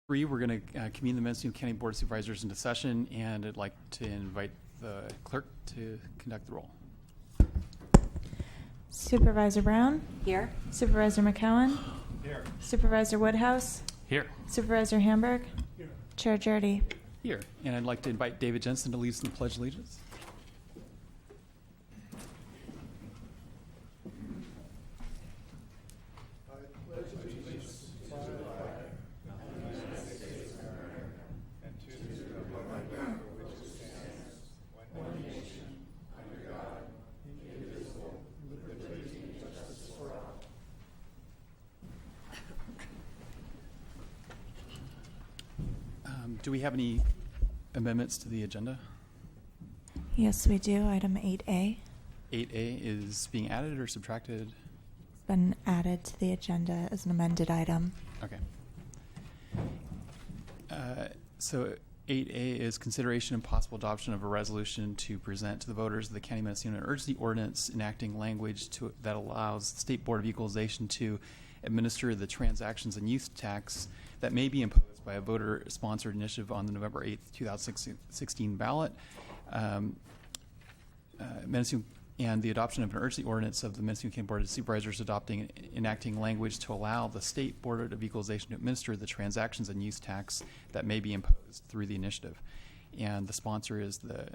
We're going to convene the Mendocino County Board of Supervisors into session, and I'd like to invite the clerk to conduct the roll. Supervisor Brown? Here. Supervisor McCowan? Here. Supervisor Woodhouse? Here. Supervisor Hamburg? Here. Chair Jurdy? Here. And I'd like to invite David Jensen to lead us in the Pledge of Allegiance. Do we have any amendments to the agenda? Yes, we do. Item 8A. 8A is being added or subtracted? It's been added to the agenda as an amended item. Okay. So 8A is consideration and possible adoption of a resolution to present to the voters of the County of Mendocino an urgency ordinance enacting language that allows the State Board of Equalization to administer the transactions and use tax that may be imposed by a voter-sponsored initiative on the November 8th, 2016 ballot. And the adoption of an urgency ordinance of the Mendocino County Board of Supervisors enacting language to allow the State Board of Equalization to administer the transactions and use tax that may be imposed through the initiative. And the sponsor is the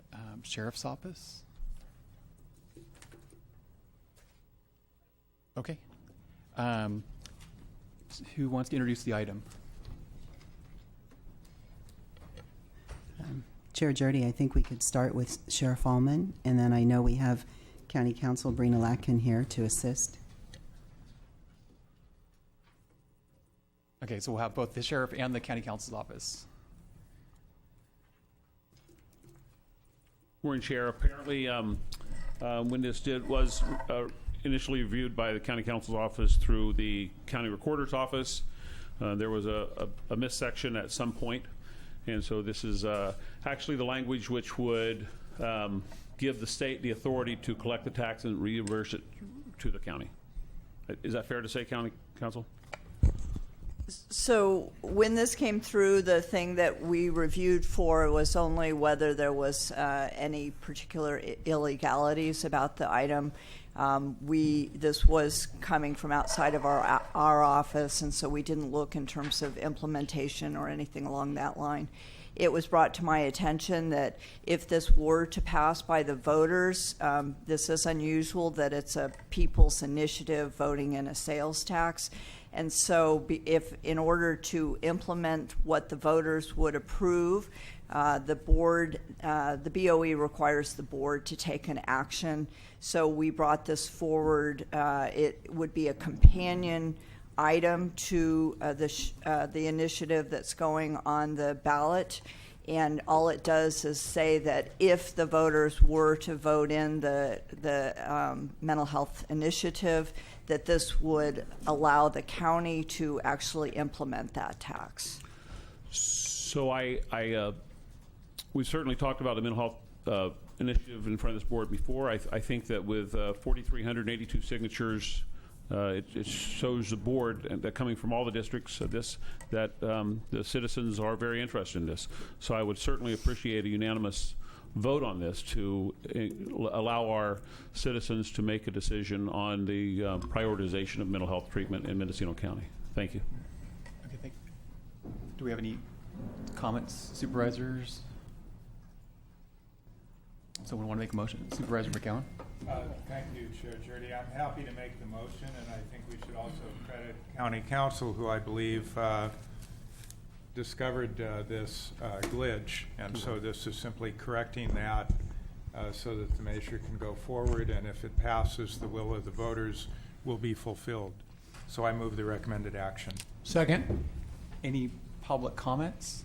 Sheriff's Office. Okay. Who wants to introduce the item? Chair Jurdy, I think we could start with Sheriff Allman, and then I know we have County Counsel Brina Latkin here to assist. Okay, so we'll have both the sheriff and the county counsel's office. Morning, Chair. Apparently, when this was initially reviewed by the county counsel's office through the county recorder's office, there was a missection at some point. And so this is actually the language which would give the state the authority to collect the tax and reimburse it to the county. Is that fair to say, County Counsel? So when this came through, the thing that we reviewed for was only whether there was any particular illegalities about the item. This was coming from outside of our office, and so we didn't look in terms of implementation or anything along that line. It was brought to my attention that if this were to pass by the voters, this is unusual that it's a people's initiative voting in a sales tax. And so if in order to implement what the voters would approve, the board, the BOE requires the board to take an action. So we brought this forward. It would be a companion item to the initiative that's going on the ballot. And all it does is say that if the voters were to vote in the mental health initiative, that this would allow the county to actually implement that tax. So we've certainly talked about the mental health initiative in front of this board before. I think that with 4,382 signatures, it shows the board and that coming from all the districts that the citizens are very interested in this. So I would certainly appreciate a unanimous vote on this to allow our citizens to make a decision on the prioritization of mental health treatment in Mendocino County. Thank you. Okay, thank you. Do we have any comments, supervisors? Someone want to make a motion? Supervisor McCowan? Thank you, Chair Jurdy. I'm happy to make the motion, and I think we should also credit County Counsel, who I believe discovered this glitch, and so this is simply correcting that so that the measure can go forward, and if it passes, the will of the voters will be fulfilled. So I move the recommended action. Second. Any public comments?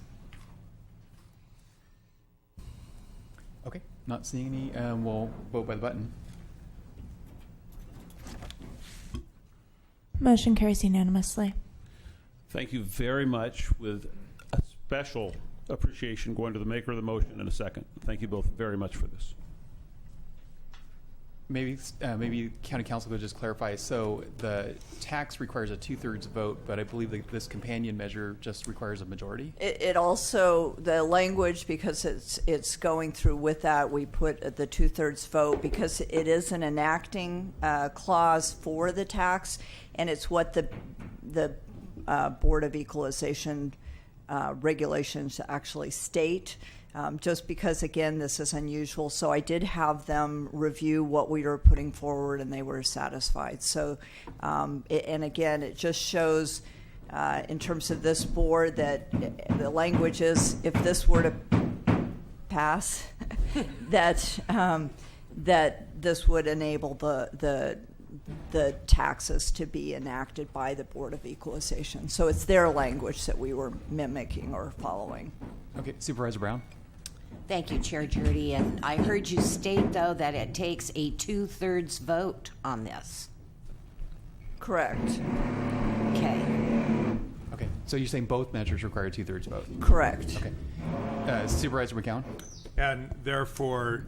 Okay, not seeing any. We'll vote by the button. Motion carries unanimously. Thank you very much, with a special appreciation going to the maker of the motion in a second. Thank you both very much for this. maybe County Council could just clarify. So the tax requires a 2/3 vote, but I believe that this companion measure just requires a majority. It also, the language, because it's going through with that, we put the 2/3 vote because it is an enacting clause for the tax, and it's what the Board of Equalization regulations actually state. Just because, again, this is unusual. So I did have them review what we were putting forward, and they were satisfied. So, and again, it just shows in terms of this board that the language is, if this were to pass, that that this would enable the taxes to be enacted by the Board of Equalization. So it's their language that we were mimicking or following. Okay, Supervisor Brown. Thank you, Chair Judy. And I heard you state, though, that it takes a 2/3 vote on this. Correct. Okay. Okay, so you're saying both measures require a 2/3 vote? Correct. Okay. Supervisor McCown? And therefore,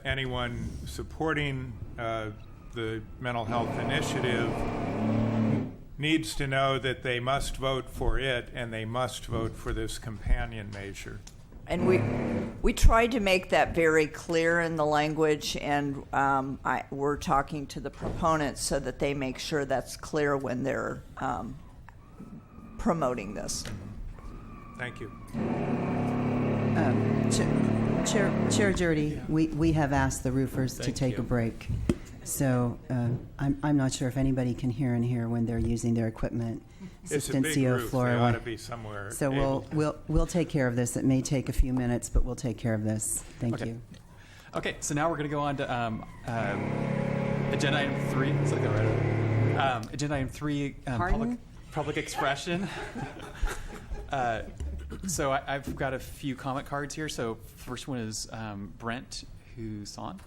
anyone supporting the mental health initiative needs to know that they must vote for it, and they must vote for this companion measure. And we tried to make that very clear in the language, and we're talking to the proponents so that they make sure that's clear when they're promoting this. Thank you. Chair Jurdy, we have asked the roofers to Thank take you. a break. So I'm not sure if anybody can hear in here when they're using their equipment. It's a big Sustencio roof. Flora They ought one. to be somewhere. So able- we'll take care of this. It may take a few minutes, but we'll take care of this. Thank Okay. you. Okay, so now we're going to go on to agenda item 3. It's like that right. Agenda item 3, public expression. So I've got a few comment cards here. So first one is Brent Huson.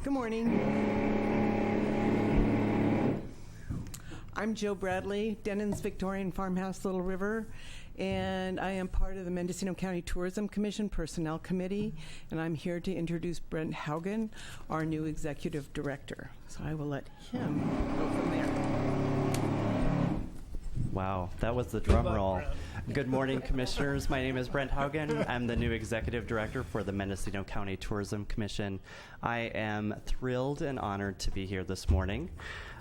Good morning. I'm Joe Bradley, Denon's Victorian Farmhouse, Little River, and I am part of the Mendocino County Tourism Commission Personnel Committee, and I'm here to introduce Brent Haugen, our new Executive Director. So I will let him go from there. Wow, that was the drum roll. Good morning, Commissioners. My name is Brent Haugen. I'm the new Executive Director for the Mendocino County Tourism Commission. I am thrilled and honored to be here this morning.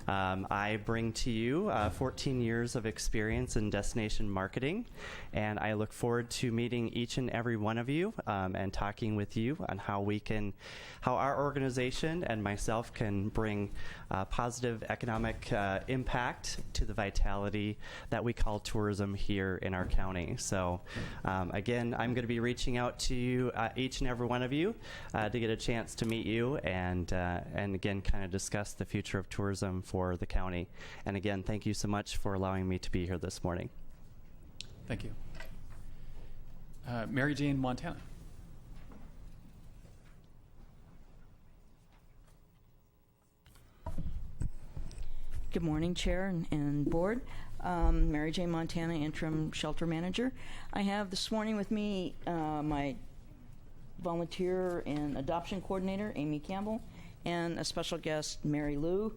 I bring to you 14 years of experience in destination marketing, and I look forward to meeting each and every one of you and talking with you on how our organization and myself can bring positive economic impact to the vitality that we call tourism here in our county. So again, I'm going to be reaching out to you, each and every one of you, to get a chance to meet you and again, kind of discuss the future of tourism for the county. And again, thank you so much for allowing me to be here this morning. Thank you. Mary Jane Montana. Good morning, Chair and Board. Mary Jane Montana, Interim Shelter Manager. I have this morning with me my volunteer and adoption coordinator, Amy Campbell, and a special guest, Mary Lou.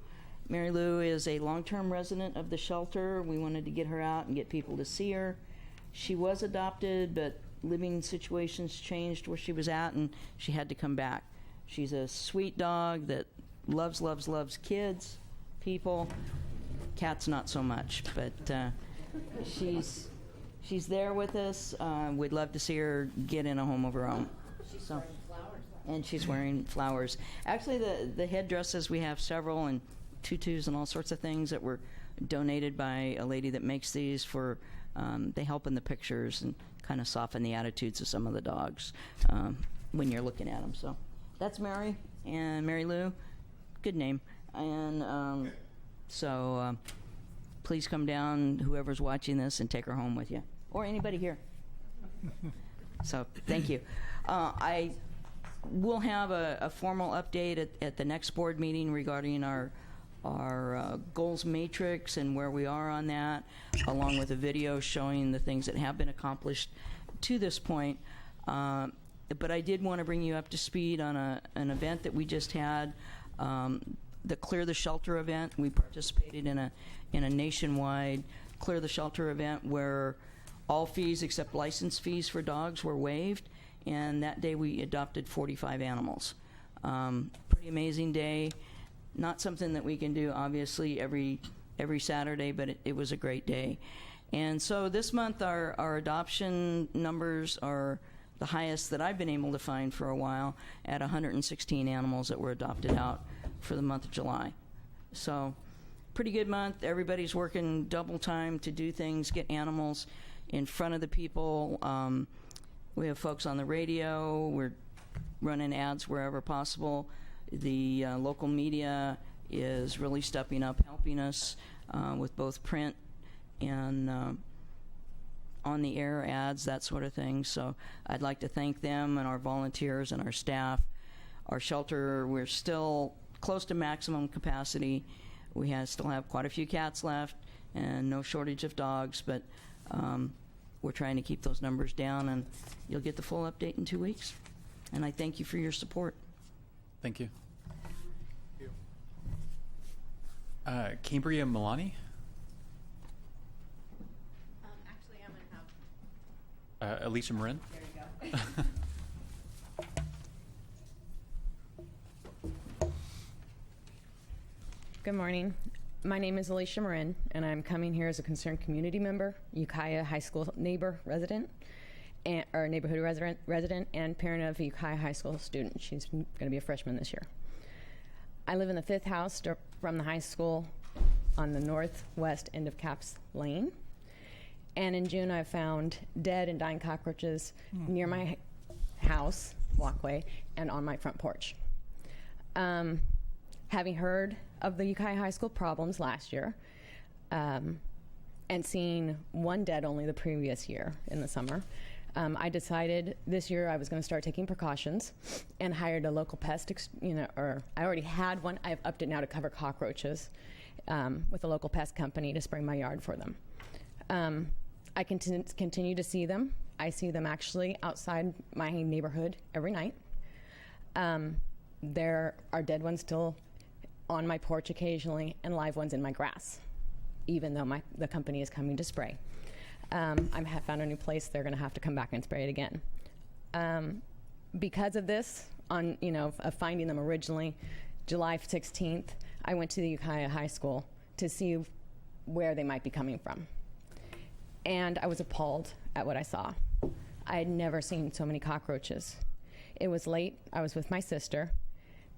Mary Lou is a long-term resident of the shelter. We wanted to get her out and get people to see her. She was adopted, but living situations changed where she was at, and she had to come back. She's a sweet dog that loves kids, people. Cats not so much, but she's there with us. We'd love to see her get in a home of her own. She's wearing flowers. And she's wearing flowers. Actually, the headdresses, we have several, and tutus and all sorts of things that were donated by a lady that makes these for, they help in the pictures and kind of soften the attitudes of some of the dogs when you're looking at them. So that's Mary and Mary Lou. Good name. And so please come down, whoever's watching this, and take her home with you, or anybody here. So thank you. I will have a formal update at the next board meeting regarding our goals matrix and where we are on that, along with a video showing the things that have been accomplished to this point. But I did want to bring you up to speed on an event that we just had, the Clear the Shelter event. We participated in a nationwide Clear the Shelter event where all fees except license fees for dogs were waived, and that day we adopted 45 animals. Pretty amazing day. Not something that we can do, obviously, every Saturday, but it was a great day. And so this month our adoption numbers are the highest that I've been able to find for a while, at 116 animals that were adopted out for the month of July. So pretty good month. Everybody's working double time to do things, get animals in front of the people. We have folks on the radio. We're running ads wherever possible. The local media is really stepping up, helping us with both print and on-the-air ads, that sort of thing. So I'd like to thank them and our volunteers and our staff. Our shelter, we're still close to maximum capacity. We still have quite a few cats left and no shortage of dogs, but we're trying to keep those numbers down, and you'll get the full update in 2 weeks. And I thank you for your support. Thank you. Cambria Milani? Actually, I'm going to have... Alicia Marin? There you go. Good morning. My name is Alicia Marin, and I'm coming here as a concerned community member, Ukiah High School neighborhood resident, and parent of a Ukiah High School student. She's going to be a freshman this year. I live in the 5th house from the high school on the northwest end of Caps Lane. And in June, I found dead and dying cockroaches near my house walkway and on my front porch. Having heard of the Ukiah High School problems last year, and seeing one dead only the previous year in the summer, I decided this year I was going to start taking precautions and hired a local pest, or I already had one. I've upped it now to cover cockroaches with a local pest company to spray my yard for them. I continue to see them. I see them actually outside my neighborhood every night. There are dead ones still on my porch occasionally, and live ones in my grass, even though the company is coming to spray. I have found a new place. They're going to have to come back and spray it again. Because of this, of finding them originally, July 16th, I went to the Ukiah High School to see where they might be coming from. And I was appalled at what I saw. I had never seen so many cockroaches. It was late. I was with my sister.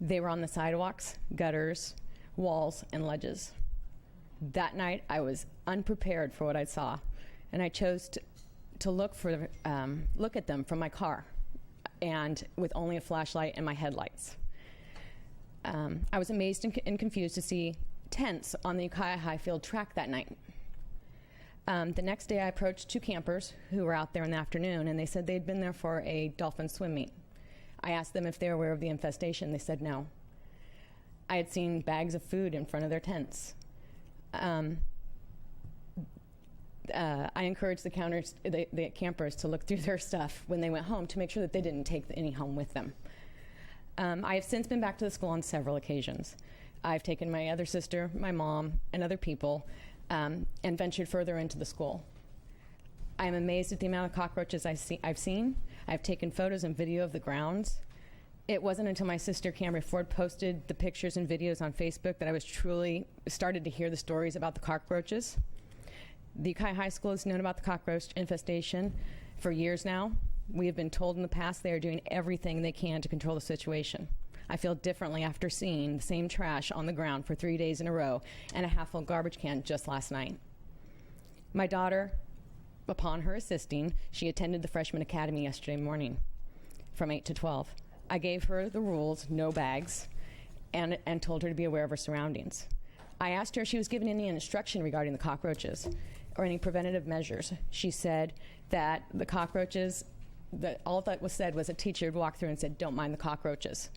They were on the sidewalks, gutters, walls, and ledges. That night, I was unprepared for what I saw, and I chose to look at them from my car, and with only a flashlight and my headlights. I was amazed and confused to see tents on the Ukiah High field track that night. The next day, I approached 2 campers who were out there in the afternoon, and they said they'd been there for a dolphin swim meet. I asked them if they were aware of the infestation. They said no. I had seen bags of food in front of their tents. I encouraged the campers to look through their stuff when they went home to make sure that they didn't take any home with them. I have since been back to the school on several occasions. I've taken my other sister, my mom, and other people and ventured further into the school. I'm amazed at the amount of cockroaches I've seen. I've taken photos and video of the grounds. It wasn't until my sister Cameron Ford posted the pictures and videos on Facebook that I was truly started to hear the stories about the cockroaches. The Ukiah High School has known about the cockroach infestation for years now. We have been told in the past they are doing everything they can to control the situation. I feel differently after seeing the same trash on the ground for 3 days in a row and a half-full garbage can just last night. My daughter, upon her assisting, she attended the Freshman Academy yesterday morning from 8 to 12. I gave her the rules, no bags, and told her to be aware of her surroundings. I asked her if she was given any instruction regarding the cockroaches or any preventative measures. She said that the cockroaches, all that was said was a teacher would walk through and said, don't mind the cockroaches.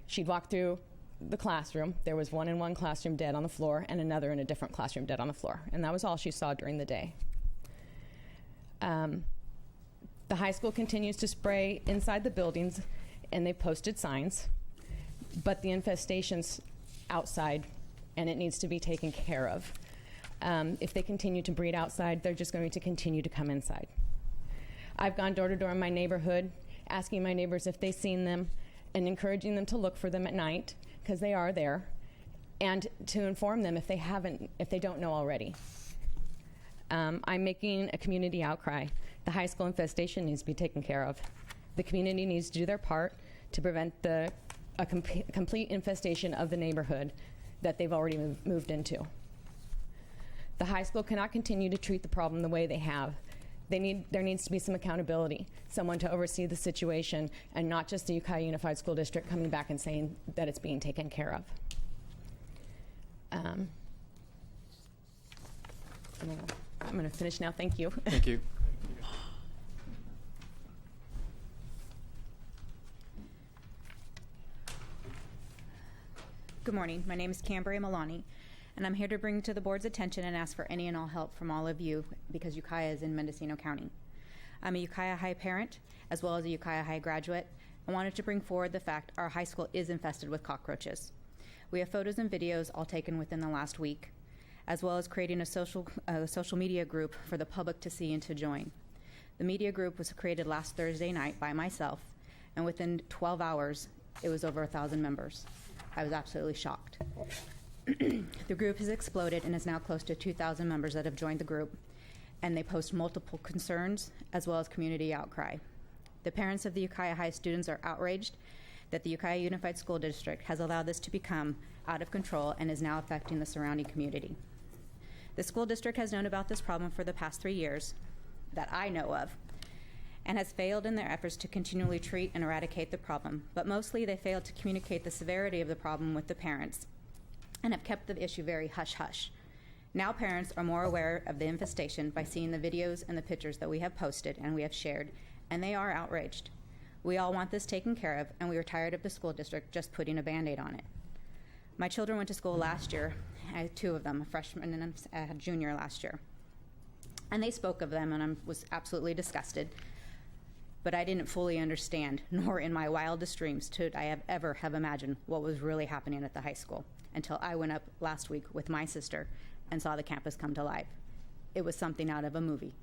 She'd walk through the classroom. There was one in one classroom dead on the floor and another in a different classroom dead on the floor. And that was all she saw during the day. The high school continues to spray inside the buildings, and they've posted signs, but the infestation's outside, and it needs to be taken care of. If they continue to breed outside, they're just going to continue to come inside. I've gone door to door in my neighborhood, asking my neighbors if they've seen them and encouraging them to look for them at night, because they are there, and to inform them if they don't know already. I'm making a community outcry. The high school infestation needs to be taken care of. The community needs to do their part to prevent a complete infestation of the neighborhood that they've already moved into. The high school cannot continue to treat the problem the way they have. There needs to be some accountability, someone to oversee the situation, and not just the Ukiah Unified School District coming back and saying that it's being taken care of. I'm going to finish now. Thank you. Thank you. Good morning. My name is Cambria Milani, and I'm here to bring to the board's attention and ask for any and all help from all of you because Ukiah is in Mendocino County. I'm a Ukiah High parent as well as a Ukiah High graduate. I wanted to bring forward the fact our high school is infested with cockroaches. We have photos and videos all taken within the last week, as well as creating a social media group for the public to see and to join. The media group was created last Thursday night by myself, and within 12 hours, it was over 1,000 members. I was absolutely shocked. The group has exploded and is now close to 2,000 members that have joined the group, and they post multiple concerns as well as community outcry. The parents of the Ukiah High students are outraged that the Ukiah Unified School District has allowed this to become out of control and is now affecting the surrounding community. The school district has known about this problem for the past 3 years that I know of, and has failed in their efforts to continually treat and eradicate the problem, but mostly they failed to communicate the severity of the problem with the parents and have kept the issue very hush-hush. Now parents are more aware of the infestation by seeing the videos and the pictures that we have posted and we have shared, and they are outraged. We all want this taken care of, and we are tired of the school district just putting a Band-Aid on it. My children went to school last year. I had 2 of them, a freshman and a junior last year. And they spoke of them, and I was absolutely disgusted. But I didn't fully understand, nor in my wildest dreams could I ever have imagined what was really happening at the high school until I went up last week with my sister and saw the campus come to life. It was something out of a movie.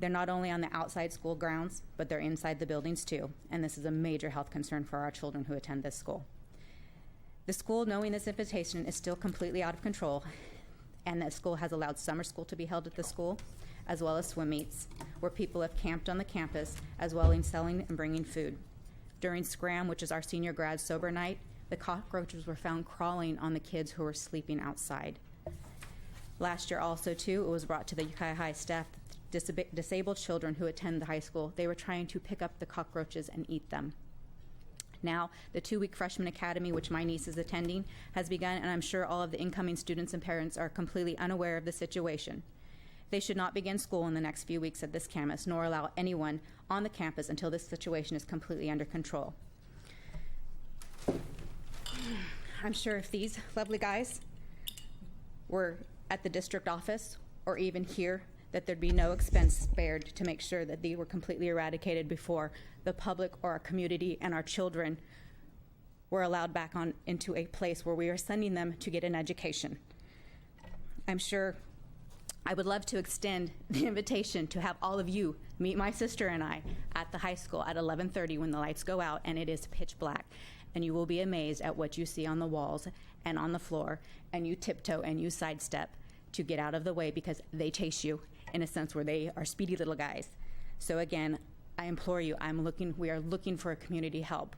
They're not only on the outside school grounds, but they're inside the buildings too, and this is a major health concern for our children who attend this school. The school, knowing this invitation, is still completely out of control, and that school has allowed summer school to be held at the school, as well as swim meets, where people have camped on the campus, as well as selling and bringing food. During Scram, which is our senior grad sober night, the cockroaches were found crawling on the kids who were sleeping outside. Last year also, too, it was brought to the Ukiah High staff that disabled children who attend the high school, they were trying to pick up the cockroaches and eat them. Now, the 2-week freshman academy, which my niece is attending, has begun, and I'm sure all of the incoming students and parents are completely unaware of the situation. They should not begin school in the next few weeks at this campus, nor allow anyone on the campus until this situation is completely under control. I'm sure if these lovely guys were at the district office or even here, that there'd be no expense spared to make sure that they were completely eradicated before the public or our community and our children were allowed back on into a place where we are sending them to get an education. I'm sure I would love to extend the invitation to have all of you meet my sister and I at the high school at 11:30 when the lights go out and it is pitch black. And you will be amazed at what you see on the walls and on the floor, and you tiptoe and you sidestep to get out of the way because they chase you in a sense where they are speedy little guys. So again, I implore you, we are looking for a community help.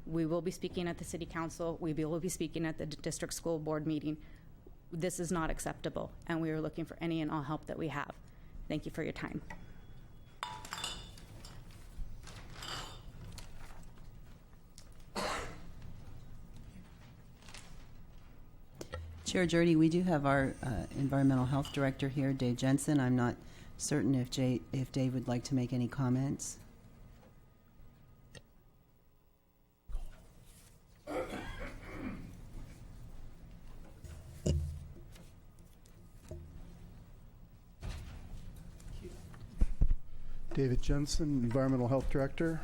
We will be speaking at the city council. We will be speaking at the district school board meeting. This is not acceptable, and we are looking for any and all help that we have. Thank you for your time. Chair Jurdy, we do have our environmental health director here, Dave Jensen. I'm not certain if Dave would like to make any comments. David Jensen, Environmental Health Director.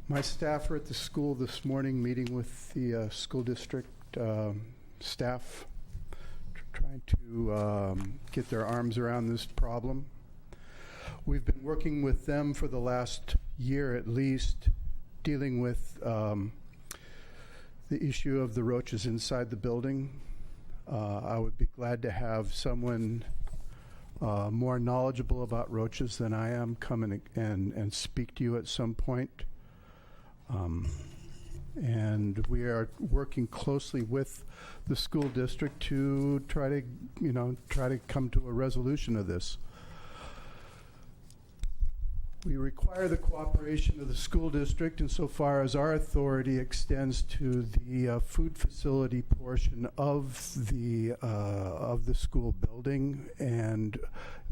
My staff are at the school this morning meeting with the school district staff, trying to get their arms around this problem. We've been working with them for the last year at least, dealing with the issue of the roaches inside the building. I would be glad to have someone more knowledgeable about roaches than I am come and speak to you at some point. And we are working closely with the school district to try to come to a resolution of this. We require the cooperation of the school district insofar as our authority extends to the food facility portion of the school building, and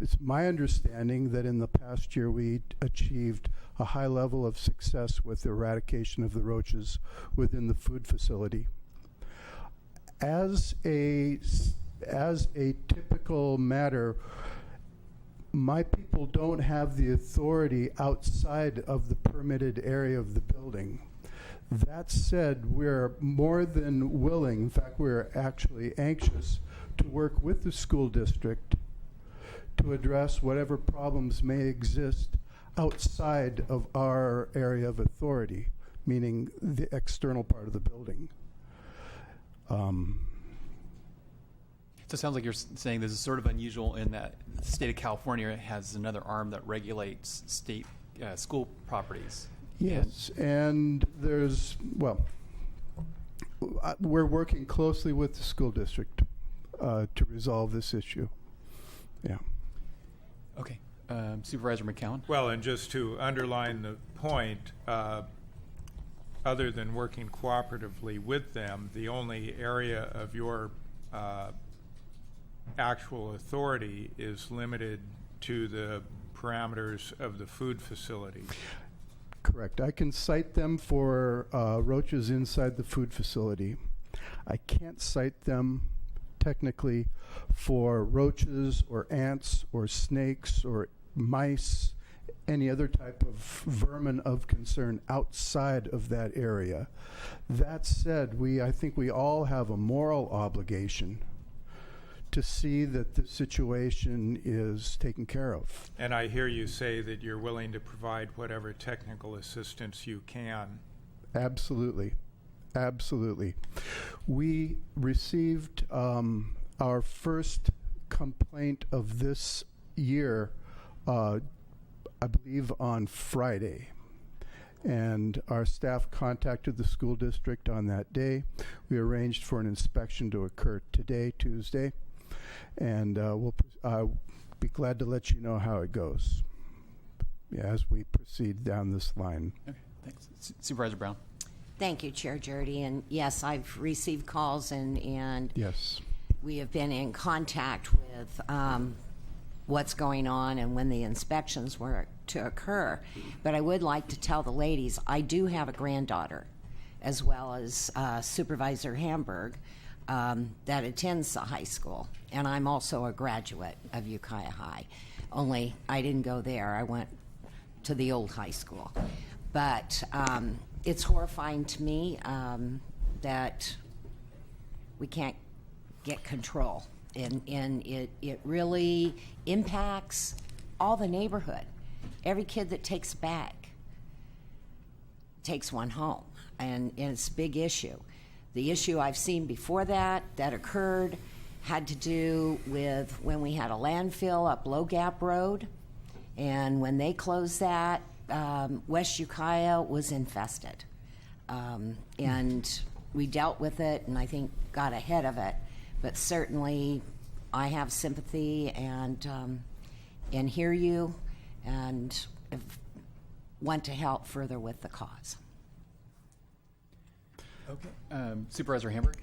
it's my understanding that in the past year we achieved a high level of success with eradication of the roaches within the food facility. As a typical matter, my people don't have the authority outside of the permitted area of the building. That said, we're more than willing, in fact, we're actually anxious to work with the school district to address whatever problems may exist outside of our area of authority, meaning the external part of the building. So it sounds like you're saying this is sort of unusual in that the state of California has another arm that regulates state school properties. Yes, and we're working closely with the school district to resolve this issue. Yeah. Okay. Supervisor McCowan? Well, and just to underline the point, other than working cooperatively with them, the only area of your actual authority is limited to the parameters of the food facility. Correct. I can cite them for roaches inside the food facility. I can't cite them technically for roaches or ants or snakes or mice, any other type of vermin of concern outside of that area. That said, I think we all have a moral obligation to see that the situation is taken care of. And I hear you say that you're willing to provide whatever technical assistance you can. Absolutely. Absolutely. We received our first complaint of this year, I believe on Friday. And our staff contacted the school district on that day. We arranged for an inspection to occur today, Tuesday. And we'll be glad to let you know how it goes as we proceed down this line. Okay, thanks. Supervisor Brown? Thank you, Chair Jurdy. And yes, I've received calls and yes, we have been in contact with what's going on and when the inspections were to occur. But I would like to tell the ladies, I do have a granddaughter, as well as Supervisor Hamburg, that attends the high school. And I'm also a graduate of Ukiah High. Only I didn't go there. I went to the old high school. But it's horrifying to me that we can't get control. And it really impacts all the neighborhood. Every kid that takes a bag takes one home. And it's a big issue. The issue I've seen before that occurred had to do with when we had a landfill up Low Gap Road. And when they closed that, West Ukiah was infested. And we dealt with it and I think got ahead of it. But certainly I have sympathy and hear you and want to help further with the cause. Okay. Supervisor Hamburg?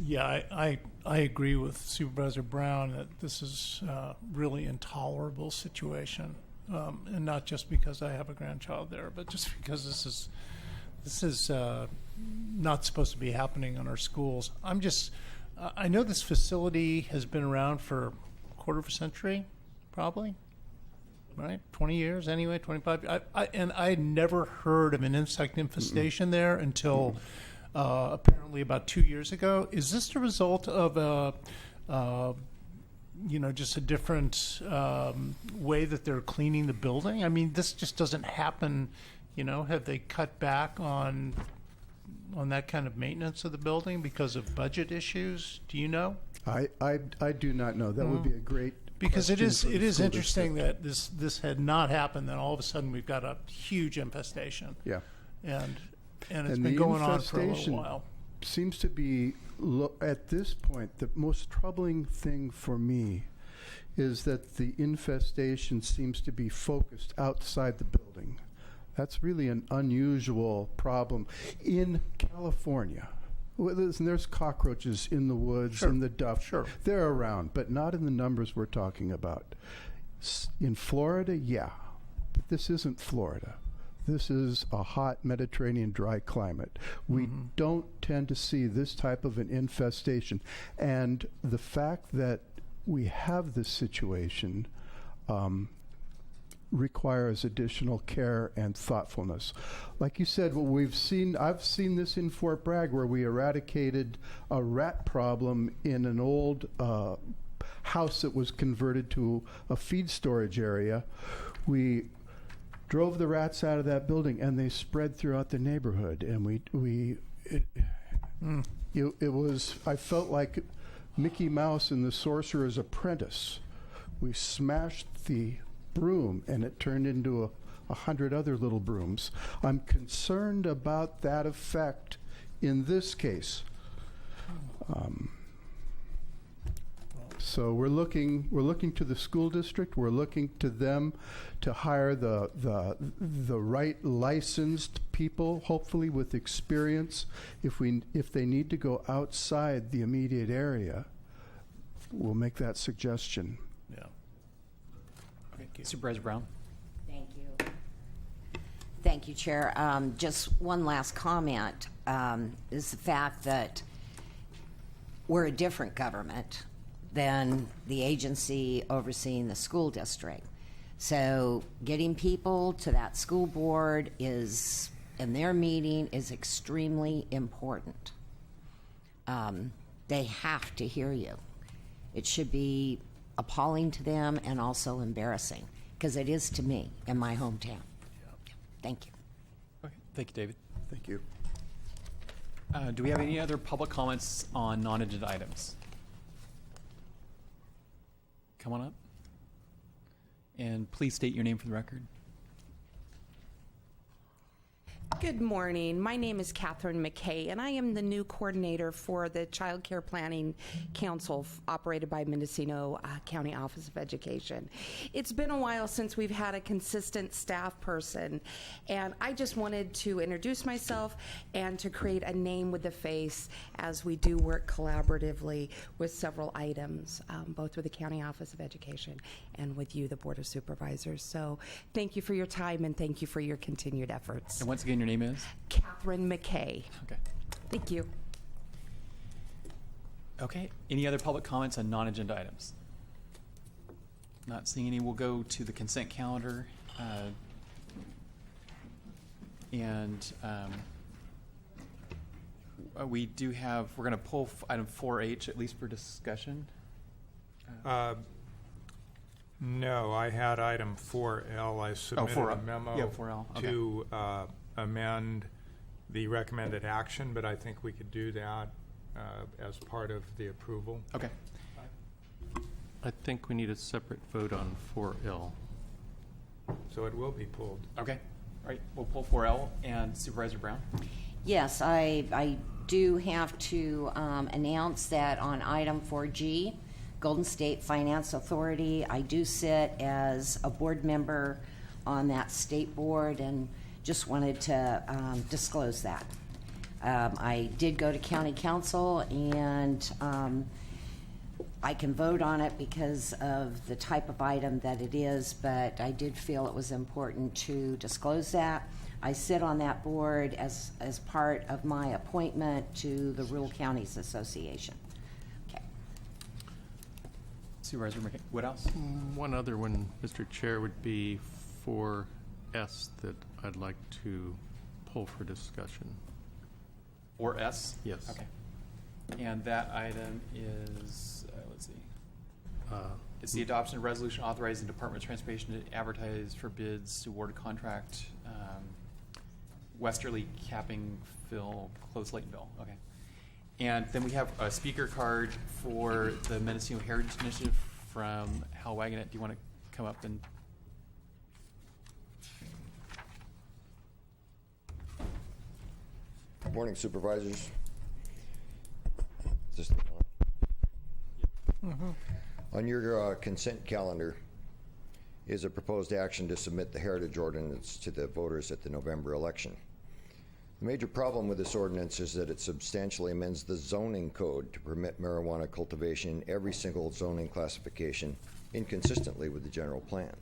Yeah, I agree with Supervisor Brown that this is a really intolerable situation, and not just because I have a grandchild there, but just because this is not supposed to be happening in our schools. I know this facility has been around for quarter of a century, probably. Right, 20 years anyway, 25. And I had never heard of an insect infestation there until apparently about 2 years ago. Is this the result of just a different way that they're cleaning the building? I mean, this just doesn't happen. Have they cut back on that kind of maintenance of the building because of budget issues? Do you know? I do not know. That would be a great. Because it is school interesting district. that this had not happened, then all of a sudden we've got a huge infestation. Yeah. And it's And been the going on for a infestation little while. seems to be, at this point, the most troubling thing for me is that the infestation seems to be focused outside the building. That's really an unusual problem in California. Well, there's cockroaches in the woods, in the duff. Sure. They're around, but not in the numbers we're talking about. In Florida, yeah. But this isn't Florida. This is a hot Mediterranean dry climate. We don't tend to see this type of an infestation. And the fact that we have this situation requires additional care and thoughtfulness. Like you said, I've seen this in Fort Bragg, where we eradicated a rat problem in an old house that was converted to a feed storage area. We drove the rats out of that building, and they spread throughout the neighborhood. And it was, I felt like Mickey Mouse in The Sorcerer's Apprentice. We smashed the broom, and it turned into 100 other little brooms. I'm concerned about that effect in this case. So we're looking to the school district. We're looking to them to hire the right licensed people, hopefully with experience. If they need to go outside the immediate area, we'll make that suggestion. Yeah. Thank you. Supervisor Brown. Thank you. Thank you, Chair. Just one last comment is the fact that we're a different government than the agency overseeing the school district. So getting people to that school board in their meeting is extremely important. They have to hear you. It should be appalling to them and also embarrassing, because it is to me in my hometown. Thank you. Okay. Thank you, David. Thank you. Do we have any other public comments on non-agenda items? Come on up. And please state your name for the record. Good morning. My name is Catherine McKay, and I am the new coordinator for the Child Care Planning Council operated by Mendocino County Office of Education. It's been a while since we've had a consistent staff person, and I just wanted to introduce myself and to create a name with a face as we do work collaboratively with several items, both with the County Office of Education and with you, the Board of Supervisors. So thank you for your time, and thank you for your continued efforts. And once again, your name is? Catherine McKay. Okay. Thank you. Okay. Any other public comments on non-agenda items? Not seeing any. We'll go to the consent calendar. We do have, we're going to pull item 4H at least for discussion. No, I had item 4L. I submitted a memo 4L. Okay. to amend the recommended action, but I think we could do that as part of the approval. Okay. I think we need a separate vote on 4L. So it will be pulled. Okay. All right. We'll pull 4L. And Supervisor Brown? Yes, I do have to announce that on item 4G, Golden State Finance Authority, I do sit as a board member on that state board, and just wanted to disclose that. I did go to county council, and I can vote on it because of the type of item that it is, but I did feel it was important to disclose that. I sit on that board as part of my appointment to the Rural Counties Association. Okay. Supervisor McKay. What else? One other one, Mr. Chair, would be 4S that I'd like to pull for discussion. 4S? Yes. Okay. And that item is, let's see. It's the adoption of resolution authorizing the Department of Transportation to advertise for bids to award a contract, Westerly Capping Fill, Close Laytonville. Okay. And then we have a speaker card for the Mendocino Heritage Initiative from Hal Wagonet. Do you want to come up and? Good morning, Supervisors. Is this on? On your consent calendar is a proposed action to submit the Heritage Ordinance to the voters at the November election. The major problem with this ordinance is that it substantially amends the zoning code to permit marijuana cultivation in every single zoning classification inconsistently with the general plan.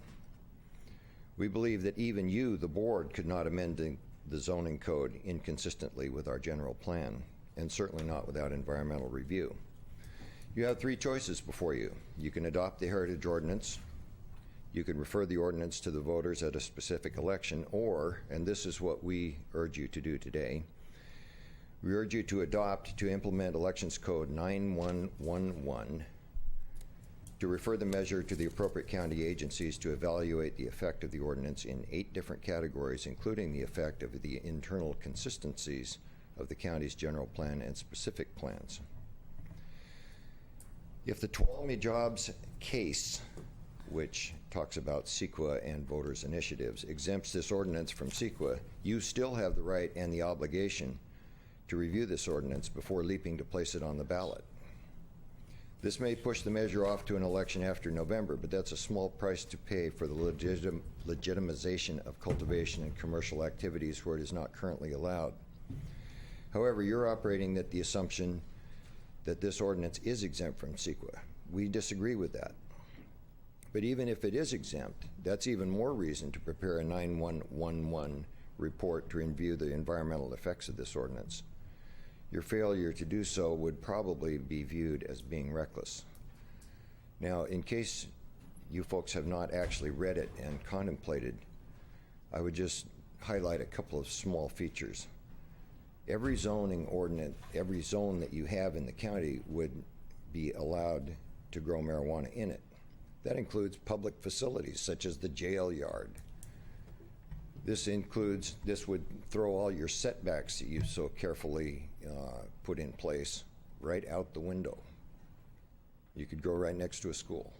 We believe that even you, the board, could not amend the zoning code inconsistently with our general plan, and certainly not without environmental review. You have three choices before you. You can adopt the Heritage Ordinance, you can refer the ordinance to the voters at a specific election, or, and this is what we urge you to do today, we urge you to implement Elections Code 9111 to refer the measure to the appropriate county agencies to evaluate the effect of the ordinance in 8 different categories, including the effect of the internal consistencies of the county's general plan and specific plans. If the Tuolumne Jobs case, which talks about CEQA and voters' initiatives, exempts this ordinance from CEQA, you still have the right and the obligation to review this ordinance before leaping to place it on the ballot. This may push the measure off to an election after November, but that's a small price to pay for the legitimization of cultivation and commercial activities where it is not currently allowed. However, you're operating at the assumption that this ordinance is exempt from CEQA. We disagree with that. But even if it is exempt, that's even more reason to prepare a 9111 report to review the environmental effects of this ordinance. Your failure to do so would probably be viewed as being reckless. Now, in case you folks have not actually read it and contemplated, I would just highlight a couple of small features. Every zoning ordinance, every zone that you have in the county would be allowed to grow marijuana in it. That includes public facilities such as the jail yard. This would throw all your setbacks that you so carefully put in place right out the window. You could grow right next to a school.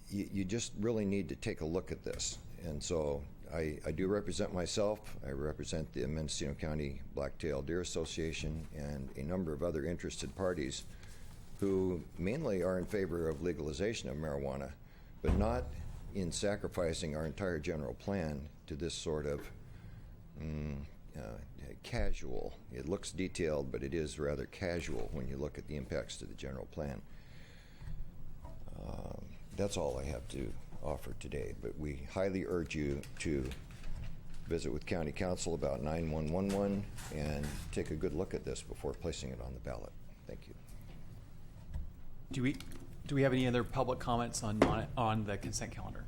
You just really need to take a look at this. And so I do represent myself. I represent the Mendocino County Blacktail Deer Association and a number of other interested parties who mainly are in favor of legalization of marijuana, but not in sacrificing our entire general plan to this sort of casual. It looks detailed, but it is rather casual when you look at the impacts to the general plan. That's all I have to offer today, but we highly urge you to visit with County Council about 9111 and take a good look at this before placing it on the ballot. Thank you. Do we have any other public comments on the consent calendar?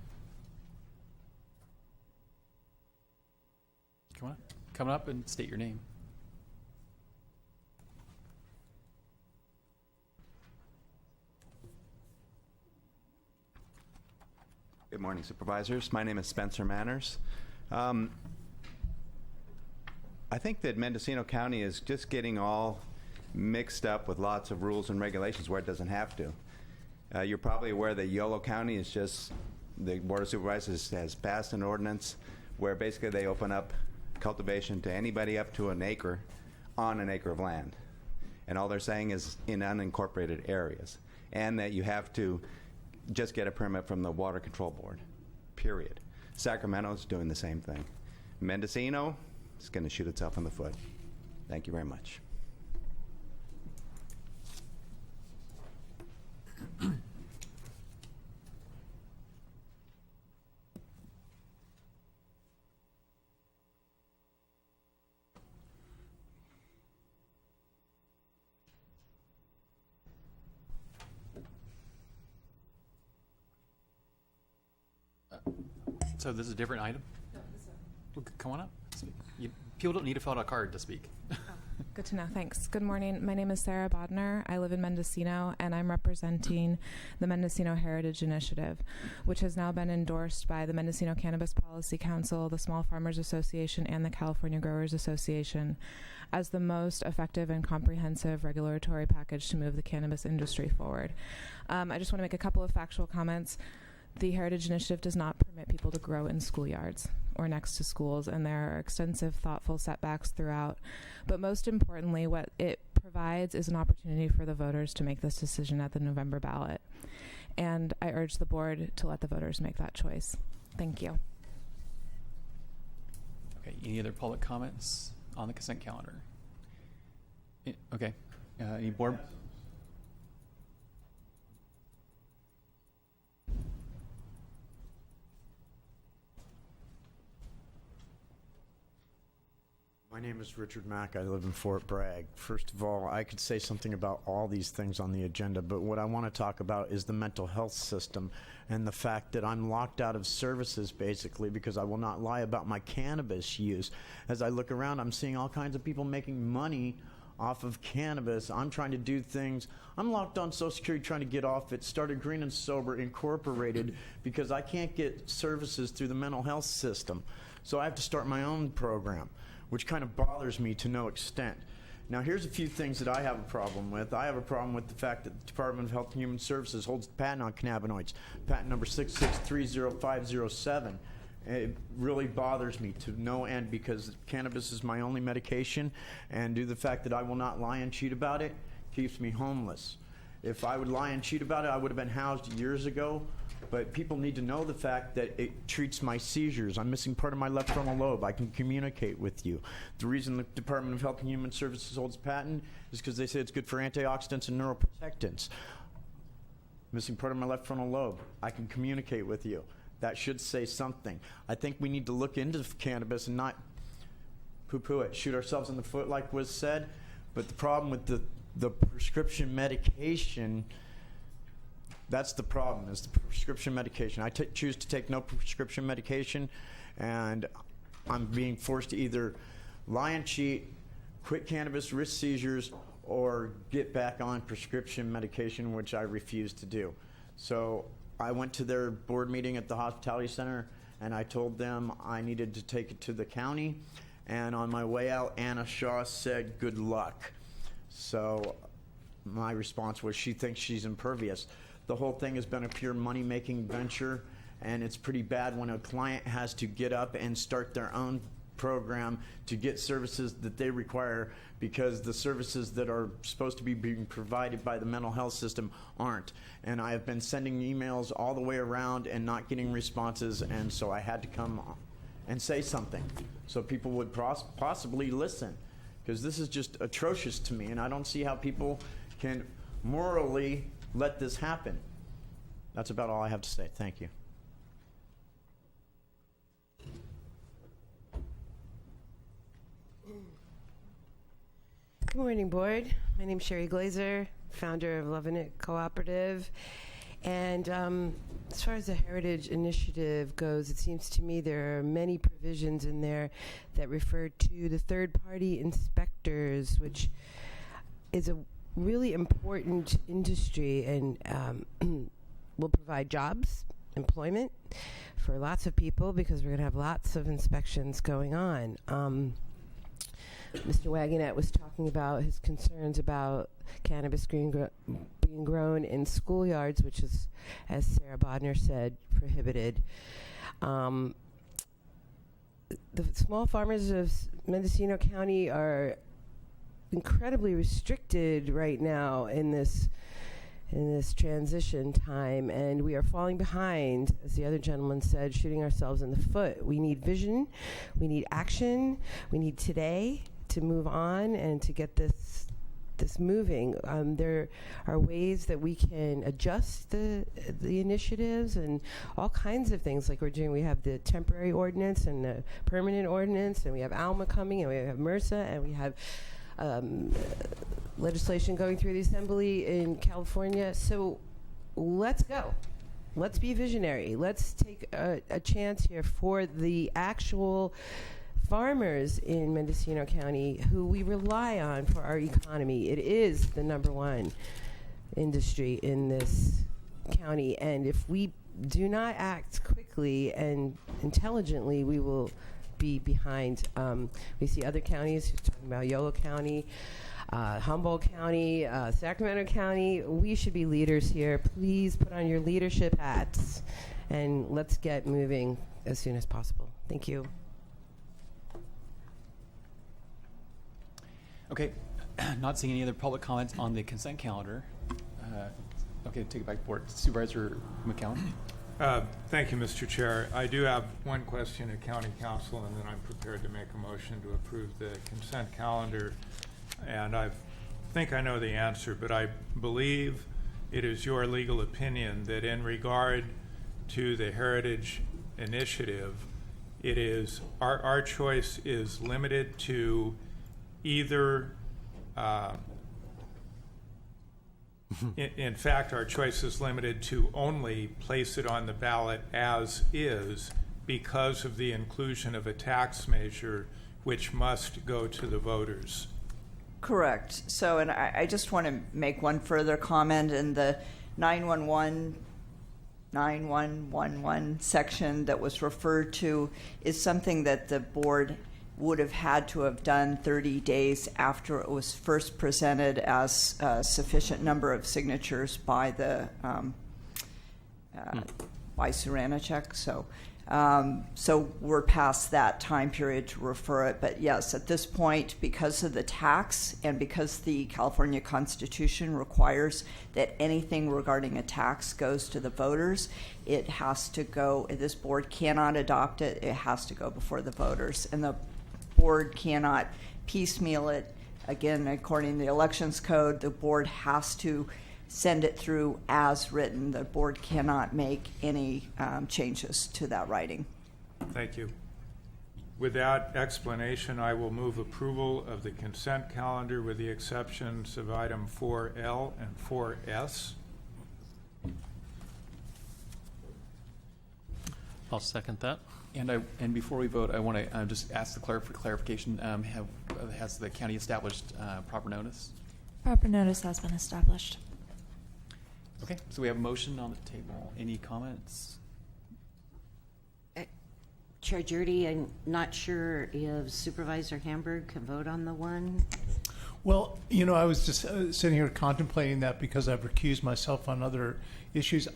Come up and state your name. Good morning, Supervisors. My name is Spencer Manners. I think that Mendocino County is just getting all mixed up with lots of rules and regulations where it doesn't have to. You're probably aware that Yolo County is just, the Board of Supervisors has passed an ordinance where basically they open up cultivation to anybody up to an acre on an acre of land. And all they're saying is in unincorporated areas. And that you have to just get a permit from the Water Control Board, period. Sacramento's doing the same thing. Mendocino is going to shoot itself in the foot. Thank you very much. So this is a different item? No, well, come on up. People don't need to fill out a card to speak. Good to know. Thanks. Good morning. My name is Sarah Bodner. I live in Mendocino, and I'm representing the Mendocino Heritage Initiative, which has now been endorsed by the Mendocino Cannabis Policy Council, the Small Farmers Association, and the California Growers Association as the most effective and comprehensive regulatory package to move the cannabis industry forward. I just want to make a couple of factual comments. The Heritage Initiative does not permit people to grow in schoolyards or next to schools, and there are extensive, thoughtful setbacks throughout. But most importantly, what it provides is an opportunity for the voters to make this decision at the November ballot. And I urge the board to let the voters make that choice. Thank you. Okay, any other public comments on the consent calendar? Okay, any board? My name is Richard Mack. I live in Fort Bragg. First of all, I could say something about all these things on the agenda, but what I want to talk about is the mental health system and the fact that I'm locked out of services basically because I will not lie about my cannabis use. As I look around, I'm seeing all kinds of people making money off of cannabis. I'm trying to do things. I'm locked on Social Security trying to get off it. Started Green and Sober Incorporated because I can't get services through the mental health system. So I have to start my own program, which kind of bothers me to no extent. Now, here's a few things that I have a problem with. I have a problem with the fact that the Department of Health and Human Services holds the patent on cannabinoids, patent number 6630507. It really bothers me to no end because cannabis is my only medication, and due to the fact that I will not lie and cheat about it, keeps me homeless. If I would lie and cheat about it, I would have been housed years ago. But people need to know the fact that it treats my seizures. I'm missing part of my left frontal lobe. I can communicate with you. The reason the Department of Health and Human Services holds a patent is because they say it's good for antioxidants and neuroprotectants. Missing part of my left frontal lobe. I can communicate with you. That should say something. I think we need to look into cannabis and not poo-poo it, shoot ourselves in the foot like was said. But the problem with the prescription medication, that's the problem, is the prescription medication. I choose to take no prescription medication, and I'm being forced to either lie and cheat, quit cannabis, risk seizures, or get back on prescription medication, which I refuse to do. So I went to their board meeting at the Hospitality Center, and I told them I needed to take it to the county. And on my way out, Anna Shaw said, "Good luck." So my response was, she thinks she's impervious. The whole thing has been a pure money-making venture, and it's pretty bad when a client has to get up and start their own program to get services that they require because the services that are supposed to be being provided by the mental health system aren't. And I have been sending emails all the way around and not getting responses, and so I had to come and say something so people would possibly listen, because this is just atrocious to me, and I don't see how people can morally let this happen. That's about all I have to say. Thank you. Good morning, board. My name's Sherry Glazer, founder of Lovin' It Cooperative. And as far as the Heritage Initiative goes, it seems to me there are many provisions in there that refer to the third-party inspectors, which is a really important industry and will provide jobs, employment for lots of people because we're going to have lots of inspections going on. Mr. Wagonette was talking about his concerns about cannabis being grown in schoolyards, which is, as Sarah Bodner said, prohibited. The small farmers of Mendocino County are incredibly restricted right now in this transition time, and we are falling behind, as the other gentleman said, shooting ourselves in the foot. We need vision, we need action, we need today to move on and to get this moving. There are ways that we can adjust the initiatives and all kinds of things like we're doing. We have the temporary ordinance and the permanent ordinance, and we have ALMA coming, and we have MRSA, and we have legislation going through the Assembly in California. So let's go. let's be visionary. Let's take a chance here for the actual farmers in Mendocino County who we rely on for our economy. It is the number one industry in this county, and if we do not act quickly and intelligently, we will be behind. We see other counties, you're talking about Yolo County, Humboldt County, Sacramento County. We should be leaders here. Please put on your leadership hats and let's get moving as soon as possible. Thank you. Okay, not seeing any other public comments on the consent calendar. Okay, take it back to board. Supervisor McCowan. Thank you, Mr. Chair. I do have one question to County Council, and then I'm prepared to make a motion to approve the consent calendar. And I think I know the answer, but I believe it is your legal opinion that in regard to the Heritage Initiative, it is our choice is limited to either in fact, our choice is limited to only place it on the ballot as is because of the inclusion of a tax measure which must go to the voters. Correct. So, and I just want to make one further comment. In the 911 section that was referred to is something that the board would have had to have done 30 days after it was first presented as a sufficient number of signatures by the by Suranachek. So we're past that time period to refer it. But yes, at this point, because of the tax and because the California Constitution requires that anything regarding a tax goes to the voters, it has to go, this board cannot adopt it. It has to go before the voters. And the board cannot piecemeal it. Again, according to the elections code, the board has to send it through as written. The board cannot make any changes to that writing. Thank you. With that explanation, I will move approval of the consent calendar with the exceptions of item 4L and 4S. I'll second that. And before we vote, I want to just ask the clerk for clarification. Has the county established proper notice? Proper notice has been established. Okay, so we have a motion on the table. Any comments? Chair Judy, I'm not sure if Supervisor Hamburg can vote on the one. Well, I was just sitting here contemplating that because I've recused myself on other issues.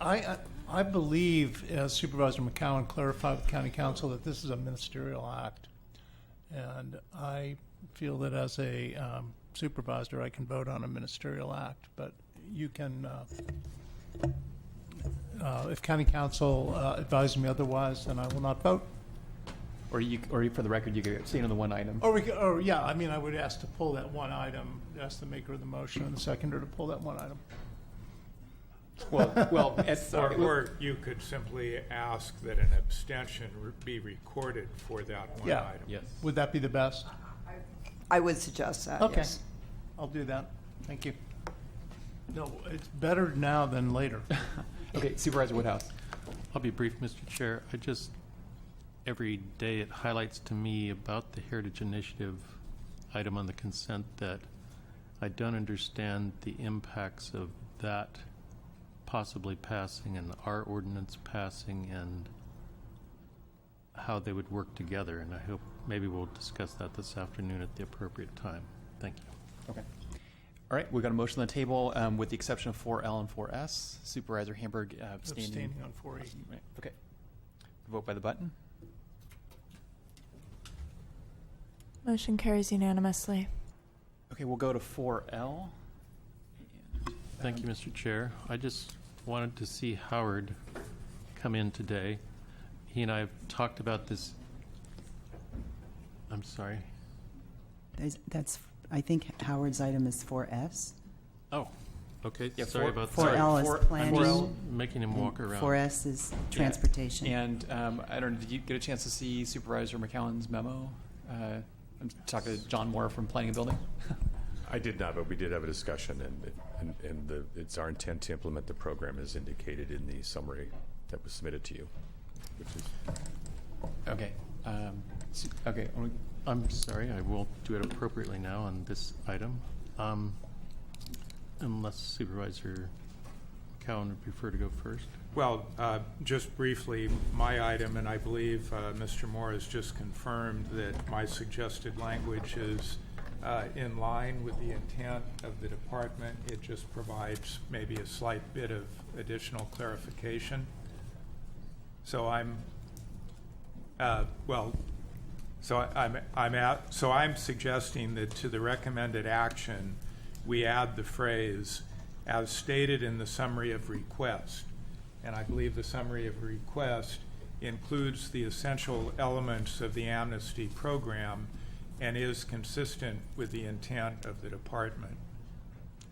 I believe, as Supervisor McCowan clarified with County Council, that this is a ministerial act. And I feel that as a supervisor, I can vote on a ministerial act. But you can, if County Council advises me otherwise, then I will not vote. Or for the record, you could abstain on the one item. I would ask to pull that one item, ask the maker of the motion and the seconder to pull that one item. Or you could simply ask that an abstention be recorded for that one item. Yes. Would that be the best? I would suggest that. Okay. Yes. I'll do that. Thank you. No, it's better now than later. Okay, Supervisor Woodhouse. I'll be brief, Mr. Chair. Every day it highlights to me about the Heritage Initiative item on the consent that I don't understand the impacts of that possibly passing and our ordinance passing and how they would work together. And I hope maybe we'll discuss that this afternoon at the appropriate time. Thank you. Okay. All right, we've got a motion on the table with the exception of 4L and 4S. Supervisor Hamburg abstaining on 4E. Okay. Vote by the button. Motion carries unanimously. Okay, we'll go to 4L. Thank you, Mr. Chair. I just wanted to see Howard come in today. He and I have talked about this. I'm sorry. I think Howard's item is 4S. Oh, okay. Yeah, sorry about 4L is planning. I'm just making him walk around. 4S is transportation. Yeah. And I don't know, did you get a chance to see Supervisor McCowan's memo? I'm talking to John Moore from Planning and Building. I did not, but we did have a discussion, and it's our intent to implement the program as indicated in the summary that was submitted to you, which is Okay. Okay. I'm sorry, I will do it appropriately now on this item. Unless Supervisor Cowan would prefer to go first. Well, just briefly, my item, and I believe Mr. Moore has just confirmed that my suggested language is in line with the intent of the department. It just provides maybe a slight bit of additional clarification. So I'm suggesting that to the recommended action, we add the phrase, as stated in the summary of request. And I believe the summary of request includes the essential elements of the amnesty program and is consistent with the intent of the department.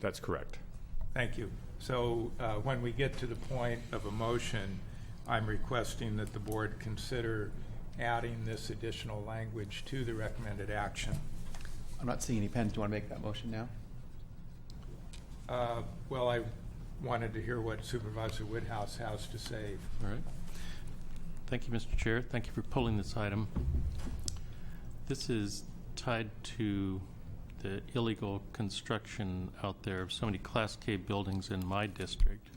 That's correct. Thank you. So when we get to the point of a motion, I'm requesting that the board consider adding this additional language to the recommended action. I'm not seeing any pens. Do you want to make that motion now? Well, I wanted to hear what Supervisor Woodhouse has to say. All right. Thank you, Mr. Chair. Thank you for pulling this item. This is tied to the illegal construction out there of so many Class K buildings in my district.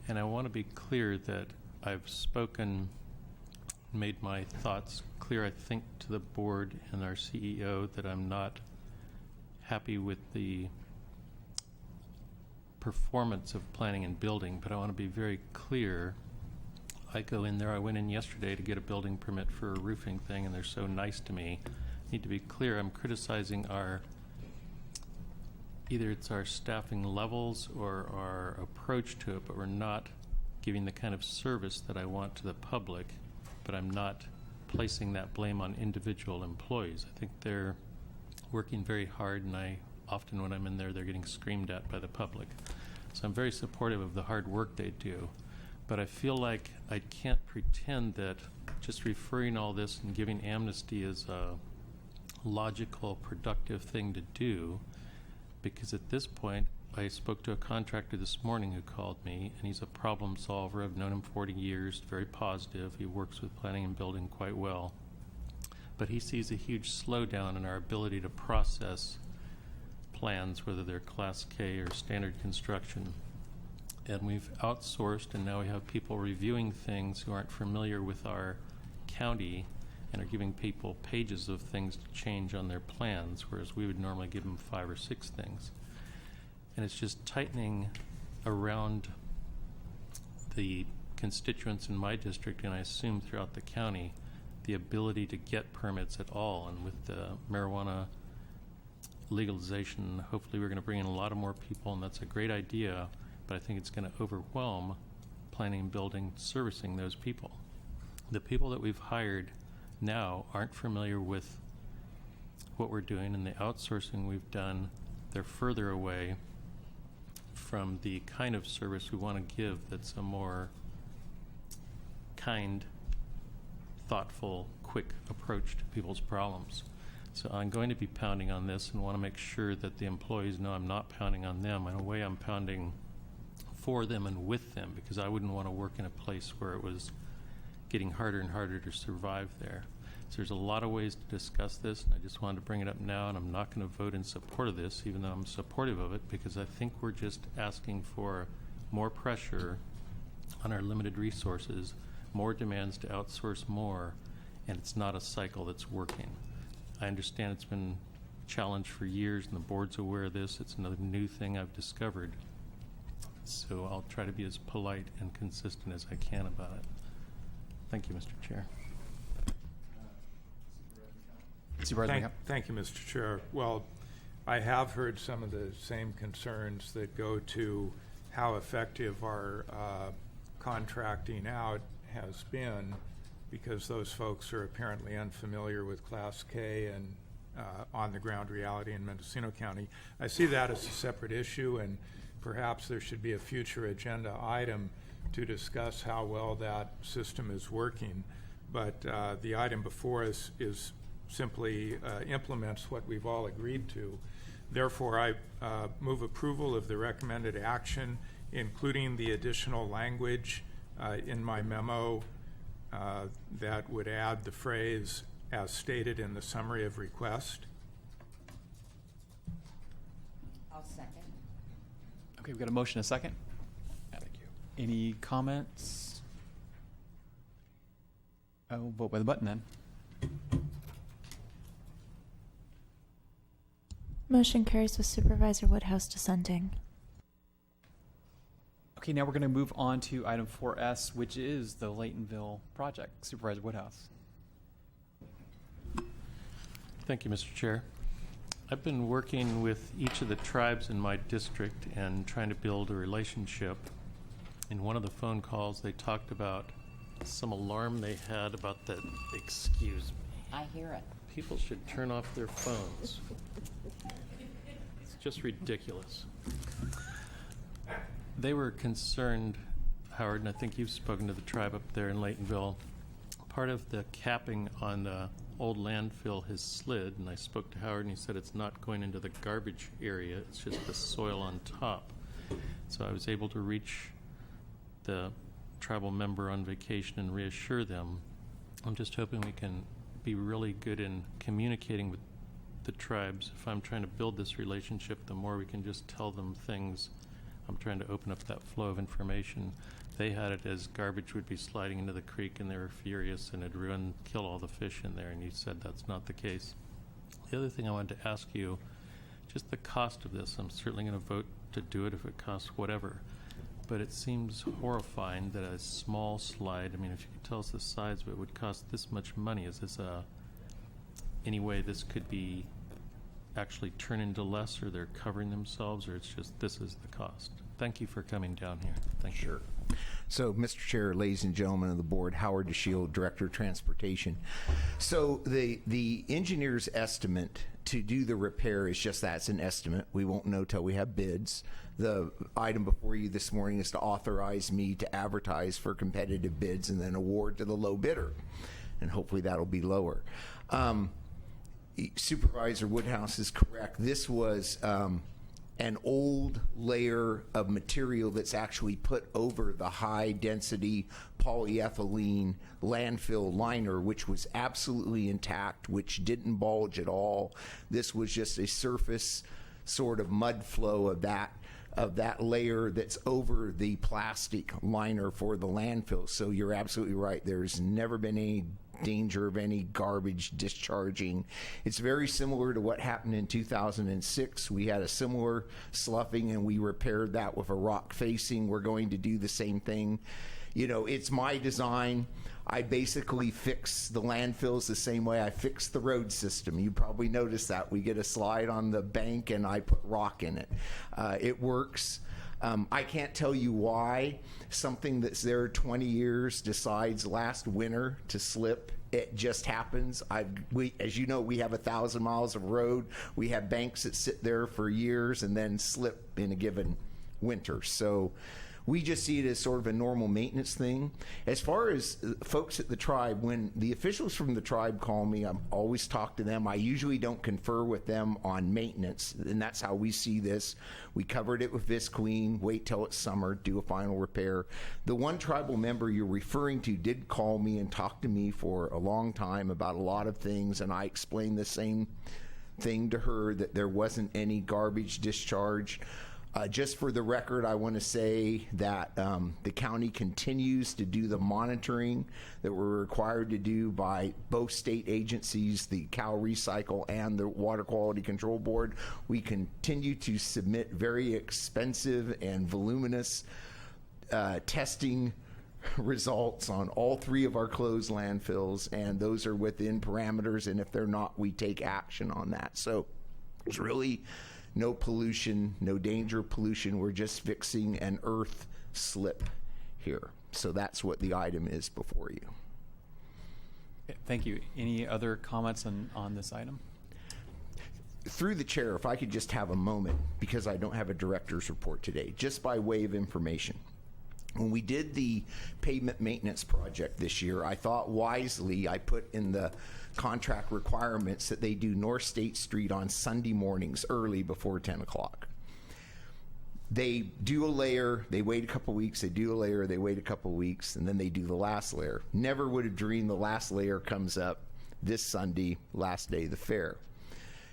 And I want to be clear that I've spoken, made my thoughts clear, I think, to the board and our CEO that I'm not happy with the performance of planning and building, but I want to be very clear. I go in there, I went in yesterday to get a building permit for a roofing thing, and they're so nice to me. I need to be clear, I'm criticizing either it's our staffing levels or our approach to it, but we're not giving the kind of service that I want to the public, but I'm not placing that blame on individual employees. I think they're working very hard, and often when I'm in there, they're getting screamed at by the public. So I'm very supportive of the hard work they do. But I feel like I can't pretend that just referring all this and giving amnesty is a logical, productive thing to do, because at this point, I spoke to a contractor this morning who called me, and he's a problem solver. I've known him 40 years, very positive. He works with planning and building quite well. But he sees a huge slowdown in our ability to process plans, whether they're Class K or standard construction. And we've outsourced, and now we have people reviewing things who aren't familiar with our county and are giving people pages of things to change on their plans, whereas we would normally give them 5 or 6 things. And it's just tightening around the constituents in my district, and I assume throughout the county, the ability to get permits at all. And with the marijuana legalization, hopefully we're going to bring in a lot of more people, and that's a great idea, but I think it's going to overwhelm planning and building servicing those people. The people that we've hired now aren't familiar with what we're doing, and the outsourcing we've done, they're further away from the kind of service we want to give that's a more kind, thoughtful, quick approach to people's problems. So I'm going to be pounding on this and want to make sure that the employees know I'm not pounding on them. In a way, I'm pounding for them and with them, because I wouldn't want to work in a place where it was getting harder and harder to survive there. So there's a lot of ways to discuss this, and I just wanted to bring it up now, and I'm not going to vote in support of this, even though I'm supportive of it, because I think we're just asking for more pressure on our limited resources, more demands to outsource more, and it's not a cycle that's working. I understand it's been a challenge for years, and the board's aware of this. It's another new thing I've discovered. So I'll try to be as polite and consistent as I can about it. Thank you, Mr. Chair. Thank you, Mr. Chair. Well, I have heard some of the same concerns that go to how effective our contracting out has been, because those folks are apparently unfamiliar with Class K and on-the-ground reality in Mendocino County. I see that as a separate issue, and perhaps there should be a future agenda item to discuss how well that system is working. But the item before us is simply implements what we've all agreed to. Therefore, I move approval of the recommended action, including the additional language in my memo that would add the phrase as stated in the summary of request. I'll second. Okay, we've got a motion, a second. Thank you. Any comments? I'll vote by the button then. Motion carries with Supervisor Woodhouse dissenting. Okay, now we're going to move on to item 4S, which is the Laytonville project. Supervisor Woodhouse. Thank you, Mr. Chair. I've been working with each of the tribes in my district and trying to build a relationship. In one of the phone calls, they talked about some alarm they had about the, excuse me. I hear it. People should turn off their phones. It's just ridiculous. They were concerned, Howard, and I think you've spoken to the tribe up there in Laytonville. Part of the capping on the old landfill has slid, and I spoke to Howard, and he said it's not going into the garbage area, it's just the soil on top. So I was able to reach the tribal member on vacation and reassure them. I'm just hoping we can be really good in communicating with the tribes. If I'm trying to build this relationship, the more we can just tell them things. I'm trying to open up that flow of information. They had it as garbage would be sliding into the creek, and they were furious, and it'd kill all the fish in there, and you said that's not the case. The other thing I wanted to ask you, just the cost of this. I'm certainly going to vote to do it if it costs whatever, but it seems horrifying that a small slide, I mean, if you could tell us the size of it, would cost this much money. Is this any way this could be actually turn into less, or they're covering themselves, or it's just this is the cost? Thank you for coming down here. Thank you. Sure. So, Mr. Chair, ladies and gentlemen of the board, Howard DeShield, Director of Transportation. So the engineer's estimate to do the repair is just that. It's an estimate. We won't know till we have bids. The item before you this morning is to authorize me to advertise for competitive bids and then award to the low bidder. And hopefully that'll be lower. Supervisor Woodhouse is correct. This was an old layer of material that's actually put over the high-density polyethylene landfill liner, which was absolutely intact, which didn't bulge at all. This was just a surface sort of mud flow of that layer that's over the plastic liner for the landfill. So you're absolutely right. There's never been any danger of any garbage discharging. It's very similar to what happened in 2006. We had a similar sloughing and we repaired that with a rock facing. We're going to do the same thing. You know, it's my design. I basically fix the landfills the same way I fix the road system. You probably noticed that. We get a slide on the bank and I put rock in it. It works. I can't tell you why something that's there 20 years decides last winter to slip. It just happens. As you know, we have 1,000 miles of road. We have banks that sit there for years and then slip in a given winter. So we just see it as sort of a normal maintenance thing. As far as folks at the tribe, when the officials from the tribe call me, I always talk to them. I usually don't confer with them on maintenance, and that's how we see this. We covered it with Visqueen, wait till it's summer, do a final repair. The one tribal member you're referring to did call me and talk to me for a long time about a lot of things, and I explained the same thing to her, that there wasn't any garbage discharge. Just for the record, I want to say that the county continues to do the monitoring that we're required to do by both state agencies, the Cal Recycle and the Water Quality Control Board. We continue to submit very expensive and voluminous testing results on all 3 of our closed landfills, and those are within parameters, and if they're not, we take action on that. So it's really no pollution, no danger of pollution. We're just fixing an earth slip here. So that's what the item is before you. Thank you. Any other comments on this item? Through the chair, if I could just have a moment, because I don't have a director's report today, just by way of information. When we did the pavement maintenance project this year, I thought wisely I put in the contract requirements that they do North State Street on Sunday mornings early before 10 o'clock. They do a layer, they wait a couple weeks, they do a layer, they wait a couple weeks, and then they do the last layer. Never would have dreamed the last layer comes up this Sunday, last day of the fair.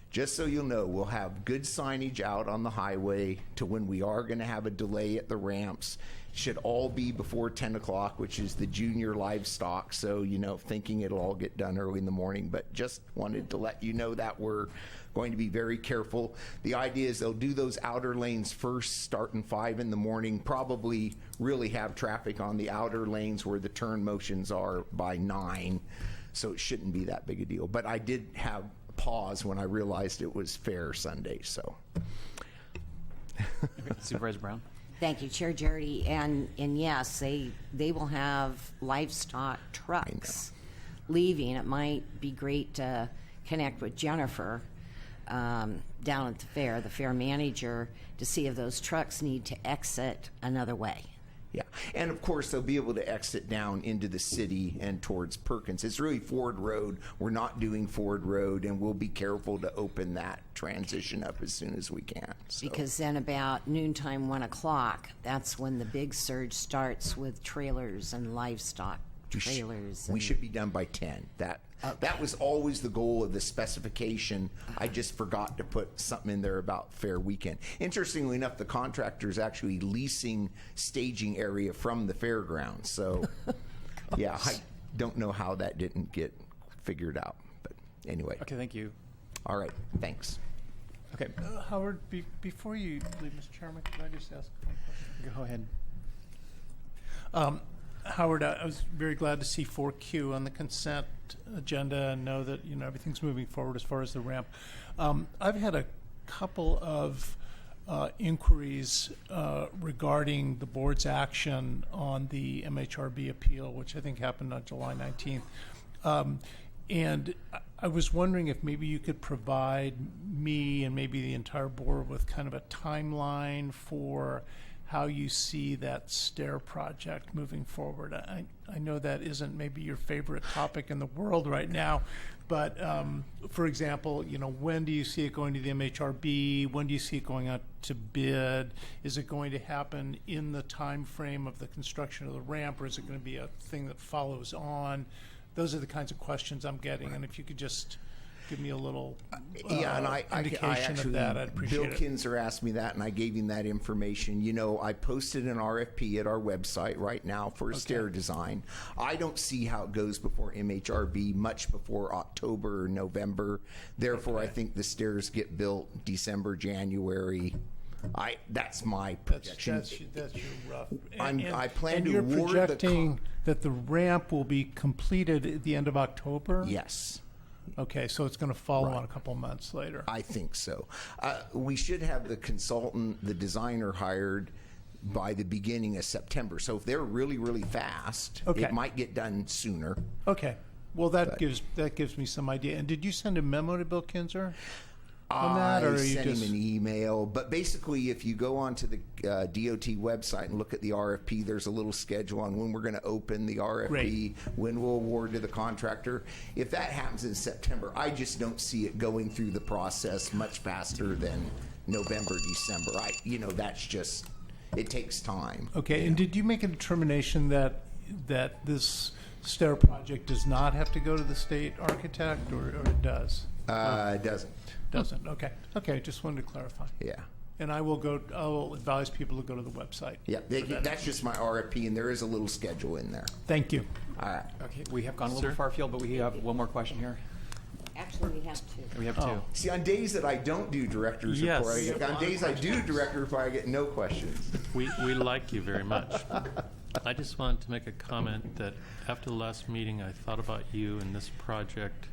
Just so you'll know, we'll have good signage out on the highway to when we are going to have a delay at the ramps. Should all be before 10 o'clock, which is the junior livestock. So, thinking it'll all get done early in the morning, but just wanted to let you know that we're going to be very careful. The idea is they'll do those outer lanes first, starting 5 in the morning, probably really have traffic on the outer lanes where the turn motions are by 9. So it shouldn't be that big a deal. But I did have pause when I realized it was Fair Sunday. So, Supervisor Brown. Thank you, Chair Jardy. And yes, they will have livestock trucks leaving. It might be great to connect with Jennifer down at the fair manager, to see if those trucks need to exit another way. Yeah, and of course they'll be able to exit down into the city and towards Perkins. It's really Ford Road. We're not doing Ford Road, and we'll be careful to open that transition up as soon as we can. So. Because then about noontime, 1 o'clock, that's when the big surge starts with trailers and livestock trailers. We should be done by 10. That was always the goal of the specification. I just forgot to put something in there about fair weekend. Interestingly enough, the contractor is actually leasing staging area from the fairgrounds. So, yeah, I don't know how that didn't get figured out. But anyway. Okay, thank you. All right, thanks. Okay. Howard, before you leave, Mr. Chairman, could I just ask one question? Go ahead. Howard, I was very glad to see 4Q on the consent agenda and know that everything's moving forward as far as the ramp. I've had a couple of inquiries regarding the board's action on the MHRB appeal, which I think happened on July 19th. And I was wondering if maybe you could provide me and maybe the entire board with kind of a timeline for how you see that stair project moving forward. I know that isn't maybe your favorite topic in the world right now, but for example, when do you see it going to the MHRB? When do you see it going out to bid? Is it going to happen in the time frame of the construction of the ramp, or is it going to be a thing that follows on? Those are the kinds of questions I'm getting, and if you could just give me a little indication of that, I'd appreciate it. Bill Kinzer asked me that, and I gave him that information. I posted an RFP at our website right now for a stair design. I don't see how it goes before MHRB, much before October or November. Therefore, I think the stairs get built December, January. That's my projection. That's your rough. I plan to you're award projecting that the ramp will be completed at the end of October? Yes. Okay, so it's going to follow on a couple months later. I think so. We should have the consultant, the designer, hired by the beginning of September. So if they're really, really fast, it might get done sooner. Okay. Well, that gives me some idea. And did you send a memo to Bill Kinzer on that, or I sent him an email. But basically, if you go onto the DOT website and look at the RFP, there's a little schedule on when we're going to open the RFP, when we'll award to the contractor. If that happens in September, I just don't see it going through the process much faster than November, December. That's just, it takes time. Okay, and did you make a determination that this stair project does not have to go to the state architect, or it does? It doesn't. Doesn't. Okay. Just wanted to clarify. Yeah. And I will advise people to go to the website. Yeah, that's just my RFP, and there is a little schedule in there. Thank you. All right. Okay, we have gone a little far afield, but we have one more question here. Actually, we have two. We have two. See, on days that I don't do director's report, on days I do director's report, I get no questions. We like you very much. I just wanted to make a comment that after the last meeting, I thought about you and this project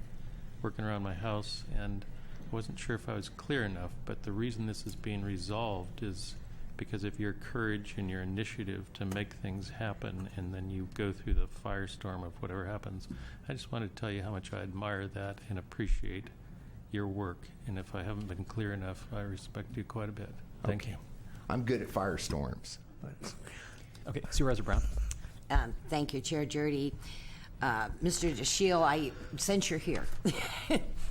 working around my house, and wasn't sure if I was clear enough, but the reason this is being resolved is because of your courage and your initiative to make things happen, and then you go through the firestorm of whatever happens. I just wanted to tell you how much I admire that and appreciate your work, and if I haven't been clear enough, I respect you quite a bit. Thank you. I'm good at firestorms. Okay, Supervisor Brown. Thank you, Chair Jardy. Mr. DeShiel, since you're here,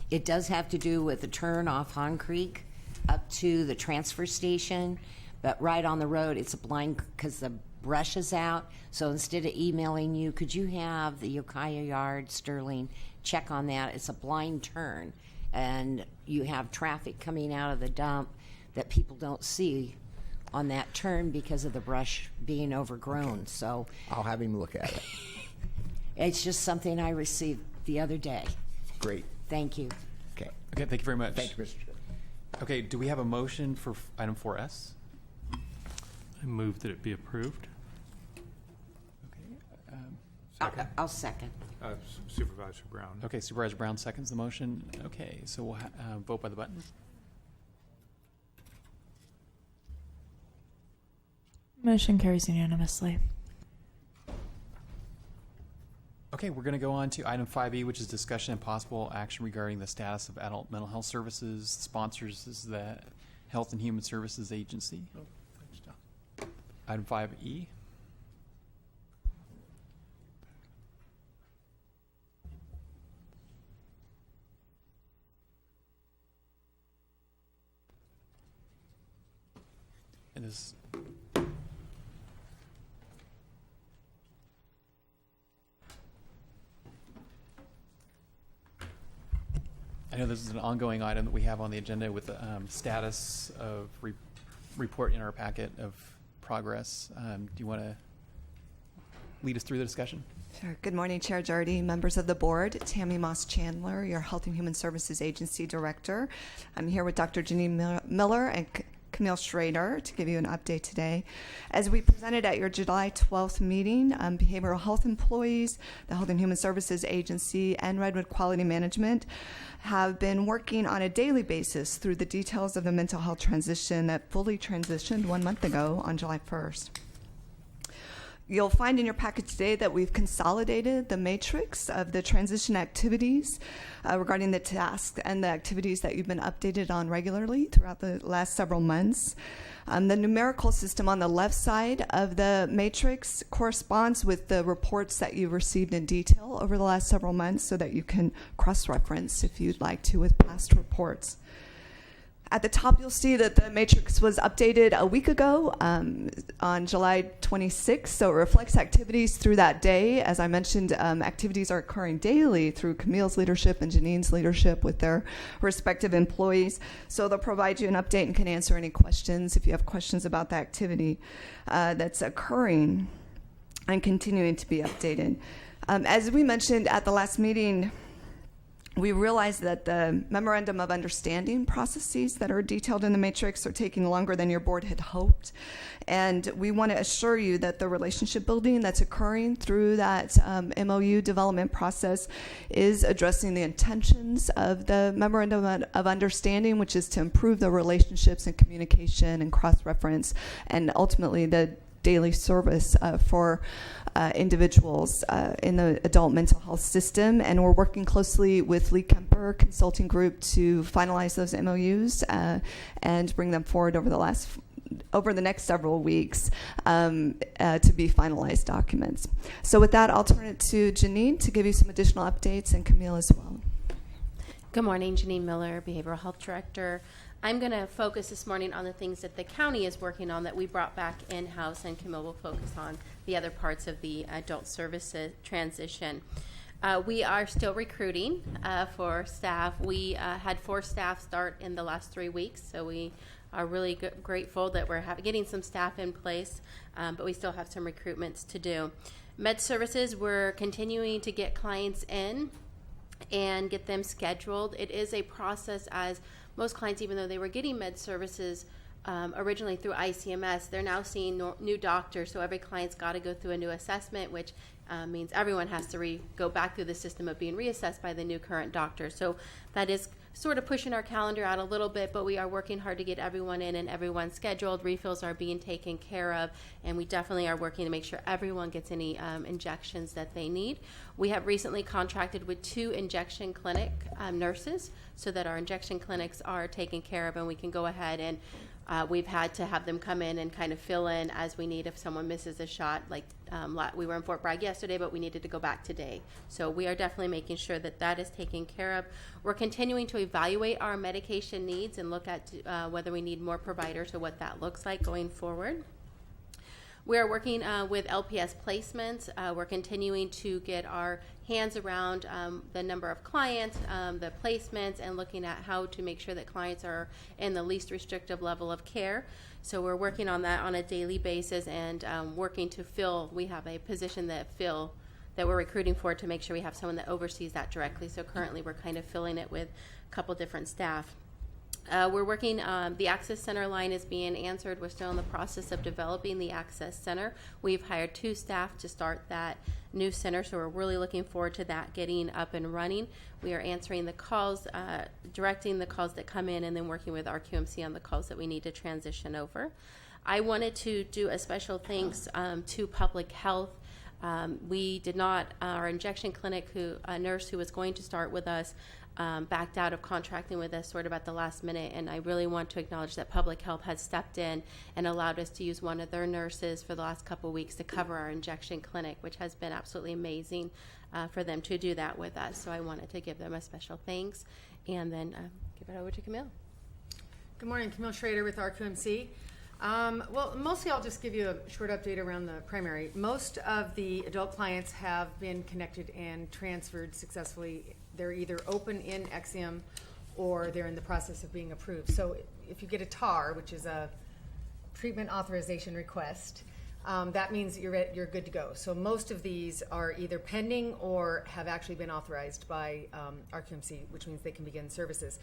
it does have to do with the turn off Hahn Creek up to the transfer station, But right on the road, it's a blind because the brush is out. So instead of emailing you, could you have the Ukiah Yard, Sterling, check on that? It's a blind turn, and you have traffic coming out of the dump that people don't see on that turn because of the brush being overgrown. So I'll have him look at it. it's just something I received the other day. Great. Thank you. Okay. Okay, thank you very much. Thank you, Mr. Chair. Okay, do we have a motion for item 4S? I move that it be approved. I'll second. Supervisor Brown. Okay, Supervisor Brown seconds the motion. Okay, so we'll vote by the button. Motion carries unanimously. Okay, we're going to go on to item 5E, which is discussion and possible action regarding the status of adult mental health services. Sponsors is the Health and Human Services Agency. Oh, thanks, John. Item 5E. It is. I know this is an ongoing item that we have on the agenda with the status of report in our packet of progress. Do you want to lead us through the discussion? Sure. Good morning, Chair Jardy, members of the board. Tammy Moss-Chandler, your Health and Human Services Agency Director. I'm here with Dr. Janine Miller and Camille Schrader to give you an update today. As we presented at your July 12th meeting, behavioral health employees, the Health and Human Services Agency, and Redwood Quality Management have been working on a daily basis through the details of the mental health transition that fully transitioned 1 month ago on July 1st. You'll find in your package today that we've consolidated the matrix of the transition activities regarding the tasks and the activities that you've been updated on regularly throughout the last several months. The numerical system on the left side of the matrix corresponds with the reports that you've received in detail over the last several months so that you can cross-reference if you'd like to with past reports. At the top, you'll see that the matrix was updated a week ago on July 26th, so it reflects activities through that day. As I mentioned, activities are occurring daily through Camille's leadership and Janine's leadership with their respective employees. So they'll provide you an update and can answer any questions if you have questions about the activity that's occurring and continuing to be updated. As we mentioned at the last meeting, we realized that the memorandum of understanding processes that are detailed in the matrix are taking longer than your board had hoped. And we want to assure you that the relationship building that's occurring through that MOU development process is addressing the intentions of the memorandum of understanding, which is to improve the relationships and communication and cross-reference and ultimately the daily service for individuals in the adult mental health system. And we're working closely with Lee Kemper Consulting Group to finalize those MOUs and bring them forward over the next several weeks to be finalized documents. So with that, I'll turn it to Janine to give you some additional updates, and Camille as well. Good morning, Janine Miller, Behavioral Health Director. I'm going to focus this morning on the things that the county is working on that we brought back in-house, and Camille will focus on the other parts of the adult services transition. We are still recruiting for staff. We had 4 staff start in the last 3 weeks, so we are really grateful that we're getting some staff in place, but we still have some recruitments to do. Med services, we're continuing to get clients in and get them scheduled. It is a process, as most clients, even though they were getting med services originally through ICMS, they're now seeing new doctors, so every client's got to go through a new assessment, which means everyone has to go back through the system of being reassessed by the new current doctor. So that is sort of pushing our calendar out a little bit, but we are working hard to get everyone in and everyone scheduled. Refills are being taken care of, and we definitely are working to make sure everyone gets any injections that they need. We have recently contracted with 2 injection clinic nurses so that our injection clinics are taken care of, and we can go ahead and We've had to have them come in and kind of fill in as we need if someone misses a shot. Like we were in Fort Bragg yesterday, but we needed to go back today. So we are definitely making sure that that is taken care of. We're continuing to evaluate our medication needs and look at whether we need more providers or what that looks like going forward. We are working with LPS placements. We're continuing to get our hands around the number of clients, the placements, and looking at how to make sure that clients are in the least restrictive level of care. So we're working on that on a daily basis and working to fill. We have a position that we're recruiting for to make sure we have someone that oversees that directly. So currently we're kind of filling it with a couple different staff. We're working, the Access Center line is being answered. We're still in the process of developing the Access Center. We've hired 2 staff to start that new center, so we're really looking forward to that getting up and running. We are answering the calls, directing the calls that come in, and then working with our QMC on the calls that we need to transition over. I wanted to do a special thanks to Public Health. We did not, our injection clinic, a nurse who was going to start with us, backed out of contracting with us sort of at the last minute, and I really want to acknowledge that Public Health has stepped in and allowed us to use one of their nurses for the last couple of weeks to cover our injection clinic, which has been absolutely amazing for them to do that with us. So I wanted to give them a special thanks, and then give it over to Camille. Good morning, Camille Schrader with RQMC. Well, mostly I'll just give you a short update around the primary. Most of the adult clients have been connected and transferred successfully. They're either open in Exium or they're in the process of being approved. So if you get a TAR, which is a treatment authorization request, that means you're good to go. So most of these are either pending or have actually been authorized by RQMC, which means they can begin services.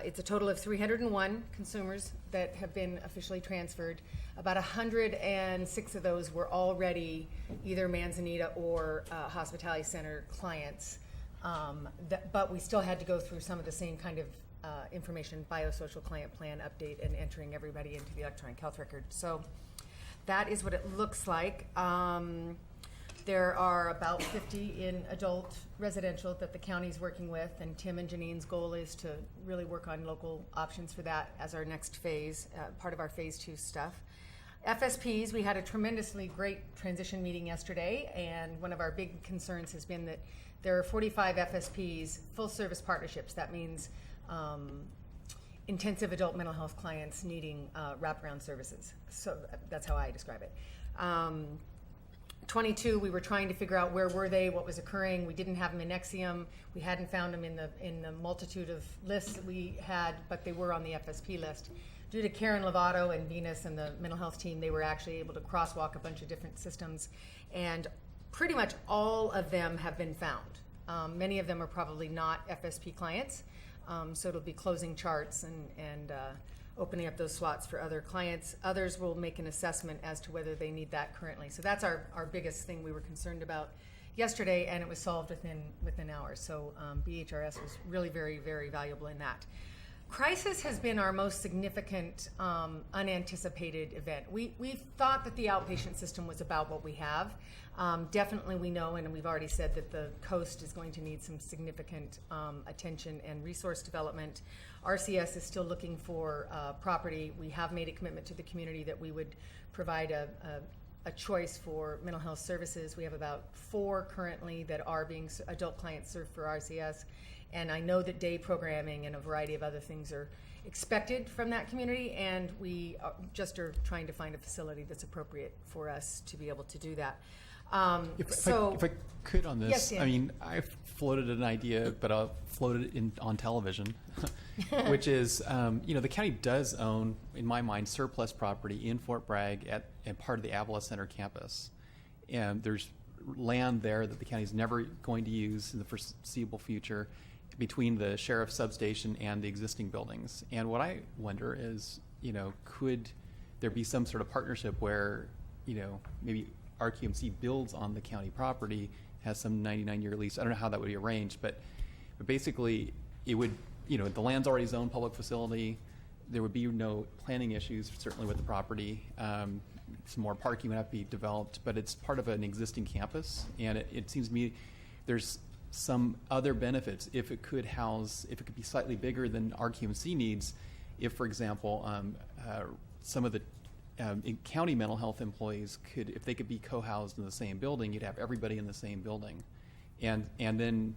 It's a total of 301 consumers that have been officially transferred. About 106 of those were already either Manzanita or Hospitality Center clients. But we still had to go through some of the same kind of information, biosocial client plan update, and entering everybody into the electronic health record. So that is what it looks like. There are about 50 in adult residential that the county's working with, and Tim and Janine's goal is to really work on local options for that as our next phase, part of our phase 2 stuff. FSPs, we had a tremendously great transition meeting yesterday, and one of our big concerns has been that there are 45 FSPs, full service partnerships. That means intensive adult mental health clients needing wraparound services. So that's how I describe it. 22, we were trying to figure out where were they, what was occurring. We didn't have them in Exium. We hadn't found them in the multitude of lists that we had, but they were on the FSP list. Due to Karen Lovato and Venus and the mental health team, they were actually able to crosswalk a bunch of different systems, and pretty much all of them have been found. Many of them are probably not FSP clients, so it'll be closing charts and opening up those slots for other clients. Others will make an assessment as to whether they need that currently. So that's our biggest thing we were concerned about yesterday, and it was solved within hours. So BHRS was really very, very valuable in that. Crisis has been our most significant unanticipated event. We thought that the outpatient system was about what we have. Definitely we know, and we've already said that the coast is going to need some significant attention and resource development. RCS is still looking for property. We have made a commitment to the community that we would provide a choice for mental health services. We have about 4 currently that are being adult clients served for RCS. And I know that day programming and a variety of other things are expected from that community, and we just are trying to find a facility that's appropriate for us to be able to do that. If I could on this, yes, Dan. I mean, I floated an idea, but I'll float it on television, which is, the county does own, in my mind, surplus property in Fort Bragg at part of the Avila Center campus. And there's land there that the county is never going to use in the foreseeable future between the sheriff's substation and the existing buildings. And what I wonder is, could there be some sort of partnership where, maybe RQMC builds on the county property, has some 99-year lease. I don't know how that would be arranged, but basically it would, the land's already zoned public facility. There would be no planning issues, certainly with the property. Some more parking would have to be developed, but it's part of an existing campus, and it seems to me there's some other benefits if it could be slightly bigger than RQMC needs. if, for example, some of the county mental health employees could, if they could be co-housed in the same building, you'd have everybody in the same building. And then,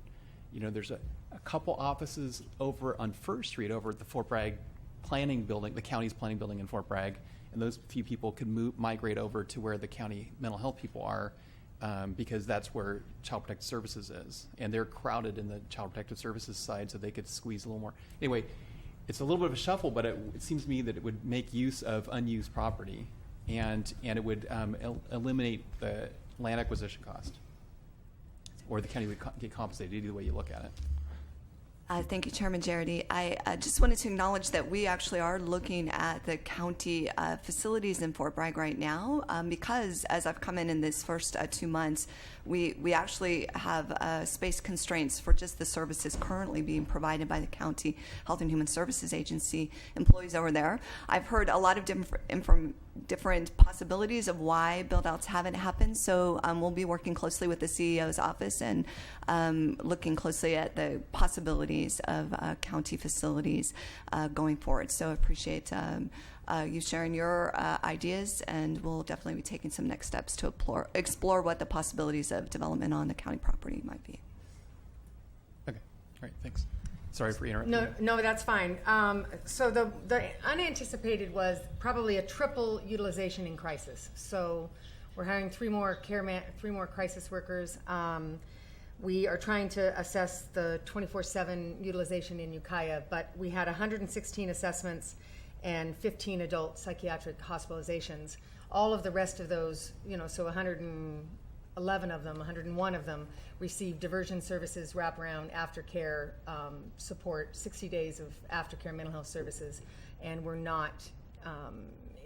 there's a couple offices over on First Street over at the Fort Bragg planning building, the county's planning building in Fort Bragg, and those few people could migrate over to where the county mental health people are, because that's where Child Protective Services is. And they're crowded in the Child Protective Services side, so they could squeeze a little more. Anyway, it's a little bit of a shuffle, but it seems to me that it would make use of unused property, and it would eliminate the land acquisition cost. Or the county would get compensated, either way you look at it. Thank you, Chairman Jarity. I just wanted to acknowledge that we actually are looking at the county facilities in Fort Bragg right now, because as I've come in this first 2 months, we actually have space constraints for just the services currently being provided by the County Health and Human Services Agency employees over there. I've heard a lot of different possibilities of why build-outs haven't happened, so we'll be working closely with the CEO's office and looking closely at the possibilities of county facilities going forward. So I appreciate you sharing your ideas, and we'll definitely be taking some next steps to explore what the possibilities of development on the county property might be. Okay, all right, thanks. Sorry for interrupting. No, that's fine. So the unanticipated was probably a triple utilization in crisis. So we're hiring three more crisis workers. We are trying to assess the 24/7 utilization in Ukiah, but we had 116 assessments and 15 adult psychiatric hospitalizations. All of the rest of those, so 111 of them, 101 of them received diversion services, wraparound, aftercare support, 60 days of aftercare mental health services, and were not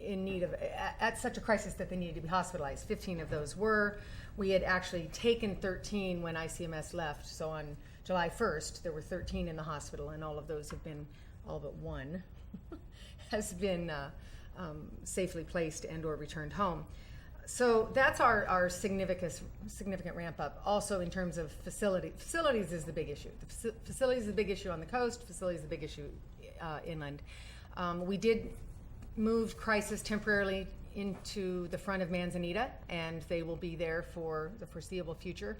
in need of, at such a crisis that they needed to be hospitalized. 15 of those were. We had actually taken 13 when ICMS left, so on July 1st, there were 13 in the hospital, and all of those have been, all but one, has been safely placed and or returned home. So that's our significant ramp up. Also in terms of facilities is the big issue. The facilities is the big issue on the coast, facilities is the big issue inland. We did move crisis temporarily into the front of Manzanita, and they will be there for the foreseeable future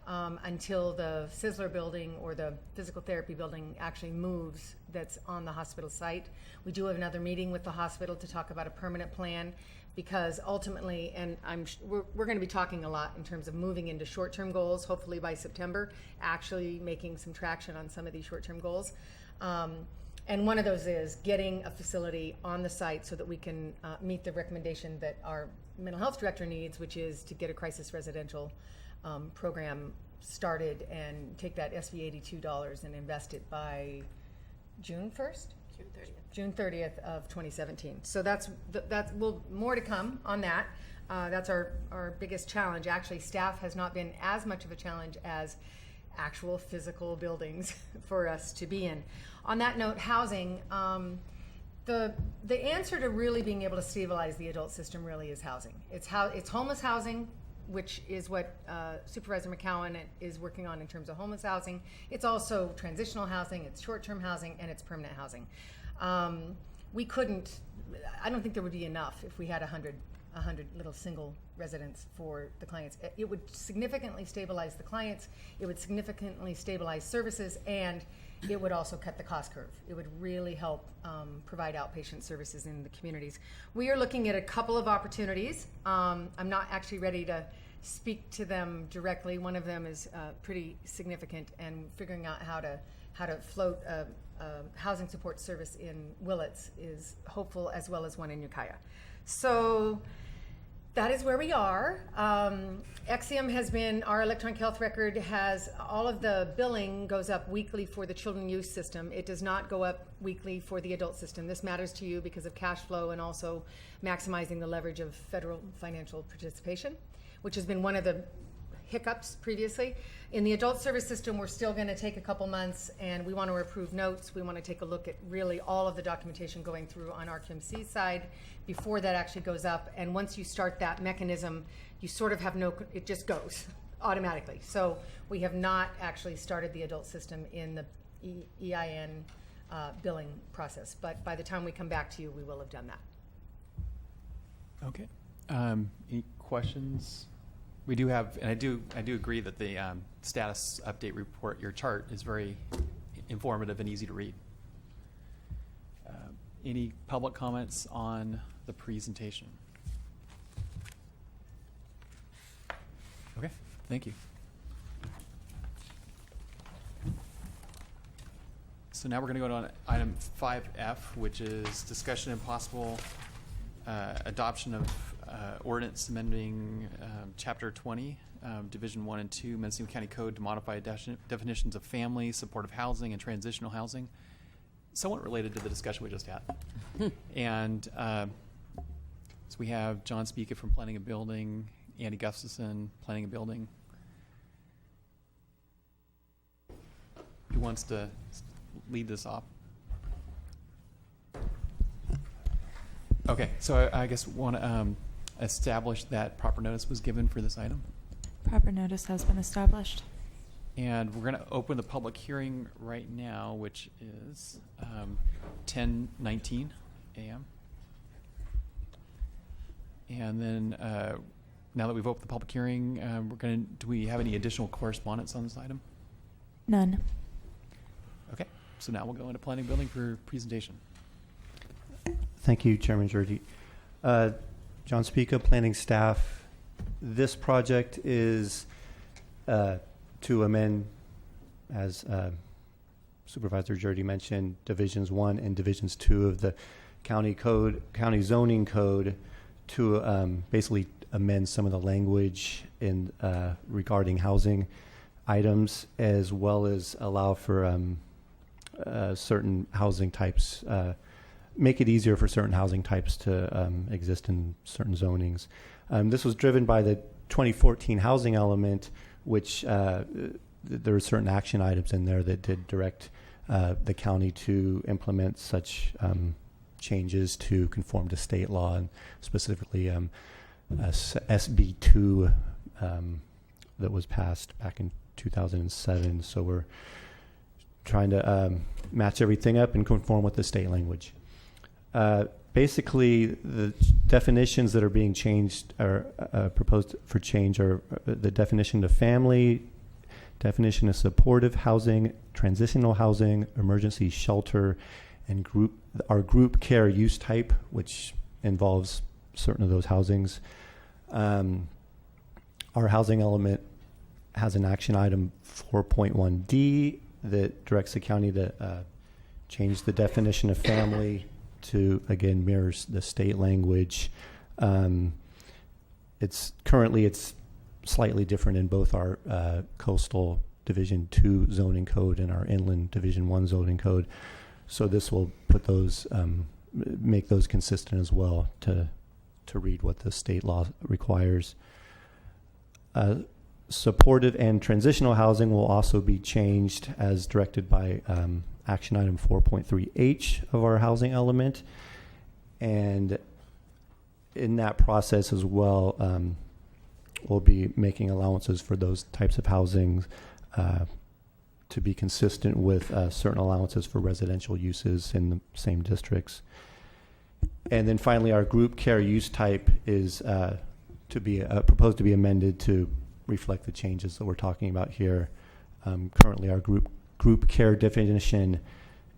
until the Sizzler building or the physical therapy building actually moves that's on the hospital site. We do have another meeting with the hospital to talk about a permanent plan, because ultimately, and we're going to be talking a lot in terms of moving into short-term goals, hopefully by September, actually making some traction on some of these short-term goals. And one of those is getting a facility on the site so that we can meet the recommendation that our mental health director needs, which is to get a crisis residential program started and take that SB $82 and invest it by June 1st? June 30th of 2017. So that's more to come on that. That's our biggest challenge. Actually, staff has not been as much of a challenge as actual physical buildings for us to be in. On that note, housing, the answer to really being able to stabilize the adult system really is housing. It's homeless housing, which is what Supervisor McCowan is working on in terms of homeless housing. It's also transitional housing, it's short-term housing, and it's permanent housing. I don't think there would be enough if we had 100 little single residents for the clients. It would significantly stabilize the clients, it would significantly stabilize services, and it would also cut the cost curve. It would really help provide outpatient services in the communities. We are looking at a couple of opportunities. I'm not actually ready to speak to them directly. One of them is pretty significant, and figuring out how to float a housing support service in Willits is hopeful, as well as one in Ukiah. So that is where we are. Exium has been, our electronic health record has, all of the billing goes up weekly for the children use system. It does not go up weekly for the adult system. This matters to you because of cash flow and also maximizing the leverage of federal financial participation, which has been one of the hiccups previously. In the adult service system, we're still going to take a couple months, and we want to approve notes. We want to take a look at really all of the documentation going through on our QMC side before that actually goes up. And once you start that mechanism, you sort of have it just goes automatically. So we have not actually started the adult system in the EIN billing process. But by the time we come back to you, we will have done that. Okay. Any questions? We do have, and I do agree that the status update report, your chart, is very informative and easy to read. Any public comments on the presentation? Okay, thank you. So now we're going to go to item 5F, which is discussion and possible adoption of ordinance amending Chapter 20, Division 1 and 2, Mendocino County Code to modify definitions of family, supportive housing, and transitional housing. Somewhat related to the discussion we just had. And so we have John Spica from Planning and Building, Andy Gustafson, Planning and Building. Who wants to lead this off? Okay, so I guess we want to establish that proper notice was given for this item. Proper notice has been established. And we're going to open the public hearing right now, which is 10:19 a.m. And then now that we've opened the public hearing, do we have any additional correspondence on this item? None. Okay, so now we'll go into Planning and Building for presentation. Thank you, Chairman Jordi. John Spica, planning staff. This project is to amend, as Supervisor Jordi mentioned, Divisions 1 and Divisions 2 of the county zoning code to basically amend some of the language in regarding housing items, as well as allow for certain housing types, make it easier for certain housing types to exist in certain zonings. This was driven by the 2014 housing element, which there were certain action items in there that did direct the county to implement such changes to conform to state law, and specifically SB 2 that was passed back in 2007. So we're trying to match everything up and conform with the state language. Basically, the definitions that are being changed are proposed for change are the definition of family, definition of supportive housing, transitional housing, emergency shelter, and our group care use type, which involves certain of those housings. Our housing element has an action item 4.1D that directs the county to change the definition of family to, again, mirrors the state language. It's slightly different in both our coastal Division 2 zoning code and our inland Division 1 zoning code. So this will put those, make those consistent as well to read what the state law requires. Supportive and transitional housing will also be changed as directed by action item 4.3H of our housing element. And in that process as well, we'll be making allowances for those types of housing to be consistent with certain allowances for residential uses in the same districts. And then finally, our group care use type is proposed to be amended to reflect the changes that we're talking about here. Currently, our group care definition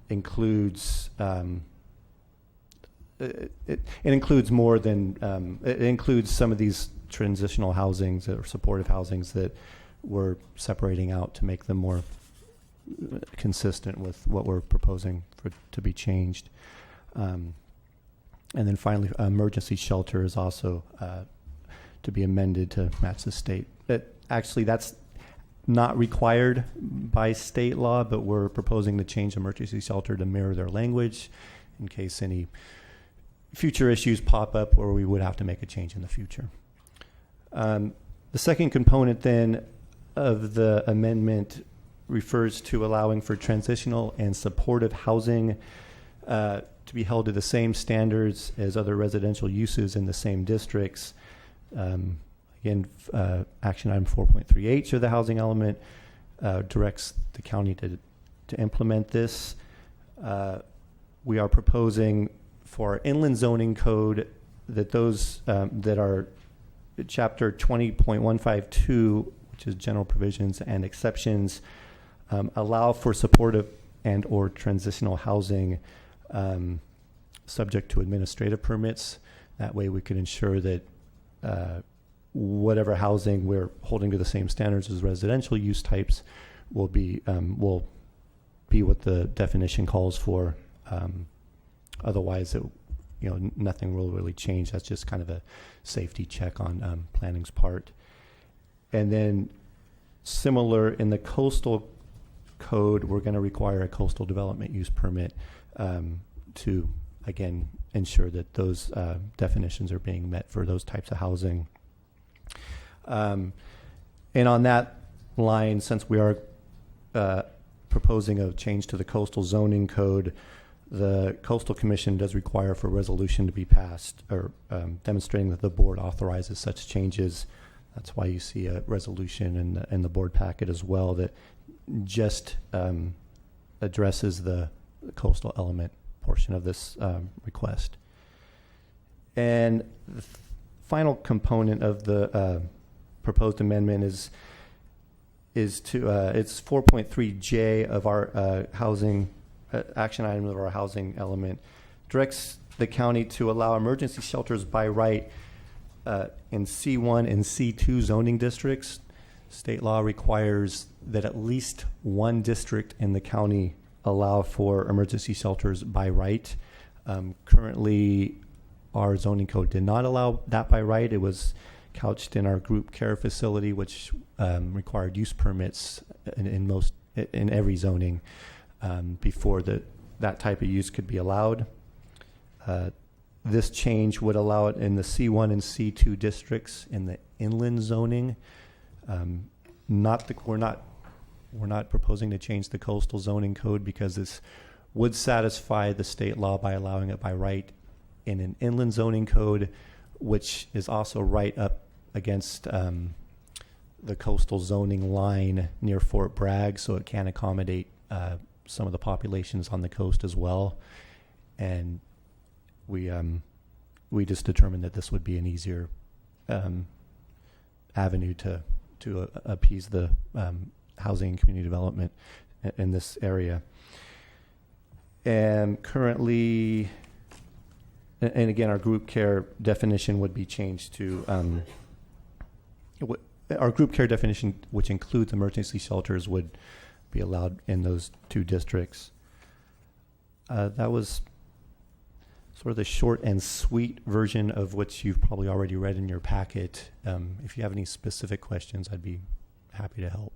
includes it includes more than it includes some of these transitional housings or supportive housings that we're separating out to make them more consistent with what we're proposing to be changed. And then finally, emergency shelter is also to be amended to match the state. Actually, that's not required by state law, but we're proposing to change emergency shelter to mirror their language in case any future issues pop up where we would have to make a change in the future. The second component then of the amendment refers to allowing for transitional and supportive housing to be held to the same standards as other residential uses in the same districts. Again, action item 4.3H of the housing element directs the county to implement this. We are proposing for our inland zoning code that those that are Chapter 20.152, which is general provisions and exceptions, allow for supportive and or transitional housing subject to administrative permits. That way we can ensure that whatever housing we're holding to the same standards as residential use types will be what the definition calls for. Otherwise, nothing will really change. That's just kind of a safety check on planning's part. And then similar in the coastal code, we're going to require a coastal development use permit to, again, ensure that those definitions are being met for those types of housing. And on that line, since we are proposing a change to the coastal zoning code, the Coastal Commission does require for a resolution to be passed or demonstrating that the board authorizes such changes. That's why you see a resolution in the board packet as well that just addresses the coastal element portion of this request. And the final component of the proposed amendment is to it's 4.3J of our housing action item of our housing element, directs the county to allow emergency shelters by right in C1 and C2 zoning districts. State law requires that at least one district in the county allow for emergency shelters by right. Currently, our zoning code did not allow that by right. It was couched in our group care facility, which required use permits in every zoning before that type of use could be allowed. This change would allow it in the C1 and C2 districts in the inland zoning. We're not proposing to change the coastal zoning code because this would satisfy the state law by allowing it by right in an inland zoning code, which is also right up against the coastal zoning line near Fort Bragg, so it can accommodate some of the populations on the coast as well. And we just determined that this would be an easier avenue to appease the housing and community development in this area. And currently, and again, our group care definition would be changed to our group care definition, which includes emergency shelters, would be allowed in those two districts. That was sort of the short and sweet version of what you've probably already read in your packet. If you have any specific questions, I'd be happy to help.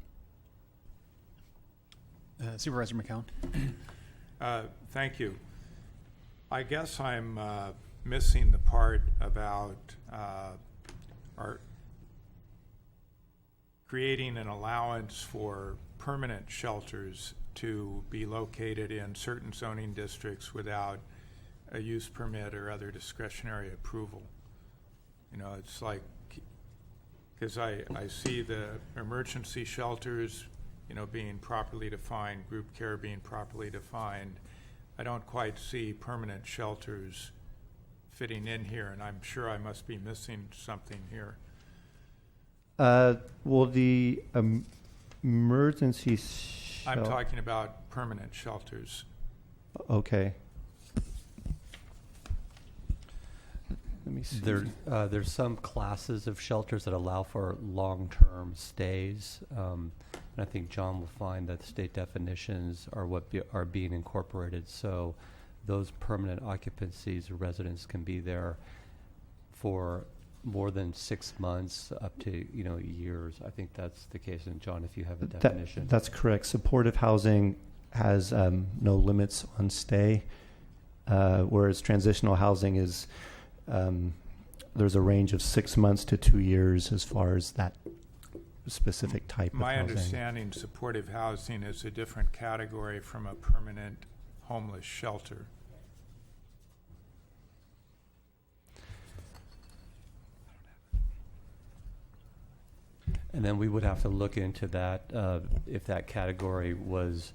Supervisor McCown. Thank you. I guess I'm missing the part about our creating an allowance for permanent shelters to be located in certain zoning districts without a use permit or other discretionary approval. It's like, because I see the emergency shelters, being properly defined, group care being properly defined. I don't quite see permanent shelters fitting in here, and I'm sure I must be missing something here. Well, the emergency I'm talking about permanent shelters. Okay. Let me see. There's some classes of shelters that allow for long-term stays. And I think John will find that state definitions are what are being incorporated. So those permanent occupancies or residents can be there for more than 6 months up to years. I think that's the case. And John, if you have a definition. That's correct. Supportive housing has no limits on stay, whereas transitional housing is there's a range of 6 months to 2 years as far as that specific type of housing. My understanding, supportive housing is a different category from a permanent homeless shelter. And then we would have to look into that if that category was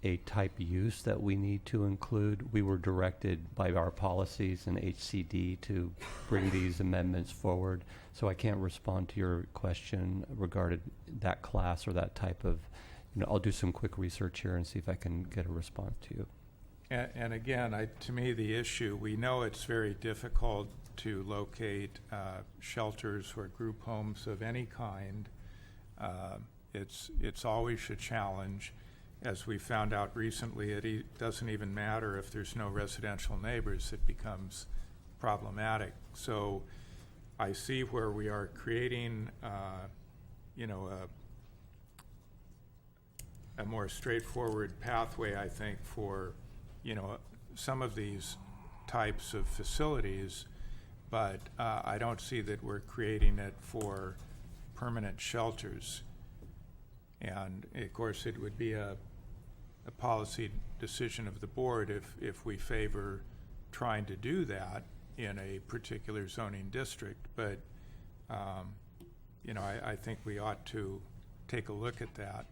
a type use that we need to include. We were directed by our policies and HCD to bring these amendments forward. So I can't respond to your question regarding that class or that type of, I'll do some quick research here and see if I can get a response to you. And again, to me, the issue, we know it's very difficult to locate shelters or group homes of any kind. It's always a challenge. As we found out recently, it doesn't even matter if there's no residential neighbors. It becomes problematic. So I see where we are creating, a more straightforward pathway, I think, for, some of these types of facilities, but I don't see that we're creating it for permanent shelters. And of course, it would be a policy decision of the board if we favor trying to do that in a particular zoning district. But, I think we ought to take a look at that.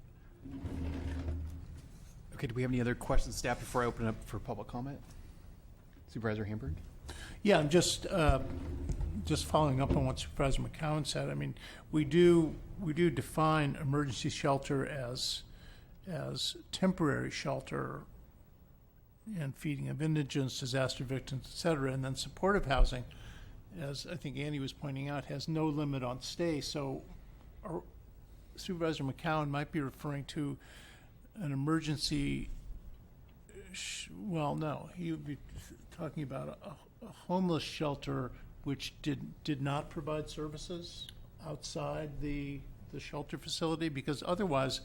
Okay, do we have any other questions, staff, before I open it up for public comment? Supervisor Hamburg? Yeah, I'm just following up on what Supervisor McCowan said. I mean, we do define emergency shelter as temporary shelter and feeding of indigents, disaster victims, et cetera, and then supportive housing, as I think Andy was pointing out, has no limit on stay. So Supervisor McCowan might be referring to an emergency, no, he would be talking about a homeless shelter which did not provide services outside the shelter facility, because otherwise,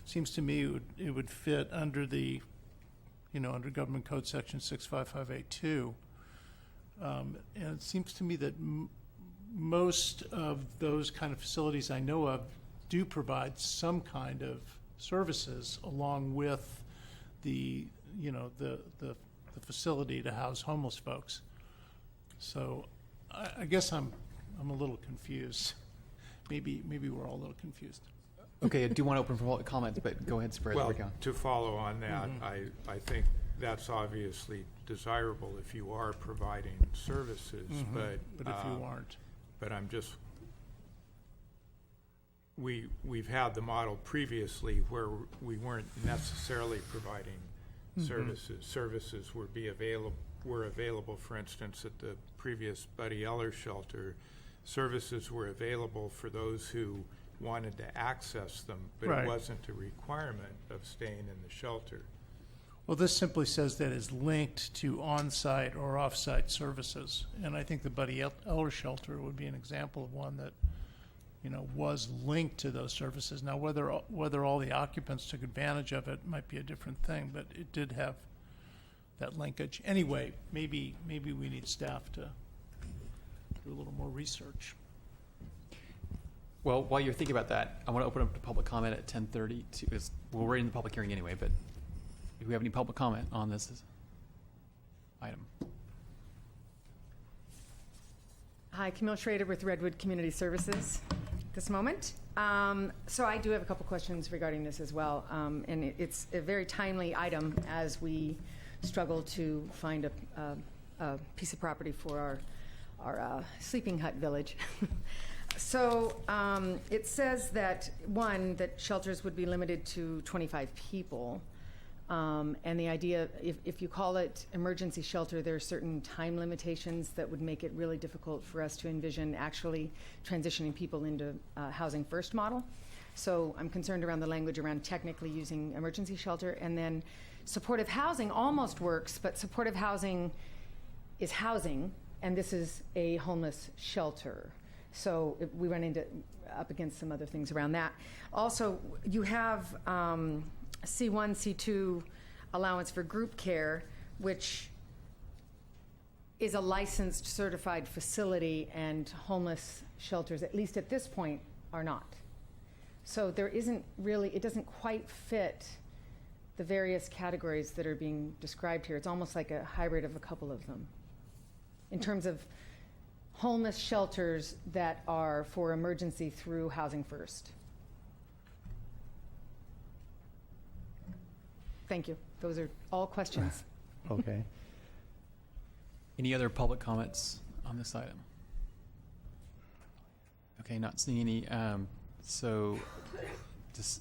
it seems to me it would fit under the, under Government Code Section 655A2. And it seems to me that most of those kind of facilities I know of do provide some kind of services along with the facility to house homeless folks. So I guess I'm a little confused. Maybe we're all a little confused. Okay, I do want to open for public comments, but go ahead, Supervisor Well, McCowan. to follow on that, I think that's obviously desirable if you are providing services, but if you aren't. But I'm just, we've had the model previously where we weren't necessarily providing services. Services were available, for instance, at the previous Buddy Eller shelter. Services were available for those who wanted to access them, but Right. It wasn't a requirement of staying in the shelter. Well, this simply says that it's linked to on-site or off-site services. And I think the Buddy Eller shelter would be an example of one that, was linked to those services. Now, whether all the occupants took advantage of it might be a different thing, but it did have that linkage. Anyway, maybe we need staff to do a little more research. Well, while you're thinking about that, I want to open up to public comment at 10:30. We're in the public hearing anyway, but do we have any public comment on this item? Hi, Camille Schrader with Redwood Community Services at this moment. So I do have a couple questions regarding this as well. And it's a very timely item as we struggle to find a piece of property for our sleeping hut village. So it says that, one, that shelters would be limited to 25 people. And the idea, if you call it emergency shelter, there are certain time limitations that would make it really difficult for us to envision actually transitioning people into housing first model. So I'm concerned around the language around technically using emergency shelter. And then supportive housing almost works, but supportive housing is housing, and this is a homeless shelter. So we run up against some other things around that. Also, you have C1, C2 allowance for group care, which is a licensed, certified facility, and homeless shelters, at least at this point, are not. So there isn't really, it doesn't quite fit the various categories that are being described here. It's almost like a hybrid of a couple of them in terms of homeless shelters that are for emergency through Housing First. thank you. Those are all questions. Okay. Any other public comments on this item? Okay, not seeing any. So, just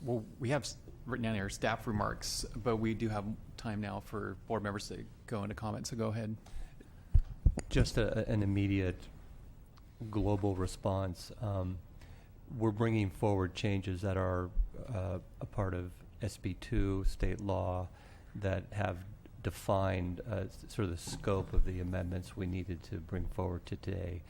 well, we have written down here staff remarks, but we do have time now for board members to go into comments. So go ahead. Just an immediate global response. We're bringing forward changes that are a part of SB2 state law that have defined sort of the scope of the amendments we needed to bring forward today.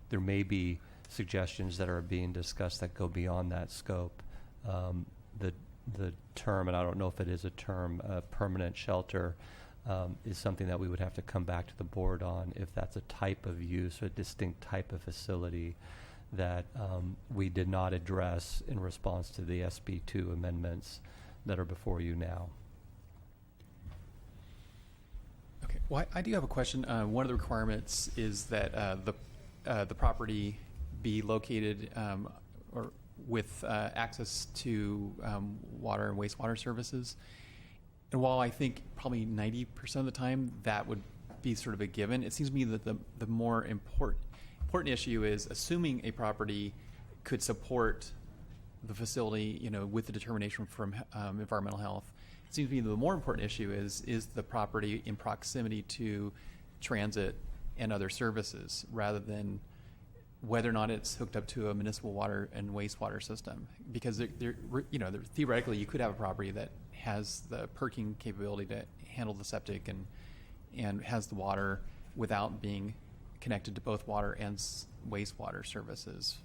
There may be suggestions that are being discussed that go beyond that scope. The term, and I don't know if it is a term, permanent shelter, is something that we would have to come back to the board on if that's a type of use or a distinct type of facility that we did not address in response to the SB2 amendments that are before you now. Okay. Well, I do have a question. One of the requirements is that the property be located or with access to water and wastewater services. And while I think probably 90% of the time that would be sort of a given, it seems to me that the more important issue is assuming a property could support the facility, you know, with the determination from environmental health. It seems to me the more important issue is the property in proximity to transit and other services, rather than whether or not it's hooked up to a municipal water and wastewater system. Because theoretically, you could have a property that has the perking capability to handle the septic and has the water without being connected to both water and wastewater services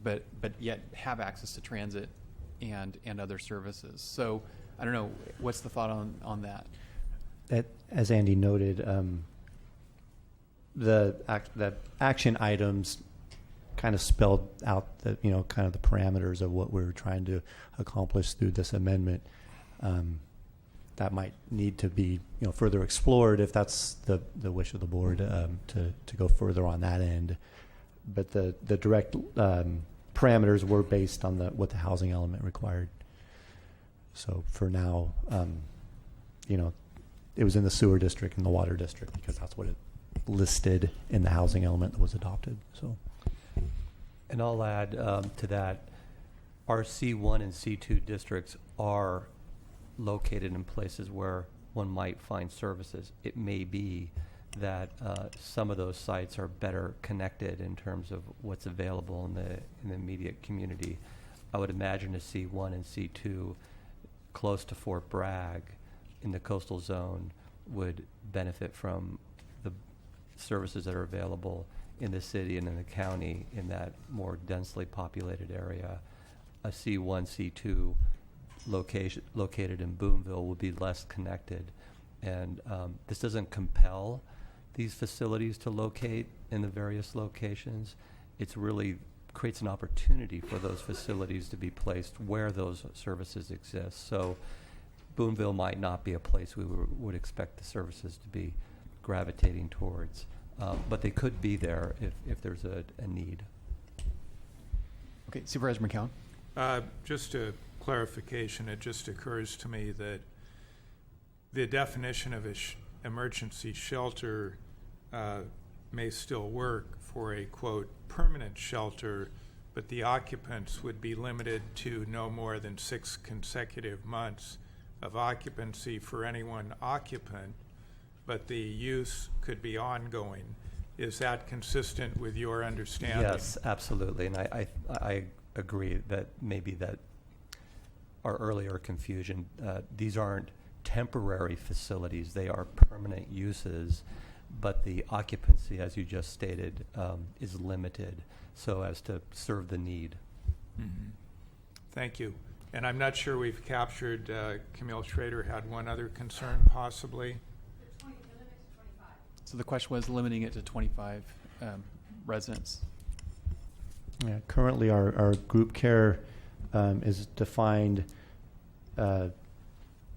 but yet have access to transit and other services. So I don't know, what's the thought on that? That, as Andy noted, the action items kind of spelled out kind of the parameters of what we're trying to accomplish through this amendment. That might need to be further explored if that's the wish of the board to go further on that end. But the direct parameters were based on what the housing element required. So for now, it was in the sewer district and the water district because that's what it listed in the housing element that was adopted. So, and I'll add to that, our C1 and C2 districts are located in places where one might find services. It may be that some of those sites are better connected in terms of what's available in the immediate community. I would imagine a C1 and C2 close to Fort Bragg in the coastal zone would benefit from the services that are available in the city and in the county in that more densely populated area. A C1, C2 location located in Boonville would be less connected. And this doesn't compel these facilities to locate in the various locations. It's really creates an opportunity for those facilities to be placed where those services exist. So Boonville might not be a place we would expect the services to be gravitating towards, but they could be there if there's a need. Okay, Supervisor McCown. Just a clarification, it just occurs to me that the definition of emergency shelter may still work for a, quote, permanent shelter, but the occupants would be limited to no more than 6 consecutive months of occupancy for any one occupant, but the use could be ongoing. Is that consistent with your understanding? Yes, absolutely. And I agree that maybe that our earlier confusion, these aren't temporary facilities, they are permanent uses, but the occupancy, as you just stated, is limited so as to serve the need. Mm-hmm. Thank you. And I'm not sure we've captured, Camille Schrader had one other concern possibly. So the question was limiting it to 25 residents. Yeah, currently our group care is defined, the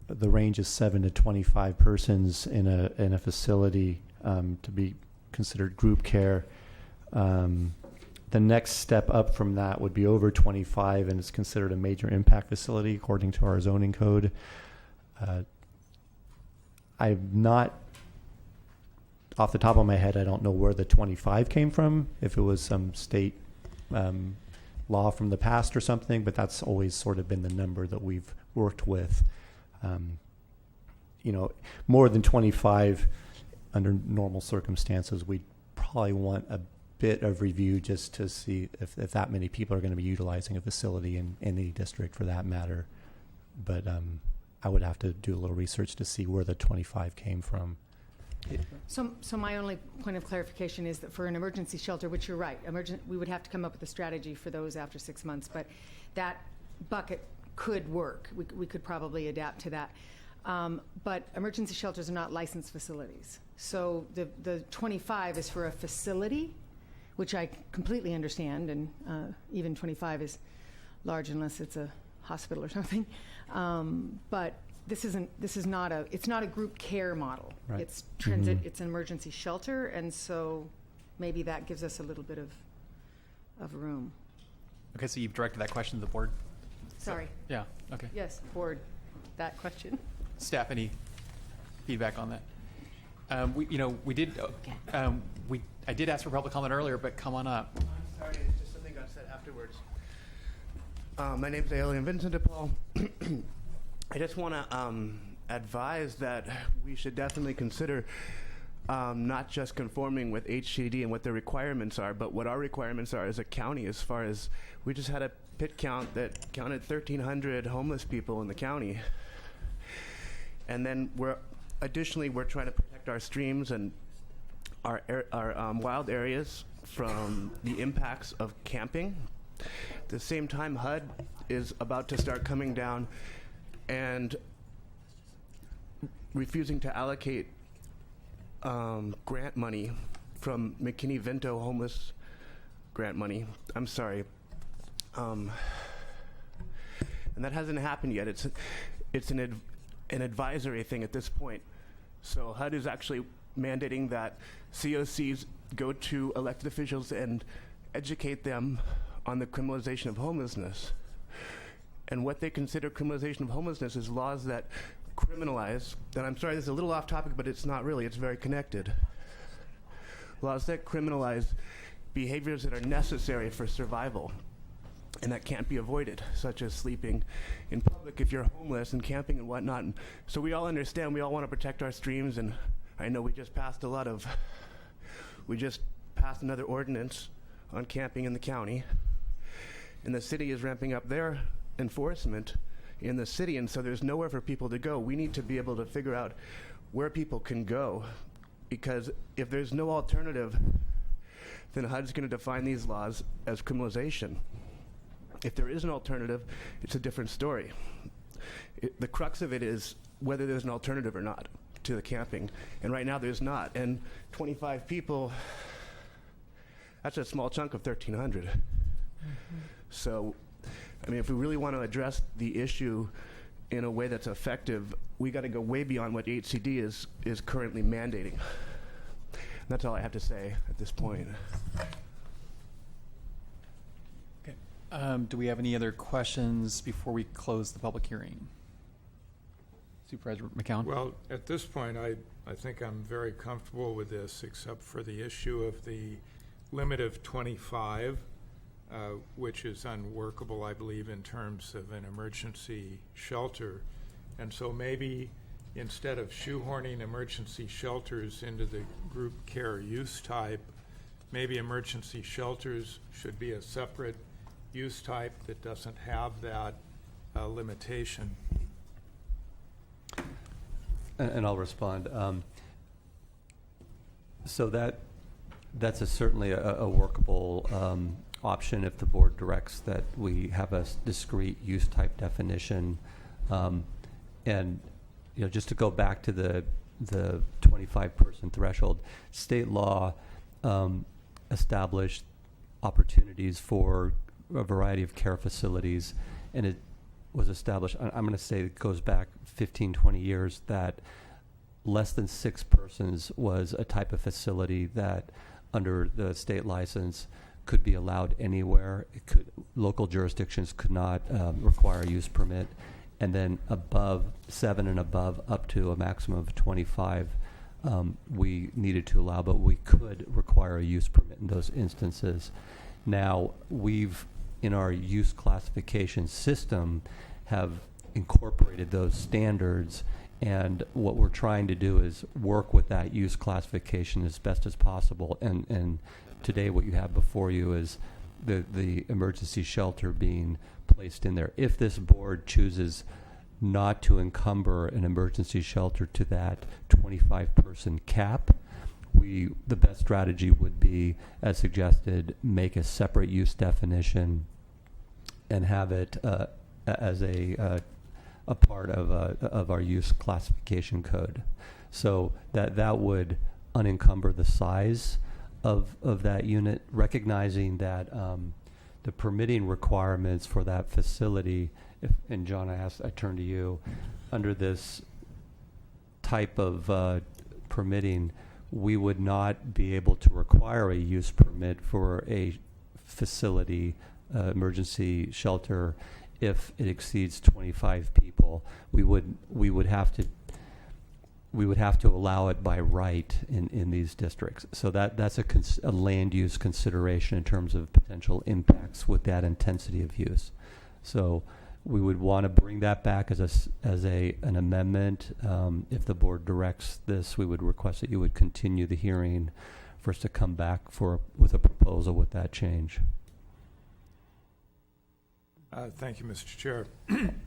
range is 7 to 25 persons in a facility to be considered group care. The next step up from that would be over 25 and is considered a major impact facility according to our zoning code. I'm not, off the top of my head, I don't know where the 25 came from, if it was some state law from the past or something, but that's always sort of been the number that we've worked with. More than 25 under normal circumstances, we'd probably want a bit of review just to see if that many people are going to be utilizing a facility in any district for that matter. But I would have to do a little research to see where the 25 came from. So my only point of clarification is that for an emergency shelter, which you're right, we would have to come up with a strategy for those after 6 months, but that bucket could work. We could probably adapt to that. But emergency shelters are not licensed facilities. So the 25 is for a facility, which I completely understand, and even 25 is large unless it's a hospital or something. But it's not a group care model. Right. It's transit. It's an emergency shelter, and so maybe that gives us a little bit of room. Okay, so you've directed that question to the board? Sorry. Yeah, okay. Yes, board, that question. Staff, any feedback on that? I did ask for public comment earlier, but come on up. I'm sorry, it's just something got said afterwards. My name's Alien Vincent DePaul. I just want to advise that we should definitely consider not just conforming with HCD and what their requirements are, but what our requirements are as a county. As far as we just had a pit count that counted 1,300 homeless people in the county, and then we're trying to protect our streams and our wild areas from the impacts of camping. At the same time, HUD is about to start coming down and refusing to allocate grant money from McKinney-Vento homeless grant money. I'm sorry. And that hasn't happened yet. It's an advisory thing at this point. So HUD is actually mandating that COCs go to elected officials and educate them on the criminalization of homelessness. And what they consider criminalization of homelessness is laws that criminalize, and I'm sorry, this is a little off topic, but it's not really, it's very connected. Laws that criminalize behaviors that are necessary for survival and that can't be avoided, such as sleeping in public if you're homeless and camping and whatnot. And so we all understand, we all want to protect our streams, and I know we just passed another ordinance on camping in the county, and the city is ramping up their enforcement in the city, and so there's nowhere for people to go. We need to be able to figure out where people can go, because if there's no alternative, then HUD's going to define these laws as criminalization. If there is an alternative, it's a different story. The crux of it is whether there's an alternative or not to the camping, and right now there's not. And 25 people, that's a small chunk of 1,300. So, I mean, if we really want to address the issue in a way that's effective, we got to go way beyond what HCD is currently mandating. And that's all I have to say at this point. Okay. Do we have any other questions before we close the public hearing? Supervisor McCown? Well, at this point, I think I'm very comfortable with this, except for the issue of the limit of 25. Which is unworkable, I believe, in terms of an emergency shelter. And so maybe instead of shoehorning emergency shelters into the group care use type, maybe emergency shelters should be a separate use type that doesn't have that limitation. And I'll respond. So that's certainly a workable option if the board directs that we have a discrete use type definition. And just to go back to the 25-person threshold, state law established opportunities for a variety of care facilities, and it was established, I'm going to say it goes back 15, 20 years, that less than 6 persons was a type of facility that under the state license could be allowed anywhere. Local jurisdictions could not require a use permit. And then above 7 and above, up to a maximum of 25, we needed to allow, but we could require a use permit in those instances. Now, we've, in our use classification system, have incorporated those standards, and what we're trying to do is work with that use classification as best as possible. And today what you have before you is the emergency shelter being placed in there. If this board chooses not to encumber an emergency shelter to that 25-person cap, the best strategy would be, as suggested, make a separate use definition and have it as a part of our use classification code, so that would unencumber the size of that unit, recognizing that the permitting requirements for that facility. And John, I turn to you. Under this type of permitting, we would not be able to require a use permit for a facility, emergency shelter, if it exceeds 25 people. We would have to allow it by right in these districts. So that's a land use consideration in terms of potential impacts with that intensity of use. So we would want to bring that back as an amendment. If the board directs this, we would request that you would continue the hearing for us to come back with a proposal with that change. Thank you, Mr. Chair.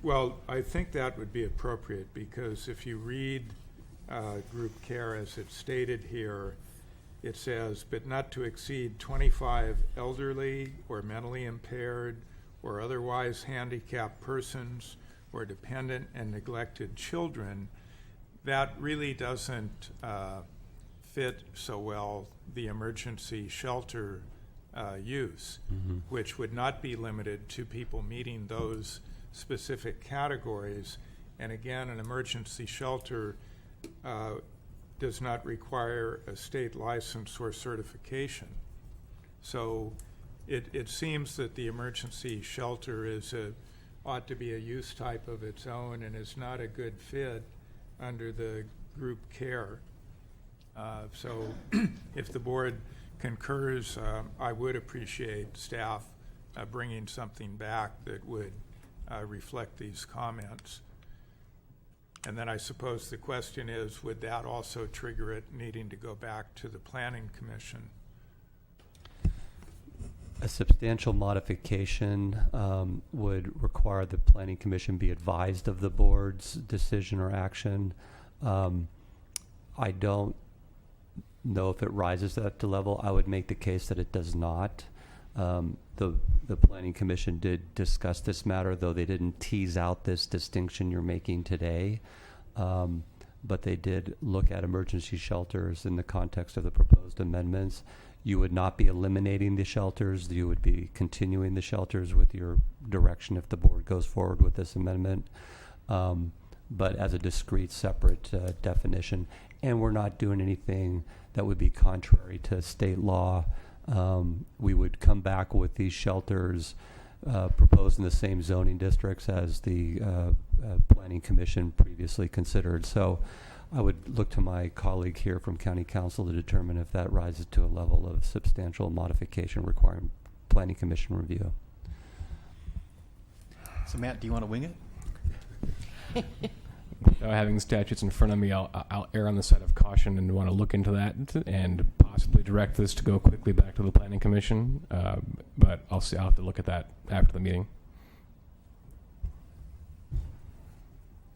Well, I think that would be appropriate, because if you read group care as it's stated here, it says, but not to exceed 25 elderly or mentally impaired or otherwise handicapped persons or dependent and neglected children. That really doesn't fit so well the emergency shelter use, which would not be limited to people meeting those specific categories. And again, an emergency shelter does not require a state license or certification. So it seems that the emergency shelter ought to be a use type of its own and is not a good fit under the group care. So if the board concurs, I would appreciate staff bringing something back that would reflect these comments. And then I suppose the question is, would that also trigger it needing to go back to the Planning Commission? A substantial modification would require the Planning Commission be advised of the board's decision or action. I don't know if it rises at the level. I would make the case that it does not. The Planning Commission did discuss this matter, though they didn't tease out this distinction you're making today. But they did look at emergency shelters in the context of the proposed amendments. You would not be eliminating the shelters. You would be continuing the shelters with your direction if the board goes forward with this amendment. But as a discrete, separate definition. And we're not doing anything that would be contrary to state law. We would come back with these shelters proposed in the same zoning districts as the Planning Commission previously considered. So I would look to my colleague here from County Council to determine if that rises to a level of substantial modification requiring Planning Commission review. So Matt, do you want to wing it? Without having statutes in front of me, I'll err on the side of caution and want to look into that and possibly direct this to go quickly back to the Planning Commission. But I'll see. I'll have to look at that after the meeting.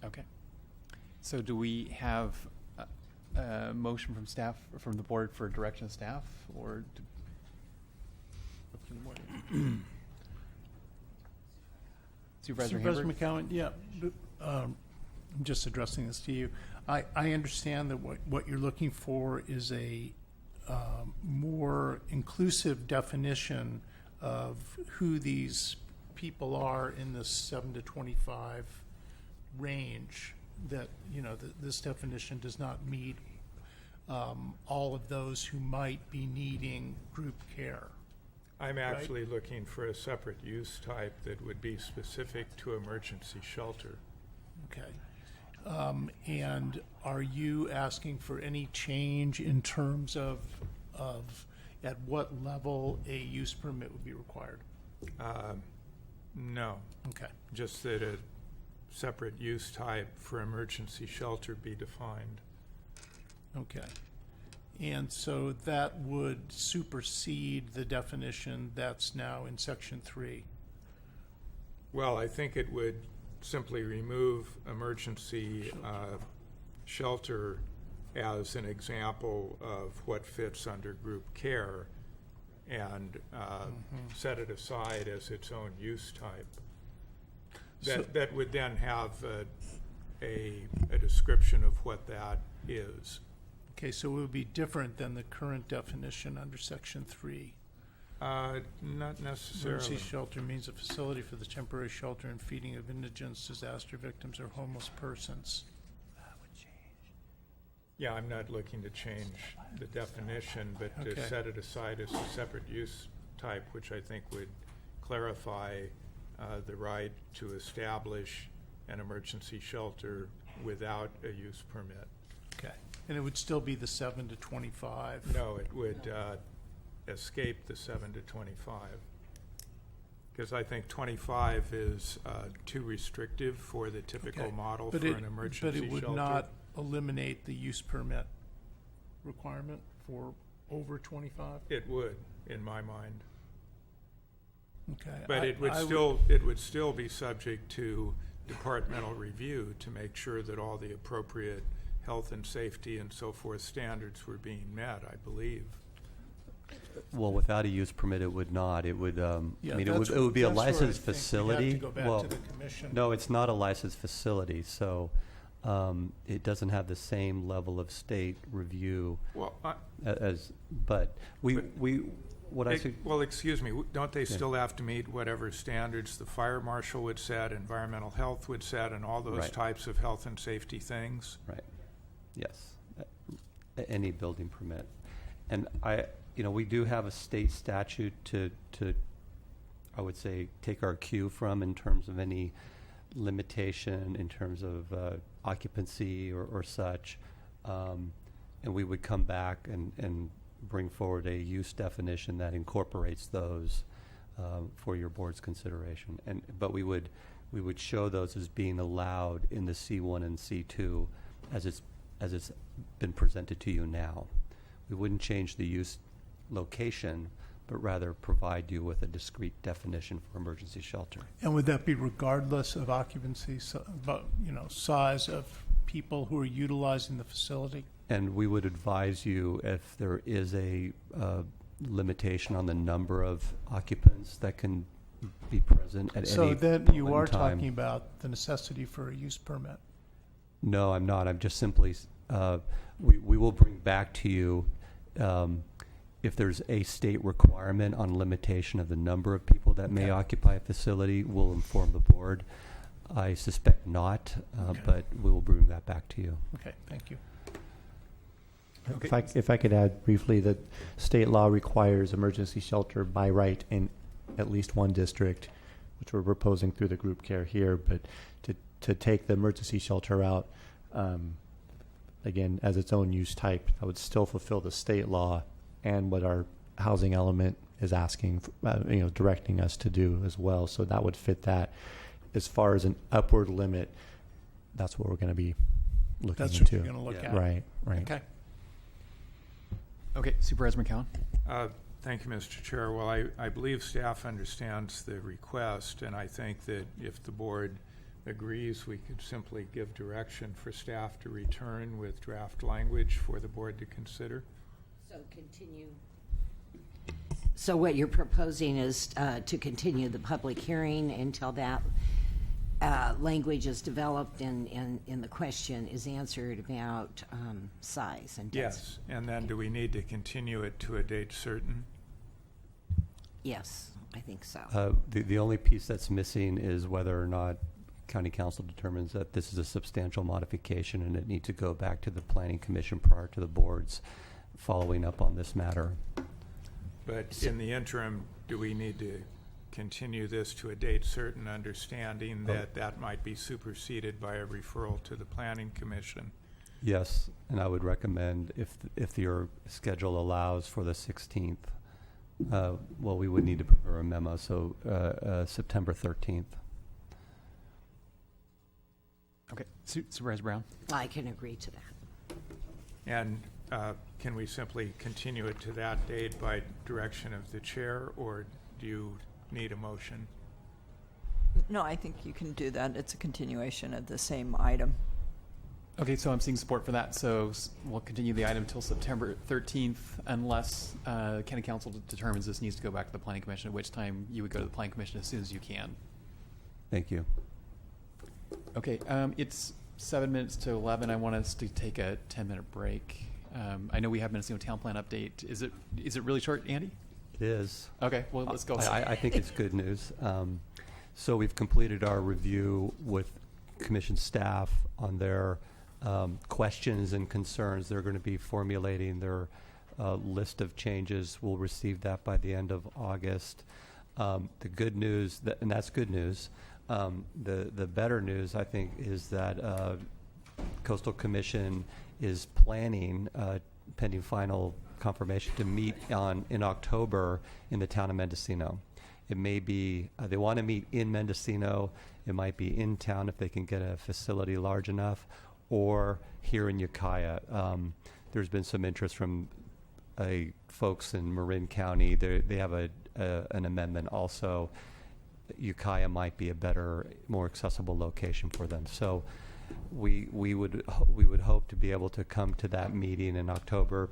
Okay. So do we have a motion from staff, or from the board, for direction of staff, or from the board? Supervisor McCowan, yeah. I'm just addressing this to you. I understand that what you're looking for is a more inclusive definition of who these people are in the 7 to 25 range. That, you know, this definition does not meet all of those who might be needing group care. I'm actually looking for a separate use type that would be specific to emergency shelter. Okay. And are you asking for any change in terms of at what level a use permit would be required? No. Okay. Just that a separate use type for emergency shelter be defined. Okay. And so that would supersede the definition that's now in Section 3. Well, I think it would simply remove emergency shelter as an example of what fits under group care and set it aside as its own use type. That would then have a description of what that is. Okay, so it would be different than the current definition under Section 3. Not necessarily. Emergency shelter means a facility for the temporary shelter and feeding of indigents, disaster victims, or homeless persons. That would change. Yeah, I'm not looking to change the definition, but to set it aside as a separate use type, which I think would clarify the right to establish an emergency shelter without a use permit. Okay. And it would still be the 7 to 25? No, it would escape the 7 to 25. Because I think 25 is too restrictive for the typical model for an emergency shelter. But it would not eliminate the use permit requirement for over 25? It would, in my mind. Okay. But it would still be subject to departmental review to make sure that all the appropriate health and safety and so forth standards were being met, I believe. Well, without a use permit, it would not. It would. I mean, it would be a licensed facility. Have to go back to the commission. No, it's not a licensed facility, so it doesn't have the same level of state review. Well, well, excuse me. Don't they still have to meet whatever standards the fire marshal would set, environmental health would set, and all those types of health and safety things? Right. Yes. Any building permit, and we do have a state statute to I would say take our cue from in terms of any limitation in terms of occupancy or such, and we would come back and bring forward a use definition that incorporates those for your board's consideration. But we would show those as being allowed in the C1 and C2 as it's been presented to you now. We wouldn't change the use location, but rather provide you with a discrete definition for emergency shelter. And would that be regardless of occupancy, size of people who are utilizing the facility? And we would advise you if there is a limitation on the number of occupants that can be present at any So then point you in are time. talking about the necessity for a use permit? No, I'm not. I'm just simply, we will bring back to you if there's a state requirement on limitation of the number of people that may occupy a facility, we'll inform the board. I suspect not, but we will bring that back to you. Okay, thank you. Okay. If I could add briefly that state law requires emergency shelter by right in at least one district, which we're proposing through the group care here, but to take the emergency shelter out, again, as its own use type, that would still fulfill the state law and what our housing element is asking, directing us to do as well. So that would fit that. As far as an upward limit, that's what we're going to be looking into. That's what you're going to look at. Right. Okay. Okay, Supervisor McCowan. Thank you, Mr. Chair. Well, I believe staff understands the request, and I think that if the board agrees, we could simply give direction for staff to return with draft language for the board to consider. So continue. So what you're proposing is to continue the public hearing until that language is developed and the question is answered about size and density. Yes, and then do we need to continue it to a date certain? Yes, I think so. The only piece that's missing is whether or not County Council determines that this is a substantial modification and it needs to go back to the Planning Commission prior to the board's following up on this matter. But in the interim, do we need to continue this to a date certain, understanding that that might be superseded by a referral to the Planning Commission? Yes, and I would recommend if your schedule allows for the 16th, well, we would need to prepare a memo, so September 13th. Okay, Supervisor Brown? I can agree to that. And can we simply continue it to that date by direction of the chair, or do you need a motion? No, I think you can do that. It's a continuation of the same item. Okay, so I'm seeing support for that. So we'll continue the item till September 13th unless County Council determines this needs to go back to the Planning Commission, at which time you would go to the Planning Commission as soon as you can. Thank you. Okay, it's 7 minutes to 11. I want us to take a 10-minute break. I know we have Mendocino Town Plan update. Is it really short, Andy? It is. Okay, well, let's go. I think it's good news. So we've completed our review with Commission staff on their questions and concerns. They're going to be formulating their list of changes. We'll receive that by the end of August. The good news, and that's good news. The better news, I think, is that Coastal Commission is planning, pending final confirmation, to meet in October in the town of Mendocino. It may be, they want to meet in Mendocino. It might be in town if they can get a facility large enough, or here in Ukiah. There's been some interest from folks in Marin County. They have an amendment also. Ukiah might be a better, more accessible location for them. So we would hope to be able to come to that meeting in October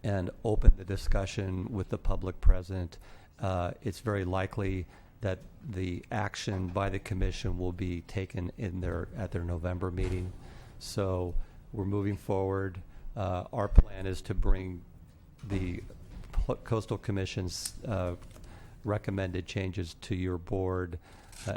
and open the discussion with the public present. It's very likely that the action by the commission will be taken at their November meeting. So we're moving forward. Our plan is to bring the Coastal Commission's recommended changes to your board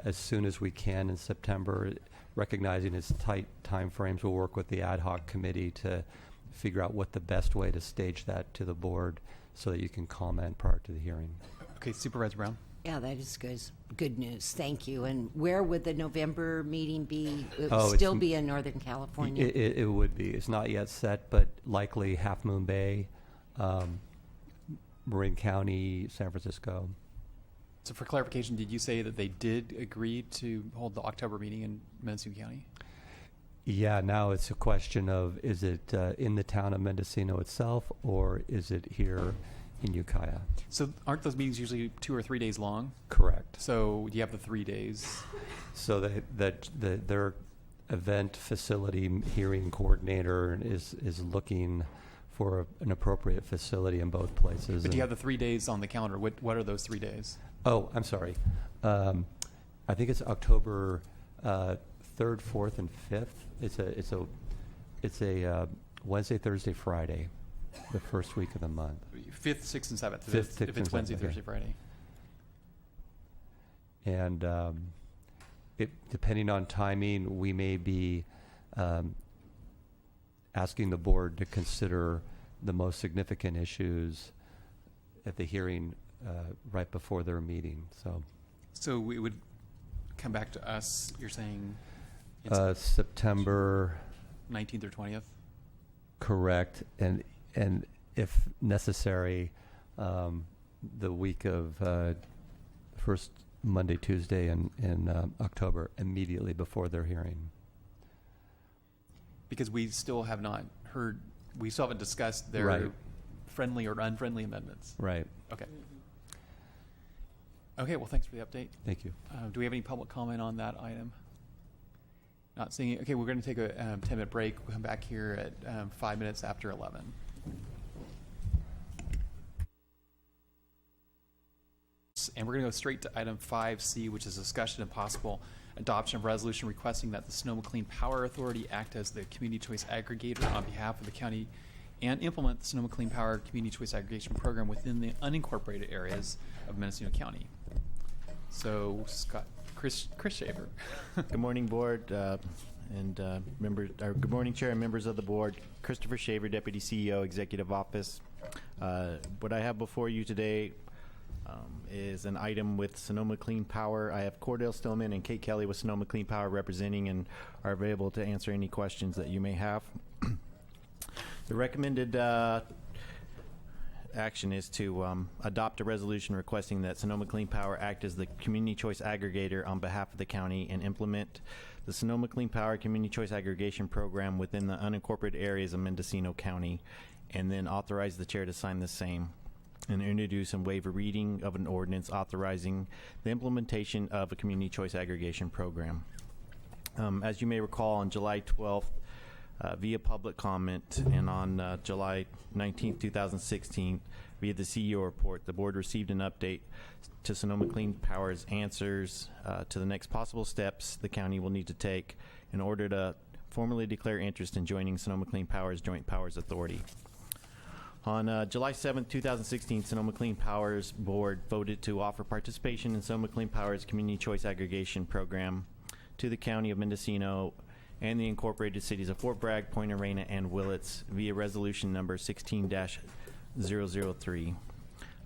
as soon as we can in September, recognizing its tight time frames. We'll work with the ad hoc committee to figure out what the best way to stage that to the board so that you can comment prior to the hearing. Okay, Supervisor Brown? Yeah, that is good news. Thank you. And where would the November meeting be? It would Oh, still be in Northern California? It would be. It's not yet set, but likely Half Moon Bay, Marin County, San Francisco. So for clarification, did you say that they did agree to hold the October meeting in Mendocino County? Yeah, now it's a question of, is it in the town of Mendocino itself, or is it here in Ukiah? So aren't those meetings usually 2 or 3 days long? Correct. So you have the 3 days. So their event facility hearing coordinator is looking for an appropriate facility in both places. But do you have the 3 days on the calendar? What are those 3 days? Oh, I'm sorry. I think it's October 3rd, 4th, and 5th. It's a Wednesday, Thursday, Friday, the first week of the month. 5th, 6th, and 7th. 5th, 6th, if it's and Wednesday, 7th, Thursday, okay. Friday. And depending on timing, we may be asking the board to consider the most significant issues at the hearing right before their meeting. So we would come back to us, you're saying? September 19th or 20th? Correct. And if necessary, the week of first Monday, Tuesday in October, immediately before their hearing. Because we still have not heard, we still haven't discussed their Right. friendly or unfriendly amendments. Right. Okay. Okay, well, thanks for the update. Thank you. Do we have any public comment on that item? Not seeing it. Okay, we're going to take a 10-minute break. We'll come back here at 5 minutes after 11. And we're going to go straight to item 5C, which is discussion and possible adoption of resolution requesting that the Sonoma Clean Power Authority act as the community choice aggregator on behalf of the county and implement the Sonoma Clean Power Community Choice Aggregation Program within the unincorporated areas of Mendocino County. So, Chris Shaver. Good morning, board and members. Good morning, chair and members of the board. Christopher Shaver, Deputy CEO, Executive Office. What I have before you today is an item with Sonoma Clean Power. I have Cordell Stillman and Kate Kelly with Sonoma Clean Power representing and are available to answer any questions that you may have. The recommended action is to adopt a resolution requesting that Sonoma Clean Power act as the community choice aggregator on behalf of the county and implement the Sonoma Clean Power Community Choice Aggregation Program within the unincorporated areas of Mendocino County, and then authorize the chair to sign the same, and introduce and waive a reading of an ordinance authorizing the implementation of a community choice aggregation program. As you may recall, on July 12th, via public comment, and on July 19th, 2016, via the CEO report, the board received an update to Sonoma Clean Power's answers to the next possible steps the county will need to take in order to formally declare interest in joining Sonoma Clean Power's Joint Powers Authority. On July 7th, 2016, Sonoma Clean Power's board voted to offer participation in Sonoma Clean Power's Community Choice Aggregation Program to the County of Mendocino and the incorporated cities of Fort Bragg, Point Arena, and Willits via resolution number 16-003.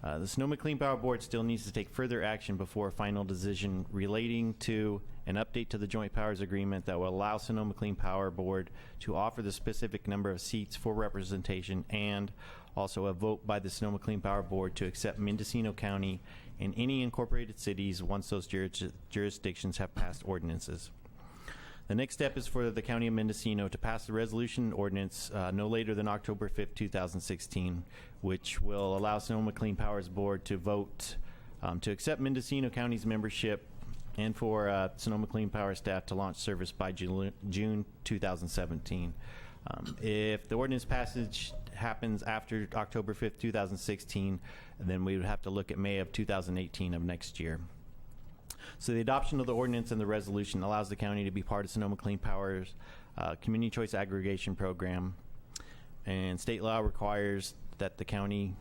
The Sonoma Clean Power Board still needs to take further action before a final decision relating to an update to the Joint Powers Agreement that will allow Sonoma Clean Power Board to offer the specific number of seats for representation, and also a vote by the Sonoma Clean Power Board to accept Mendocino County and any incorporated cities once those jurisdictions have passed ordinances. The next step is for the County of Mendocino to pass the resolution and ordinance no later than October 5th, 2016, which will allow Sonoma Clean Power's board to vote to accept Mendocino County's membership, and for Sonoma Clean Power staff to launch service by June 2017. If the ordinance passage happens after October 5th, 2016, then we would have to look at May of 2018 of next year. So the adoption of the ordinance and the resolution allows the county to be part of Sonoma Clean Power's Community Choice Aggregation Program, and state law requires that the county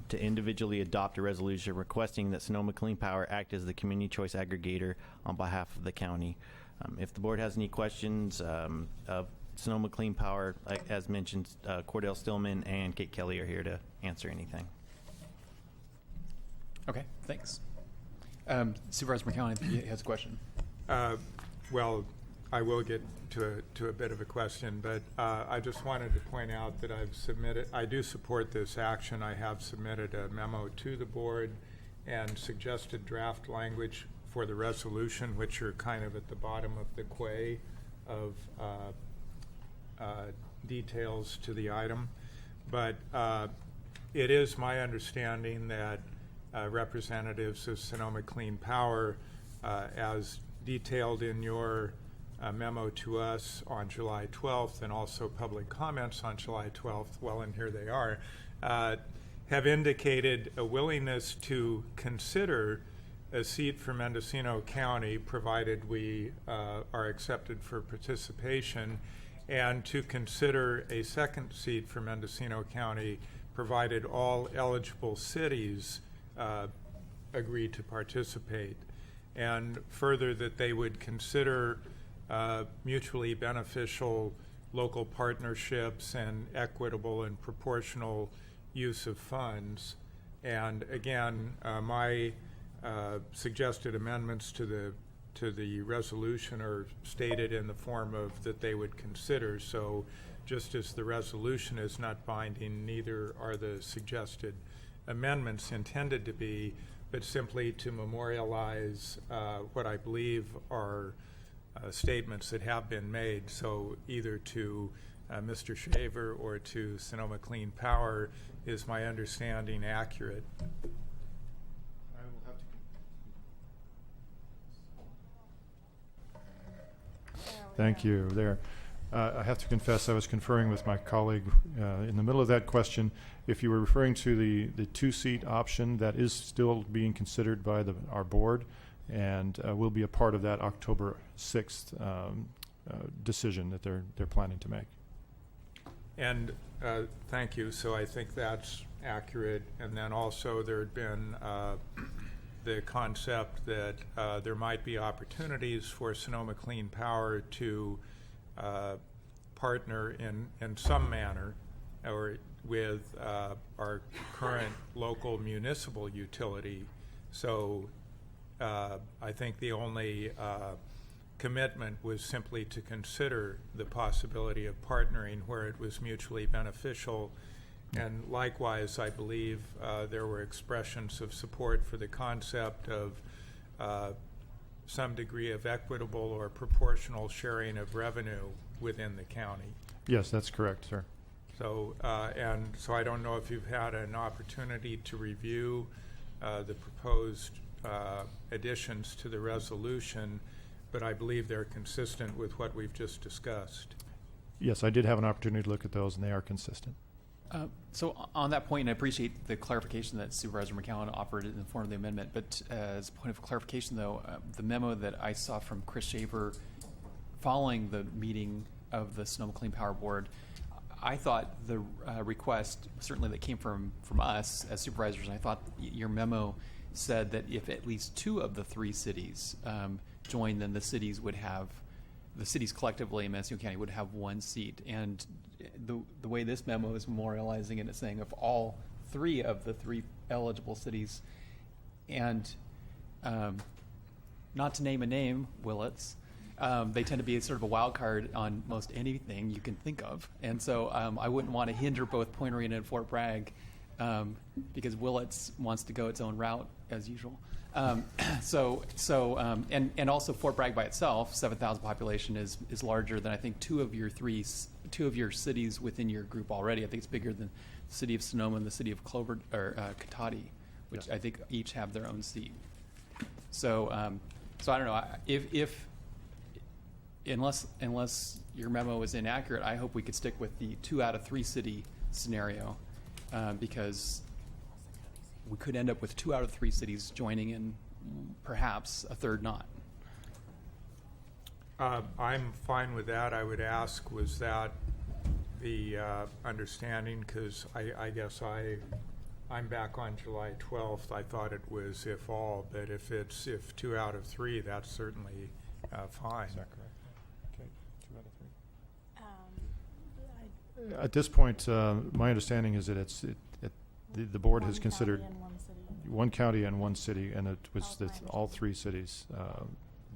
to individually adopt a resolution requesting that Sonoma Clean Power act as the Community Choice Aggregator on behalf of the county. If the board has any questions of Sonoma Clean Power, as mentioned, Cordell Stillman and Kate Kelly are here to answer anything. Okay, thanks. Supervisor McCowan has a question. Well, I will get to a bit of a question, but I just wanted to point out that I do support this action. I have submitted a memo to the board and suggested draft language for the resolution, which are kind of at the bottom of the quay of details to the item. But it is my understanding that representatives of Sonoma Clean Power, as detailed in your memo to us on July 12th, and also public comments on July 12th, well, and here they are, have indicated a willingness to consider a seat for Mendocino County, provided we are accepted for participation, and to consider a second seat for Mendocino County, provided all eligible cities agree to participate. And further, that they would consider mutually beneficial local partnerships and equitable and proportional use of funds. And again, my suggested amendments to the resolution are stated in the form of that they would consider. So just as the resolution is not binding, neither are the suggested amendments intended to be, but simply to memorialize what I believe are statements that have been made. So either to Mr. Shaver or to Sonoma Clean Power is my understanding accurate. Thank you. I have to confess, I was conferring with my colleague in the middle of that question. If you were referring to the two-seat option, that is still being considered by our board, and will be a part of that October 6th decision that they're planning to make. And thank you. So I think that's accurate. And then also there had been the concept that there might be opportunities for Sonoma Clean Power to partner in some manner, or with our current local municipal utility. So I think the only commitment was simply to consider the possibility of partnering where it was mutually beneficial. And likewise, I believe there were expressions of support for the concept of some degree of equitable or proportional sharing of revenue within the county. Yes, that's correct, sir. So, and so I don't know if you've had an opportunity to review the proposed additions to the resolution, but I believe they're consistent with what we've just discussed. Yes, I did have an opportunity to look at those, and they are consistent. So on that point, and I appreciate the clarification that Supervisor McCowan offered in the form of the amendment, but as a point of clarification, though, the memo that I saw from Chris Shaver following the meeting of the Sonoma Clean Power Board, I thought the request, certainly that came from us as supervisors, and I thought your memo said that if at least 2 of the 3 cities joined, then the cities collectively in Mendocino County would have 1 seat. And the way this memo is memorializing it, it's saying if all 3 of the 3 eligible cities, and not to name a name, Willits, they tend to be sort of a wild card on most anything you can think of. And so I wouldn't want to hinder both Point Arena and Fort Bragg because Willits wants to go its own route as usual. And also Fort Bragg by itself, 7,000 population, is larger than I think two of your cities within your group already. I think it's bigger than the city of Sonoma and the city of Cotati, which I think each have their own seat. So I don't know if unless your memo is inaccurate, I hope we could stick with the 2 out of 3 city scenario because we could end up with 2 out of 3 cities joining and perhaps a third not. I'm fine with that. I would ask, was that the understanding? Because I guess I'm back on July 12th. I thought it was if all, but if 2 out of 3, that's certainly fine. Is that correct? Okay, 2 out of 3. At this point, my understanding is that the board has considered 1 county and 1 city, and it was all 3 cities.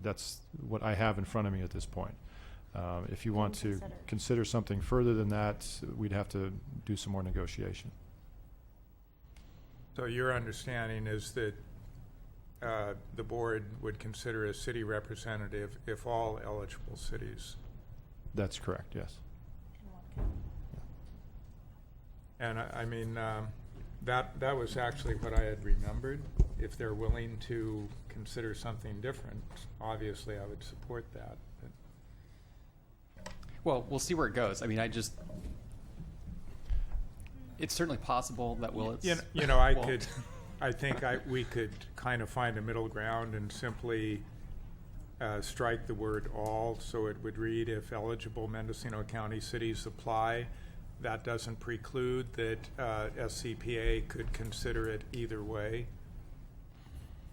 That's what I have in front of me at this point. If you want to consider something further than that, we'd have to do some more negotiation. So your understanding is that the board would consider a city representative if all eligible cities? That's correct, yes. And I mean, that was actually what I had remembered. If they're willing to consider something different, obviously I would support that. But. Well, we'll see where it goes. I mean, it's certainly possible that Willits. I think we could kind of find a middle ground and simply strike the word all, so it would read, if eligible Mendocino County cities apply. That doesn't preclude that LCPA could consider it either way.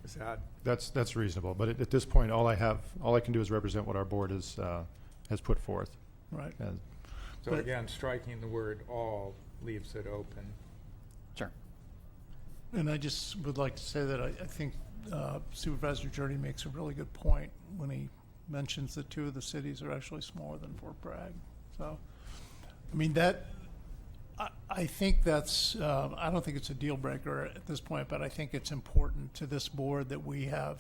Is that? That's reasonable. But at this point, all I can do is represent what our board has put forth. Right. So again, striking the word all leaves it open. Sure. And I just would like to say that I think Supervisor Jordy makes a really good point when he mentions that 2 of the cities are actually smaller than Fort Bragg. So, I mean, I think that's, I don't think it's a deal breaker at this point, but I think it's important to this board that we have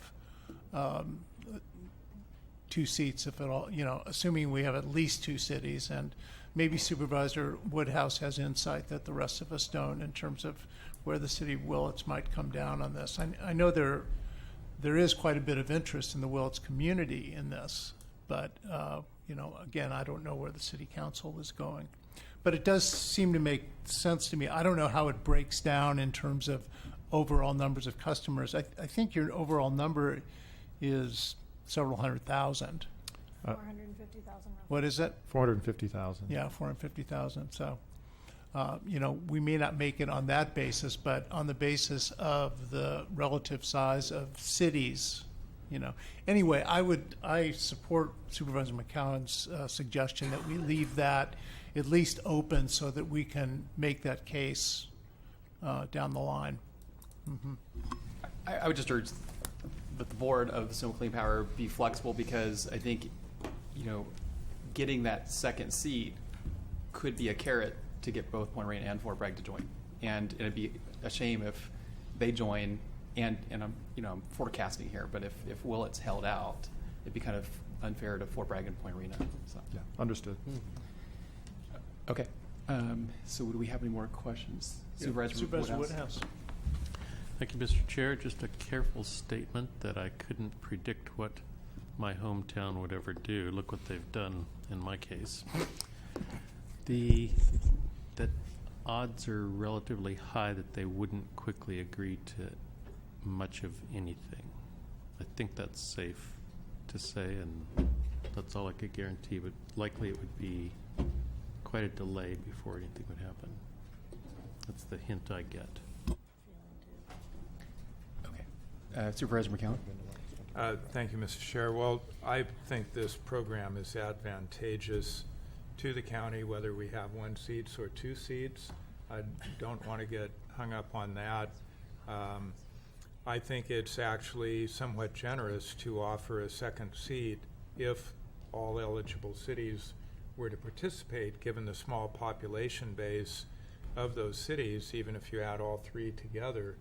2 seats, if at all, assuming we have at least 2 cities, and maybe Supervisor Woodhouse has insight that the rest of us don't in terms of where the city of Willits might come down on this. I know there is quite a bit of interest in the Willits community in this, but, again, I don't know where the city council is going. But it does seem to make sense to me. I don't know how it breaks down in terms of overall numbers of customers. I think your overall number is several hundred thousand. 450,000. What is it? 450,000. Yeah, 450,000. So, we may not make it on that basis, but on the basis of the relative size of cities, Anyway, I support Supervisor McCowan's suggestion that we leave that at least open so that we can make that case down the line. I would just urge that the board of Sonoma Clean Power be flexible, because I think, getting that second seat could be a carrot to get both Point Reyna and Fort Bragg to join, and it'd be a shame if they join. And I'm forecasting here, but if Willits held out, it'd be kind of unfair to Fort Bragg and Point Reyna. So. Yeah, understood. Okay. So do we have any more questions? Supervisor Woodhouse. Thank you, Mr. Chair. Just a careful statement that I couldn't predict what my hometown would ever do. Look what they've done in my case. That odds are relatively high that they wouldn't quickly agree to much of anything. I think that's safe to say, and that's all I could guarantee, but likely it would be quite a delay before anything would happen. That's the hint I get. Okay. Supervisor McCown. Thank you, Mr. Chair. Well, I think this program is advantageous to the county, whether we have 1 seat or 2 seats. I don't want to get hung up on that. I think it's actually somewhat generous to offer a second seat if all eligible cities were to participate, given the small population base of those cities. Even if you add all 3 together,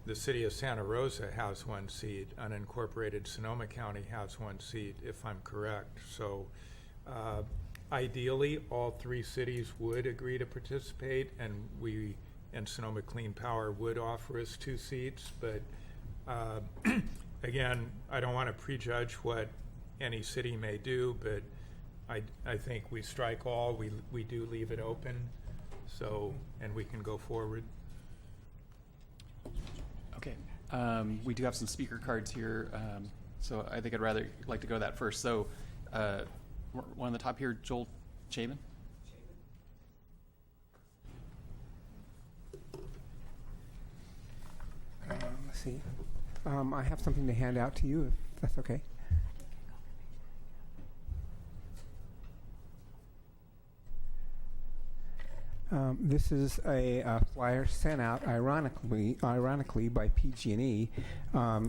the city of Santa Rosa has 1 seat. Unincorporated Sonoma County has 1 seat, if I'm correct. So ideally, all 3 cities would agree to participate, and we and Sonoma Clean Power would offer us 2 seats. But again, I don't want to prejudge what any city may do, but I think we strike all. We do leave it open, so, and we can go forward. Okay. We do have some speaker cards here, so I think I'd rather like to go to that first. So one on the top here, Joel Chabin. Let's see. I have something to hand out to you, if that's okay. This is a flyer sent out, ironically by PG&E.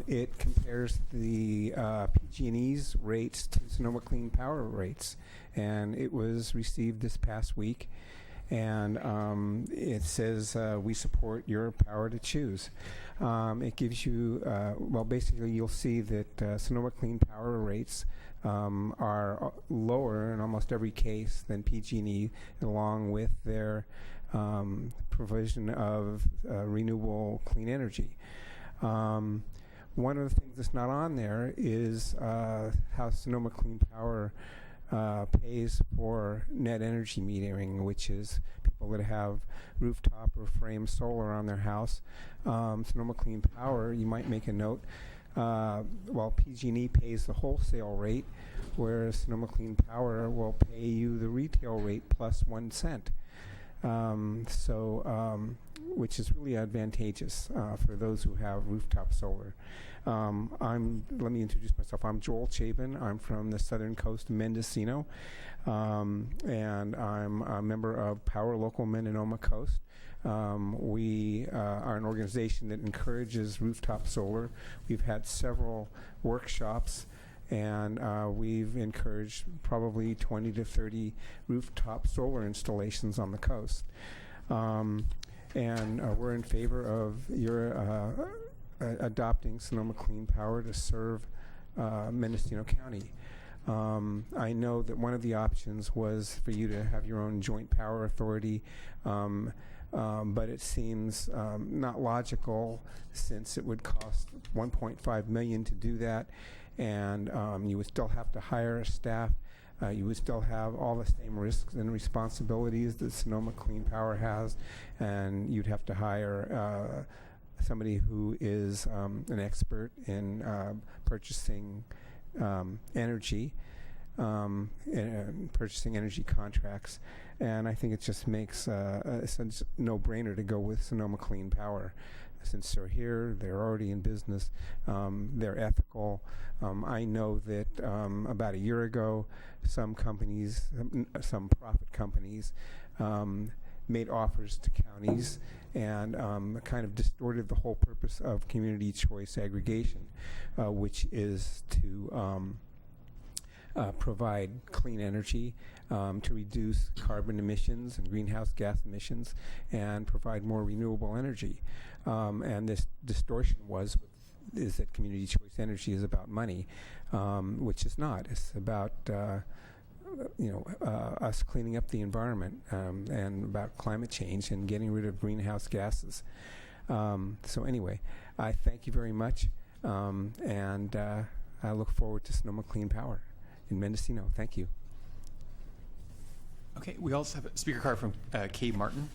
It compares the PG&E's rates to Sonoma Clean Power rates, and it was received this past week. And it says, we support your power to choose. It gives you, well, basically you'll see that Sonoma Clean Power rates are lower in almost every case than PG&E, along with their provision of renewable clean energy. One of the things that's not on there is how Sonoma Clean Power pays for net energy metering, which is people that have rooftop or frame solar on their house. Sonoma Clean Power, you might make a note, while PG&E pays the wholesale rate, whereas Sonoma Clean Power will pay you the retail rate plus 1 cent. Which is really advantageous for those who have rooftop solar. Let me introduce myself. I'm Joel Chabin. I'm from the southern coast of Mendocino, and I'm a member of Power Local Mendocino Coast. We are an organization that encourages rooftop solar. We've had several workshops, and we've encouraged probably 20 to 30 rooftop solar installations on the coast. And we're in favor of your adopting Sonoma Clean Power to serve Mendocino County. I know that one of the options was for you to have your own joint power authority, but it seems not logical, since it would cost $1.5 million to do that, and you would still have to hire a staff. You would still have all the same risks and responsibilities that Sonoma Clean Power has, and you'd have to hire somebody who is an expert in purchasing energy, and purchasing energy contracts. And I think it just makes it's a no-brainer to go with Sonoma Clean Power. since they're here, they're already in business, they're ethical. I know that about a year ago, some companies, some profit companies, made offers to counties and kind of distorted the whole purpose of community choice aggregation, which is to provide clean energy, to reduce carbon emissions and greenhouse gas emissions, and provide more renewable energy. And this distortion is that community choice energy is about money, which is not. It's about us cleaning up the environment and about climate change and getting rid of greenhouse gases. So anyway, I thank you very much, and I look forward to Sonoma Clean Power in Mendocino. Thank you. Okay, we also have a speaker card from Kay Martin.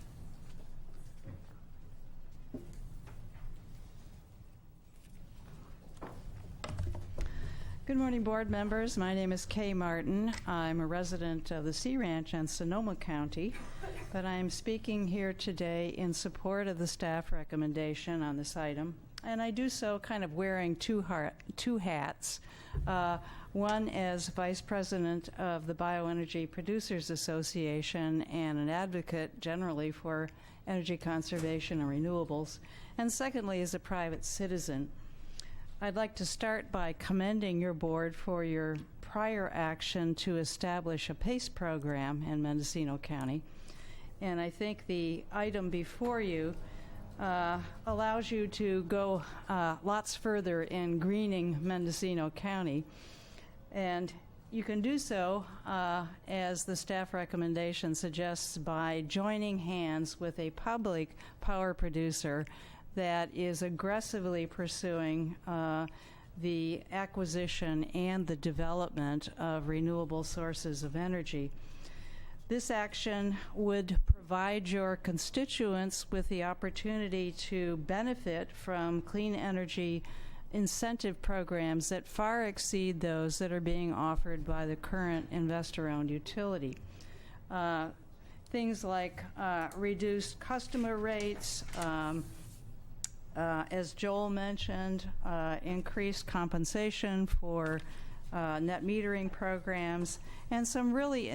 Good morning, board members. My name is Kay Martin. I'm a resident of the Sea Ranch in Sonoma County, but I'm speaking here today in support of the staff recommendation on this item, and I do so kind of wearing two hats. One as Vice President of the Bioenergy Producers Association and an advocate generally for energy conservation and renewables, and secondly as a private citizen. I'd like to start by commending your board for your prior action to establish a PACE program in Mendocino County. And I think the item before you allows you to go lots further in greening Mendocino County. And you can do so, as the staff recommendation suggests, by joining hands with a public power producer that is aggressively pursuing the acquisition and the development of renewable sources of energy. This action would provide your constituents with the opportunity to benefit from clean energy incentive programs that far exceed those that are being offered by the current investor-owned utility. Things like reduced customer rates, as Joel mentioned, increased compensation for net metering programs, and some really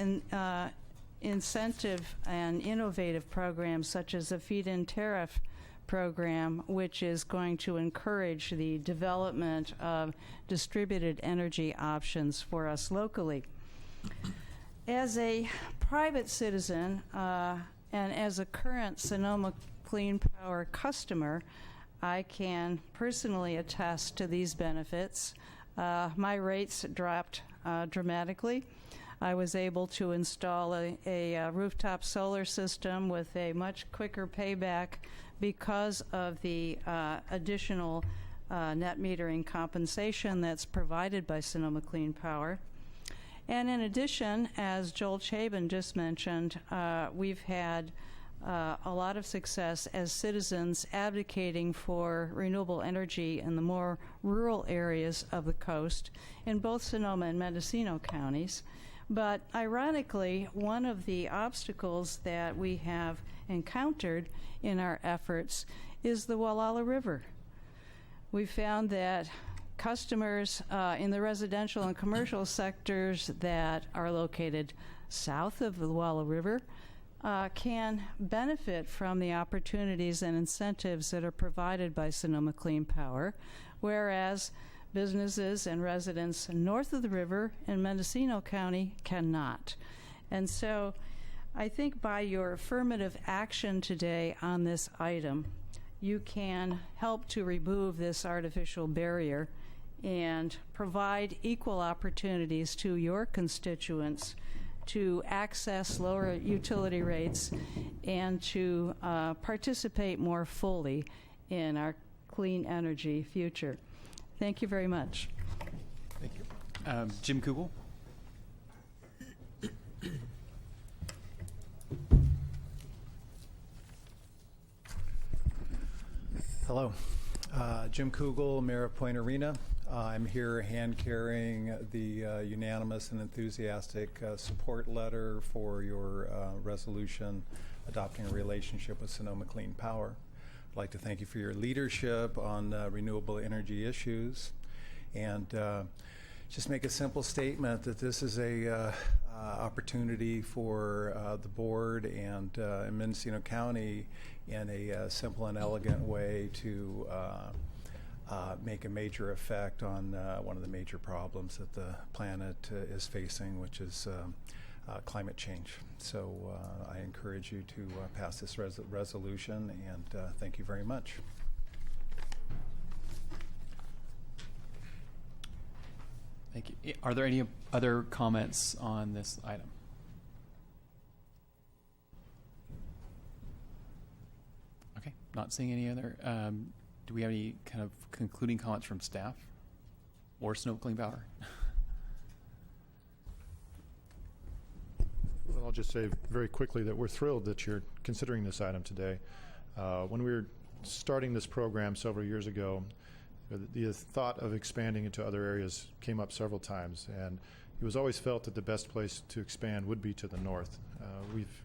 incentive and innovative programs such as the feed-in tariff program, which is going to encourage the development of distributed energy options for us locally. As a private citizen and as a current Sonoma Clean Power customer, I can personally attest to these benefits. My rates dropped dramatically. I was able to install a rooftop solar system with a much quicker payback because of the additional net metering compensation that's provided by Sonoma Clean Power. And in addition, as Joel Chabin just mentioned, we've had a lot of success as citizens advocating for renewable energy in the more rural areas of the coast in both Sonoma and Mendocino counties. But ironically, one of the obstacles that we have encountered in our efforts is the Wallala River. We found that customers in the residential and commercial sectors that are located south of the Wallala River can benefit from the opportunities and incentives that are provided by Sonoma Clean Power, whereas businesses and residents north of the river in Mendocino County cannot. And so I think by your affirmative action today on this item, you can help to remove this artificial barrier and provide equal opportunities to your constituents to access lower utility rates and to participate more fully in our clean energy future. Thank you very much. Thank you. Jim Kugel. Hello. Jim Kugel, Mayor of Point Arena. I'm here hand-carrying the unanimous and enthusiastic support letter for your resolution adopting a relationship with Sonoma Clean Power. I'd I'd like to thank you for your leadership on renewable energy issues. And just make a simple statement that this is a opportunity for the board and Mendocino County in a simple and elegant way to make a major effect on one of the major problems that the planet is facing, which is climate change. So I encourage you to pass this resolution, and thank you very much. Thank you. Are there any other comments on this item? Okay, not seeing any other. Do we have any kind of concluding comments from staff or Sonoma Clean Power? Well, I'll just say very quickly that we're thrilled that you're considering this item today. When we were starting this program several years ago, the thought of expanding into other areas came up several times, and it was always felt that the best place to expand would be to the north. We've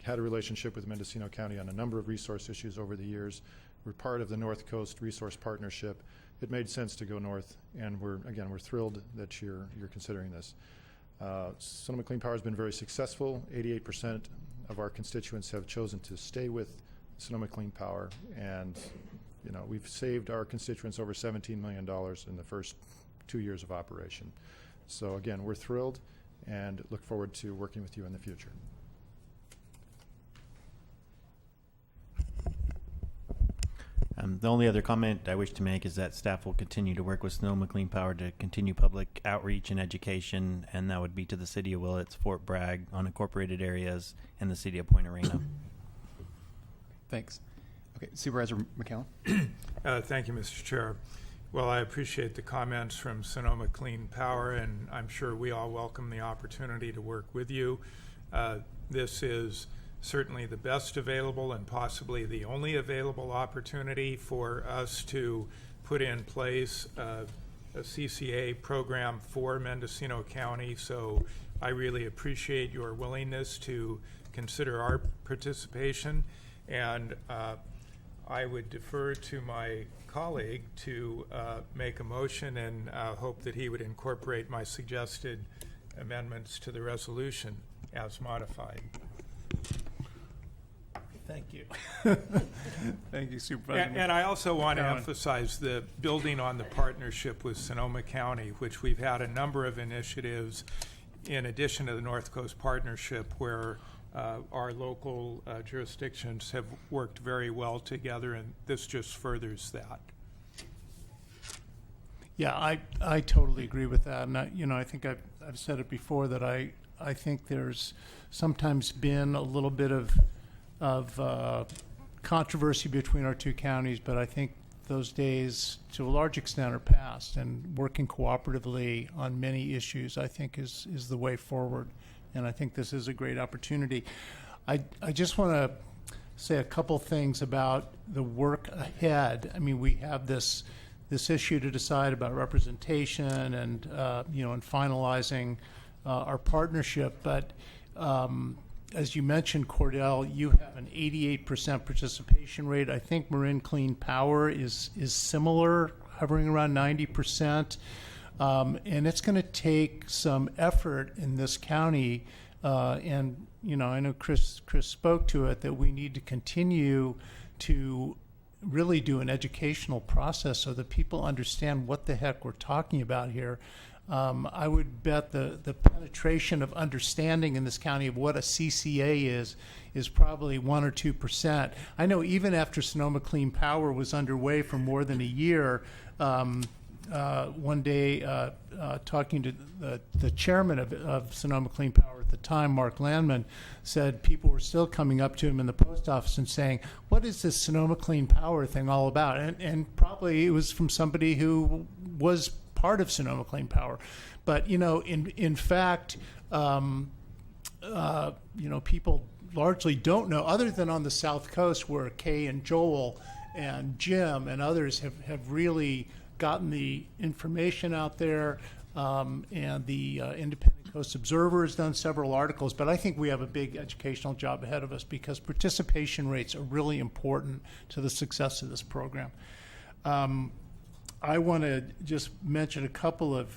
had a relationship with Mendocino County on a number of resource issues over the years. We're part of the North Coast Resource Partnership. It made sense to go north, and we're thrilled that you're considering this. Sonoma Clean Power has been very successful. 88% of our constituents have chosen to stay with Sonoma Clean Power, and we've saved our constituents over $17 million in the first 2 years of operation. So again, we're thrilled and look forward to working with you in the future. The only other comment I wish to make is that staff will continue to work with Sonoma Clean Power to continue public outreach and education, and that would be to the City of Willits, Fort Bragg, unincorporated areas, and the City of Point Arena. Thanks. Okay, Supervisor McCallum. Thank you, Mr. Chair. Well, I appreciate the comments from Sonoma Clean Power, and I'm sure we all welcome the opportunity to work with you. This is certainly the best available and possibly the only available opportunity for us to put in place a CCA program for Mendocino County. So I really appreciate your willingness to consider our participation, and I would defer to my colleague to make a motion, and hope that he would incorporate my suggested amendments to the resolution as modified. Thank you. Thank you, Supervisor. And I also want to emphasize the building on the partnership with Sonoma County, which we've had a number of initiatives in addition to the North Coast Partnership, where our local jurisdictions have worked very well together, and this just furthers that. Yeah, I totally agree with that, and I think I've said it before that I think there's sometimes been a little bit of controversy between our two counties, but I think those days to a large extent are past, and working cooperatively on many issues I think is the way forward, and I think this is a great opportunity. I just want to say a couple things about the work ahead. I mean, we have this issue to decide about representation and and finalizing our partnership, but as you mentioned, Cordell, you have an 88% participation rate. I think Marin Clean Power is similar, hovering around 90%. And it's going to take some effort in this county. And, I know Chris spoke to it, that we need to continue to really do an educational process so that people understand what the heck we're talking about here. I would bet the penetration of understanding in this county of what a CCA is probably 1 or 2%. I know even after Sonoma Clean Power was underway for more than a year, one day talking to the chairman of Sonoma Clean Power at the time, Mark Landman, said people were still coming up to him in the post office and saying, what is this Sonoma Clean Power thing all about? And probably it was from somebody who was part of Sonoma Clean Power. But, in fact, people largely don't know, other than on the South Coast where Kay and Joel and Jim and others have really gotten the information out there, and the independent Coast Observer has done several articles, but I think we have a big educational job ahead of us because participation rates are really important to the success of this program. I want to just mention a couple of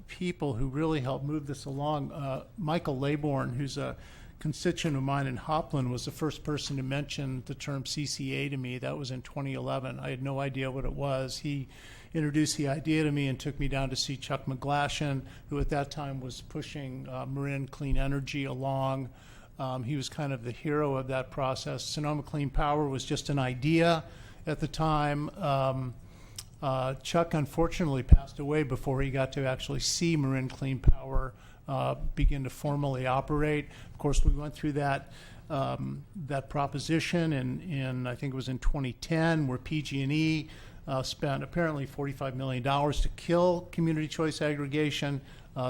people who really helped move this along. Michael Laybourne, who's a constituent of mine in Hopland, was the first person to mention the term CCA to me. That was in 2011. I had no idea what it was. He introduced the idea to me and took me down to see Chuck McGlashan, who at that time was pushing Marin Clean Energy along. He was kind of the hero of that process. Sonoma Clean Power was just an idea at the time. Chuck unfortunately passed away before he got to actually see Marin Clean Power begin to formally operate. Of course, we went through that proposition in I think it was in 2010, where PG&E spent apparently $45 million to kill community choice aggregation.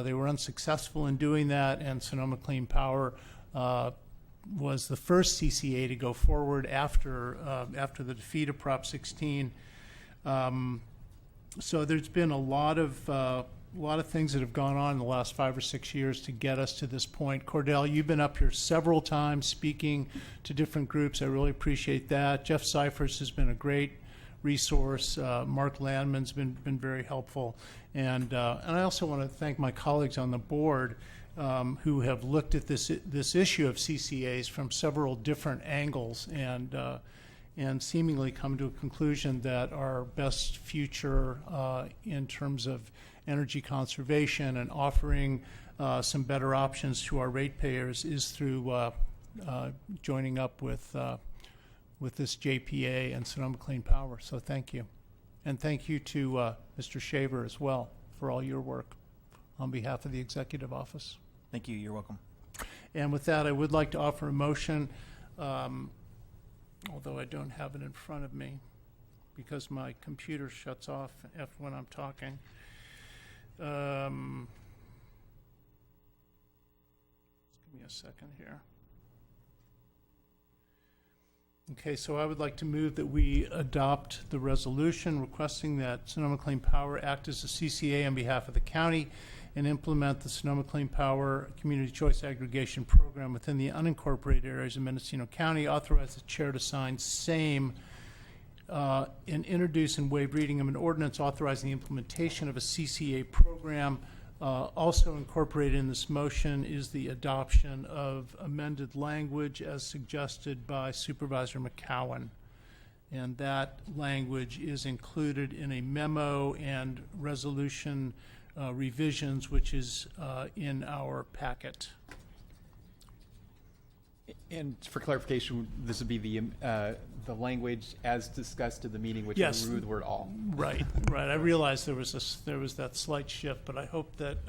They were unsuccessful in doing that, and Sonoma Clean Power was the first CCA to go forward after the defeat of Prop 16. So there's been a lot of things that have gone on in the last 5 or 6 years to get us to this point. Cordell, you've been up here several times speaking to different groups. I really appreciate that. Jeff Cyphers has been a great resource. Mark Landman's been very helpful. And I also want to thank my colleagues on the board who have looked at this issue of CCAs from several different angles and seemingly come to a conclusion that our best future in terms of energy conservation and offering some better options to our ratepayers is through joining up with this JPA and Sonoma Clean Power. So thank you. And thank you to Mr. Shaver as well for all your work on behalf of the Executive Office. Thank you. You're welcome. And with that, I would like to offer a motion, although I don't have it in front of me because my computer shuts off when I'm talking. Just give me a second here. Okay, so I would like to move that we adopt the resolution requesting that Sonoma Clean Power act as a CCA on behalf of the county and implement the Sonoma Clean Power Community Choice Aggregation Program within the unincorporated areas of Mendocino County. Authorize the chair to sign same and introduce and waive reading of an ordinance authorizing the implementation of a CCA program. Also incorporated in this motion is the adoption of amended language as suggested by Supervisor McCowan. And that language is included in a memo and resolution revisions, which is in our packet. And for clarification, this would be the language as discussed in the meeting, which Yes. would remove the word all. Right. I realized there was that slight shift, but I hope that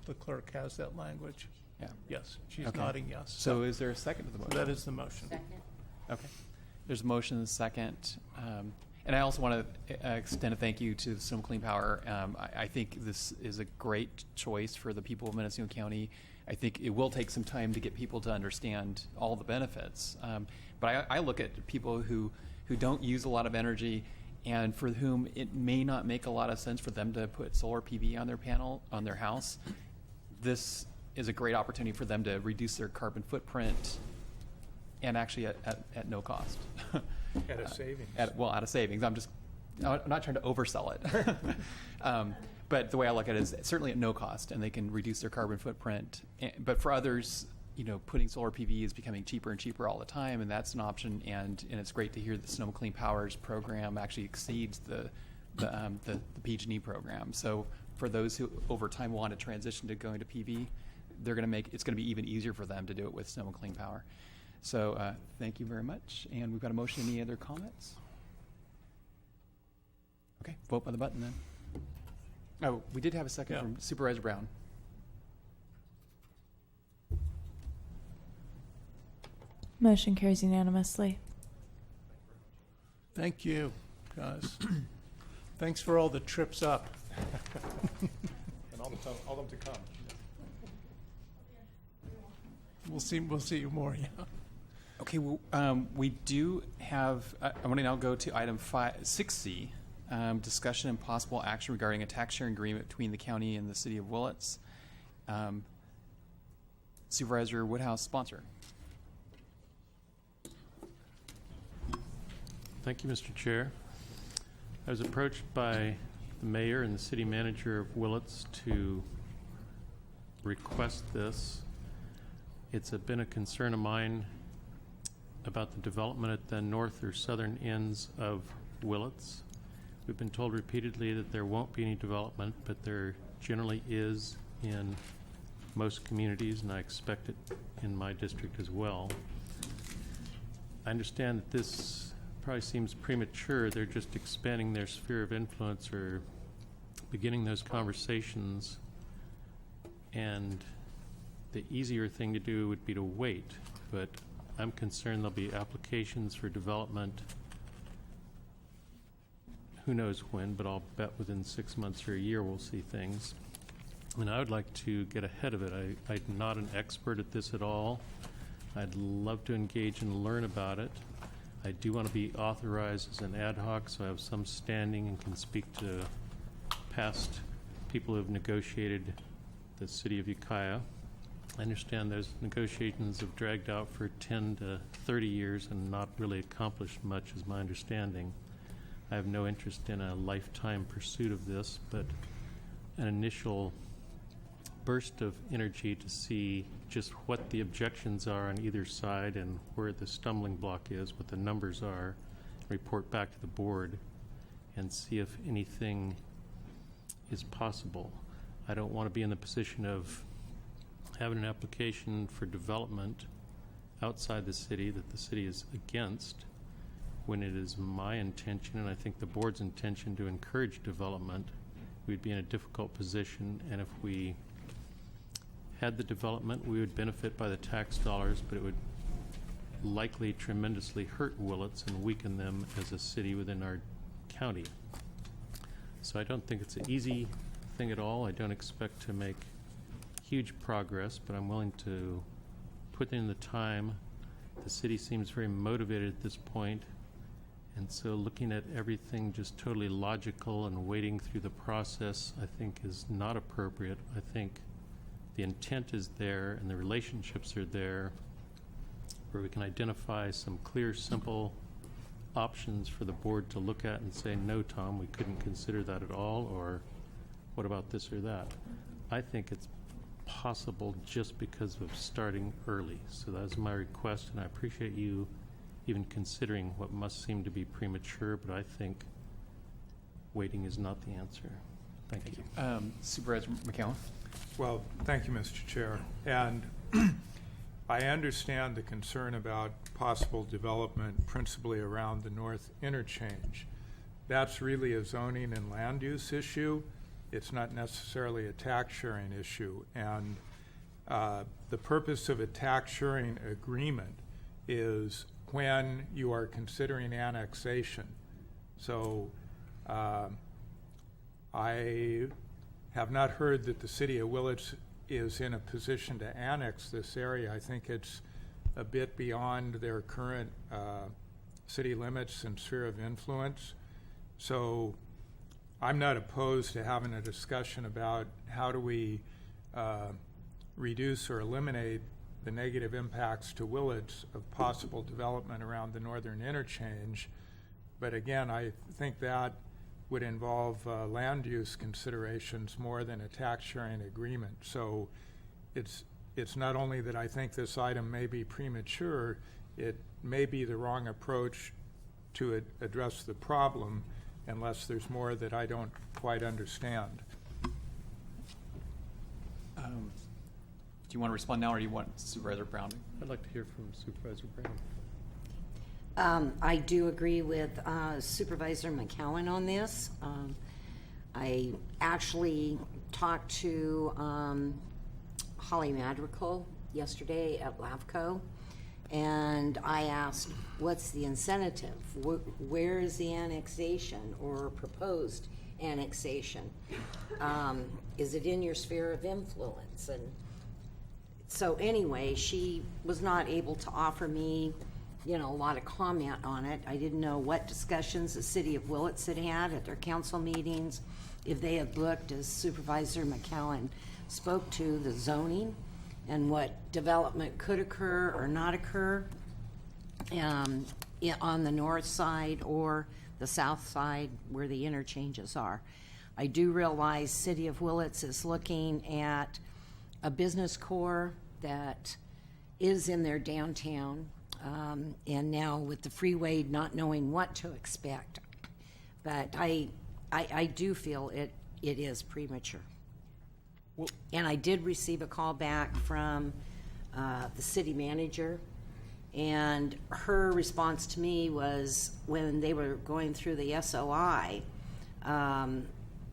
the clerk has that language. Yeah. Yes. She's Okay. nodding yes. So is there a second to the motion? That is the motion. Second. Okay. There's a motion and a second. And I also want to extend a thank you to Sonoma Clean Power. I think this is a great choice for the people of Mendocino County. I think it will take some time to get people to understand all the benefits. But I look at people who don't use a lot of energy and for whom it may not make a lot of sense for them to put solar PV on their panel, on their house. This is a great opportunity for them to reduce their carbon footprint and actually at no cost. At a savings. At a savings. I'm not trying to oversell it. But the way I look at it is certainly at no cost, and they can reduce their carbon footprint. But for others, putting solar PV is becoming cheaper and cheaper all the time, and that's an option. And it's great to hear that Sonoma Clean Power's program actually exceeds the PG&E program. So for those who over time want to transition to going to PV, it's going to be even easier for them to do it with Sonoma Clean Power. So thank you very much. And we've got a motion. Any other comments? Okay, vote by the button then. Oh, we did have a second from Supervisor Brown. Motion carries unanimously. Thank you, guys. Thanks for all the trips up. And all them to come. We'll see you more, yeah. Okay, well, we do have, I want to now go to item 6C, discussion and possible action regarding a tax sharing agreement between the county and the city of Willits. Supervisor Woodhouse, sponsor. Thank you, Mr. Chair. I was approached by the mayor and the city manager of Willits to request this. It's been a concern of mine about the development at the north or southern ends of Willits. We've been told repeatedly that there won't be any development, but there generally is in most communities, and I expect it in my district as well. I understand that this probably seems premature. They're just expanding their sphere of influence or beginning those conversations, and the easier thing to do would be to wait, but I'm concerned there'll be applications for development who knows when, but I'll bet within 6 months or a year we'll see things. And I would like to get ahead of it. I'm not an expert at this at all. I'd love to engage and learn about it. I do want to be authorized as an ad hoc, so I have some standing and can speak to past people who have negotiated the city of Ukiah. I understand those negotiations have dragged out for 10 to 30 years and not really accomplished much, is my understanding. I have no interest in a lifetime pursuit of this, but an initial burst of energy to see just what the objections are on either side and where the stumbling block is, what the numbers are, report back to the board and see if anything is possible. I don't want to be in the position of having an application for development outside the city that the city is against, when it is my intention, and I think the board's intention, to encourage development. We'd be in a difficult position, and if we had the development, we would benefit by the tax dollars, but it would likely tremendously hurt Willits and weaken them as a city within our county. So I don't think it's an easy thing at all. I don't expect to make huge progress, but I'm willing to put in the time. The city seems very motivated at this point, and so looking at everything just totally logical and wading through the process, I think, is not appropriate. I think the intent is there and the relationships are there where we can identify some clear, simple options for the board to look at and say, no, Tom, we couldn't consider that at all, or what about this or that? I think it's possible just because of starting early. So that's my request, and I appreciate you even considering what must seem to be premature, but I think waiting is not the answer. Thank you. Supervisor McCallum. Well, thank you, Mr. Chair. And I understand the concern about possible development principally around the north interchange. That's really a zoning and land use issue. It's not necessarily a tax sharing issue. And the purpose of a tax sharing agreement is when you are considering annexation. So I have not heard that the city of Willits is in a position to annex this area. I think it's a bit beyond their current city limits and sphere of influence. So I'm not opposed to having a discussion about how do we reduce or eliminate the negative impacts to Willits of possible development around the northern interchange. But again, I think that would involve land use considerations more than a tax sharing agreement. So it's not only that I think this item may be premature, it may be the wrong approach to address the problem unless there's more that I don't quite understand. Do you want to respond now, or do you want Supervisor Brown? I'd like to hear from Supervisor Brown. I do agree with Supervisor McCowan on this. I actually talked to Holly Madrigal yesterday at LAFCO, and I asked, what's the incentive? Where is the annexation or proposed annexation? Is it in your sphere of influence? And so anyway, she was not able to offer me, a lot of comment on it. I didn't know what discussions the city of Willits had at their council meetings, if they had looked, as Supervisor McCowan spoke to, the zoning. and what development could occur or not occur on the north side or the south side where the interchanges are. I do realize City of Willits is looking at a business core that is in their downtown, and now with the freeway not knowing what to expect. But I do feel it is premature. And I did receive a call back from the city manager, and her response to me was when they were going through the SOI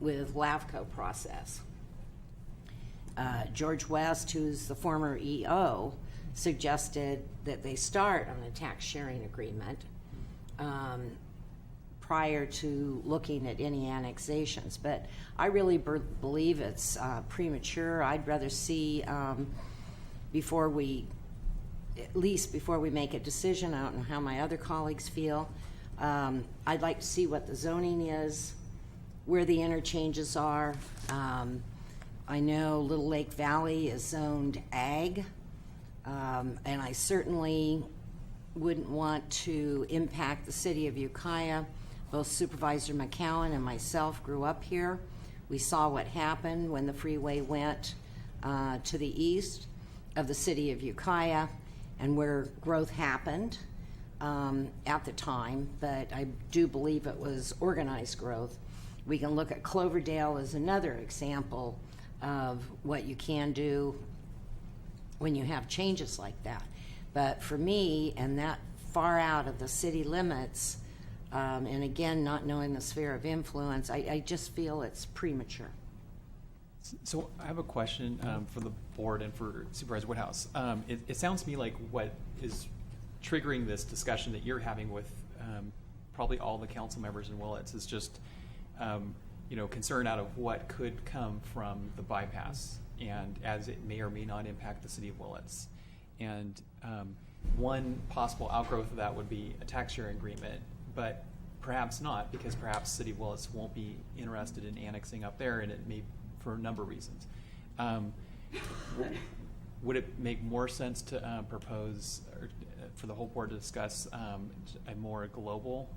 with LAVCO process. George West, who's the former EO, suggested that they start on a tax sharing agreement prior to looking at any annexations. But I really believe it's premature. I'd rather see before we make a decision. I don't know how my other colleagues feel. I'd like to see what the zoning is, where the interchanges are. I know Little Lake Valley is zoned ag, and I certainly wouldn't want to impact the city of Ukiah. Both Supervisor McCowan and myself grew up here. We saw what happened when the freeway went to the east of the city of Ukiah and where growth happened at the time, but I do believe it was organized growth. We can look at Cloverdale as another example of what you can do when you have changes like that. But for me, and that far out of the city limits, and again, not knowing the sphere of influence, I just feel it's premature. So I have a question for the board and for Supervisor Woodhouse. It sounds to me like what is triggering this discussion that you're having with probably all the council members in Willits is just concern out of what could come from the bypass, and as it may or may not impact the city of Willits. And one possible outgrowth of that would be a tax sharing agreement, but perhaps not, because perhaps City of Willits won't be interested in annexing up there, and it may for a number of reasons. Would it make more sense to propose for the whole board to discuss a more global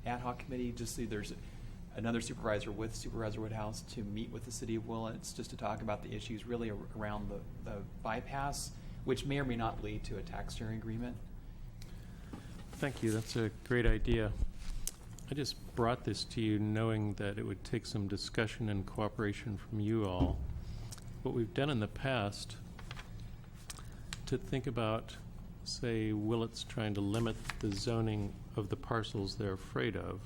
ad hoc committee, just so there's another supervisor with Supervisor Woodhouse to meet with the City of Willits just to talk about the issues really around the bypass, which may or may not lead to a tax sharing agreement? Thank you. That's a great idea. I just brought this to you knowing that it would take some discussion and cooperation from you all. What we've done in the past to think about, say, Willits trying to limit the zoning of the parcels they're afraid of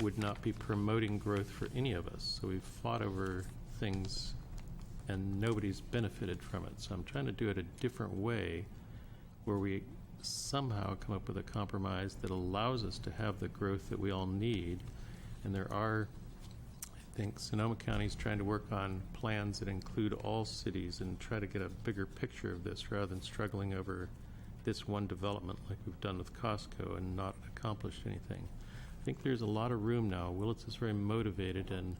would not be promoting growth for any of us. So we've fought over things and nobody's benefited from it. So I'm trying to do it a different way where we somehow come up with a compromise that allows us to have the growth that we all need. And there are, I think, Sonoma County's trying to work on plans that include all cities and try to get a bigger picture of this rather than struggling over this one development like we've done with Costco and not accomplished anything. I think there's a lot of room now. Willits is very motivated, and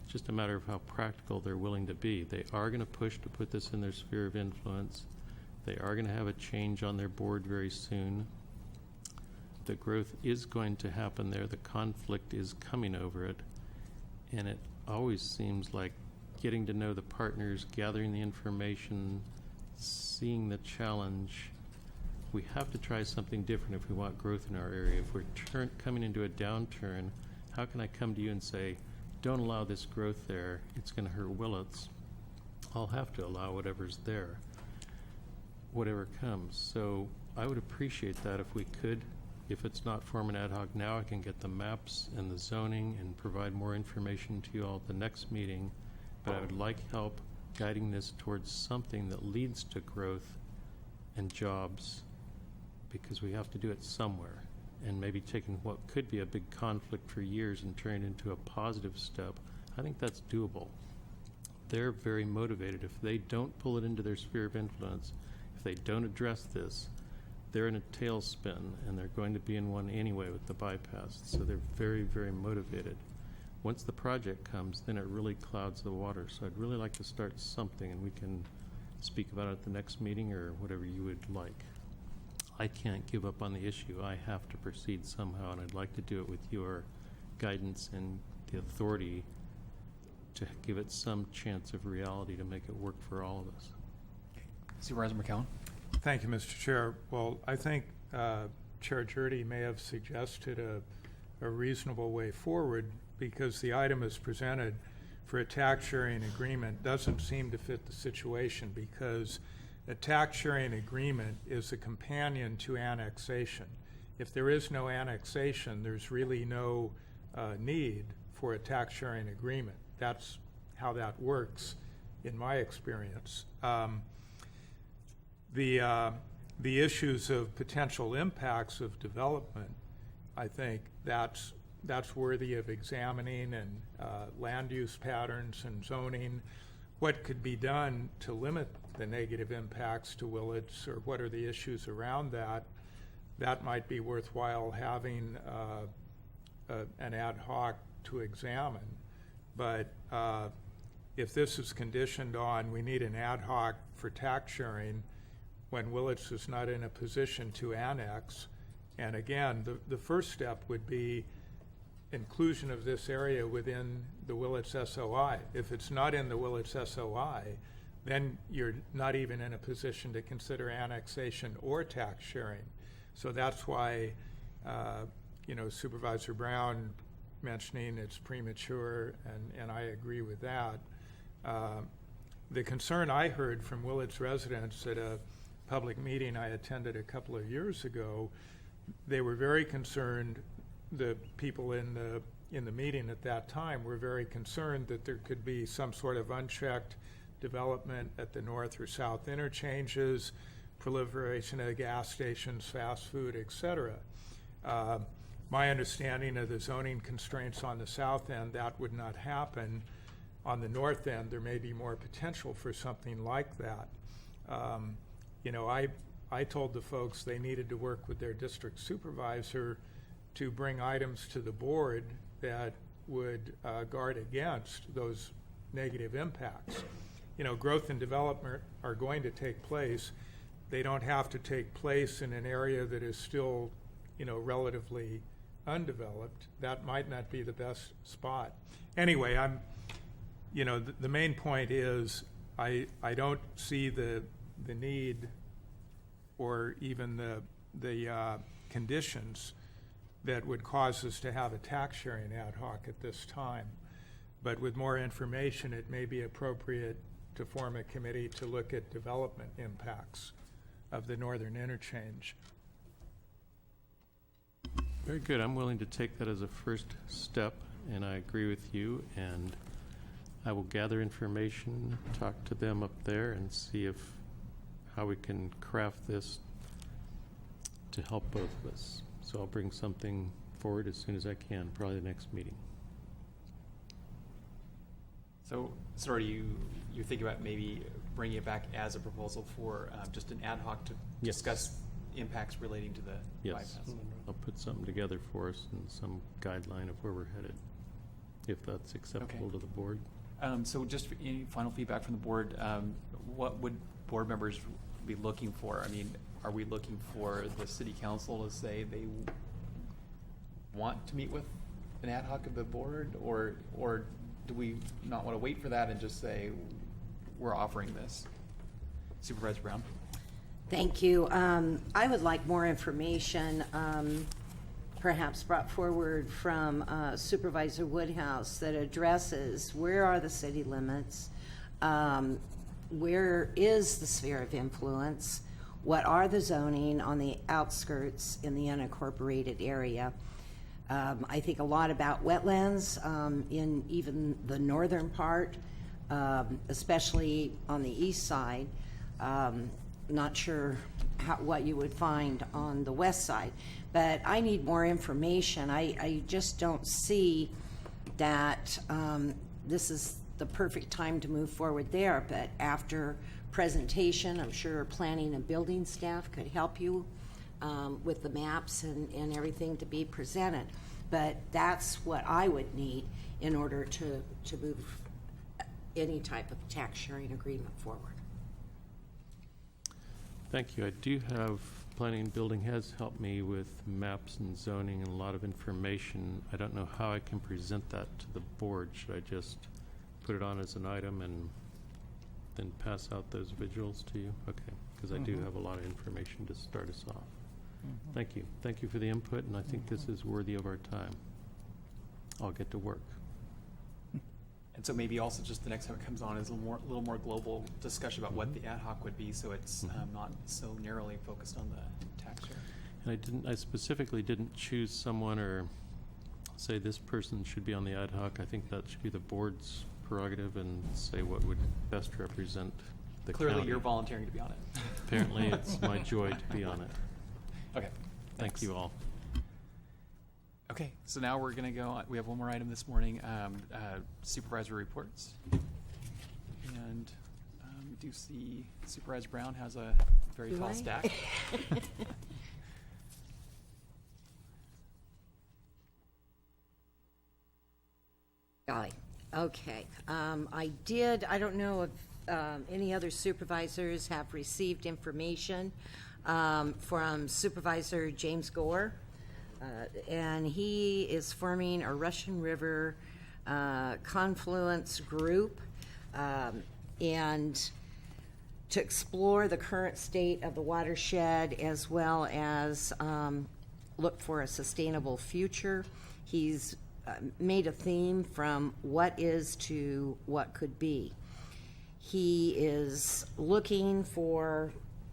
it's just a matter of how practical they're willing to be. They are going to push to put this in their sphere of influence. They are going to have a change on their board very soon. The growth is going to happen there. The conflict is coming over it. And it always seems like getting to know the partners, gathering the information, seeing the challenge. We have to try something different if we want growth in our area. If we're coming into a downturn, how can I come to you and say, don't allow this growth there, it's going to hurt Willits? I'll have to allow whatever's there, whatever comes. So I would appreciate that if we could. If it's not form an ad hoc now, I can get the maps and the zoning and provide more information to you all at the next meeting. But I would like help guiding this towards something that leads to growth and jobs, because we have to do it somewhere. And maybe taking what could be a big conflict for years and turning it into a positive step, I think that's doable. They're very motivated. If they don't pull it into their sphere of influence, if they don't address this, they're in a tailspin, and they're going to be in one anyway with the bypass. So they're very, very motivated. Once the project comes, then it really clouds the water. So I'd really like to start something, and we can speak about it at the next meeting or whatever you would like. I can't give up on the issue. I have to proceed somehow, and I'd like to do it with your guidance and the authority to give it some chance of reality to make it work for all of us. Supervisor McCowan. Thank you, Mr. Chair. Well, I think Chair Jurdy may have suggested a reasonable way forward, because the item as presented for a tax sharing agreement doesn't seem to fit the situation, because a tax sharing agreement is a companion to annexation. If there is no annexation, there's really no need for a tax sharing agreement. That's how that works in my experience. The issues of potential impacts of development, I think that's worthy of examining, and land use patterns and zoning. What could be done to limit the negative impacts to Willits, or what are the issues around that? That might be worthwhile having an ad hoc to examine. But if this is conditioned on we need an ad hoc for tax sharing when Willits is not in a position to annex, and again, the first step would be inclusion of this area within the Willits SOI. If it's not in the Willits SOI, then you're not even in a position to consider annexation or tax sharing. So that's why, Supervisor Brown mentioning it's premature, and I agree with that. The concern I heard from Willits residents at a public meeting I attended a couple of years ago, they were very concerned. The people in the meeting at that time were very concerned that there could be some sort of unchecked development at the north or south interchanges, proliferation of gas stations, fast food, etc. My understanding of the zoning constraints on the south end, that would not happen. On the north end, there may be more potential for something like that. I told the folks they needed to work with their district supervisor to bring items to the board that would guard against those negative impacts. Growth and development are going to take place. They don't have to take place in an area that is still, relatively undeveloped. That might not be the best spot. Anyway, the main point is I don't see the need or even the conditions that would cause us to have a tax sharing ad hoc at this time. But with more information, it may be appropriate to form a committee to look at development impacts of the northern interchange. Very good. I'm willing to take that as a first step, and I agree with you, and I will gather information, talk to them up there, and see how we can craft this to help both of us. So I'll bring something forward as soon as I can, probably the next meeting. So, are you thinking about maybe bringing it back as a proposal for just an ad hoc to discuss impacts relating to the bypass? I'll put something together for us and some guideline of where we're headed, if that's acceptable to the board. So just for any final feedback from the board, what would board members be looking for? I mean, are we looking for the city council to say they want to meet with an ad hoc of the board, or do we not want to wait for that and just say we're offering this? Supervisor Brown. Thank you. I would like more information, perhaps brought forward from Supervisor Woodhouse, that addresses where are the city limits, where is the sphere of influence, what are the zoning on the outskirts in the unincorporated area. I think a lot about wetlands in even the northern part, especially on the east side. Not sure what you would find on the west side, but I need more information. I just don't see that this is the perfect time to move forward there, but after presentation, I'm sure planning and building staff could help you with the maps and everything to be presented. But that's what I would need in order to move any type of tax sharing agreement forward. Thank you. I do have, planning and building has helped me with maps and zoning and a lot of information. I don't know how I can present that to the board. Should I just put it on as an item and then pass out those visuals to you? Okay, because I do have a lot of information to start us off. Thank you. Thank you for the input, and I think this is worthy of our time. I'll get to work. And so maybe also just the next time it comes on is a little more global discussion about what the ad hoc would be, so it's not so narrowly focused on the tax share. And I specifically didn't choose someone or say this person should be on the ad hoc. I think that should be the board's prerogative and say what would best represent the Clearly county. you're volunteering to be on it. Apparently it's my joy to be on it. Okay. Thank you all. Okay, so now we're going to go on. We have one more item this morning, Supervisor Reports. And we do see Supervisor Brown has a very tall stack. Golly. Okay. I don't know if any other supervisors have received information from Supervisor James Gore. And he is forming a Russian River confluence group and to explore the current state of the watershed as well as look for a sustainable future. He's made a theme from what is to what could be. He is looking for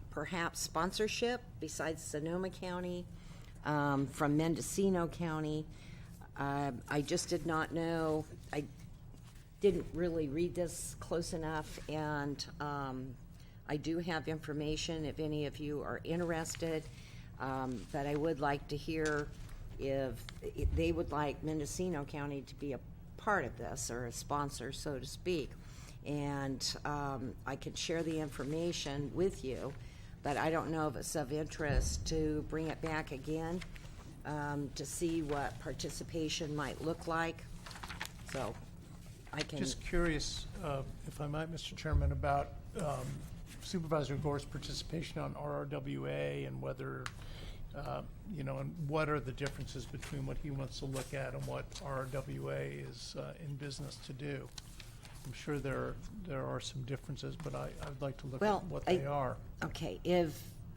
perhaps sponsorship besides Sonoma County, from Mendocino County. I just did not know. I didn't really read this close enough, and I do have information if any of you are interested, but I would like to hear if they would like Mendocino County to be a part of this or a sponsor, so to speak. And I can share the information with you, but I don't know if it's of interest to bring it back again to see what participation might look like. So I can... Just curious, if I might, Mr. Chairman, about Supervisor Gore's participation on RRWA and whether, and what are the differences between what he wants to look at and what RRWA is in business to do. I'm sure there are some differences, but I'd like to look at what they are. Okay,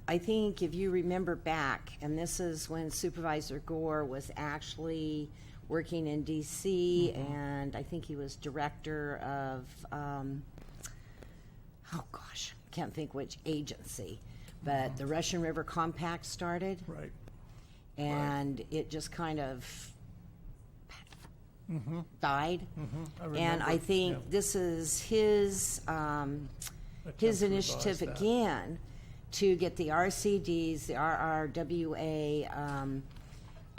I think if you remember back, and this is when Supervisor Gore was actually working in D.C., and I think he was director of, can't think which agency, but the Russian River Compact started. Right. And it just kind of died. And I think this is his initiative again to get the RCDs, the RRWA,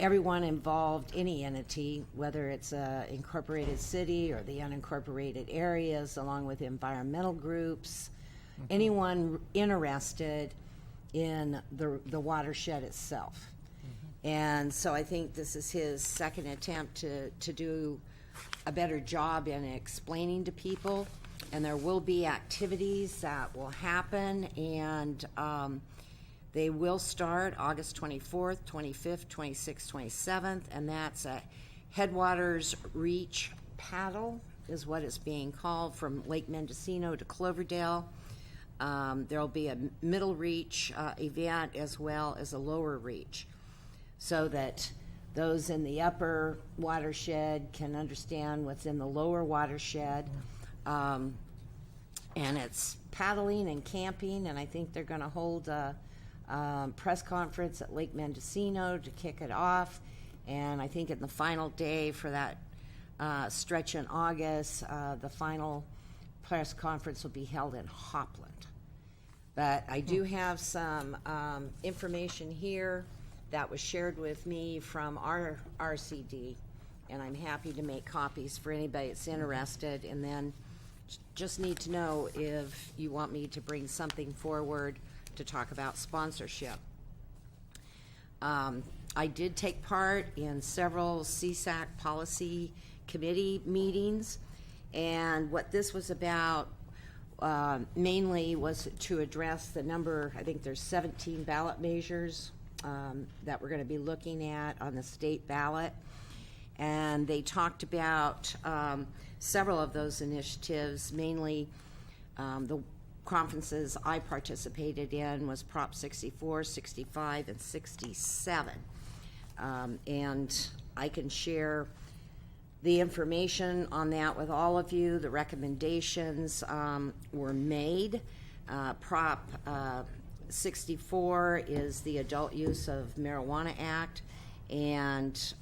everyone involved, any entity, whether it's a incorporated city or the unincorporated areas, along with environmental groups, anyone interested in the watershed itself. And so I think this is his second attempt to do a better job in explaining to people. And there will be activities that will happen, and they will start August 24th, 25th, 26th, 27th, and that's a Headwaters Reach Paddle is what it's being called, from Lake Mendocino to Cloverdale. There'll be a middle reach event as well as a lower reach, so that those in the upper watershed can understand what's in the lower watershed. And it's paddling and camping, and I think they're going to hold a press conference at Lake Mendocino to kick it off. And I think in the final day for that stretch in August, the final press conference will be held in Hopland. But I do have some information here that was shared with me from our RCD, and I'm happy to make copies for anybody that's interested. And then just need to know if you want me to bring something forward to talk about sponsorship. I did take part in several CSAC policy committee meetings, and what this was about mainly was to address the number, I think there's 17 ballot measures that we're going to be looking at on the state ballot. And they talked about several of those initiatives, mainly the conferences I participated in was Prop 64, 65, and 67. And I can share the information on that with all of you. The recommendations were made. Prop 64 is the Adult Use of Marijuana Act, and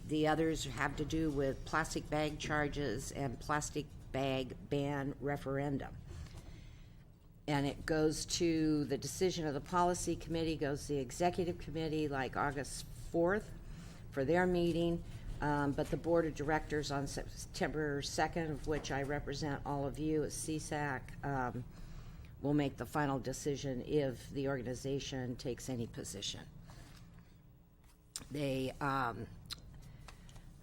the others have to do with plastic bag charges and plastic bag ban referendum. And it goes to the decision of the policy committee, goes to the executive committee like August 4th for their meeting. But the board of directors on September 2nd, of which I represent all of you as CSAC, will make the final decision if the organization takes any position. They,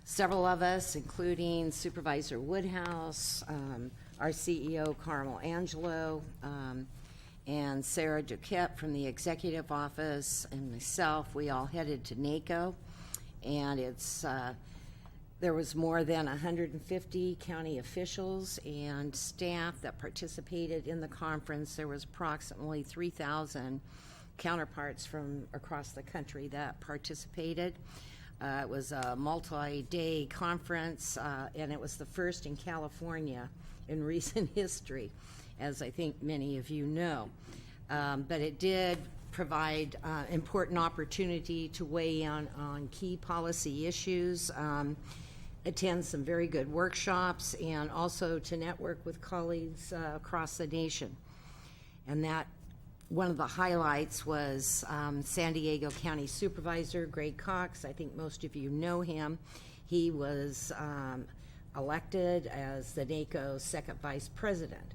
several of us, including Supervisor Woodhouse, our CEO Carmel Angelo, and Sarah Duquette from the executive office, and myself, we all headed to NACO. And it's there was more than 150 county officials and staff that participated in the conference. There was approximately 3,000 counterparts from across the country that participated. It was a multi-day conference, and it was the first in California in recent history, as I think many of you know. But it did provide important opportunity to weigh in on key policy issues, attend some very good workshops, and also to network with colleagues across the nation. And that one of the highlights was San Diego County Supervisor Greg Cox. I think most of you know him. He was elected as the NACO second vice president.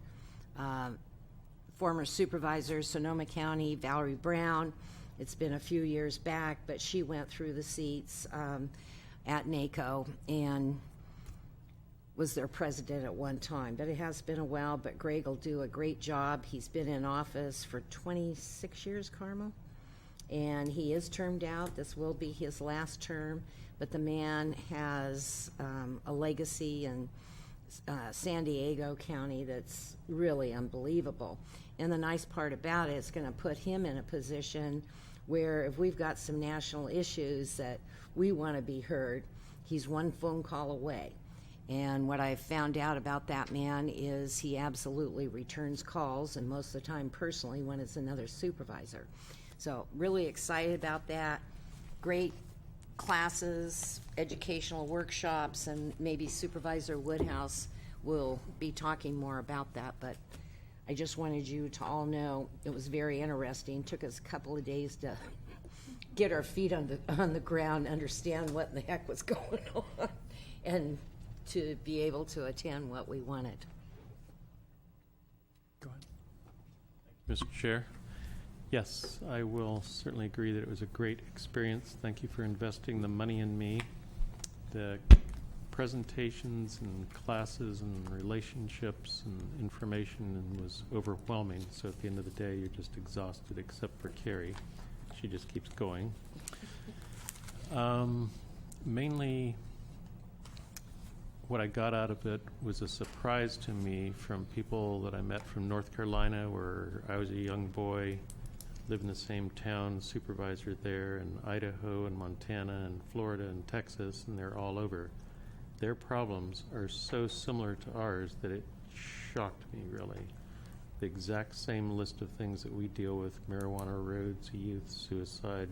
Former supervisor, Sonoma County, Valerie Brown. It's been a few years back, but she went through the seats at NACO and was their president at one time. But it has been a while, but Greg will do a great job. He's been in office for 26 years, Carmel, and he is termed out. This will be his last term, but the man has a legacy in San Diego County that's really unbelievable. And the nice part about it, it's going to put him in a position where if we've got some national issues that we want to be heard, he's one phone call away. And what I've found out about that man is he absolutely returns calls, and most of the time personally when it's another supervisor. So really excited about that. Great classes, educational workshops, and maybe Supervisor Woodhouse will be talking more about that, but I just wanted you to all know it was very interesting. Took us a couple of days to get our feet on the ground, understand what in the heck was going on, and to be able to attend what we wanted. Go ahead. Mr. Chair. Yes, I will certainly agree that it was a great experience. Thank you for investing the money in me. The presentations and classes and relationships and information was overwhelming. So at the end of the day, you're just exhausted, except for Carrie. She just keeps going. Mainly, what I got out of it was a surprise to me from people that I met from North Carolina, where I was a young boy, lived in the same town, supervisor there, and Idaho and Montana and Florida and Texas, and they're all over. Their problems are so similar to ours that it shocked me, really. The exact same list of things that we deal with: marijuana, roads, youth, suicide,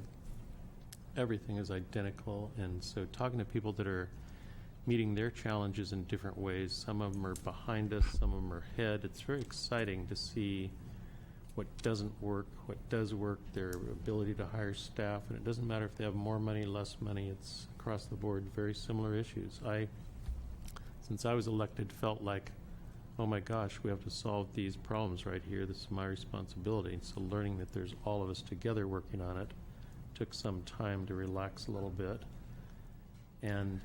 everything is identical. And so talking to people that are meeting their challenges in different ways, some of them are behind us, some of them are ahead. It's very exciting to see what doesn't work, what does work, their ability to hire staff, and it doesn't matter if they have more money, less money, it's across the board very similar issues. Since I was elected, felt like, oh my gosh, we have to solve these problems right here. This is my responsibility. So learning that there's all of us together working on it took some time to relax a little bit. And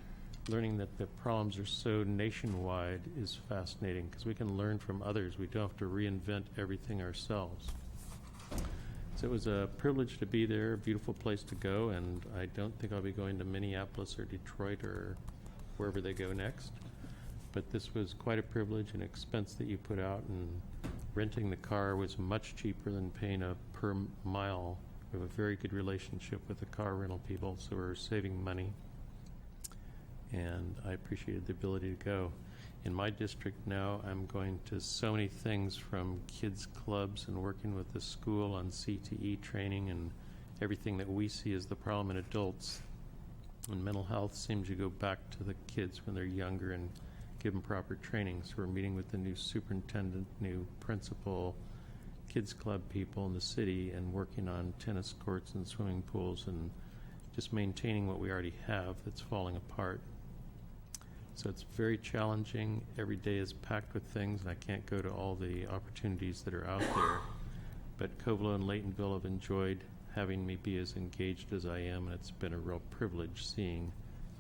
learning that the problems are so nationwide is fascinating because we can learn from others. We don't have to reinvent everything ourselves. So it was a privilege to be there, a beautiful place to go, and I don't think I'll be going to Minneapolis or Detroit or wherever they go next. But this was quite a privilege and expense that you put out, and renting the car was much cheaper than paying a per mile. We have a very good relationship with the car rental people, so we're saving money. And I appreciated the ability to go. In my district now, I'm going to so many things, from kids clubs and working with the school on CTE training and everything that we see as the problem in adults. And mental health seems to go back to the kids when they're younger and give them proper training. So we're meeting with the new superintendent, new principal, kids club people in the city, and working on tennis courts and swimming pools and just maintaining what we already have that's falling apart. So it's very challenging. Every day is packed with things, and I can't go to all the opportunities that are out there. But Covelo and Laytonville have enjoyed having me be as engaged as I am, and it's been a real privilege seeing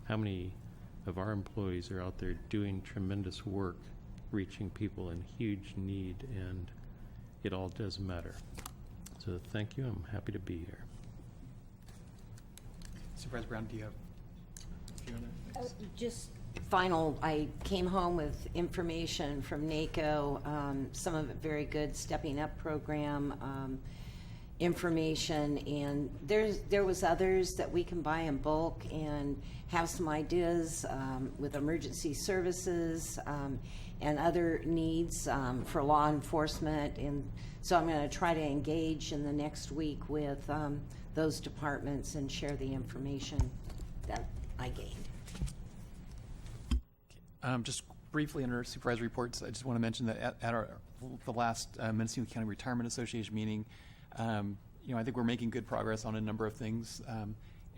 how many of our employees are out there doing tremendous work, reaching people in huge need, and it all does matter. So thank you. I'm happy to be here. Supervisor Brown, do you have a few other things? Just final, I came home with information from NACO, some of it very good, Stepping Up program information, and there was others that we can buy in bulk and have some ideas with emergency services and other needs for law enforcement. And so I'm going to try to engage in the next week with those departments and share the information that I gained. Just briefly under Supervisor Reports, I just want to mention that at the last Mendocino County Retirement Association meeting, I think we're making good progress on a number of things,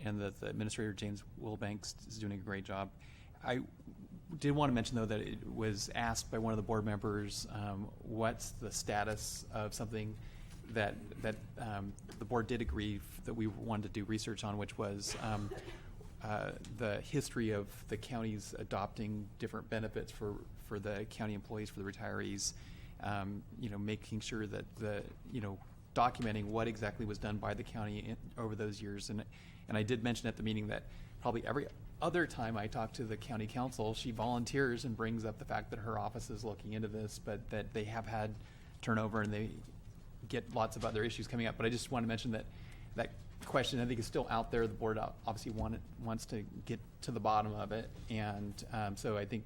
and that the Administrator James Wilbanks is doing a great job. I did want to mention, though, that it was asked by one of the board members, what's the status of something that the board did agree that we wanted to do research on, which was the history of the counties adopting different benefits for the county employees, for the retirees, making sure that documenting what exactly was done by the county over those years. And I did mention at the meeting that probably every other time I talk to the county council, she volunteers and brings up the fact that her office is looking into this, but that they have had turnover and they get lots of other issues coming up. But I just want to mention that question, I think, is still out there. The board obviously wants to get to the bottom of it, and so I think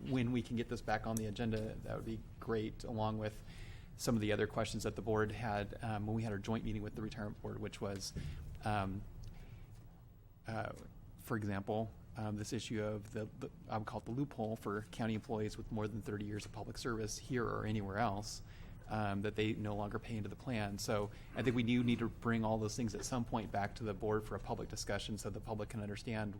when we can get this back on the agenda, that would be great, along with some of the other questions that the board had when we had our joint meeting with the retirement board, which was, for example, this issue of I would call it the loophole for county employees with more than 30 years of public service here or anywhere else, that they no longer pay into the plan. So I think we do need to bring all those things at some point back to the board for a public discussion, so the public can understand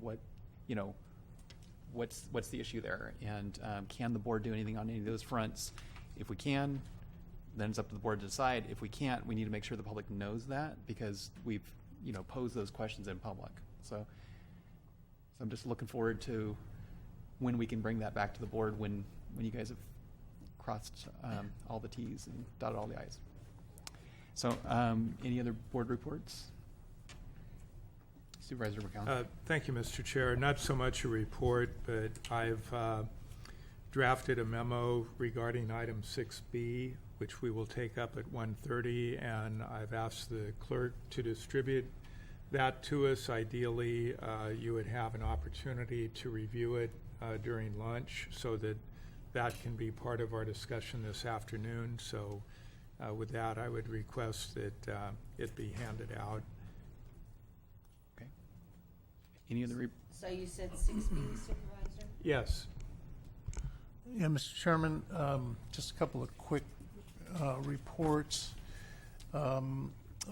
what's the issue there, and can the board do anything on any of those fronts? If we can, then it's up to the board to decide. If we can't, we need to make sure the public knows that, because we've posed those questions in public. So I'm just looking forward to when we can bring that back to the board, when you guys have crossed all the T's and dotted all the I's. So any other board reports? Supervisor McCown. Thank you, Mr. Chair. Not so much a report, but I've drafted a memo regarding item 6B, which we will take up at 1:30, and I've asked the clerk to distribute that to us. Ideally, you would have an opportunity to review it during lunch, so that can be part of our discussion this afternoon. So with that, I would request that it be handed out. Okay. Any other? So you said 6B, Supervisor? Yes. Yeah, Mr. Chairman, just a couple of quick reports. I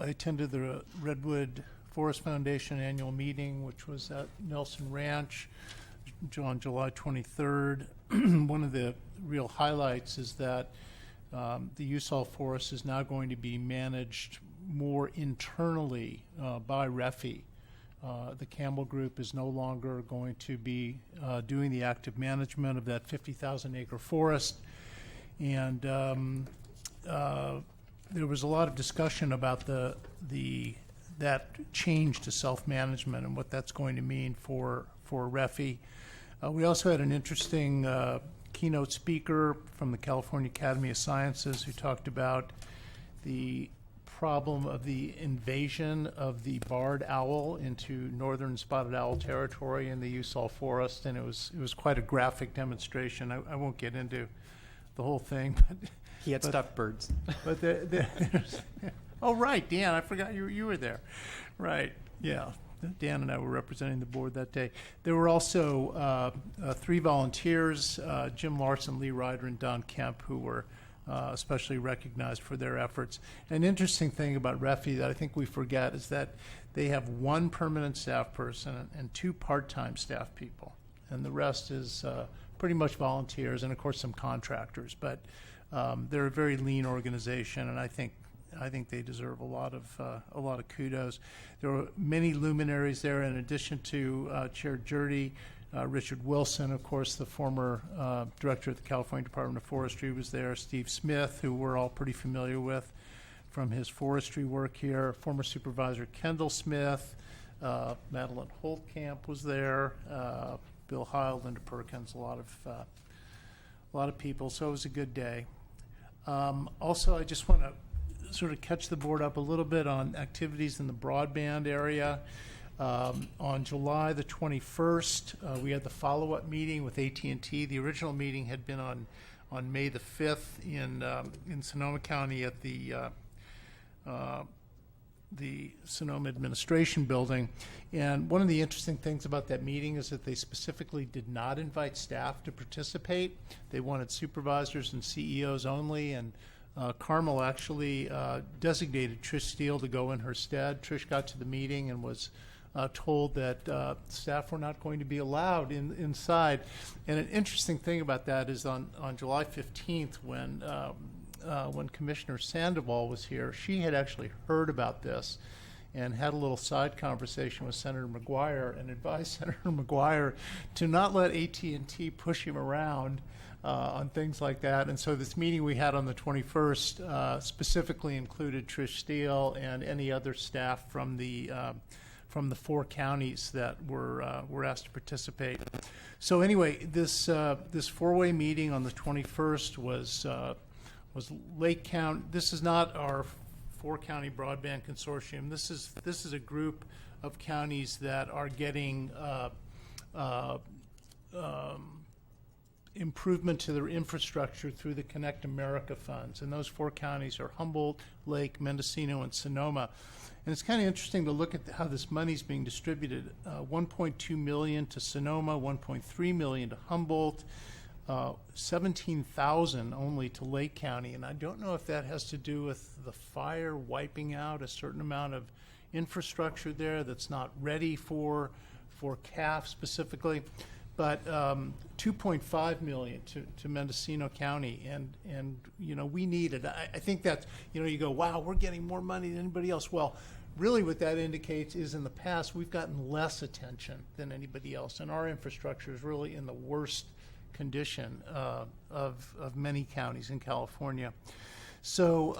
attended the Redwood Forest Foundation annual meeting, which was at Nelson Ranch on July 23rd. One of the real highlights is that the Usal Forest is now going to be managed more internally by REFI. the Campbell Group is no longer going to be doing the active management of that 50,000-acre forest. And there was a lot of discussion about that change to self-management and what that's going to mean for REFI. We also had an interesting keynote speaker from the California Academy of Sciences who talked about the problem of the invasion of the barred owl into northern spotted owl territory in the Usal Forest, and it was quite a graphic demonstration. I won't get into the whole thing, but he had stuffed birds. But there's oh right, Dan, I forgot you were there. Right, yeah. Dan and I were representing the board that day. There were also 3 volunteers, Jim Larson, Lee Ryder, and Don Kemp, who were especially recognized for their efforts. An interesting thing about REFI that I think we forget is that they have 1 permanent staff person and 2 part-time staff people, and the rest is pretty much volunteers and of course some contractors. But they're a very lean organization, and I think they deserve a lot of kudos. There were many luminaries there, in addition to Chair Jurdy. Richard Wilson, of course, the former director of the California Department of Forestry, was there. Steve Smith, who we're all pretty familiar with from his forestry work here. Former Supervisor Kendall Smith, Madeline Holtkamp was there. Bill Heil, Linda Perkins, a lot of people. So it was a good day. Also, I just want to sort of catch the board up a little bit on activities in the broadband area. On July the 21st, we had the follow-up meeting with AT&T. The original meeting had been on May the 5th in Sonoma County at the Sonoma Administration Building. And one of the interesting things about that meeting is that they specifically did not invite staff to participate. They wanted supervisors and CEOs only, and Carmel actually designated Trish Steele to go in her stead. Trish got to the meeting and was told that staff were not going to be allowed inside. And an interesting thing about that is on July 15th, when Commissioner Sandoval was here, she had actually heard about this and had a little side conversation with Senator McGuire and advised Senator McGuire to not let AT&T push him around on things like that. And so this meeting we had on the 21st specifically included Trish Steele and any other staff from the 4 counties that were asked to participate. So anyway, this 4-way meeting on the 21st was Lake County. This is not our 4-county broadband consortium. This is a group of counties that are getting improvement to their infrastructure through the Connect America funds, and those 4 counties are Humboldt, Lake, Mendocino, and Sonoma. And it's kind of interesting to look at how this money is being distributed. $1.2 million to Sonoma, $1.3 million to Humboldt, $17,000 only to Lake County. And I don't know if that has to do with the fire wiping out a certain amount of infrastructure there that's not ready for CAF specifically. But $2.5 million to Mendocino County, and we need it. I think that you go, wow, we're getting more money than anybody else. Well, really, what that indicates is in the past we've gotten less attention than anybody else, and our infrastructure is really in the worst condition of many counties in California. So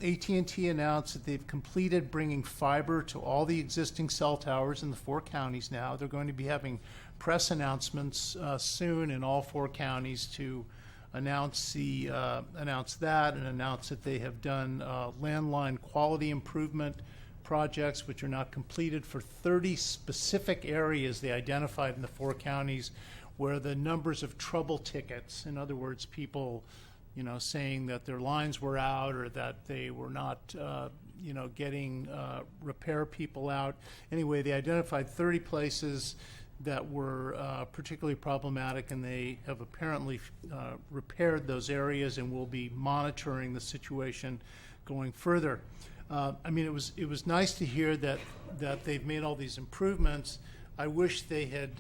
AT&T announced that they've completed bringing fiber to all the existing cell towers in the 4 counties now. They're going to be having press announcements soon in all 4 counties to announce that and announce that they have done landline quality improvement projects, which are not completed, for 30 specific areas they identified in the 4 counties where the numbers of trouble tickets, in other words, people saying that their lines were out or that they were not getting repair people out. Anyway, they identified 30 places that were particularly problematic, and they have apparently repaired those areas and will be monitoring the situation going further. It was nice to hear that they've made all these improvements. I wish they had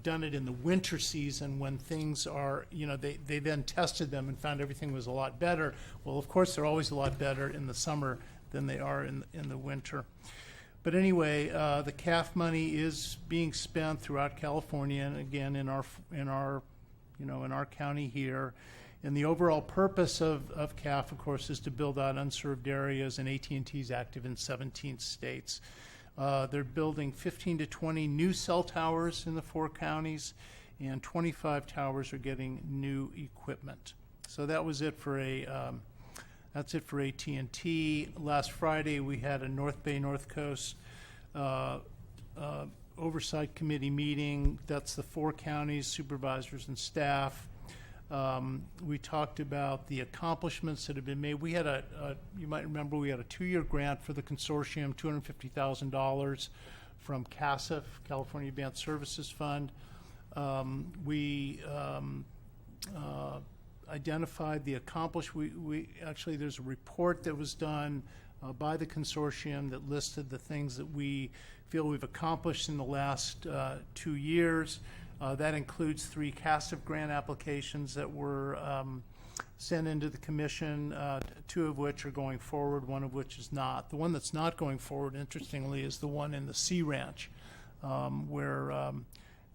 done it in the winter season when things are, they then tested them and found everything was a lot better. Well, of course, they're always a lot better in the summer than they are in the winter. But anyway, the CAF money is being spent throughout California, and again in our county here. And the overall purpose of CAF, of course, is to build out unserved areas, and AT&T is active in 17 states. They're building 15 to 20 new cell towers in the 4 counties, and 25 towers are getting new equipment. So that was it for that's it for AT&T. Last Friday, we had a North Bay, North Coast Oversight Committee meeting. That's the 4 counties, supervisors and staff. We talked about the accomplishments that have been made. We had you might remember, we had a 2-year grant for the consortium, $250,000 from CASF, California Advanced Services Fund. We identified the we actually, there's a report that was done by the consortium that listed the things that we feel we've accomplished in the last 2 years. That includes 3 CASF grant applications that were sent into the commission, 2 of which are going forward, 1 of which is not. The one that's not going forward, interestingly, is the one in the Sea Ranch, where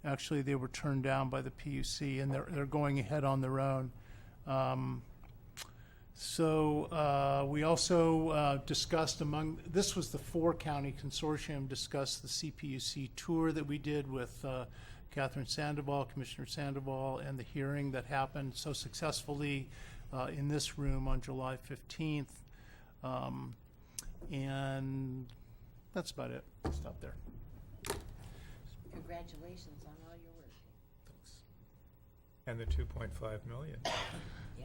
actually they were turned down by the PUC, and they're going ahead on their own. We also discussed this was the 4-county consortium, discussed the CPUC tour that we did with Catherine Sandoval, Commissioner Sandoval, and the hearing that happened so successfully in this room on July 15th. And that's about it. I'll stop there. Congratulations on all your work. And the 2.5 million.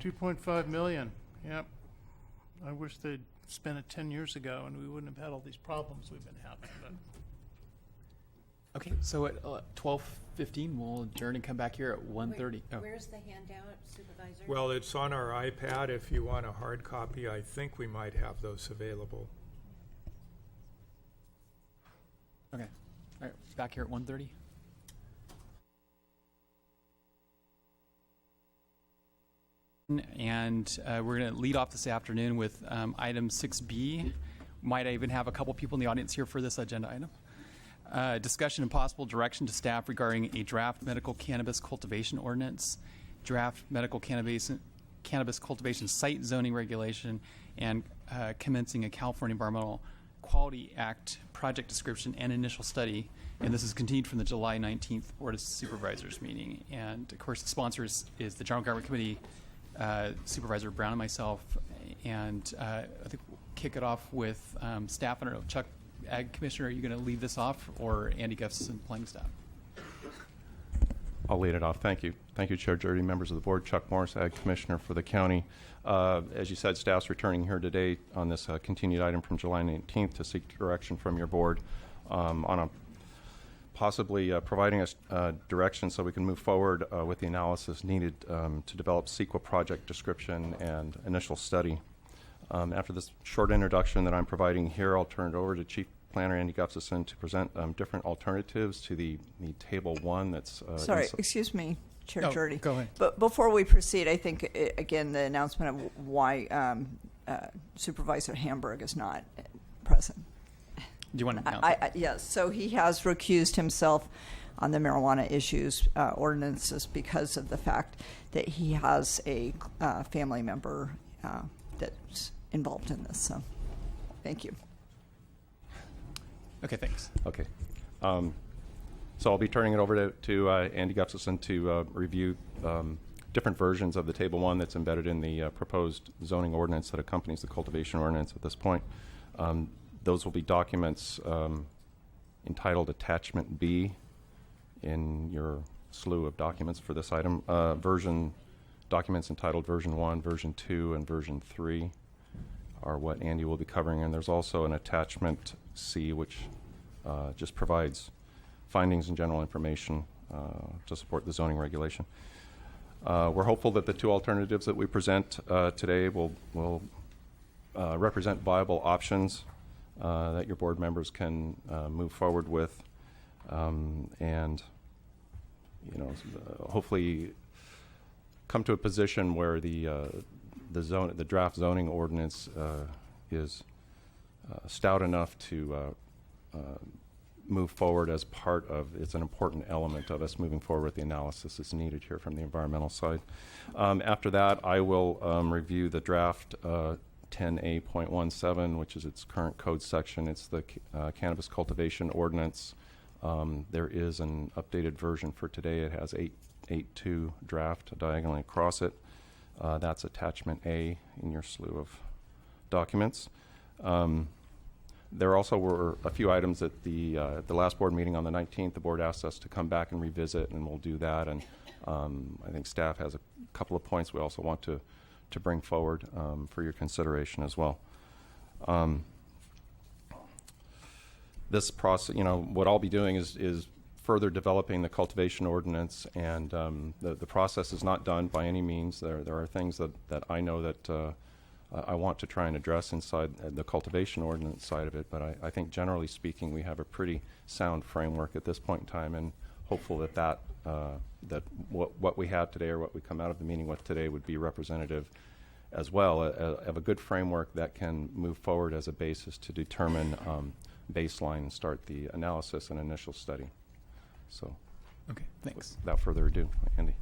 2.5 million, yep. I wish they'd spent it 10 years ago and we wouldn't have had all these problems we've been having. But. Okay, so at 12:15, we'll adjourn and come back here at 1:30. Where's the handout, Supervisor? Well, it's on our iPad. If you want a hard copy, I think we might have those available. Okay, all right, back here at 1:30. And we're going to lead off this afternoon with item 6B. Might I even have a couple people in the audience here for this agenda item? Discussion and possible direction to staff regarding a draft medical cannabis cultivation ordinance, draft medical cannabis cultivation site zoning regulation, and commencing a California Environmental Quality Act project description and initial study. And this is continued from the July 19th Board of Supervisors meeting. And of course, the sponsor is the General Government Committee, Supervisor Brown and myself. And I think we'll kick it off with staff. I don't know, Chuck, Ag Commissioner, are you going to lead this off, or Andy Gustafson, planning staff? I'll lead it off. Thank you. Thank you, Chair Jurdy, members of the board. Chuck Morris, Ag Commissioner for the county. As you said, staff's returning here today on this continued item from July 19th to seek direction from your board on a possibly providing us direction so we can move forward with the analysis needed to develop CEQA project description and initial study. After this short introduction that I'm providing here, I'll turn it over to Chief Planner Andy Gustafson to present different alternatives to the Table 1 that's... Sorry, excuse me, Chair Jurdy. Go ahead. But before we proceed, I think, again, the announcement of why Supervisor Hamburg is not present. Do you want to announce it? Yes, so he has recused himself on the marijuana issues ordinances because of the fact that he has a family member that's involved in this. So, thank you. Okay, thanks. Okay. So I'll be turning it over to Andy Gustafson to review different versions of the Table 1 that's embedded in the proposed zoning ordinance that accompanies the cultivation ordinance at this point. Those will be documents entitled Attachment B in your slew of documents for this item. Documents entitled Version 1, Version 2, and Version 3 are what Andy will be covering. And there's also an Attachment C, which just provides findings and general information to support the zoning regulation. We're hopeful that the 2 alternatives that we present today will represent viable options that your board members can move forward with, and hopefully come to a position where the draft zoning ordinance is stout enough to move forward as part of, it's an important element of us moving forward with the analysis that's needed here from the environmental side. After that, I will review the draft 10A.17, which is its current code section. It's the Cannabis Cultivation Ordinance. There is an updated version for today. It has 8.2 draft diagonally across it. That's attachment A in your slew of documents. There also were a few items at the last board meeting on the 19th. The board asked us to come back and revisit, and we'll do that. And I think staff has a couple of points we also want to bring forward for your consideration as well. This process, what I'll be doing is further developing the cultivation ordinance, and the process is not done by any means. There are things that I know that I want to try and address inside the cultivation ordinance side of it, but I think generally speaking we have a pretty sound framework at this point in time, and hopeful that what we have today or what we come out of the meeting with today would be representative as well of a good framework that can move forward as a basis to determine baseline and start the analysis and initial study. So, okay, thanks. Without further ado, Andy.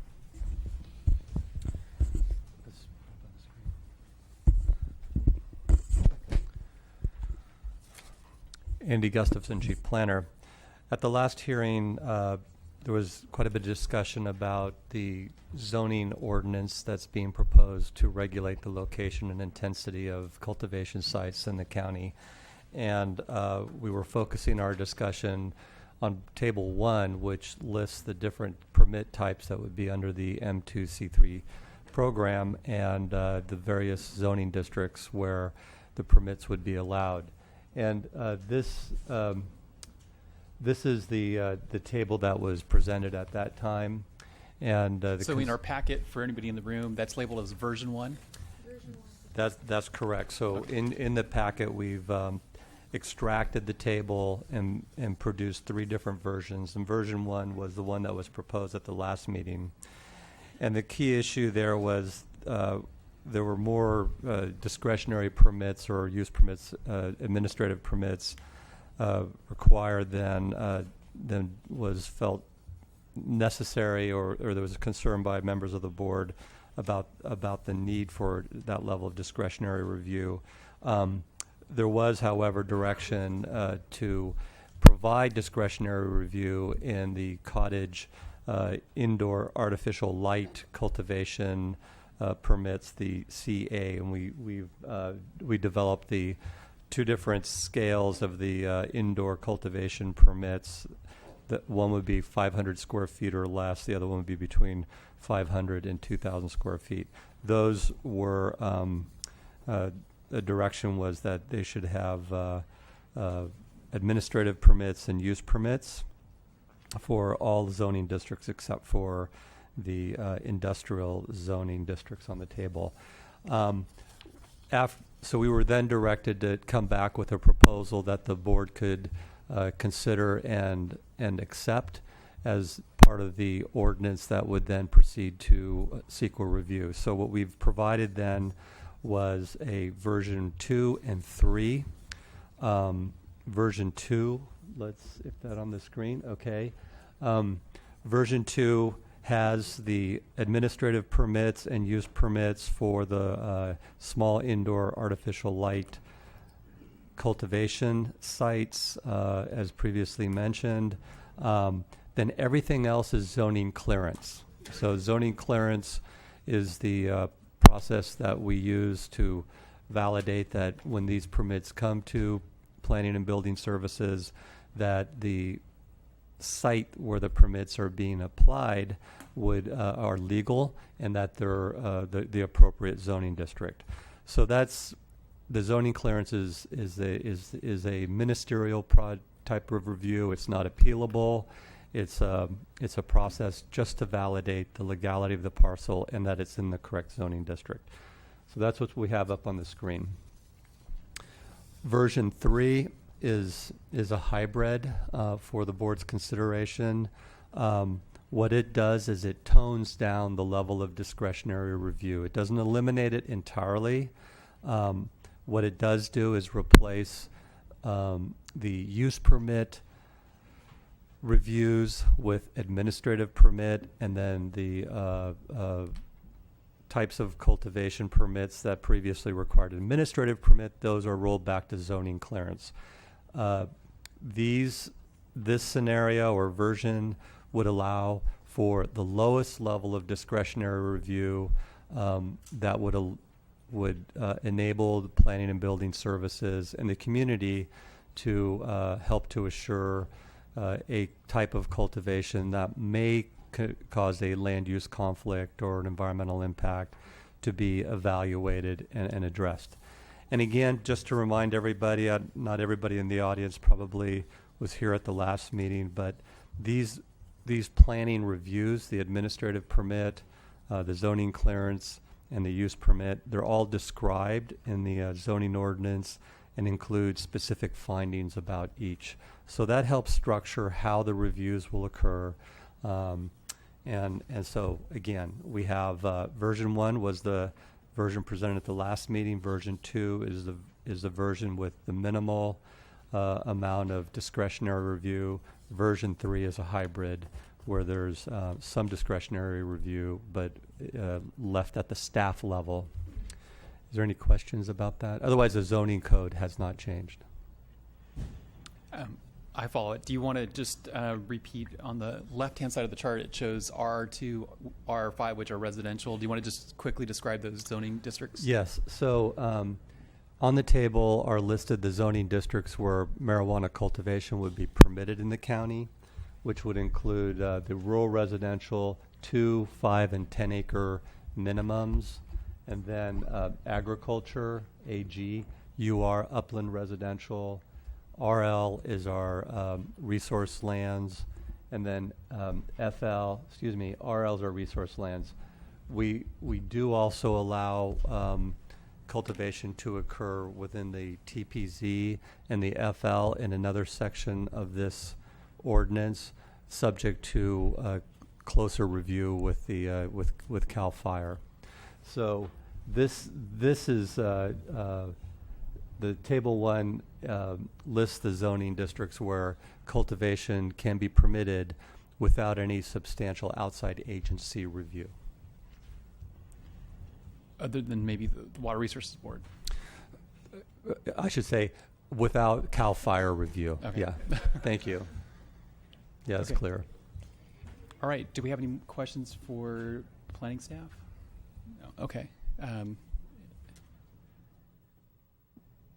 Andy Gustafson, Chief Planner. At the last hearing, there was quite a bit of discussion about the zoning ordinance that's being proposed to regulate the location and intensity of cultivation sites in the county. And we were focusing our discussion on Table 1, which lists the different permit types that would be under the M2C3 program and the various zoning districts where the permits would be allowed. And this is the table that was presented at that time. And so in our packet, for anybody in the room, that's labeled as version 1? That's correct. So in the packet, we've extracted the table and produced 3 different versions. And version 1 was the one that was proposed at the last meeting. And the key issue there was there were more discretionary permits or use permits, administrative permits required than was felt necessary, or there was a concern by members of the board about the need for that level of discretionary review. There was, however, direction to provide discretionary review in the cottage indoor artificial light cultivation permits, the CA, and we developed the 2 different scales of the indoor cultivation permits. That one would be 500 square feet or less. The other one would be between 500 and 2,000 square feet. Those were the direction was that they should have administrative permits and use permits for all zoning districts except for the industrial zoning districts on the table. So we were then directed to come back with a proposal that the board could consider and accept as part of the ordinance that would then proceed to CEQA review. So what we've provided then was a version 2 and 3. Version 2, let's, if that on the screen, okay. Version 2 has the administrative permits and use permits for the small indoor artificial light cultivation sites, as previously mentioned. Then everything else is zoning clearance. So zoning clearance is the process that we use to validate that when these permits come to Planning and Building Services, that the site where the permits are being applied are legal and that they're the appropriate zoning district. So that's the zoning clearance is a ministerial type of review. It's not appealable. It's a process just to validate the legality of the parcel and that it's in the correct zoning district. So that's what we have up on the screen. Version 3 is a hybrid for the board's consideration. What it does is it tones down the level of discretionary review. It doesn't eliminate it entirely. What it does do is replace the use permit reviews with administrative permit, and then the types of cultivation permits that previously required administrative permit, those are rolled back to zoning clearance. This scenario or version would allow for the lowest level of discretionary review that would enable the planning and building services and the community to help to assure a type of cultivation that may cause a land use conflict or an environmental impact to be evaluated and addressed. And again, just to remind everybody, not everybody in the audience probably was here at the last meeting, but these planning reviews, the administrative permit, the zoning clearance, and the use permit, they're all described in the zoning ordinance and include specific findings about each. So that helps structure how the reviews will occur. And so again, we have version 1 was the version presented at the last meeting. Version 2 is the version with the minimal amount of discretionary review. Version 3 is a hybrid where there's some discretionary review, but left at the staff level. Is there any questions about that? Otherwise, the zoning code has not changed. I follow it. Do you want to just repeat on the left-hand side of the chart? It shows R2, R5, which are residential. Do you want to just quickly describe those zoning districts? Yes. So on the table are listed the zoning districts where marijuana cultivation would be permitted in the county, which would include the rural residential, 2, 5, and 10 acre minimums, and then agriculture, AG, UR, upland residential, RL is our resource lands, and then RLs are resource lands. We do also allow cultivation to occur within the TPZ and the FL in another section of this ordinance, subject to closer review with the with CAL FIRE. So this is the table 1 lists the zoning districts where cultivation can be permitted without any substantial outside agency review. Other than maybe the Water Resources Board? I should say without CAL FIRE review. Okay. Yeah, thank you. Yeah, it's Okay. clear. All right. Do we have any questions for planning staff? No. Okay.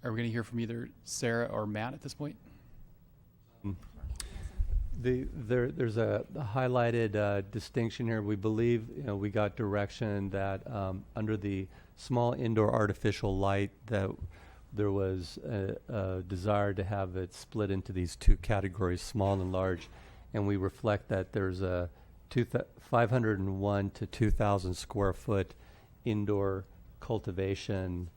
Are we going to hear from either Sarah or Matt at this point? There's a highlighted distinction here. We believe, we got direction that under the small indoor artificial light that there was a desire to have it split into these 2 categories, small and large, and we reflect that there's a 501 to 2,000 square foot indoor cultivation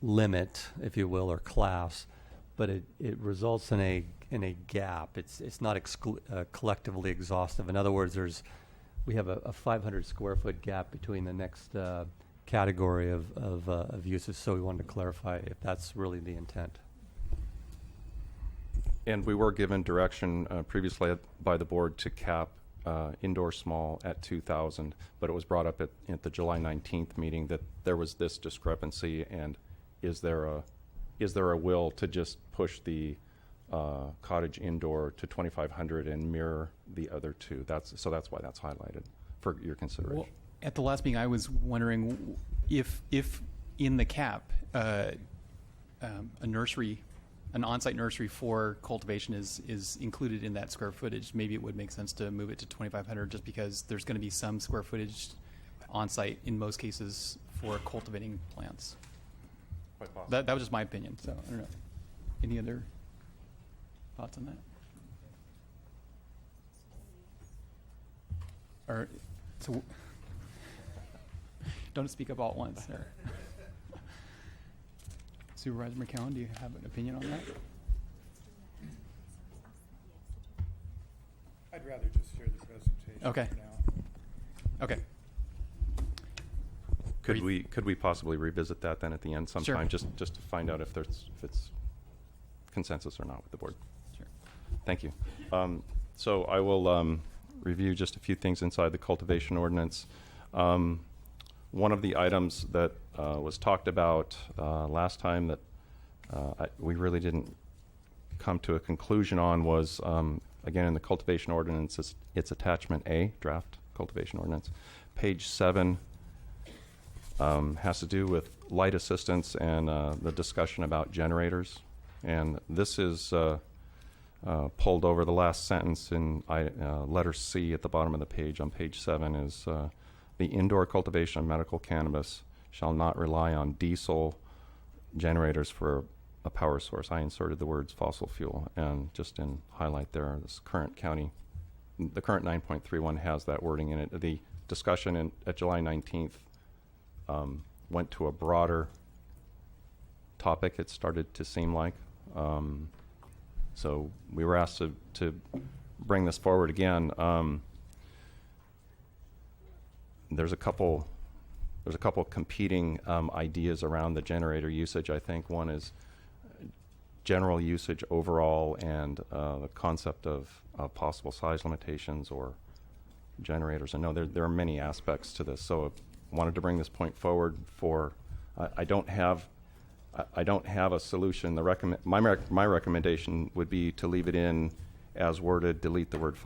limit, if you will, or class, but it results in a gap. It's not collectively exhaustive. In other words, we have a 500 square foot gap between the next category of uses. So we wanted to clarify if that's really the intent. And we were given direction previously by the board to cap indoor small at 2,000, but it was brought up at the July 19th meeting that there was this discrepancy, and is there a will to just push the cottage indoor to 2,500 and mirror the other 2? That's why that's highlighted for your consideration. Well, at the last meeting, I was wondering if in the cap, a nursery, an on-site nursery for cultivation is included in that square footage. Maybe it would make sense to move it to 2,500 just because there's going to be some square footage on-site in most cases for cultivating plants. That was just my opinion. So I don't know. Any other thoughts on that? Or so don't speak up all at once. There. Supervisor McCowan, do you have an opinion on that? I'd rather just share the presentation Okay. for now. Okay. Could we possibly revisit that then at the end sometime, Sure. just to find out if it's consensus or not with the board? Sure. Thank you. So I will review just a few things inside the cultivation ordinance. One of the items that was talked about last time that we really didn't come to a conclusion on was, again, in the cultivation ordinance, it's attachment A, draft cultivation ordinance. Page 7 has to do with light assistance and the discussion about generators. And this is pulled over. The last sentence in letter C at the bottom of the page on page 7 is the indoor cultivation of medical cannabis shall not rely on diesel generators for a power source. I inserted the words fossil fuel, and just in highlight there, the current 9.31 has that wording in it. The discussion at July 19th went to a broader topic, it started to seem like. So we were asked to bring this forward again. There's a couple competing ideas around the generator usage. I think one is general usage overall, and the concept of possible size limitations or generators. I know there are many aspects to this, so I wanted to bring this point forward. I don't have a solution. My recommendation would be to leave it in as worded, delete the word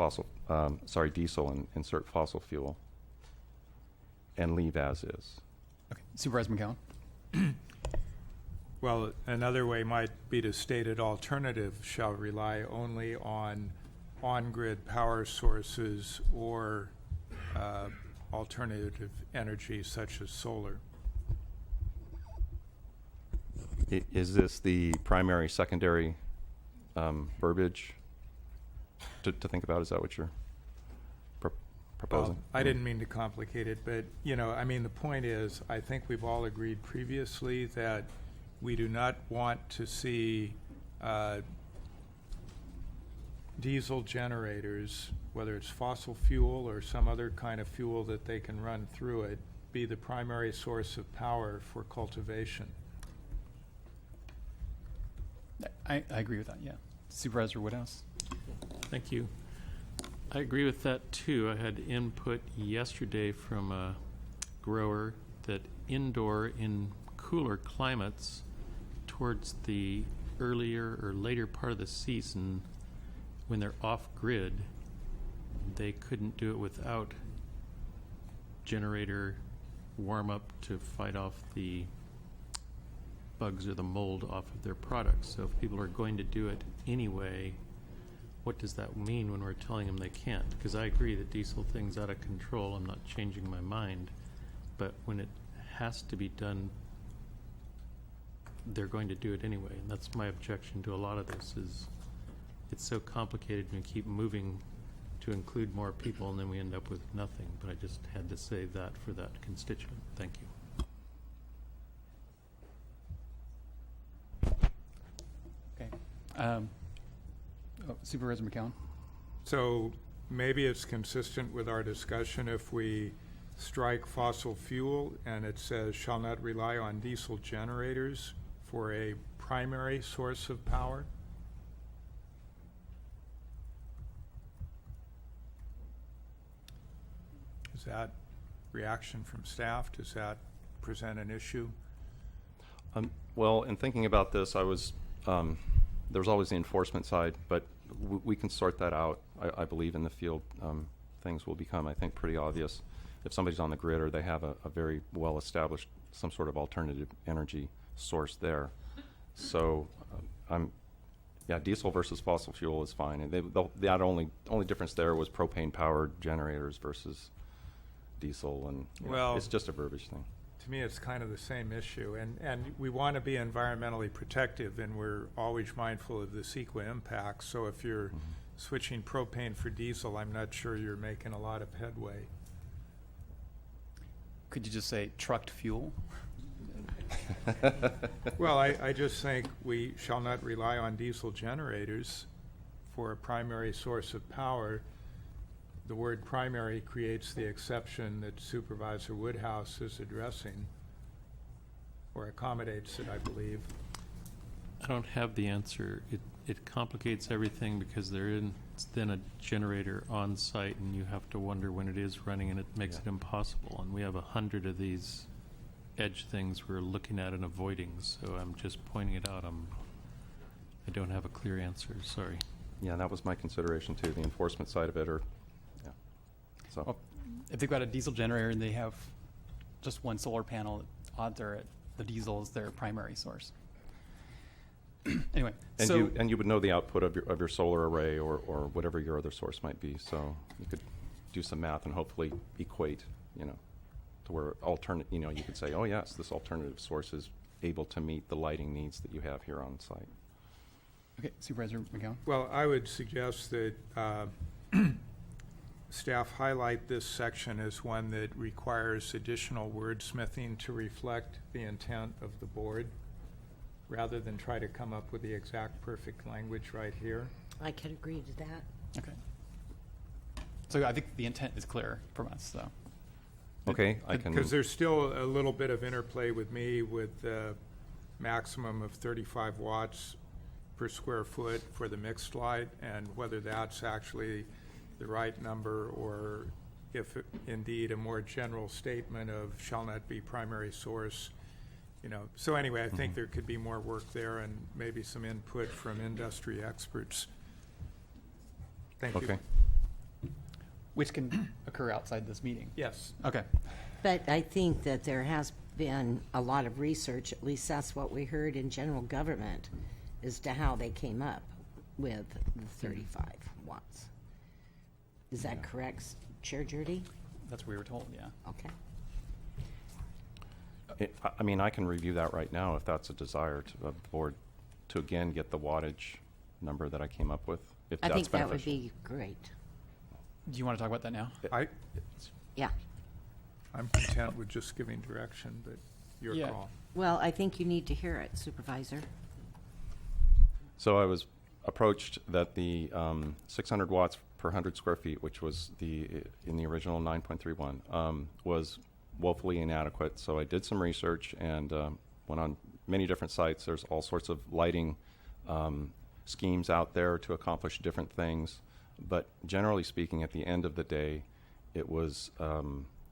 diesel, and insert fossil fuel, and leave as is. Okay. Supervisor McCowan? Well, another way might be to state it alternative shall rely only on on-grid power sources or alternative energy such as solar. Is this the primary, secondary verbiage to think about? Is that what you're proposing? Well, I didn't mean to complicate it, but, the point is, I think we've all agreed previously that we do not want to see diesel generators, whether it's fossil fuel or some other kind of fuel that they can run through it, be the primary source of power for cultivation. I agree with that, yeah. Supervisor Woodhouse? Thank you. I agree with that too. I had input yesterday from a grower that indoor in cooler climates towards the earlier or later part of the season, when they're off grid, they couldn't do it without generator warm up to fight off the bugs or the mold off of their products. So if people are going to do it anyway, what does that mean when we're telling them they can't? Because I agree that diesel thing's out of control. I'm not changing my mind. But when it has to be done, they're going to do it anyway. And that's my objection to a lot of this is it's so complicated and we keep moving to include more people and then we end up with nothing. But I just had to say that for that constituent. Thank you. Okay. Supervisor McCowan? So maybe it's consistent with our discussion if we strike fossil fuel and it says shall not rely on diesel generators for a primary source of power. Is that reaction from staff? Does that present an issue? Well, in thinking about this, I was there's always the enforcement side, but we can sort that out. I believe in the field, things will become, I think, pretty obvious. If somebody's on the grid or they have a very well-established, some sort of alternative energy source there. So diesel versus fossil fuel is fine. And the only difference there was propane-powered generators versus diesel, and it's just a verbiage thing. To me, it's kind of the same issue, and we want to be environmentally protective, and we're always mindful of the CEQA impacts. So if you're switching propane for diesel, I'm not sure you're making a lot of headway. Could you just say trucked fuel? Well, I just think we shall not rely on diesel generators for a primary source of power. the word primary creates the exception that Supervisor Woodhouse is addressing, or accommodates it, I believe. I don't have the answer. It complicates everything because there is then a generator on site, and you have to wonder when it is running, and it makes it impossible. And we have 100 of these edge things we're looking at and avoiding. So I'm just pointing it out. I don't have a clear answer. Sorry. Yeah, that was my consideration too. The enforcement side of it, or yeah. So Well, if they've got a diesel generator and they have just one solar panel, odds are the diesel is their primary source. Anyway, and so you would know the output of your solar array or whatever your other source might be. So you could do some math and hopefully equate, to where you could say, oh yes, this alternative source is able to meet the lighting needs that you have here on site. okay, Supervisor McGowan. Well, I would suggest that staff highlight this section as one that requires additional wordsmithing to reflect the intent of the board, rather than try to come up with the exact perfect language right here. I could agree to that. Okay. So I think the intent is clear from us, so. Okay, I can. Because there's still a little bit of interplay with me with the maximum of 35 watts per square foot for the mixed light, and whether that's actually the right number, or if indeed a more general statement of shall not be primary source. So anyway, I think there could be more work there and maybe some input from industry experts. Thank you. Okay. Which can occur outside this meeting. Yes. Okay. But I think that there has been a lot of research, at least that's what we heard in general government, as to how they came up with the 35 watts. Is that correct, Chair Judy? That's what we were told, yeah. Okay. I can review that right now if that's a desire of the board to again get the wattage number that I came up with. If I that's think that would beneficial. be great. Do you want to talk about that now? Yeah. I'm content with just giving direction, but your call. Well, I think you need to hear it, Supervisor. So I was approached that the 600 watts per 100 square feet, which was in the original 9.31, was woefully inadequate. So I did some research and went on many different sites. There's all sorts of lighting schemes out there to accomplish different things. But generally speaking, at the end of the day, it was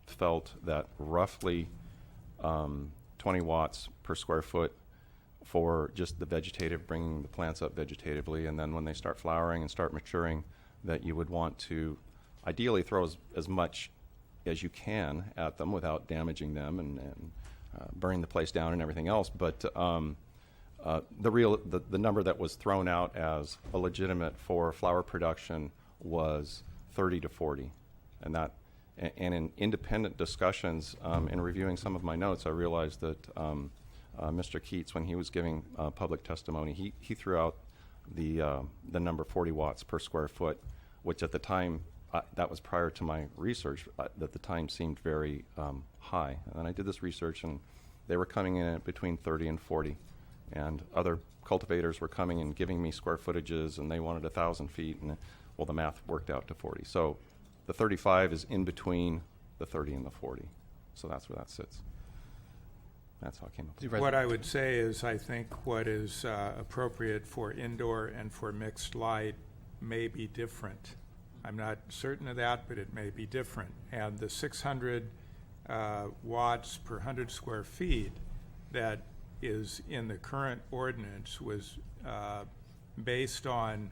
felt that roughly 20 watts per square foot for just the vegetative, bringing the plants up vegetatively, and then when they start flowering and start maturing, that you would want to ideally throw as much as you can at them without damaging them and burning the place down and everything else. But the number that was thrown out as a legitimate for flower production was 30 to 40, and in independent discussions, in reviewing some of my notes, I realized that Mr. Keats, when he was giving public testimony, he threw out the number 40 watts per square foot, which at the time, that was prior to my research, at the time seemed very high. And then I did this research, and they were coming in at between 30 and 40. And other cultivators were coming and giving me square footages, and they wanted 1,000 feet, and well, the math worked out to 40. So the 35 is in between the 30 and the 40. So that's where that sits. That's how I came up with it. What I would say is I think what is appropriate for indoor and for mixed light may be different. I'm not certain of that, but it may be different. And the 600 watts per 100 square feet that is in the current ordinance was based on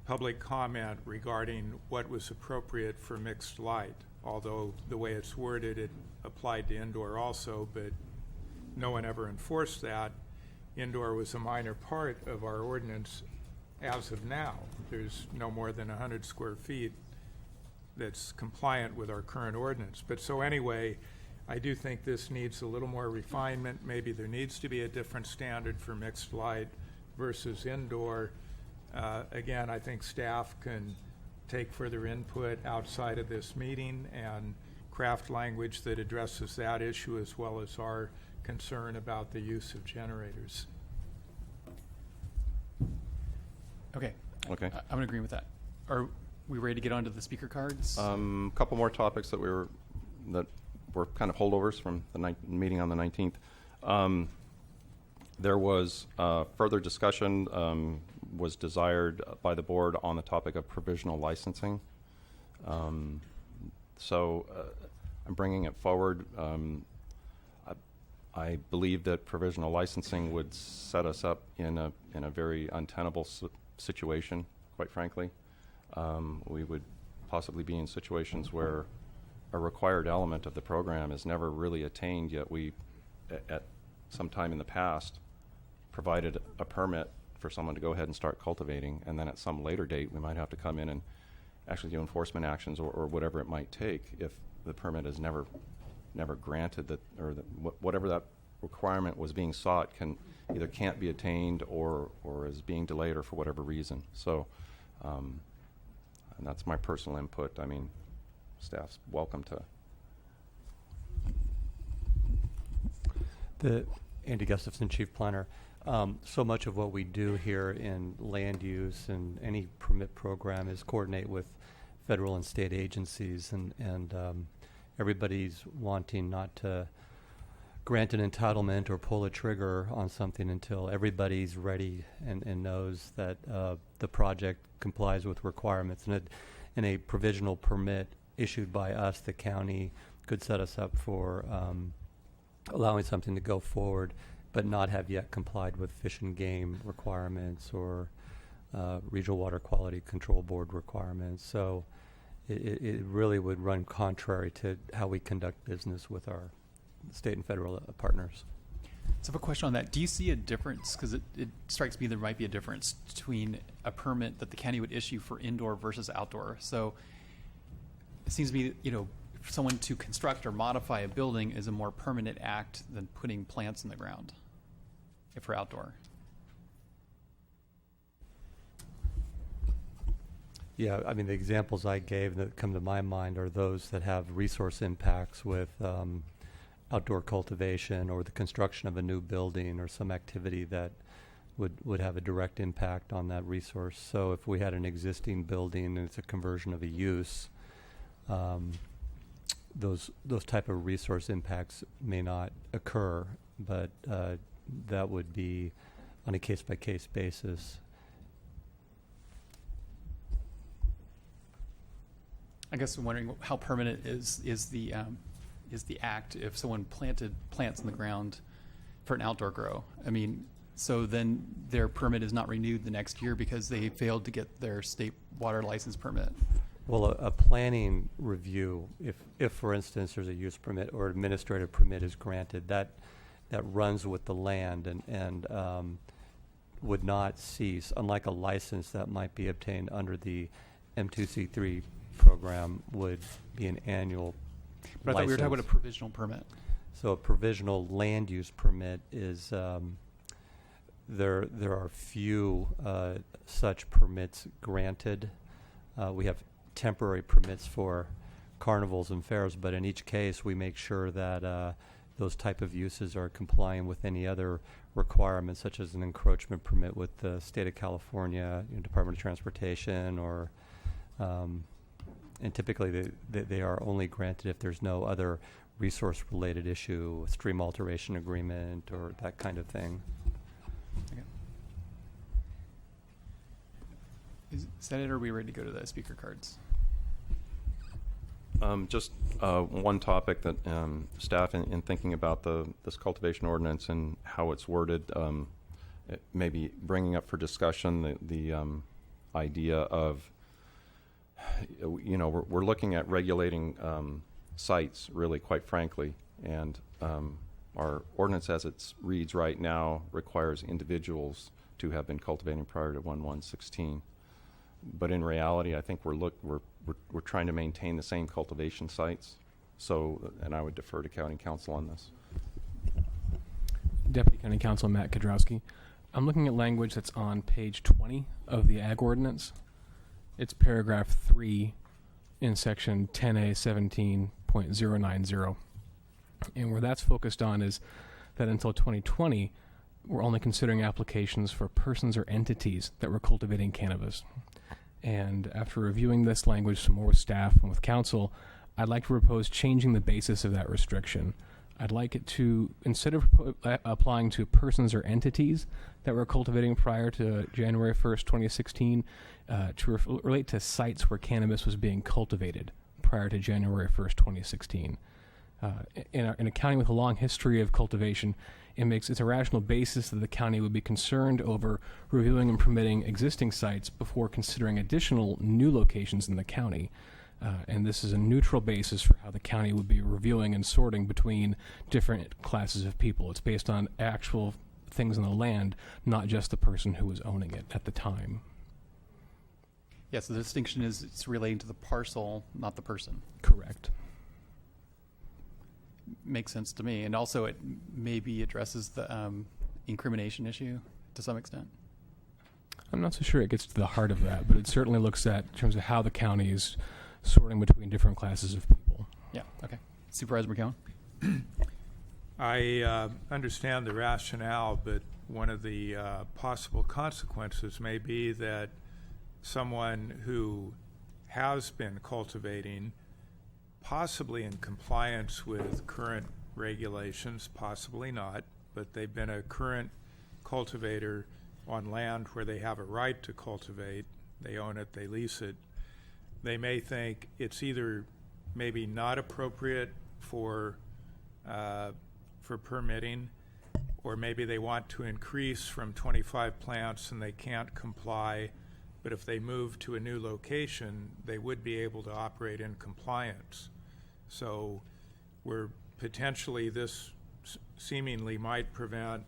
public comment regarding what was appropriate for mixed light, although the way it's worded, it applied to indoor also, but no one ever enforced that. Indoor was a minor part of our ordinance as of now. There's no more than 100 square feet that's compliant with our current ordinance. But so anyway, I do think this needs a little more refinement. Maybe there needs to be a different standard for mixed light versus indoor. Again, I think staff can take further input outside of this meeting and craft language that addresses that issue as well as our concern about the use of generators. Okay. Okay. I'm going to agree with that. Or We ready to get onto the speaker cards? A couple more topics that were kind of holdovers from the meeting on the 19th. There was further discussion was desired by the board on the topic of provisional licensing. So I'm bringing it forward. I believe that provisional licensing would set us up in a very untenable situation, quite frankly. We would possibly be in situations where a required element of the program is never really attained, yet we, at some time in the past, provided a permit for someone to go ahead and start cultivating, and then at some later date we might have to come in and actually do enforcement actions or whatever it might take if the permit is never granted, that or whatever that requirement was being sought can't be attained or is being delayed or for whatever reason. So and that's my personal input. I mean, staff's welcome to. Andy Gustafson, Chief Planner. So much of what we do here in land use and any permit program is coordinate with federal and state agencies, and everybody's wanting not to grant an entitlement or pull a trigger on something until everybody's ready and knows that the project complies with requirements. And a provisional permit issued by us, the county, could set us up for allowing something to go forward but not have yet complied with Fish and Game requirements or Regional Water Quality Control Board requirements. So it really would run contrary to how we conduct business with our state and federal partners. So I have a question on that. Do you see a difference? Because it strikes me there might be a difference between a permit that the county would issue for indoor versus outdoor. So it seems to me, for someone to construct or modify a building is a more permanent act than putting plants in the ground if we're outdoor. Yeah, I mean, the examples I gave that come to my mind are those that have resource impacts with outdoor cultivation or the construction of a new building or some activity that would have a direct impact on that resource. So if we had an existing building and it's a conversion of a use, those type of resource impacts may not occur, but that would be on a case-by-case basis. I guess I'm wondering how permanent is the act if someone planted plants in the ground for an outdoor grow. I mean, so then their permit is not renewed the next year because they failed to get their state water license permit. Well, a planning review, if for instance there's a use permit or administrative permit is granted, that runs with the land and would not cease, unlike a license that might be obtained under the M2C3 program would be an annual But I thought we were talking about a provisional permit. So a provisional land use permit is, there are few such permits granted. We have temporary permits for carnivals and fairs, but in each case we make sure that those type of uses are complying with any other requirements, such as an encroachment permit with the state of California, Department of Transportation, or and typically they are only granted if there's no other resource-related issue, a stream alteration agreement, or that kind of thing. Okay. Is that it, or are we ready to go to the speaker cards? Just one topic that staff, in thinking about this cultivation ordinance and how it's worded, maybe bringing up for discussion the idea of, we're looking at regulating sites, really, quite frankly, and our ordinance as it reads right now requires individuals to have been cultivating prior to 1/1/16. But in reality, I think we're trying to maintain the same cultivation sites. So, and I would defer to County Council on this. Deputy County Council Matt Kudrowski. I'm looking at language that's on page 20 of the Ag Ordinance. It's paragraph 3 in section 10A 17.090. And where that's focused on is that until 2020, we're only considering applications for persons or entities that were cultivating cannabis. And after reviewing this language some more with staff and with council, I'd like to propose changing the basis of that restriction. I'd like it to, instead of applying to persons or entities that were cultivating prior to January 1st, 2016, to relate to sites where cannabis was being cultivated prior to January 1st, 2016. In a county with a long history of cultivation, it's a rational basis that the county would be concerned over reviewing and permitting existing sites before considering additional new locations in the county. And this is a neutral basis for how the county would be reviewing and sorting between different classes of people. It's based on actual things in the land, not just the person who was owning it at the time. Yes, the distinction is it's relating to the parcel, not the person. Correct. Makes sense to me. And also it maybe addresses the incrimination issue to some extent. I'm not so sure it gets to the heart of that, but it certainly looks at in terms of how the county is sorting between different classes of people. Yeah, okay. Supervisor McCowan? I understand the rationale, but one of the possible consequences may be that someone who has been cultivating, possibly in compliance with current regulations, possibly not, but they've been a current cultivator on land where they have a right to cultivate, they own it, they lease it, they may think it's either maybe not appropriate for permitting, or maybe they want to increase from 25 plants and they can't comply, but if they move to a new location, they would be able to operate in compliance. So we're potentially, this seemingly might prevent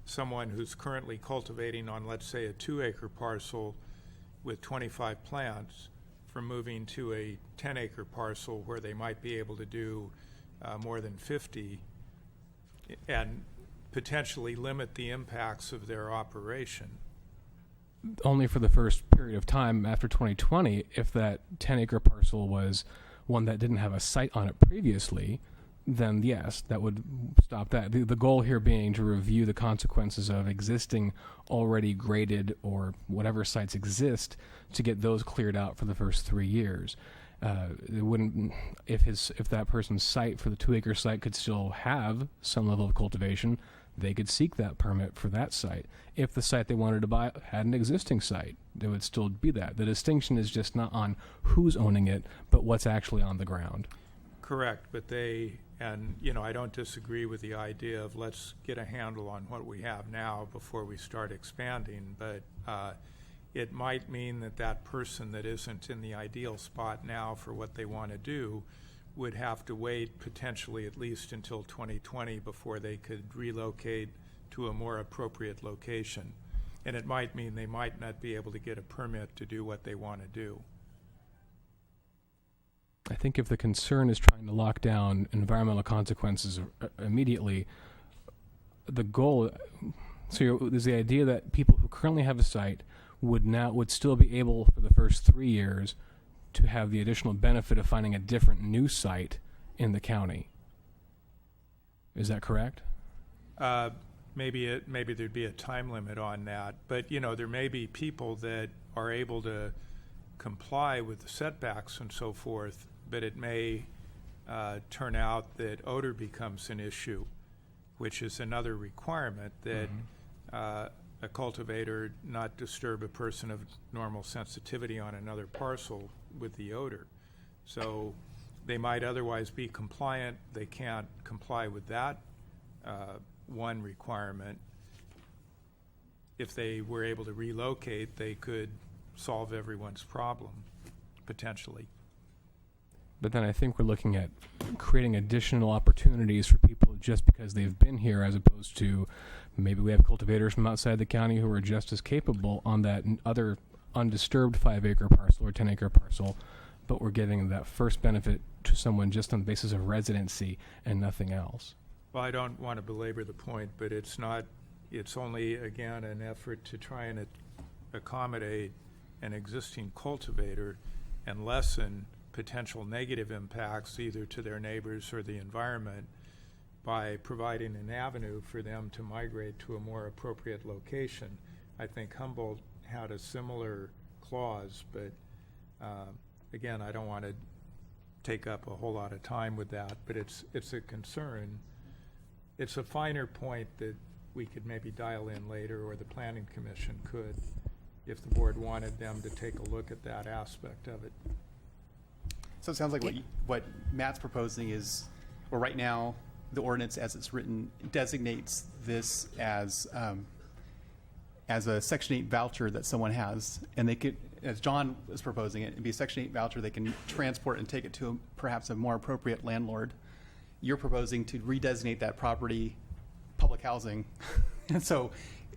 someone who's currently cultivating on, let's say, a 2-acre parcel with 25 plants from moving to a 10-acre parcel where they might be able to do more than 50 and potentially limit the impacts of their operation. Only for the first period of time after 2020, if that 10-acre parcel was one that didn't have a site on it previously, then yes, that would stop that. The goal here being to review the consequences of existing already graded or whatever sites exist to get those cleared out for the first 3 years. It wouldn't, if that person's site for the 2-acre site could still have some level of cultivation, they could seek that permit for that site. If the site they wanted to buy had an existing site, there would still be that. The distinction is just not on who's owning it, but what's actually on the ground. Correct, but I don't disagree with the idea of let's get a handle on what we have now before we start expanding, but it might mean that that person that isn't in the ideal spot now for what they want to do would have to wait potentially at least until 2020 before they could relocate to a more appropriate location. And it might mean they might not be able to get a permit to do what they want to do. I think if the concern is trying to lock down environmental consequences immediately, the goal, there's the idea that people who currently have a site would still be able for the first 3 years to have the additional benefit of finding a different new site in the county. Is that correct? Maybe there'd be a time limit on that, but there may be people that are able to comply with the setbacks and so forth, but it may turn out that odor becomes an issue, which is another requirement that a cultivator not disturb a person of normal sensitivity on another parcel with the odor. So they might otherwise be compliant. They can't comply with that one requirement. If they were able to relocate, they could solve everyone's problem, potentially. But then I think we're looking at creating additional opportunities for people just because they've been here, as opposed to maybe we have cultivators from outside the county who are just as capable on that other undisturbed 5-acre parcel or 10-acre parcel, but we're giving that first benefit to someone just on the basis of residency and nothing else. Well, I don't want to belabor the point, but it's only, again, an effort to try and accommodate an existing cultivator and lessen potential negative impacts either to their neighbors or the environment by providing an avenue for them to migrate to a more appropriate location. I think Humboldt had a similar clause, but again, I don't want to take up a whole lot of time with that, but it's a concern. It's a finer point that we could maybe dial in later, or the Planning Commission could, if the board wanted them to take a look at that aspect of it. So it sounds like what Matt's proposing is, well, right now, the ordinance as it's written designates this as a Section 8 voucher that someone has, and they could, as John is proposing it, it'd be a Section 8 voucher they can transport and take it to perhaps a more appropriate landlord. You're proposing to redesignate that property public housing, and so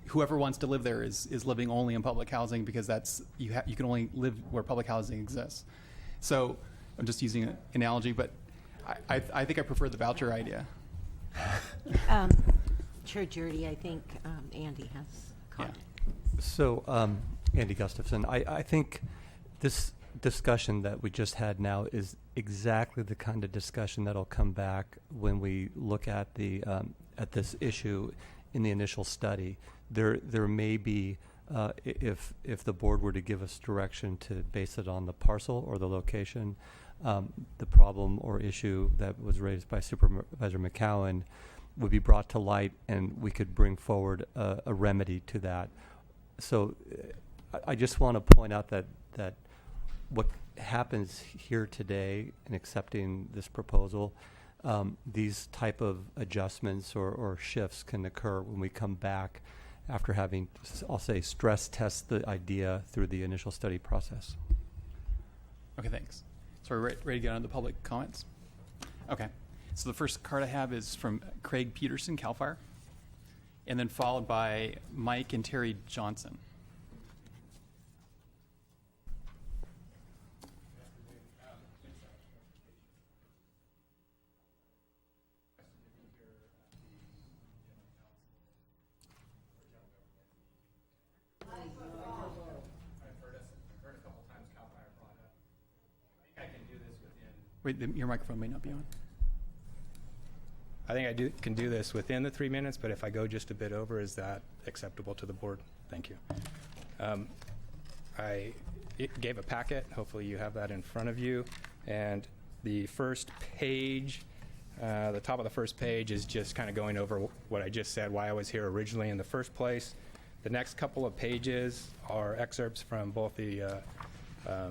whoever wants to live there is living only in public housing, because that's you can only live where public housing exists. So I'm just using an analogy, but I think I prefer the voucher idea. Chair Jurdy, I think Andy has a comment. So, Andy Gustafson, I think this discussion that we just had now is exactly the kind of discussion that'll come back when we look at the at this issue in the initial study. There may be, if the board were to give us direction to base it on the parcel or the location, the problem or issue that was raised by Supervisor McCowan would be brought to light, and we could bring forward a remedy to that. So I just want to point out that what happens here today in accepting this proposal, these type of adjustments or shifts can occur when we come back after having, I'll say, stress test the idea through the initial study process. Okay, thanks. So we're ready to get on to the public comments? Okay. So the first card I have is from Craig Peterson, CAL FIRE, and then followed by Mike and Terry Johnson. Wait, your microphone may not be on. I think I can do this within the 3 minutes, but if I go just a bit over, is that acceptable to the board? Thank you. I gave a packet. Hopefully you have that in front of you. And the first page, the top of the first page is just kind of going over what I just said, why I was here originally in the first place. The next couple of pages are excerpts from both the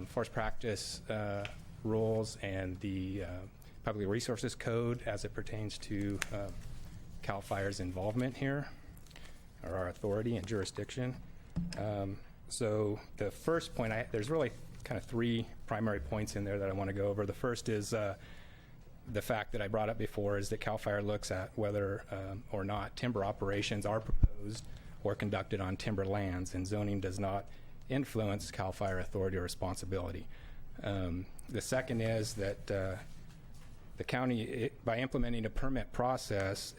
forced practice rules and the Public Resources Code as it pertains to CAL FIRE's involvement here, or our authority and jurisdiction. So the first point, there's really kind of three primary points in there that I want to go over. The first is the fact that I brought up before is that CAL FIRE looks at whether or not timber operations are proposed or conducted on timber lands, and zoning does not influence CAL FIRE authority or responsibility. The second is that the county, by implementing a permit process,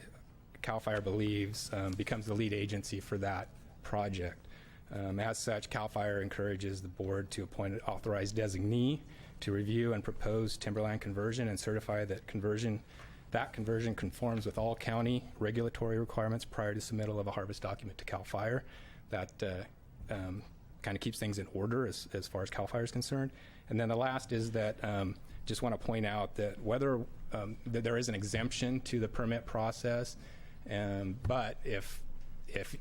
CAL FIRE believes becomes the lead agency for that project. As such, CAL FIRE encourages the board to appoint an authorized designee to review and propose timberland conversion and certify that conversion conforms with all county regulatory requirements prior to submittal of a harvest document to CAL FIRE. That kind of keeps things in order as far as CAL FIRE is concerned. And then the last is that just want to point out that whether that there is an exemption to the permit process, but if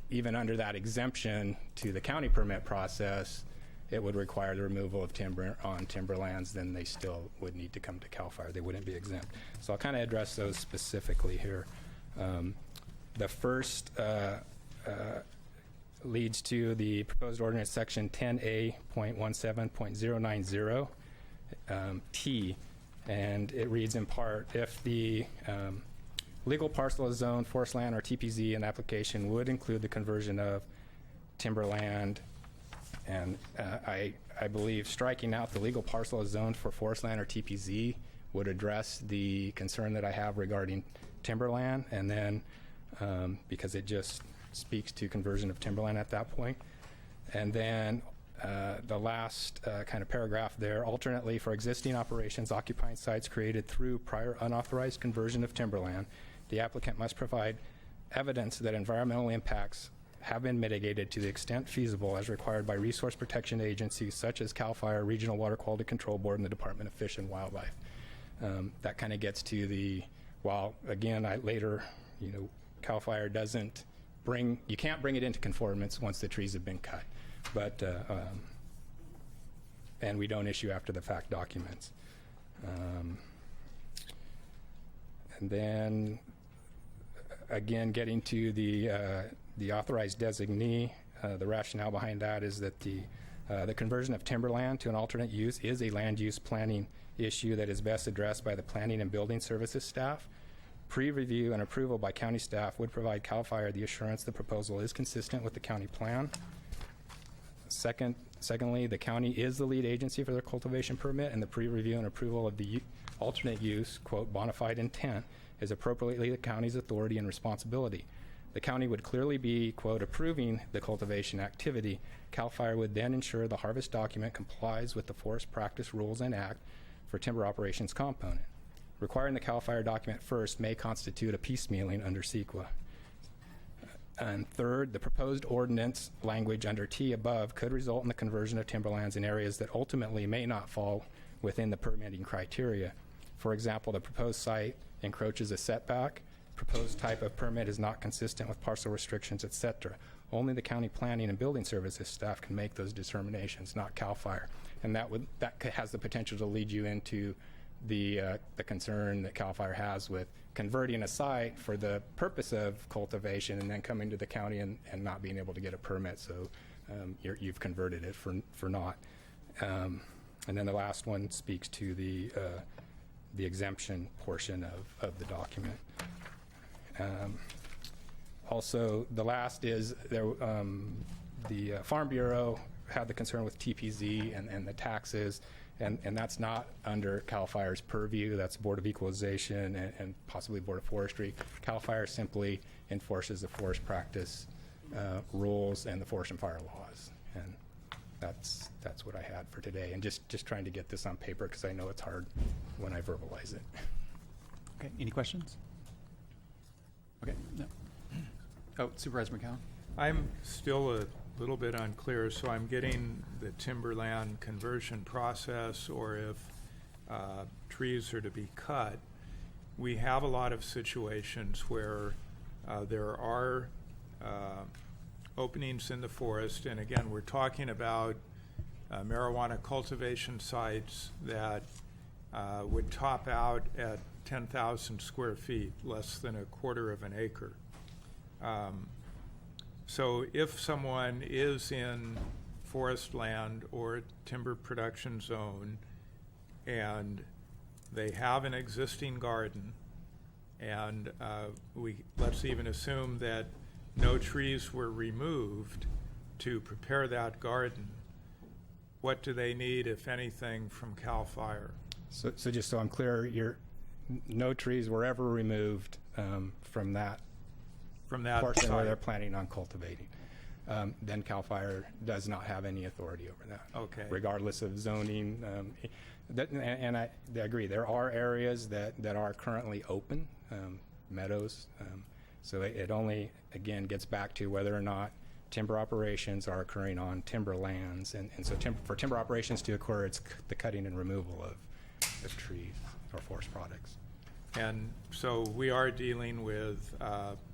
even under that exemption to the county permit process, it would require the removal of timber on timberlands, then they still would need to come to CAL FIRE. They wouldn't be exempt. So I'll kind of address those specifically here. The first leads to the proposed ordinance section 10A.17.090 T, and it reads in part, if the legal parcel is zoned forest land or TPZ, an application would include the conversion of timberland, and I believe striking out the legal parcel is zoned for forest land or TPZ would address the concern that I have regarding timberland, and then because it just speaks to conversion of timberland at that point. And then the last kind of paragraph there, alternately for existing operations occupying sites created through prior unauthorized conversion of timberland, the applicant must provide evidence that environmental impacts have been mitigated to the extent feasible as required by resource protection agencies such as CAL FIRE, Regional Water Quality Control Board, and the Department of Fish and Wildlife. That kind of gets to the, while again, CAL FIRE doesn't bring, you can't bring it into conformance once the trees have been cut, but, and we don't issue after the fact documents. And then, again, getting to the authorized designee, the rationale behind that is that the conversion of timberland to an alternate use is a land use planning issue that is best addressed by the Planning and Building Services staff. Pre-review and approval by county staff would provide CAL FIRE the assurance the proposal is consistent with the county plan. Secondly, the county is the lead agency for their cultivation permit, and the pre-review and approval of the alternate use, quote, bona fide intent, is appropriately the county's authority and responsibility. The county would clearly be, quote, approving the cultivation activity. CAL FIRE would then ensure the harvest document complies with the Forest Practice Rules and Act for timber operations component. Requiring the CAL FIRE document first may constitute a piecemealing under CEQA. And third, the proposed ordinance language under T above could result in the conversion of timberlands in areas that ultimately may not fall within the permitting criteria. For example, the proposed site encroaches a setback, proposed type of permit is not consistent with parcel restrictions, etc. Only the county planning and building services staff can make those determinations, not CAL FIRE. And that has the potential to lead you into the concern that CAL FIRE has with converting a site for the purpose of cultivation and then coming to the county and not being able to get a permit, so you've converted it for naught. And then the last one speaks to the exemption portion of the document. Also, the last is the Farm Bureau had the concern with TPZ and the taxes, and that's not under CAL FIRE's purview. That's Board of Equalization and possibly Board of Forestry. CAL FIRE simply enforces the forest practice rules and the forest and fire laws, and that's what I had for today. And just trying to get this on paper because I know it's hard when I verbalize it. Okay, any questions? Okay, no. Oh, Supervisor McCown. I'm still a little bit unclear, so I'm getting the timberland conversion process, or if trees are to be cut. We have a lot of situations where there are openings in the forest, and again, we're talking about marijuana cultivation sites that would top out at 10,000 square feet, less than a quarter of an acre. So if someone is in forest land or timber production zone and they have an existing garden, and let's even assume that no trees were removed to prepare that garden, what do they need, if anything, from CAL FIRE? So just so I'm clear, no trees were ever removed from that portion site where they're planning on cultivating. Then CAL FIRE does not have any authority over that. Okay. Regardless of zoning. And I agree, there are areas that are currently open, meadows. So it only, again, gets back to whether or not timber operations are occurring on timber lands. And so for timber operations to occur, it's the cutting and removal of trees or forest products. And so we are dealing with,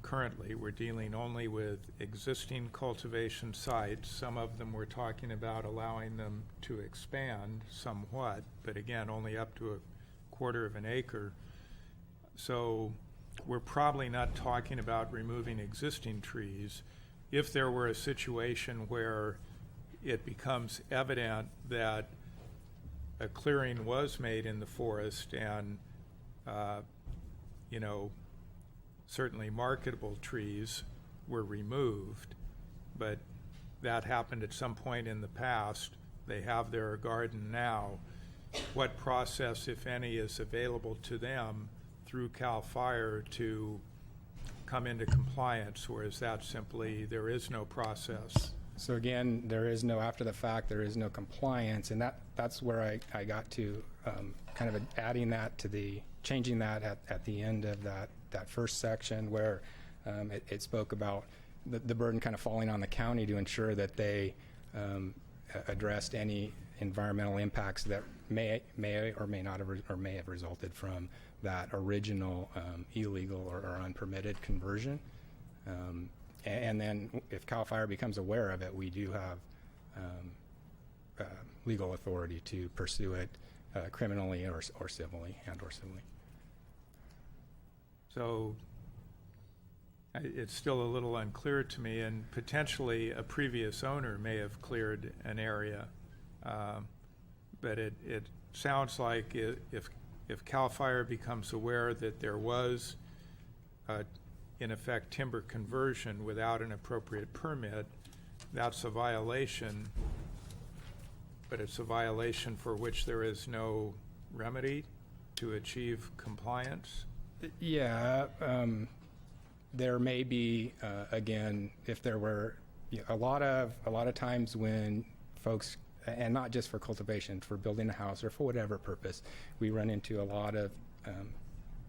currently, we're dealing only with existing cultivation sites. Some of them we're talking about allowing them to expand somewhat, but again, only up to a quarter of an acre. So we're probably not talking about removing existing trees. If there were a situation where it becomes evident that a clearing was made in the forest and certainly marketable trees were removed, but that happened at some point in the past. They have their garden now. What process, if any, is available to them through CAL FIRE to come into compliance, or is that simply there is no process? So again, there is no after the fact, there is no compliance, and that's where I got to kind of adding that to changing that at the end of that first section where it spoke about the burden kind of falling on the county to ensure that they addressed any environmental impacts that may or may not have or may have resulted from that original illegal or unpermitted conversion. And then if CAL FIRE becomes aware of it, we do have legal authority to pursue it criminally or civilly and/or civilly. So it's still a little unclear to me, and potentially a previous owner may have cleared an area, but it sounds like if CAL FIRE becomes aware that there was, in effect, timber conversion without an appropriate permit, that's a violation, but it's a violation for which there is no remedy to achieve compliance? Yeah, there may be, again, if there were a lot of times when folks, and not just for cultivation, for building a house or for whatever purpose, we run into a lot of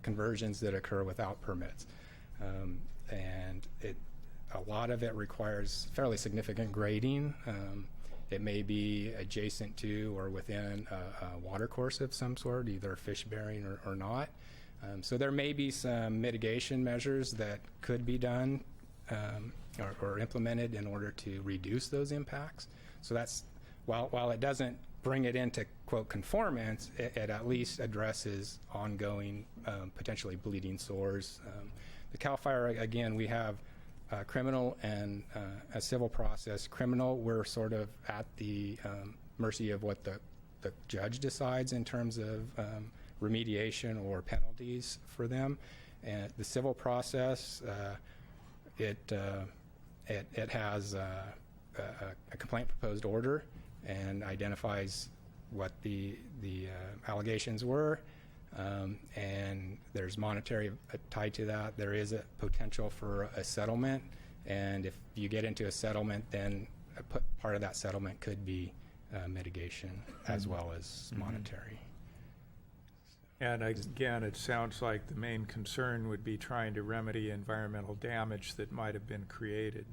conversions that occur without permits. And a lot of it requires fairly significant grading. It may be adjacent to or within a watercourse of some sort, either fish bearing or not. So there may be some mitigation measures that could be done or implemented in order to reduce those impacts. So that's, while it doesn't bring it into, quote, conformance, it at least addresses ongoing, potentially bleeding sores. The CAL FIRE, again, we have criminal and a civil process. Criminal, we're sort of at the mercy of what the judge decides in terms of remediation or penalties for them. And the civil process, it has a complaint proposed order and identifies what the allegations were, and there's monetary tied to that. There is a potential for a settlement, and if you get into a settlement, then part of that settlement could be mitigation as well as monetary. And again, it sounds like the main concern would be trying to remedy environmental damage that might have been created.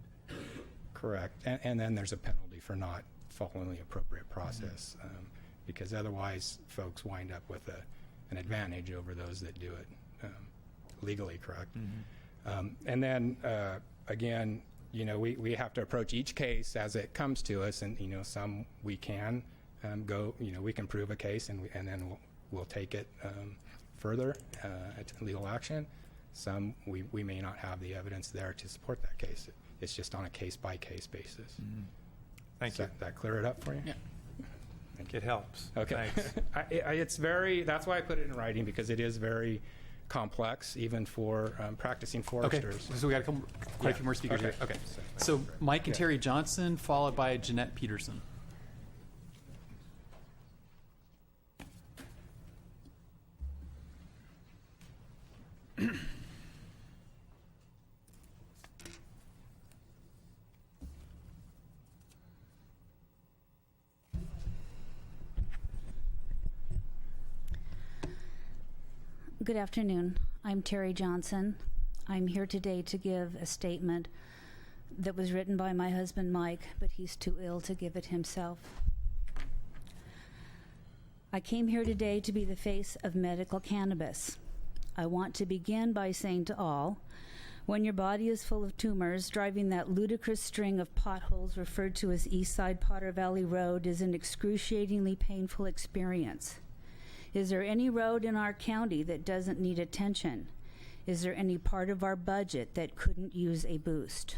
Correct. And then there's a penalty for not following the appropriate process, because otherwise folks wind up with an advantage over those that do it legally, correct? And then, again, we have to approach each case as it comes to us, and, some we can go, we can prove a case, and then we'll take it further to legal action. Some we may not have the evidence there to support that case. It's just on a case-by-case basis. Thank you. That clear it up for you? Yeah. It helps. Okay. Thanks. That's why I put it in writing, because it is very complex, even for practicing foresters. Okay, so we got quite a few more speakers here. Okay. So Mike and Terry Johnson, followed by Jeanette Peterson. Good afternoon. I'm Terry Johnson. I'm here today to give a statement that was written by my husband Mike, but he's too ill to give it himself. I came here today to be the face of medical cannabis. I want to begin by saying to all, when your body is full of tumors, driving that ludicrous string of potholes referred to as East Side Potter Valley Road is an excruciatingly painful experience. Is there any road in our county that doesn't need attention? Is there any part of our budget that couldn't use a boost?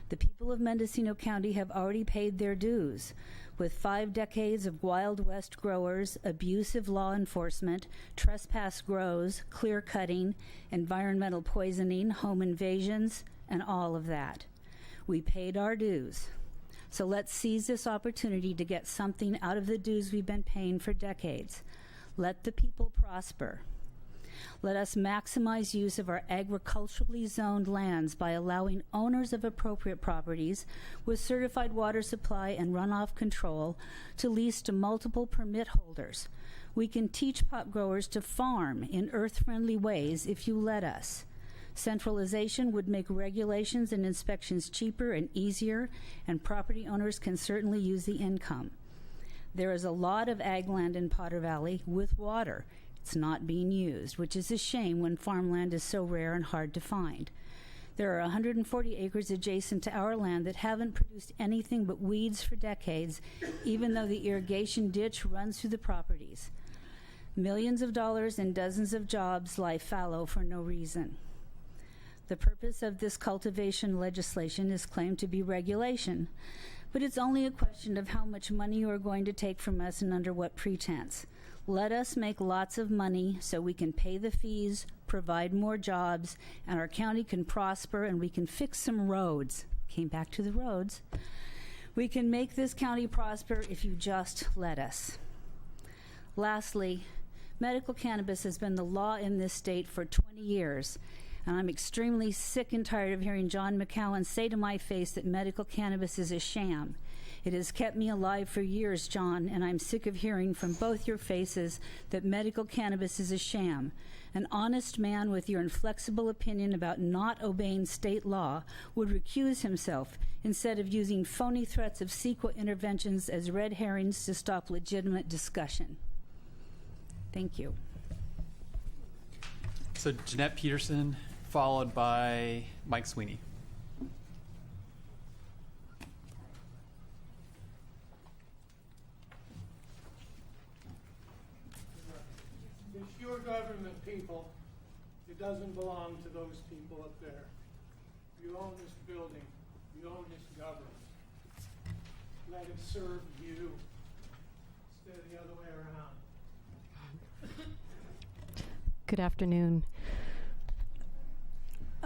The people of Mendocino County have already paid their dues. With 5 decades of Wild West growers, abusive law enforcement, trespass grows, clear cutting, environmental poisoning, home invasions, and all of that. We paid our dues. So let's seize this opportunity to get something out of the dues we've been paying for decades. Let the people prosper. Let us maximize use of our agriculturally zoned lands by allowing owners of appropriate properties with certified water supply and runoff control to lease to multiple permit holders. We can teach pot growers to farm in earth-friendly ways if you let us. Centralization would make regulations and inspections cheaper and easier, and property owners can certainly use the income. There is a lot of ag land in Potter Valley with water. It's not being used, which is a shame when farmland is so rare and hard to find. There are 140 acres adjacent to our land that haven't produced anything but weeds for decades, even though the irrigation ditch runs through the properties. Millions of dollars and dozens of jobs lie fallow for no reason. The purpose of this cultivation legislation is claimed to be regulation, but it's only a question of how much money you are going to take from us and under what pretense. Let us make lots of money so we can pay the fees, provide more jobs, and our county can prosper and we can fix some roads. Came back to the roads. We can make this county prosper if you just let us. Lastly, medical cannabis has been the law in this state for 20 years. And I'm extremely sick and tired of hearing John McCowan say to my face that medical cannabis is a sham. It has kept me alive for years, John, and I'm sick of hearing from both your faces that medical cannabis is a sham. An honest man with your inflexible opinion about not obeying state law would recuse himself instead of using phony threats of CEQA interventions as red herrings to stop legitimate discussion. Thank you. So Jeanette Peterson, followed by Mike Sweeney. It's your government, people. It doesn't belong to those people up there. You own this building. You own this government. Let it serve you instead of the other way around. Good afternoon.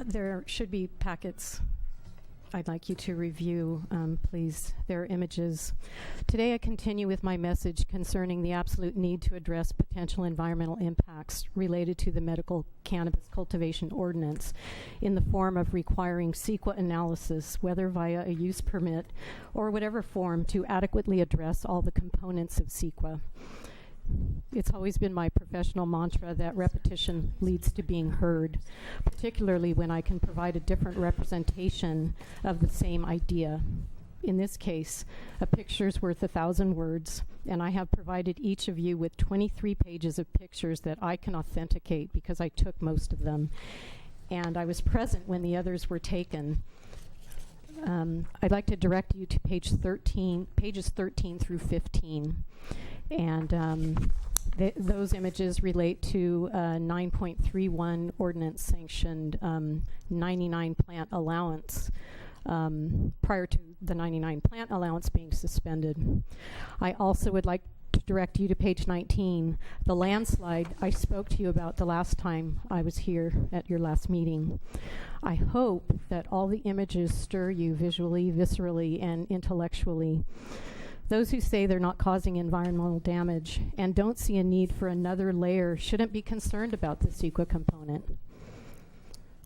There should be packets I'd like you to review, please. There are images. Today I continue with my message concerning the absolute need to address potential environmental impacts related to the medical cannabis cultivation ordinance in the form of requiring CEQA analysis, whether via a use permit or whatever form, to adequately address all the components of CEQA. It's always been my professional mantra that repetition leads to being heard, particularly when I can provide a different representation of the same idea. In this case, a picture's worth 1,000 words, and I have provided each of you with 23 pages of pictures that I can authenticate because I took most of them, and I was present when the others were taken. I'd like to direct you to pages 13 through 15. And those images relate to 9.31 ordinance sanctioned 99 plant allowance prior to the 99 plant allowance being suspended. I also would like to direct you to page 19, the landslide I spoke to you about the last time I was here at your last meeting. I hope that all the images stir you visually, viscerally, and intellectually. Those who say they're not causing environmental damage and don't see a need for another layer shouldn't be concerned about the CEQA component.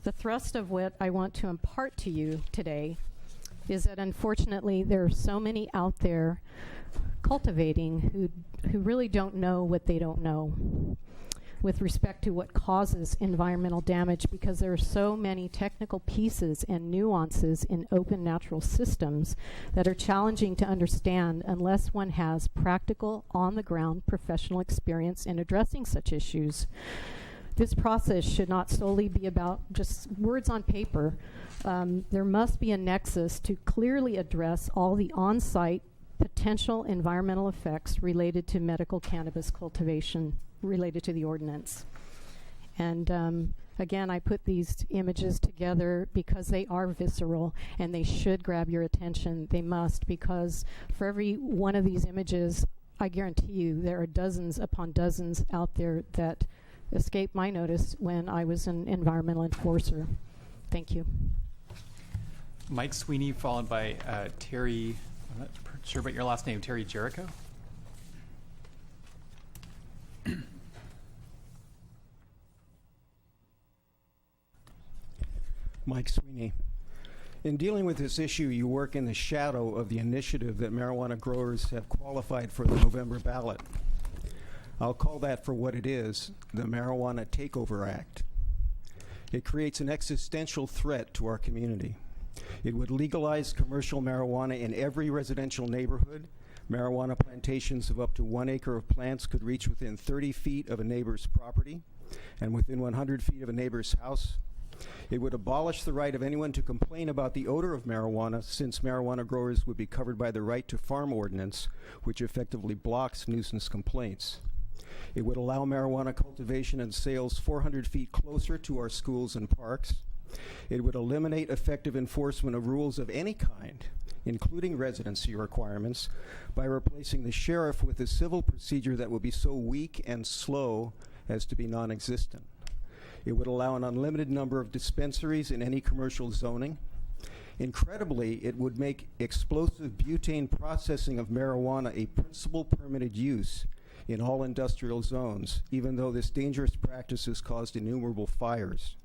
The thrust of what I want to impart to you today is that unfortunately there are so many out there cultivating who really don't know what they don't know with respect to what causes environmental damage, because there are so many technical pieces and nuances in open natural systems that are challenging to understand unless one has practical, on-the-ground professional experience in addressing such issues. This process should not solely be about just words on paper. There must be a nexus to clearly address all the on-site potential environmental effects related to medical cannabis cultivation related to the ordinance. And again, I put these images together because they are visceral and they should grab your attention. They must, because for every one of these images, I guarantee you there are dozens upon dozens out there that escaped my notice when I was an environmental enforcer. Thank you. Mike Sweeney, followed by Terry, I'm not sure about your last name, Terry Jericho? Mike Sweeney. In dealing with this issue, you work in the shadow of the initiative that marijuana growers have qualified for the November ballot. I'll call that for what it is, the Marijuana Takeover Act. It creates an existential threat to our community. It would legalize commercial marijuana in every residential neighborhood. Marijuana plantations of up to 1 acre of plants could reach within 30 feet of a neighbor's property and within 100 feet of a neighbor's house. It would abolish the right of anyone to complain about the odor of marijuana, since marijuana growers would be covered by the Right to Farm Ordinance, which effectively blocks nuisance complaints. It would allow marijuana cultivation and sales 400 feet closer to our schools and parks. It would eliminate effective enforcement of rules of any kind, including residency requirements, by replacing the sheriff with a civil procedure that would be so weak and slow as to be non-existent. It would allow an unlimited number of dispensaries in any commercial zoning. Incredibly, it would make explosive butane processing of marijuana a principal permitted use in all industrial zones, even though this dangerous practice has caused innumerable fires.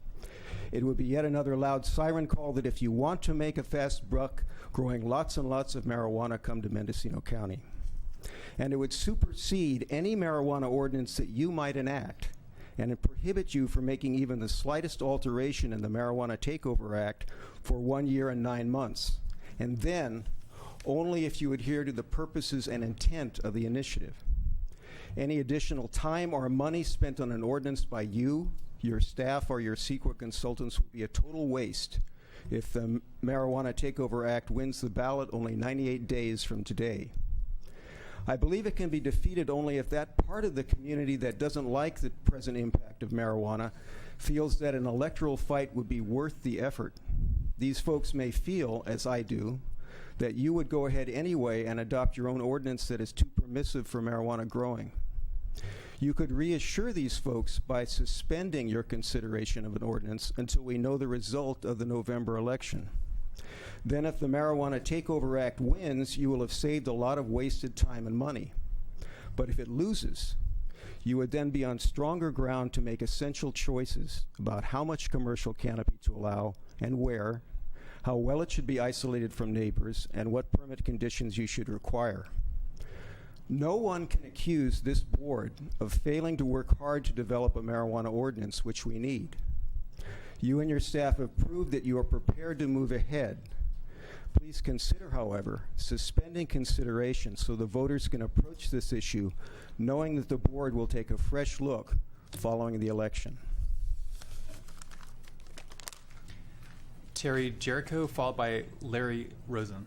It would be yet another loud siren call that if you want to make a fast buck growing lots and lots of marijuana, come to Mendocino County. And it would supersede any marijuana ordinance that you might enact, and it prohibits you from making even the slightest alteration in the Marijuana Takeover Act for 1 year and 9 months, and then only if you adhere to the purposes and intent of the initiative. Any additional time or money spent on an ordinance by you, your staff, or your CEQA consultants would be a total waste if the Marijuana Takeover Act wins the ballot only 98 days from today. I believe it can be defeated only if that part of the community that doesn't like the present impact of marijuana feels that an electoral fight would be worth the effort. These folks may feel, as I do, that you would go ahead anyway and adopt your own ordinance that is too permissive for marijuana growing. You could reassure these folks by suspending your consideration of an ordinance until we know the result of the November election. Then if the Marijuana Takeover Act wins, you will have saved a lot of wasted time and money. But if it loses, you would then be on stronger ground to make essential choices about how much commercial canopy to allow and where, how well it should be isolated from neighbors, and what permit conditions you should require. No one can accuse this board of failing to work hard to develop a marijuana ordinance, which we need. You and your staff have proved that you are prepared to move ahead. Please consider, however, suspending consideration so the voters can approach this issue knowing that the board will take a fresh look following the election. Terry Jericho, followed by Larry Rosen.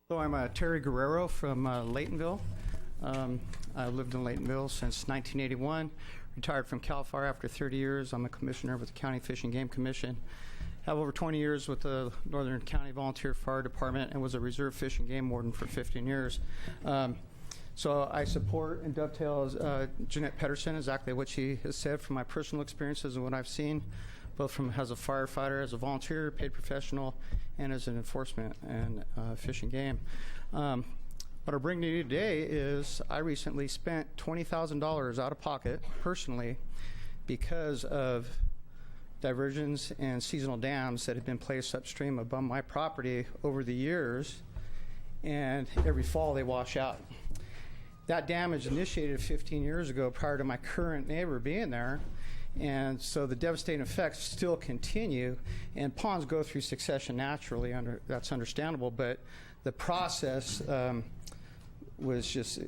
So I'm Terry Guerrero from Laytonville. I've lived in Laytonville since 1981. Retired from Cal Fire after 30 years. I'm a commissioner with the County Fish and Game Commission. Have over 20 years with the Northern County Volunteer Fire Department and was a reserve fish and game warden for 15 years. So I support and dovetail Jeanette Pedersen, exactly what she has said from my personal experiences and what I've seen, both from as a firefighter, as a volunteer, paid professional, and as an enforcement and fish and game. What I bring to you today is I recently spent $20,000 out of pocket, personally, because of diversions and seasonal dams that have been placed upstream above my property over the years, and every fall they wash out. That damage initiated 15 years ago prior to my current neighbor being there, and so the devastating effects still continue, and ponds go through succession naturally, that's understandable, but the process was just,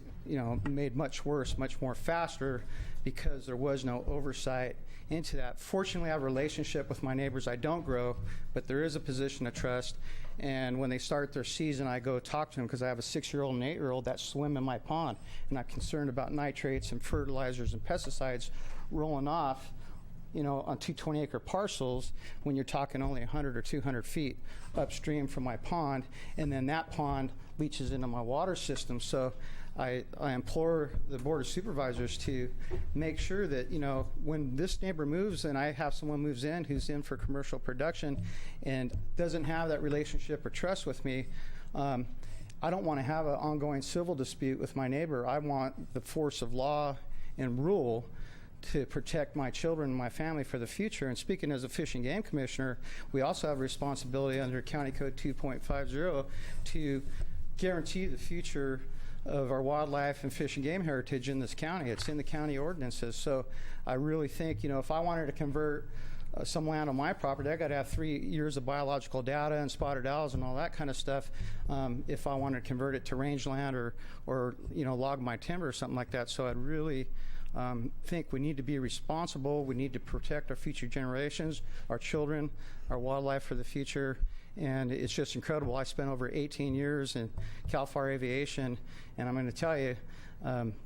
made much worse, much more faster because there was no oversight into that. Fortunately, I have a relationship with my neighbors. I don't grow, but there is a position of trust. And when they start their season, I go talk to them because I have a 6-year-old and 8-year-old that swim in my pond. And I'm concerned about nitrates and fertilizers and pesticides rolling off, on 2 20-acre parcels when you're talking only 100 or 200 feet upstream from my pond. And then that pond leaches into my water system. So I implore the Board of Supervisors to make sure that, when this neighbor moves and I have someone moves in who's in for commercial production and doesn't have that relationship or trust with me, I don't want to have an ongoing civil dispute with my neighbor. I want the force of law and rule to protect my children and my family for the future. And speaking as a Fish and Game Commissioner, we also have a responsibility under County Code 2.50 to guarantee the future of our wildlife and fish and game heritage in this county. It's in the county ordinances. So I really think, if I wanted to convert some land on my property, I got to have 3 years of biological data and spotted owls and all that kind of stuff. If I wanted to convert it to rangeland or log my timber or something like that. So I'd really think we need to be responsible. We need to protect our future generations, our children, our wildlife for the future. And it's just incredible. I spent over 18 years in Cal Fire Aviation, and I'm going to tell you,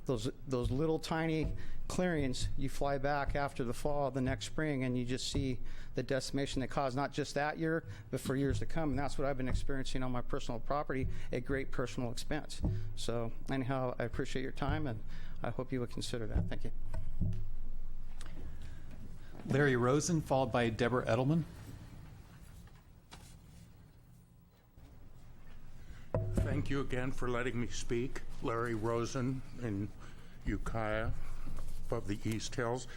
those little tiny clearings, you fly back after the fall, the next spring, and you just see the decimation they cause, not just that year, but for years to come. And that's what I've been experiencing on my personal property at great personal expense. So anyhow, I appreciate your time, and I hope you would consider that. Thank you. Larry Rosen, followed by Deborah Edelman. Thank you again for letting me speak. Larry Rosen in Ukiah, above the East Hills.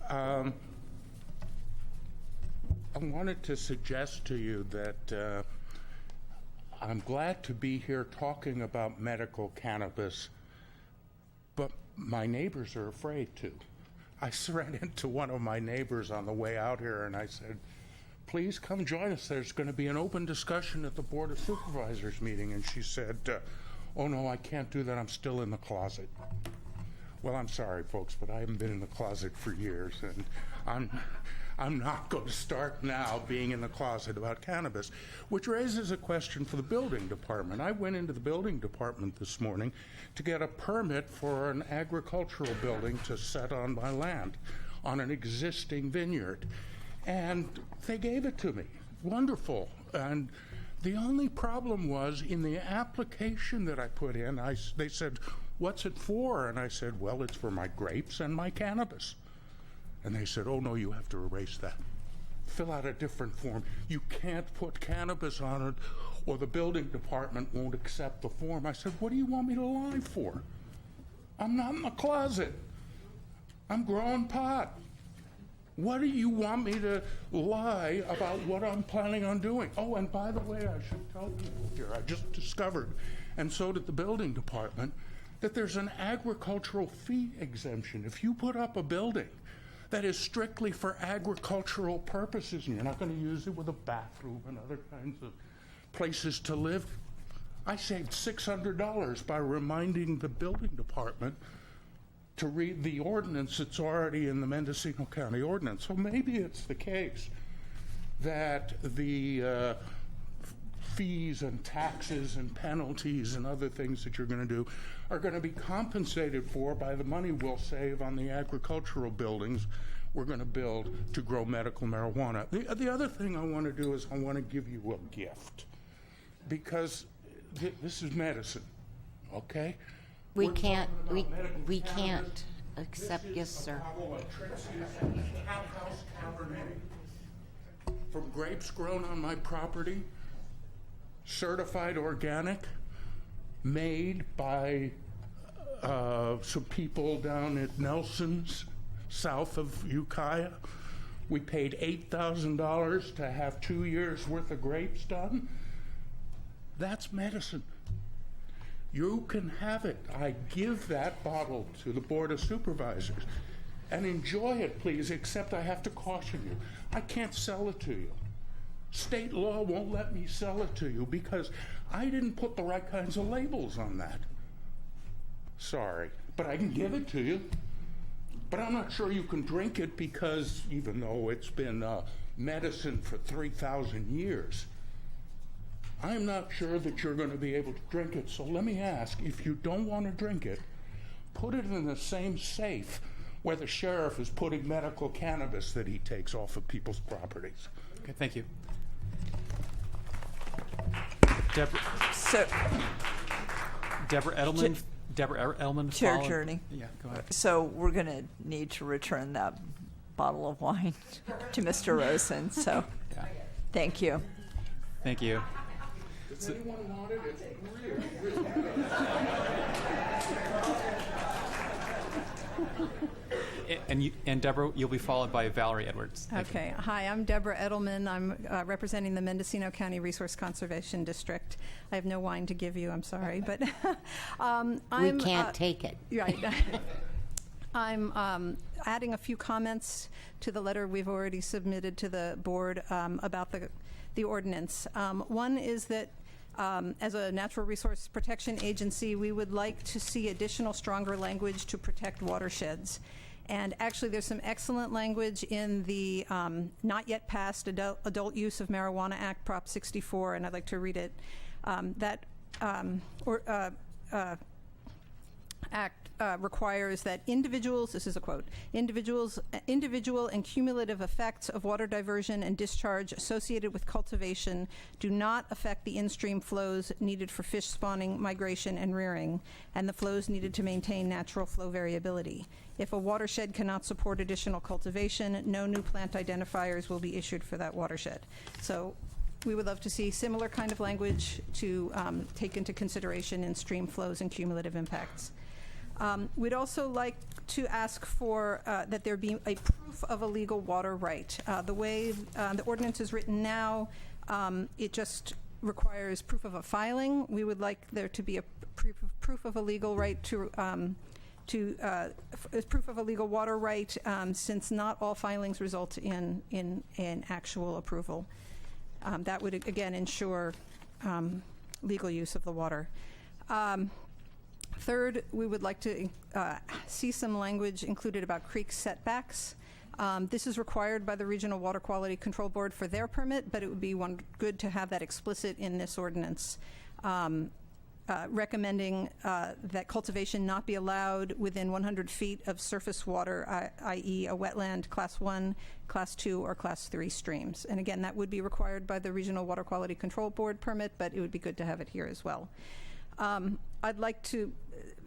I wanted to suggest to you that I'm glad to be here talking about medical cannabis, but my neighbors are afraid to. I ran into one of my neighbors on the way out here, and I said, please come join us. There's going to be an open discussion at the Board of Supervisors meeting. And she said, oh, no, I can't do that. I'm still in the closet. Well, I'm sorry, folks, but I haven't been in the closet for years. And I'm not going to start now being in the closet about cannabis, which raises a question for the building department. I went into the building department this morning to get a permit for an agricultural building to set on my land on an existing vineyard. And they gave it to me. Wonderful. And the only problem was in the application that I put in, they said, what's it for? And I said, well, it's for my grapes and my cannabis. And they said, oh, no, you have to erase that. Fill out a different form. You can't put cannabis on it or the building department won't accept the form. I said, what do you want me to lie for? I'm not in the closet. I'm growing pot. What do you want me to lie about what I'm planning on doing? Oh, and by the way, I should tell people here, I just discovered, and so did the building department, that there's an agricultural fee exemption. If you put up a building that is strictly for agricultural purposes, and you're not going to use it with a bathroom and other kinds of places to live, I saved $600 by reminding the building department to read the ordinance that's already in the Mendocino County Ordinance. So maybe it's the case that the fees and taxes and penalties and other things that you're going to do are going to be compensated for by the money we'll save on the agricultural buildings we're going to build to grow medical marijuana. The other thing I want to do is I want to give you a gift, because this is medicine, okay? We can't accept, yes, sir. From grapes grown on my property, certified organic, made by some people down at Nelson's, south of Ukiah. We paid $8,000 to have 2 years worth of grapes done. That's medicine. You can have it. I give that bottle to the Board of Supervisors. And enjoy it, please, except I have to caution you. I can't sell it to you. State law won't let me sell it to you because I didn't put the right kinds of labels on that. Sorry, but I can give it to you. But I'm not sure you can drink it because even though it's been medicine for 3,000 years, I'm not sure that you're going to be able to drink it. So let me ask, if you don't want to drink it, put it in the same safe where the sheriff is putting medical cannabis that he takes off of people's properties. Okay, thank you. Deborah Edelman. Deborah Edelman. Chair Journey. Yeah, go ahead. So we're going to need to return that bottle of wine to Mr. Rosen. So yeah. Thank you. Thank you. Does anyone want it? It's really And Deborah, you'll be followed by Valerie Edwards. Thank you. Okay. Hi, I'm Deborah Edelman. I'm representing the Mendocino County Resource Conservation District. I have no wine to give you, I'm sorry, but we can't take it. Right. I'm adding a few comments to the letter we've already submitted to the board about the ordinance. One is that as a natural resource protection agency, we would like to see additional stronger language to protect watersheds. And actually, there's some excellent language in the not yet passed Adult Use of Marijuana Act, Prop 64, and I'd like to read it. Act requires that individuals, this is a quote, individual and cumulative effects of water diversion and discharge associated with cultivation do not affect the in-stream flows needed for fish spawning, migration, and rearing, and the flows needed to maintain natural flow variability. If a watershed cannot support additional cultivation, no new plant identifiers will be issued for that watershed. So we would love to see similar kind of language to take into consideration in stream flows and cumulative impacts. We'd also like to ask for that there be a proof of a legal water right. The way the ordinance is written now, it just requires proof of a filing. We would like there to be a proof of a legal right proof of a legal water right, since not all filings result in actual approval. That would again ensure legal use of the water. Third, we would like to see some language included about creek setbacks. This is required by the Regional Water Quality Control Board for their permit, but it would be good to have that explicit in this ordinance, recommending that cultivation not be allowed within 100 feet of surface water, i.e. a wetland, Class 1, Class 2, or Class 3 streams. And again, that would be required by the Regional Water Quality Control Board permit, but it would be good to have it here as well. I'd like to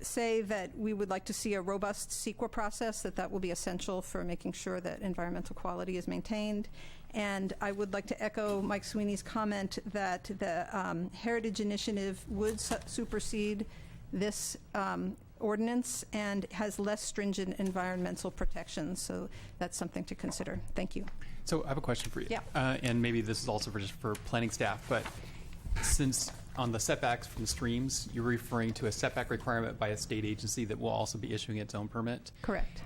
say that we would like to see a robust CEQA process, that will be essential for making sure that environmental quality is maintained. And I would like to echo Mike Sweeney's comment that the Heritage Initiative would supersede this ordinance and has less stringent environmental protections. So that's something to consider. Thank you. So I have a question for you. Yeah. And maybe this is also just for planning staff, but since on the setbacks from streams, you're referring to a setback requirement by a state agency that will also be issuing its own permit. Correct.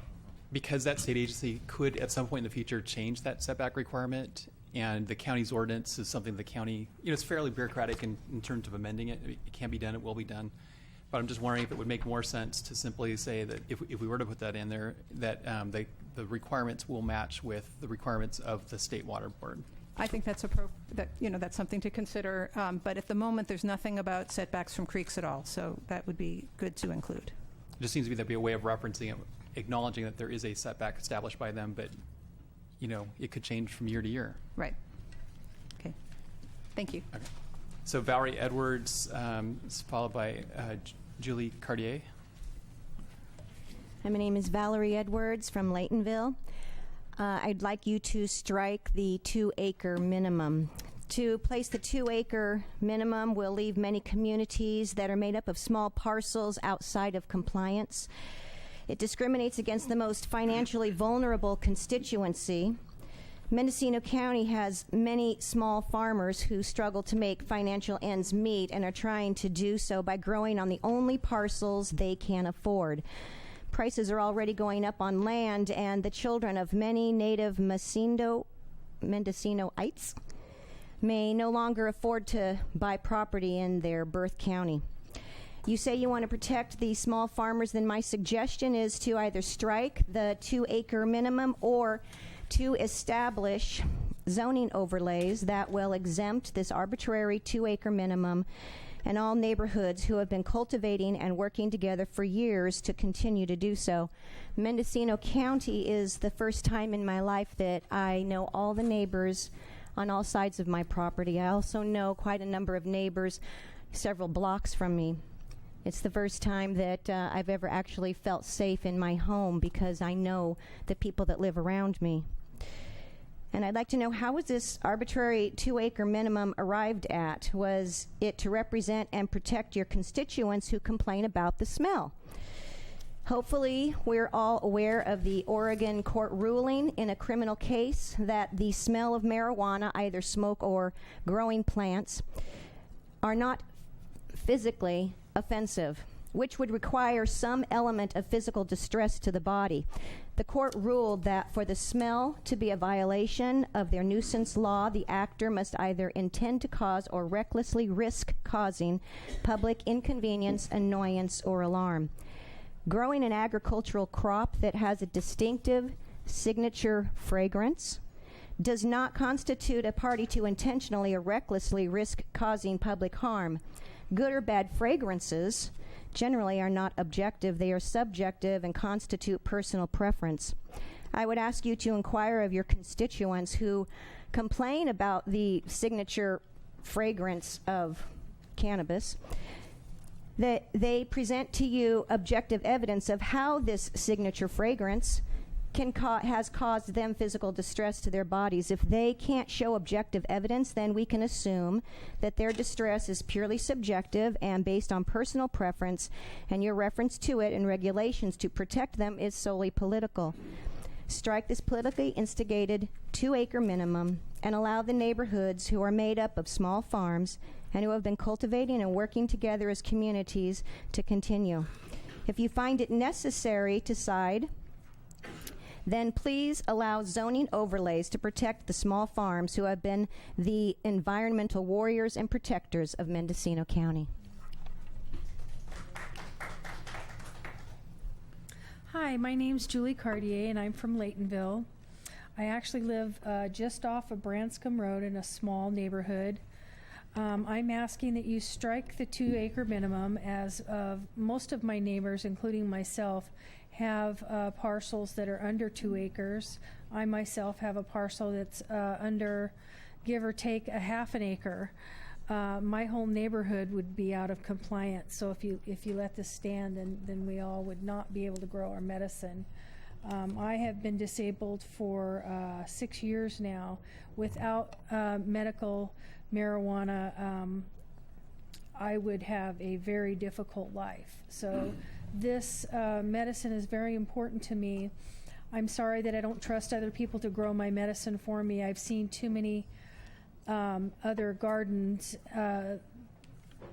Because that state agency could at some point in the future change that setback requirement, and the county's ordinance is something the county, it's fairly bureaucratic in terms of amending it. It can be done, it will be done. But I'm just wondering if it would make more sense to simply say that if we were to put that in there, that the requirements will match with the requirements of the State Water Board. I think that's that's something to consider. But at the moment, there's nothing about setbacks from creeks at all, so that would be good to include. It just seems to me that'd be a way of referencing it, acknowledging that there is a setback established by them, but it could change from year to year. Right. Okay. Thank you. Okay. So Valerie Edwards is followed by Julie Cartier. Hi, my name is Valerie Edwards from Laytonville. I'd like you to strike the 2-acre minimum. To place the 2-acre minimum will leave many communities that are made up of small parcels outside of compliance. It discriminates against the most financially vulnerable constituency. Mendocino County has many small farmers who struggle to make financial ends meet and are trying to do so by growing on the only parcels they can afford. Prices are already going up on land, and the children of many native Mendocinoites may no longer afford to buy property in their birth county. You say you want to protect the small farmers, then my suggestion is to either strike the 2-acre minimum or to establish zoning overlays that will exempt this arbitrary 2-acre minimum and all neighborhoods who have been cultivating and working together for years to continue to do so. Mendocino County is the first time in my life that I know all the neighbors on all sides of my property. I also know quite a number of neighbors several blocks from me. It's the first time that I've ever actually felt safe in my home because I know the people that live around me. And I'd like to know, how was this arbitrary 2-acre minimum arrived at? Was it to represent and protect your constituents who complain about the smell? Hopefully, we're all aware of the Oregon court ruling in a criminal case that the smell of marijuana, either smoke or growing plants, are not physically offensive, which would require some element of physical distress to the body. The court ruled that for the smell to be a violation of their nuisance law, the actor must either intend to cause or recklessly risk causing public inconvenience, annoyance, or alarm. Growing an agricultural crop that has a distinctive signature fragrance does not constitute a party to intentionally or recklessly risk causing public harm. Good or bad fragrances generally are not objective. They are subjective and constitute personal preference. I would ask you to inquire of your constituents who complain about the signature fragrance of cannabis, that they present to you objective evidence of how this signature fragrance has caused them physical distress to their bodies. If they can't show objective evidence, then we can assume that their distress is purely subjective and based on personal preference, and your reference to it and regulations to protect them is solely political. Strike this politically instigated 2-acre minimum and allow the neighborhoods who are made up of small farms and who have been cultivating and working together as communities to continue. If you find it necessary to side, then please allow zoning overlays to protect the small farms who have been the environmental warriors and protectors of Mendocino County. Hi, my name's Julie Cartier, and I'm from Laytonville. I actually live just off of Branscombe Road in a small neighborhood. I'm asking that you strike the 2-acre minimum, as most of my neighbors, including myself, have parcels that are under 2 acres. I myself have a parcel that's under, give or take, a half an acre. My whole neighborhood would be out of compliance. So if you let this stand, then we all would not be able to grow our medicine. I have been disabled for 6 years now. Without medical marijuana, I would have a very difficult life. So this medicine is very important to me. I'm sorry that I don't trust other people to grow my medicine for me. I've seen too many other gardens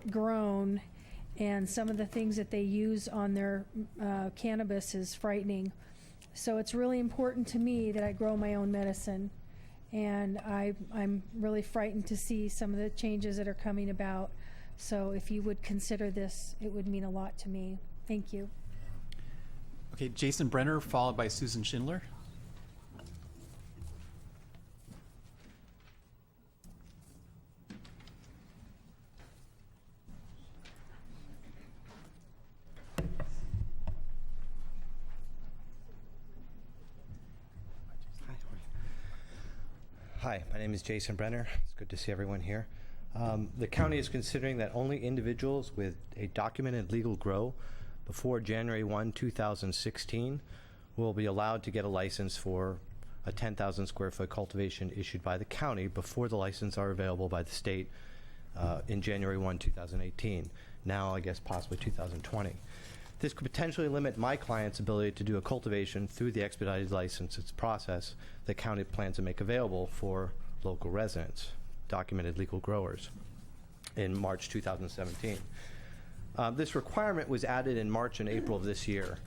grown, and some of the things that they use on their cannabis is frightening. So it's really important to me that I grow my own medicine, and I'm really frightened to see some of the changes that are coming about. So if you would consider this, it would mean a lot to me. Thank you. Okay, Jason Brenner, followed by Susan Schindler. Hi, my name is Jason Brenner. It's good to see everyone here. The county is considering that only individuals with a documented legal grow before January 1, 2016 will be allowed to get a license for a 10,000 square foot cultivation issued by the county before the licenses are available by the state in January 1, 2018. Now, I guess possibly 2020. This could potentially limit my client's ability to do a cultivation through the expedited licenses process the county plans to make available for local residents, documented legal growers, in March 2017. This requirement was added in March and April of this year,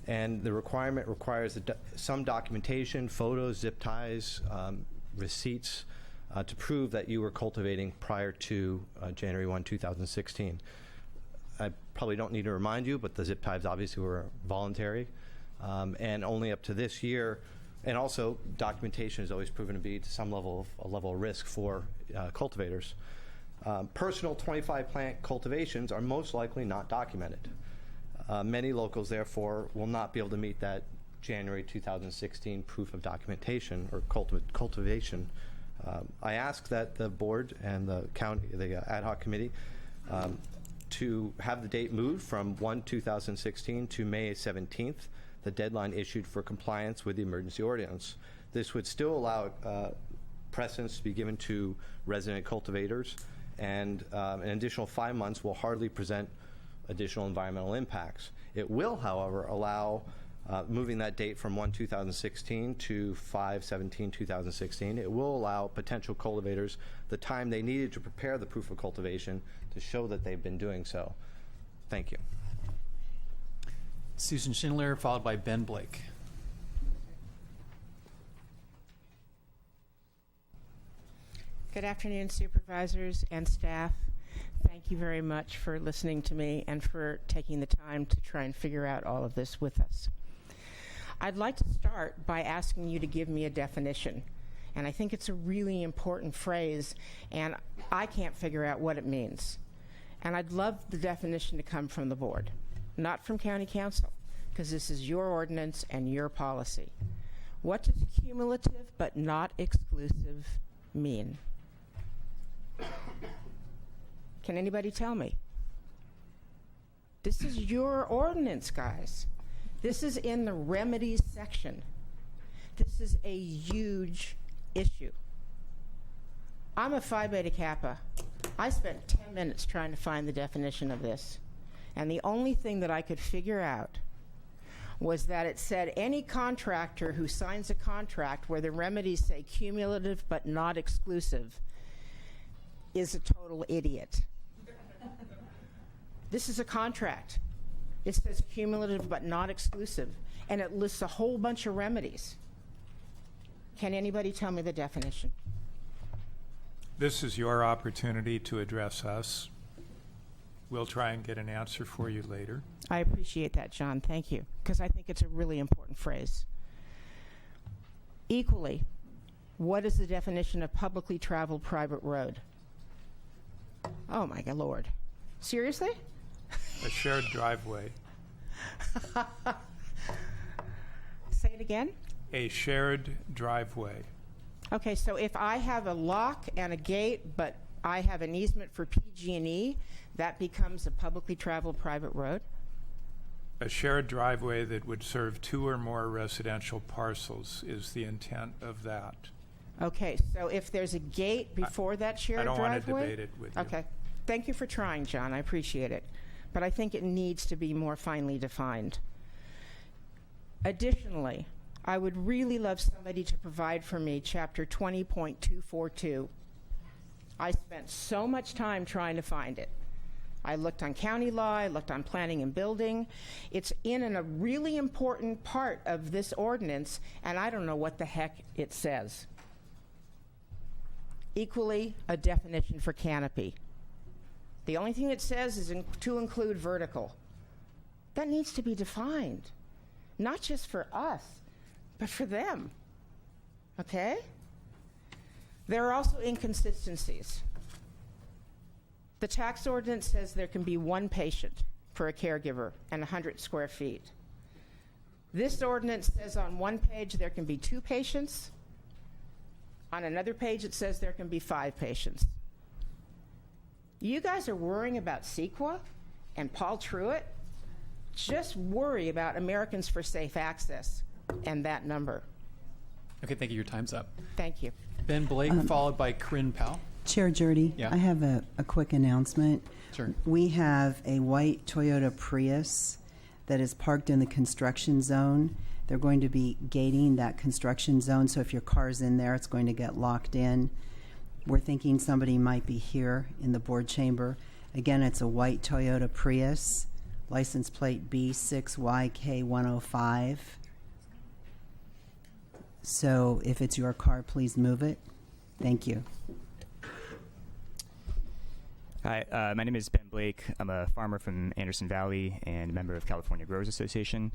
and the requirement requires some documentation, photos, zip ties, receipts to prove that you were cultivating prior to January 1, 2016. I probably don't need to remind you, but the zip ties obviously were voluntary, and only up to this year. And also, documentation has always proven to be to some level of risk for cultivators. Personal 25-plant cultivations are most likely not documented. Many locals, therefore, will not be able to meet that January 2016 proof of documentation or cultivation. I ask that the board and the county, the ad hoc committee, to have the date moved from 1/2016 to May 17th, the deadline issued for compliance with the emergency ordinance. This would still allow precedence to be given to resident cultivators, and an additional 5 months will hardly present additional environmental impacts. It will, however, allow moving that date from 1/2016 to 5/17/2016. It will allow potential cultivators the time they needed to prepare the proof of cultivation to show that they've been doing so. Thank you. Susan Schindler, followed by Ben Blake. Good afternoon, supervisors and staff. Thank you very much for listening to me and for taking the time to try and figure out all of this with us. I'd like to start by asking you to give me a definition. And I think it's a really important phrase, and I can't figure out what it means. And I'd love the definition to come from the board, not from county council, because this is your ordinance and your policy. What does cumulative but not exclusive mean? Can anybody tell me? This is your ordinance, guys. This is in the remedies section. This is a huge issue. I'm a Phi Beta Kappa. I spent 10 minutes trying to find the definition of this. And the only thing that I could figure out was that it said any contractor who signs a contract where the remedies say cumulative but not exclusive is a total idiot. This is a contract. It says cumulative but not exclusive, and it lists a whole bunch of remedies. Can anybody tell me the definition? This is your opportunity to address us. We'll try and get an answer for you later. I appreciate that, John. Thank you, because I think it's a really important phrase. Equally, what is the definition of publicly traveled private road? Oh, my God, Lord. Seriously? A shared driveway. Say it again? A shared driveway. Okay, so if I have a lock and a gate, but I have an easement for PG&E, that becomes a publicly traveled private road? A shared driveway that would serve 2 or more residential parcels is the intent of that. Okay, so if there's a gate before that shared driveway? I don't want to debate it with you. Okay. Thank you for trying, John. I appreciate it. But I think it needs to be more finely defined. Additionally, I would really love somebody to provide for me Chapter 20.242. I spent so much time trying to find it. I looked on county law, I looked on planning and building. It's in a really important part of this ordinance, and I don't know what the heck it says. Equally, a definition for canopy. The only thing it says is to include vertical. That needs to be defined, not just for us, but for them. Okay? There are also inconsistencies. The tax ordinance says there can be 1 patient for a caregiver and 100 square feet. This ordinance says on one page there can be 2 patients. On another page it says there can be 5 patients. You guys are worrying about CEQA and Paul Truitt? Just worry about Americans for Safe Access and that number. Okay, thank you. Your time's up. Thank you. Ben Blake, followed by Corinne Powell. Chair Jurdy, Yeah. I have a quick announcement. Sure. We have a white Toyota Prius that is parked in the construction zone. They're going to be gating that construction zone, so if your car's in there, it's going to get locked in. We're thinking somebody might be here in the board chamber. Again, it's a white Toyota Prius, license plate B6YK105. So if it's your car, please move it. Thank you. Hi, my name is Ben Blake. I'm a farmer from Anderson Valley and a member of California Growers Association.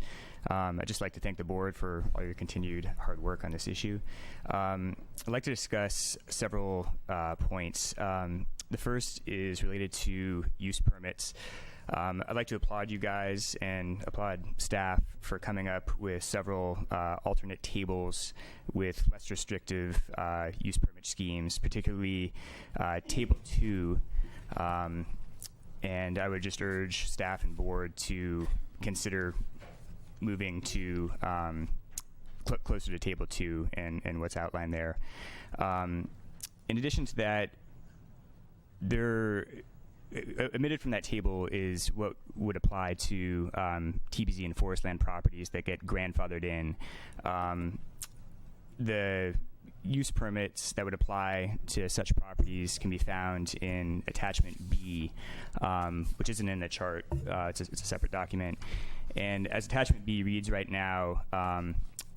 I'd just like to thank the board for all your continued hard work on this issue. I'd like to discuss several points. The first is related to use permits. I'd like to applaud you guys and applaud staff for coming up with several alternate tables with less restrictive use permit schemes, particularly Table 2. And I would just urge staff and board to consider moving to closer to Table 2 and what's outlined there. In addition to that, there omitted from that table is what would apply to TPZ and forest land properties that get grandfathered in. The use permits that would apply to such properties can be found in Attachment B, which isn't in the chart. It's a separate document. And as Attachment B reads right now,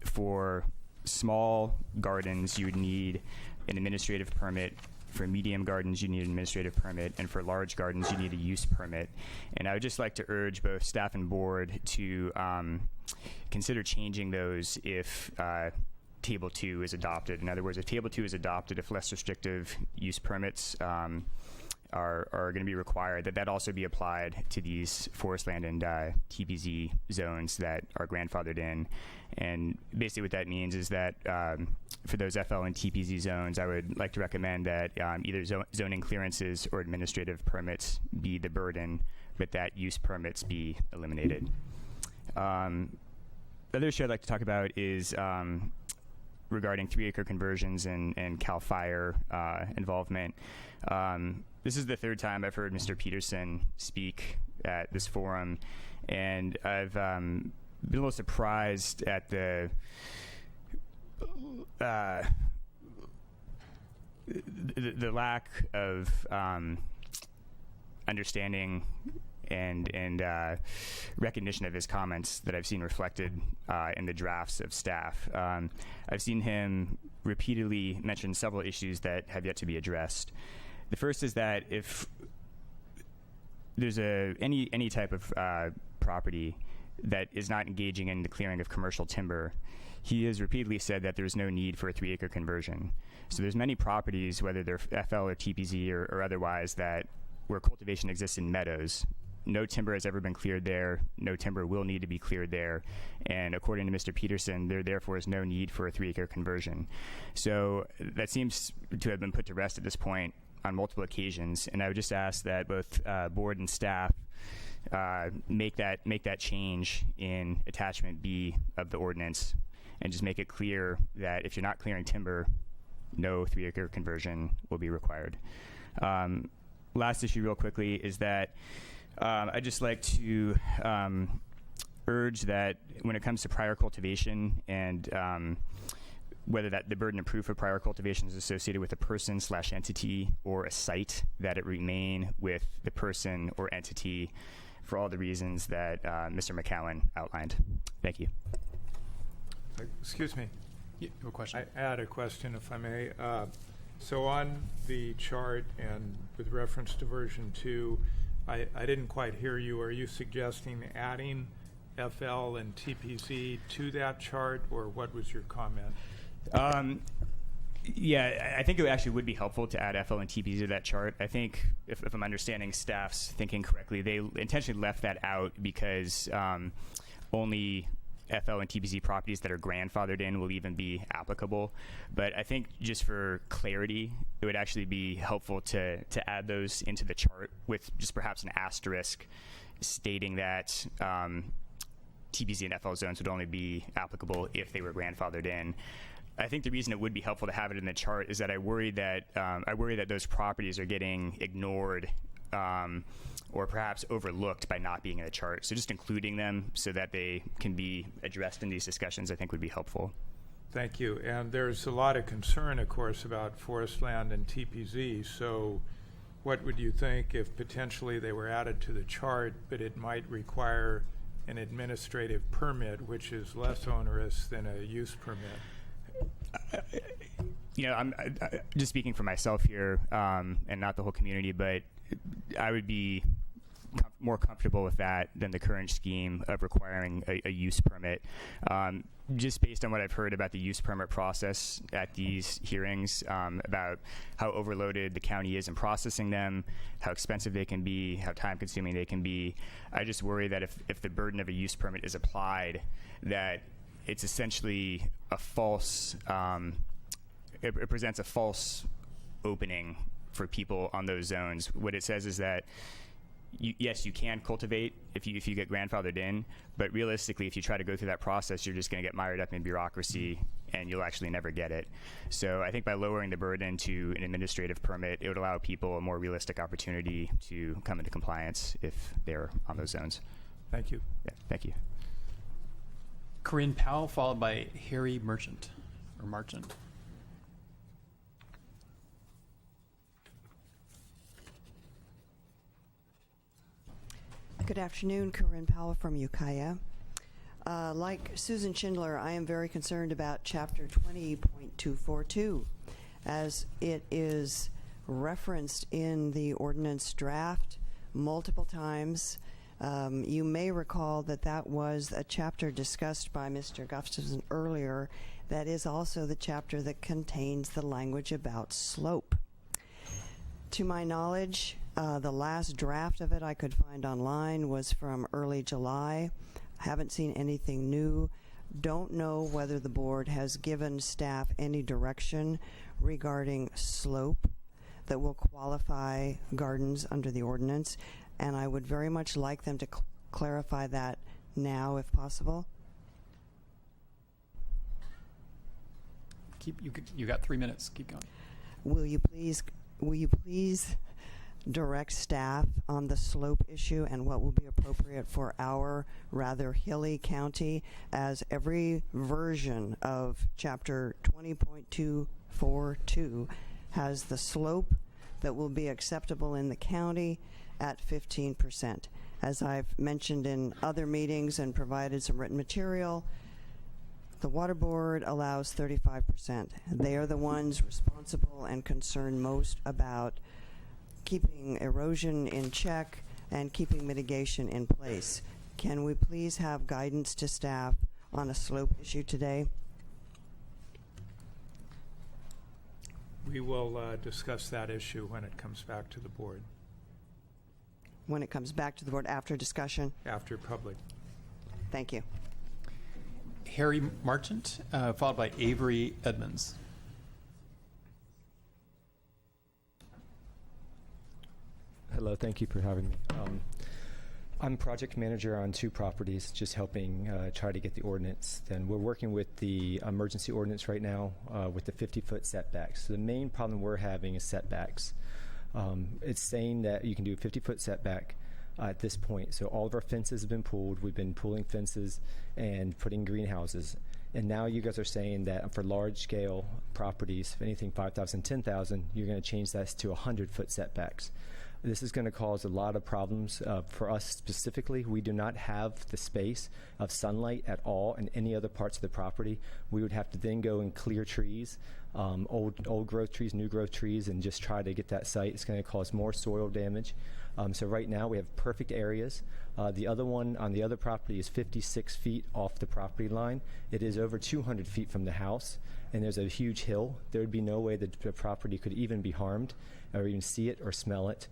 for small gardens, you would need an administrative permit. For medium gardens, you need an administrative permit, and for large gardens, you need a use permit. And I would just like to urge both staff and board to consider changing those if Table 2 is adopted. In other words, if Table 2 is adopted, if less restrictive use permits are going to be required, that also be applied to these forest land and TPZ zones that are grandfathered in. And basically what that means is that for those FL and TPZ zones, I would like to recommend that either zoning clearances or administrative permits be the burden, but that use permits be eliminated. The other issue I'd like to talk about is regarding 3-acre conversions and CAL FIRE involvement. This is the third time I've heard Mr. Peterson speak at this forum, and I've been a little surprised at the lack of understanding and recognition of his comments that I've seen reflected in the drafts of staff. I've seen him repeatedly mention several issues that have yet to be addressed. The first is that if there's any type of property that is not engaging in the clearing of commercial timber, he has repeatedly said that there's no need for a 3-acre conversion. So there's many properties, whether they're FL or TPZ or otherwise, that where cultivation exists in meadows. No timber has ever been cleared there. No timber will need to be cleared there. And according to Mr. Peterson, there therefore is no need for a 3-acre conversion. So that seems to have been put to rest at this point on multiple occasions. And I would just ask that both board and staff make that change in Attachment B of the ordinance, and just make it clear that if you're not clearing timber, no 3-acre conversion will be required. Last issue real quickly is that I'd just like to urge that when it comes to prior cultivation and whether that the burden of proof of prior cultivation is associated with a person/entity or a site, that it remain with the person or entity for all the reasons that Mr. McCowan outlined. Thank you. Excuse me. You have a question? I had a question, if I may. So on the chart and with reference to version 2, I didn't quite hear you. Are you suggesting adding FL and TPZ to that chart, or what was your comment? Yeah, I think it actually would be helpful to add FL and TPZ to that chart. I think, if I'm understanding staff's thinking correctly, they intentionally left that out because only FL and TPZ properties that are grandfathered in will even be applicable. But I think just for clarity, it would actually be helpful to add those into the chart with just perhaps an asterisk stating that TPZ and FL zones would only be applicable if they were grandfathered in. I think the reason it would be helpful to have it in the chart is that I worry that those properties are getting ignored or perhaps overlooked by not being in the chart. So just including them so that they can be addressed in these discussions, I think, would be helpful. Thank you. And there's a lot of concern, of course, about forest land and TPZ. So what would you think if potentially they were added to the chart, but it might require an administrative permit, which is less onerous than a use permit? I'm just speaking for myself here, and not the whole community, but I would be more comfortable with that than the current scheme of requiring a use permit. Just based on what I've heard about the use permit process at these hearings, about how overloaded the county is in processing them, how expensive they can be, how time-consuming they can be, I just worry that if the burden of a use permit is applied, that it's essentially a false, it presents a false opening for people on those zones. What it says is that yes, you can cultivate if you get grandfathered in, but realistically, if you try to go through that process, you're just going to get mired up in bureaucracy and you'll actually never get it. So I think by lowering the burden to an administrative permit, it would allow people a more realistic opportunity to come into compliance if they're on those zones. Thank you. Yeah, thank you. Corinne Powell, followed by Harry Merchant. Good afternoon, Corinne Powell from Ukiah. Like Susan Schindler, I am very concerned about Chapter 20.242, as it is referenced in the ordinance draft multiple times. You may recall that that was a chapter discussed by Mr. Gustafson earlier. That is also the chapter that contains the language about slope. To my knowledge, the last draft of it I could find online was from early July. Haven't seen anything new. Don't know whether the board has given staff any direction regarding slope that will qualify gardens under the ordinance, and I would very much like them to clarify that now if possible. You got 3 minutes. Keep going. Will you please direct staff on the slope issue and what will be appropriate for our rather hilly county, as every version of Chapter 20.242 has the slope that will be acceptable in the county at 15%. As I've mentioned in other meetings and provided some written material, the Water Board allows 35%. They are the ones responsible and concerned most about keeping erosion in check and keeping mitigation in place. Can we please have guidance to staff on a slope issue today? We will discuss that issue when it comes back to the board. When it comes back to the board after discussion? After public. Thank you. Harry Merchant, followed by Avery Edmonds. Hello, thank you for having me. I'm project manager on 2 properties, just helping try to get the ordinance. Then we're working with the emergency ordinance right now with the 50-foot setbacks. So the main problem we're having is setbacks. It's saying that you can do a 50-foot setback at this point. So all of our fences have been pulled. We've been pulling fences and putting greenhouses. And now you guys are saying that for large-scale properties, if anything 5,000, 10,000, you're going to change that to 100-foot setbacks. This is going to cause a lot of problems for us specifically. We do not have the space of sunlight at all in any other parts of the property. We would have to then go and clear trees, old growth trees, new growth trees, and just try to get that site. It's going to cause more soil damage. So right now we have perfect areas. The other one on the other property is 56 feet off the property line. It is over 200 feet from the house, and there's a huge hill. There would be no way that the property could even be harmed or even see it or smell it.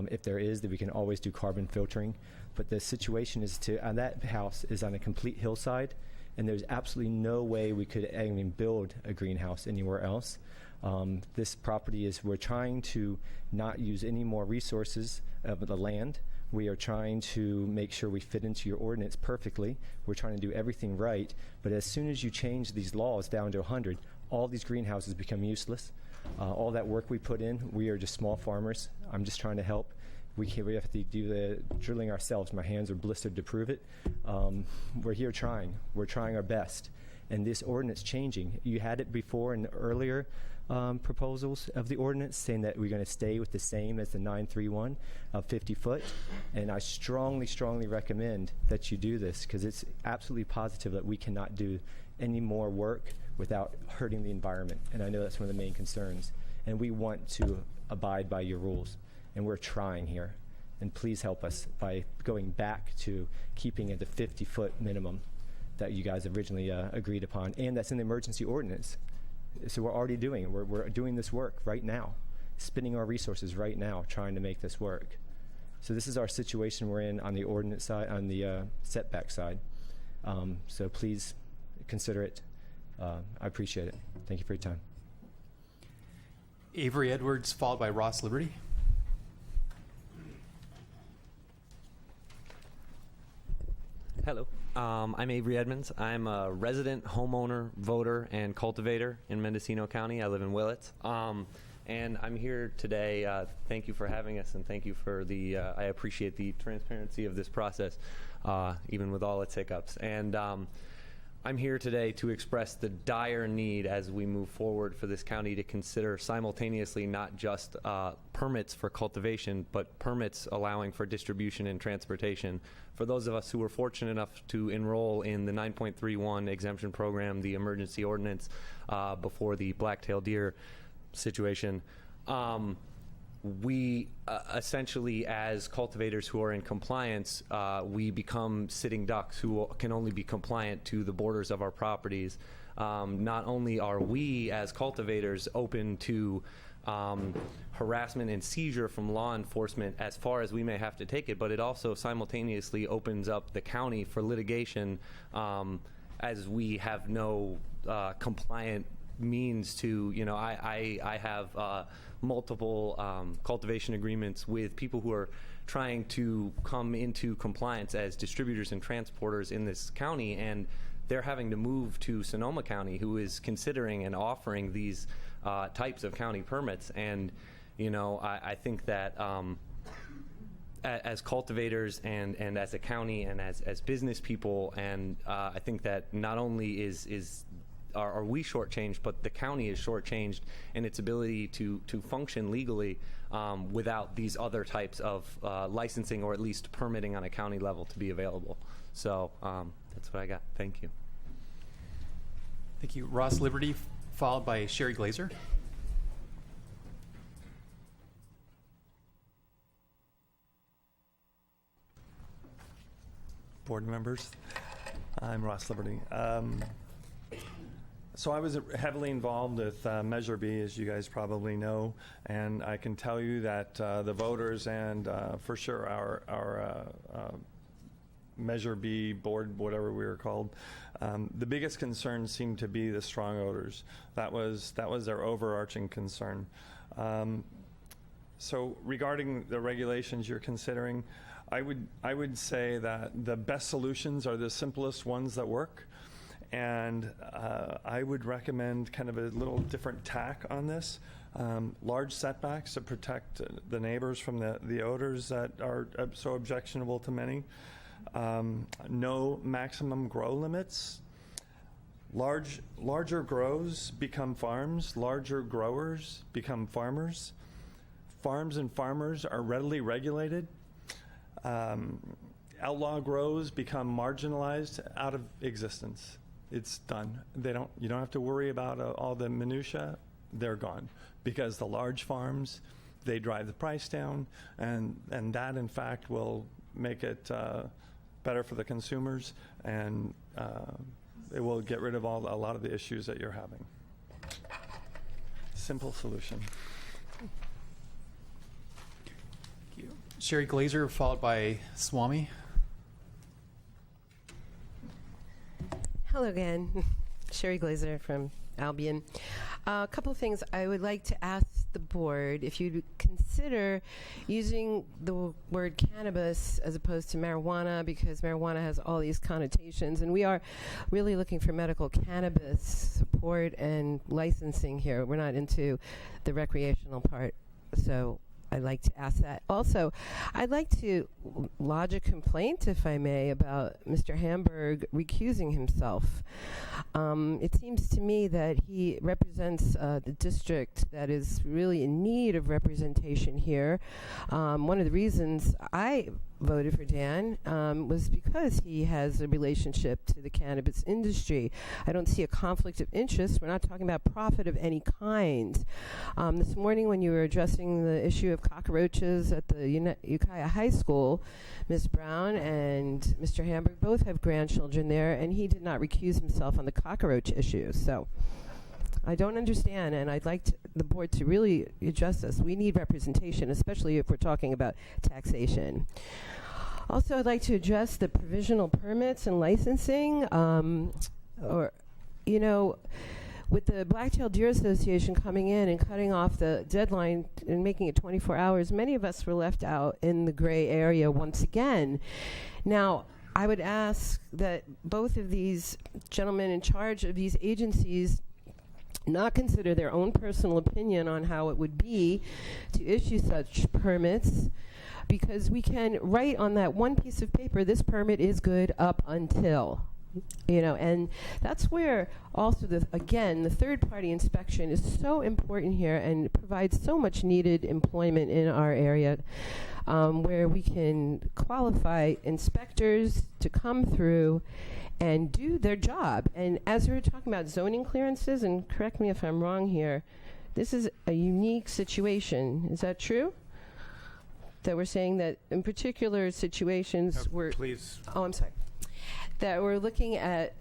If there is, then we can always do carbon filtering. But the situation is that house is on a complete hillside, and there's absolutely no way we could even build a greenhouse anywhere else. This property we're trying to not use any more resources of the land. We are trying to make sure we fit into your ordinance perfectly. We're trying to do everything right. But as soon as you change these laws down to 100, all these greenhouses become useless. All that work we put in, we are just small farmers. I'm just trying to help. We have to do the drilling ourselves. My hands are blistered to prove it. We're here trying. We're trying our best. And this ordinance changing, you had it before in the earlier proposals of the ordinance saying that we're going to stay with the same as the 931 of 50 foot. And I strongly, strongly recommend that you do this, because it's absolutely positive that we cannot do any more work without hurting the environment. And I know that's one of the main concerns. And we want to abide by your rules. And we're trying here. And please help us by going back to keeping it the 50-foot minimum that you guys originally agreed upon. And that's in the emergency ordinance. So we're already doing it. We're doing this work right now, spending our resources right now trying to make this work. So this is our situation we're in on the ordinance side, on the setback side. So please consider it. I appreciate it. Thank you for your time. Avery Edwards, followed by Ross Liberty. Hello, I'm Avery Edmonds. I'm a resident, homeowner, voter, and cultivator in Mendocino County. I live in Willits. And I'm here today. Thank you for having us, and thank you for the, I appreciate the transparency of this process, even with all its hiccups. And I'm here today to express the dire need as we move forward for this county to consider simultaneously not just permits for cultivation, but permits allowing for distribution and transportation. For those of us who were fortunate enough to enroll in the 9.31 exemption program, the emergency ordinance before the black-tailed deer situation, we essentially, as cultivators who are in compliance, we become sitting ducks who can only be compliant to the borders of our properties. Not only are we, as cultivators, open to harassment and seizure from law enforcement as far as we may have to take it, but it also simultaneously opens up the county for litigation, as we have no compliant means to, you know, I have multiple cultivation agreements with people who are trying to come into compliance as distributors and transporters in this county, and they're having to move to Sonoma County, who is considering and offering these types of county permits. And, you know, I think that as cultivators and as a county and as business people, and I think that not only are we shortchanged, but the county is shortchanged in its ability to function legally without these other types of licensing, or at least permitting on a county level to be available. So that's what I got. Thank you. Thank you. Ross Liberty, followed by Sherry Glazer. Board members, I'm Ross Liberty. So I was heavily involved with Measure B, as you guys probably know, and I can tell you that the voters and for sure our Measure B board, whatever we were called, the biggest concern seemed to be the strong odors. That was their overarching concern. So regarding the regulations you're considering, I would say that the best solutions are the simplest ones that work. And I would recommend kind of a little different tack on this. Large setbacks to protect the neighbors from the odors that are so objectionable to many. No maximum grow limits. Larger grows become farms. Larger growers become farmers. Farms and farmers are readily regulated. Outlaw grows become marginalized out of existence. It's done. You don't have to worry about all the minutia. They're gone because the large farms, they drive the price down, and that in fact will make it better for the consumers, and it will get rid of a lot of the issues that you're having. Simple solution. Thank you. Sherry Glazer, followed by Swami. Hello again, Sherry Glazer from Albion. A couple of things I would like to ask the board if you'd consider using the word cannabis as opposed to marijuana, because marijuana has all these connotations, and we are really looking for medical cannabis support and licensing here. We're not into the recreational part, so I'd like to ask that. Also, I'd like to lodge a complaint, if I may, about Mr. Hamburg recusing himself. It seems to me that he represents the district that is really in need of representation here. One of the reasons I voted for Dan was because he has a relationship to the cannabis industry. I don't see a conflict of interest. We're not talking about profit of any kind. This morning when you were addressing the issue of cockroaches at the Ukiah High School, Ms. Brown and Mr. Hamburg both have grandchildren there, and he did not recuse himself on the cockroach issue. So I don't understand, and I'd like the board to really address this. We need representation, especially if we're talking about taxation. Also, I'd like to address the provisional permits and licensing. With the Black-tailed Deer Association coming in and cutting off the deadline and making it 24 hours, many of us were left out in the gray area once again. Now, I would ask that both of these gentlemen in charge of these agencies not consider their own personal opinion on how it would be to issue such permits, because we can write on that one piece of paper, this permit is good up until, and that's where also the third-party inspection is so important here and provides so much needed employment in our area, where we can qualify inspectors to come through and do their job. And as we were talking about zoning clearances, and correct me if I'm wrong here, this is a unique situation. Is that true? That we're saying that in particular situations please. Oh, I'm sorry. That we're looking at,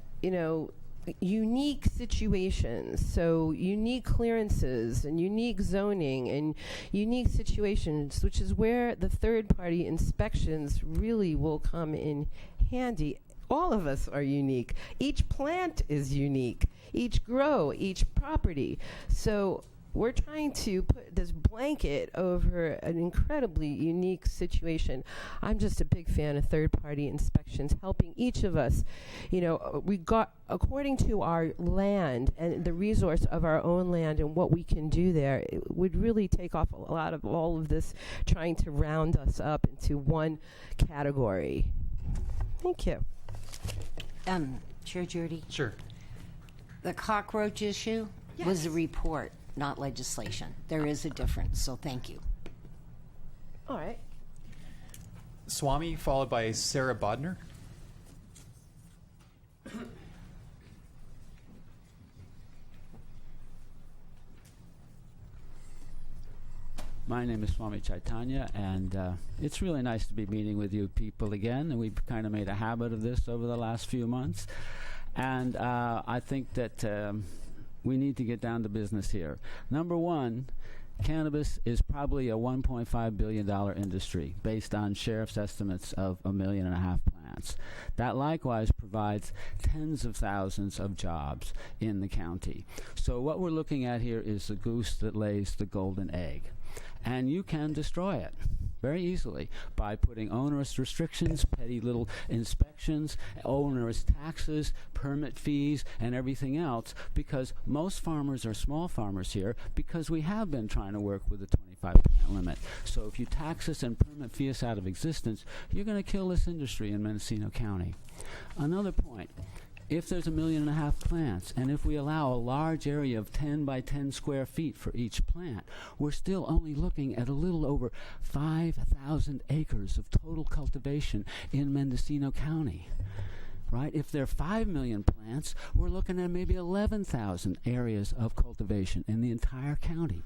unique situations, so unique clearances and unique zoning and unique situations, which is where the third-party inspections really will come in handy. All of us are unique. Each plant is unique. Each grow, each property. So we're trying to put this blanket over an incredibly unique situation. I'm just a big fan of third-party inspections, helping each of us, according to our land and the resource of our own land and what we can do there. It would really take off a lot of all of this trying to round us up into one category. Thank you. Chair Judy? Sure. The cockroach issue was a report, not legislation. There is a difference, so thank you. All right. Swami, followed by Sarah Bodner. My name is Swami Chaitanya, and it's really nice to be meeting with you people again, and we've kind of made a habit of this over the last few months. And I think that we need to get down to business here. Number one, cannabis is probably a $1.5 billion industry based on sheriff's estimates of 1.5 million plants. That likewise provides tens of thousands of jobs in the county. So what we're looking at here is the goose that lays the golden egg. And you can destroy it very easily by putting onerous restrictions, petty little inspections, onerous taxes, permit fees, and everything else, because most farmers are small farmers here because we have been trying to work with the 25 plant limit. So if you tax us and permit fee us out of existence, you're going to kill this industry in Mendocino County. Another point. If there's 1.5 million plants, and if we allow a large area of 10 by 10 square feet for each plant, we're still only looking at a little over 5,000 acres of total cultivation in Mendocino County. Right? If there are 5 million plants, we're looking at maybe 11,000 areas of cultivation in the entire county.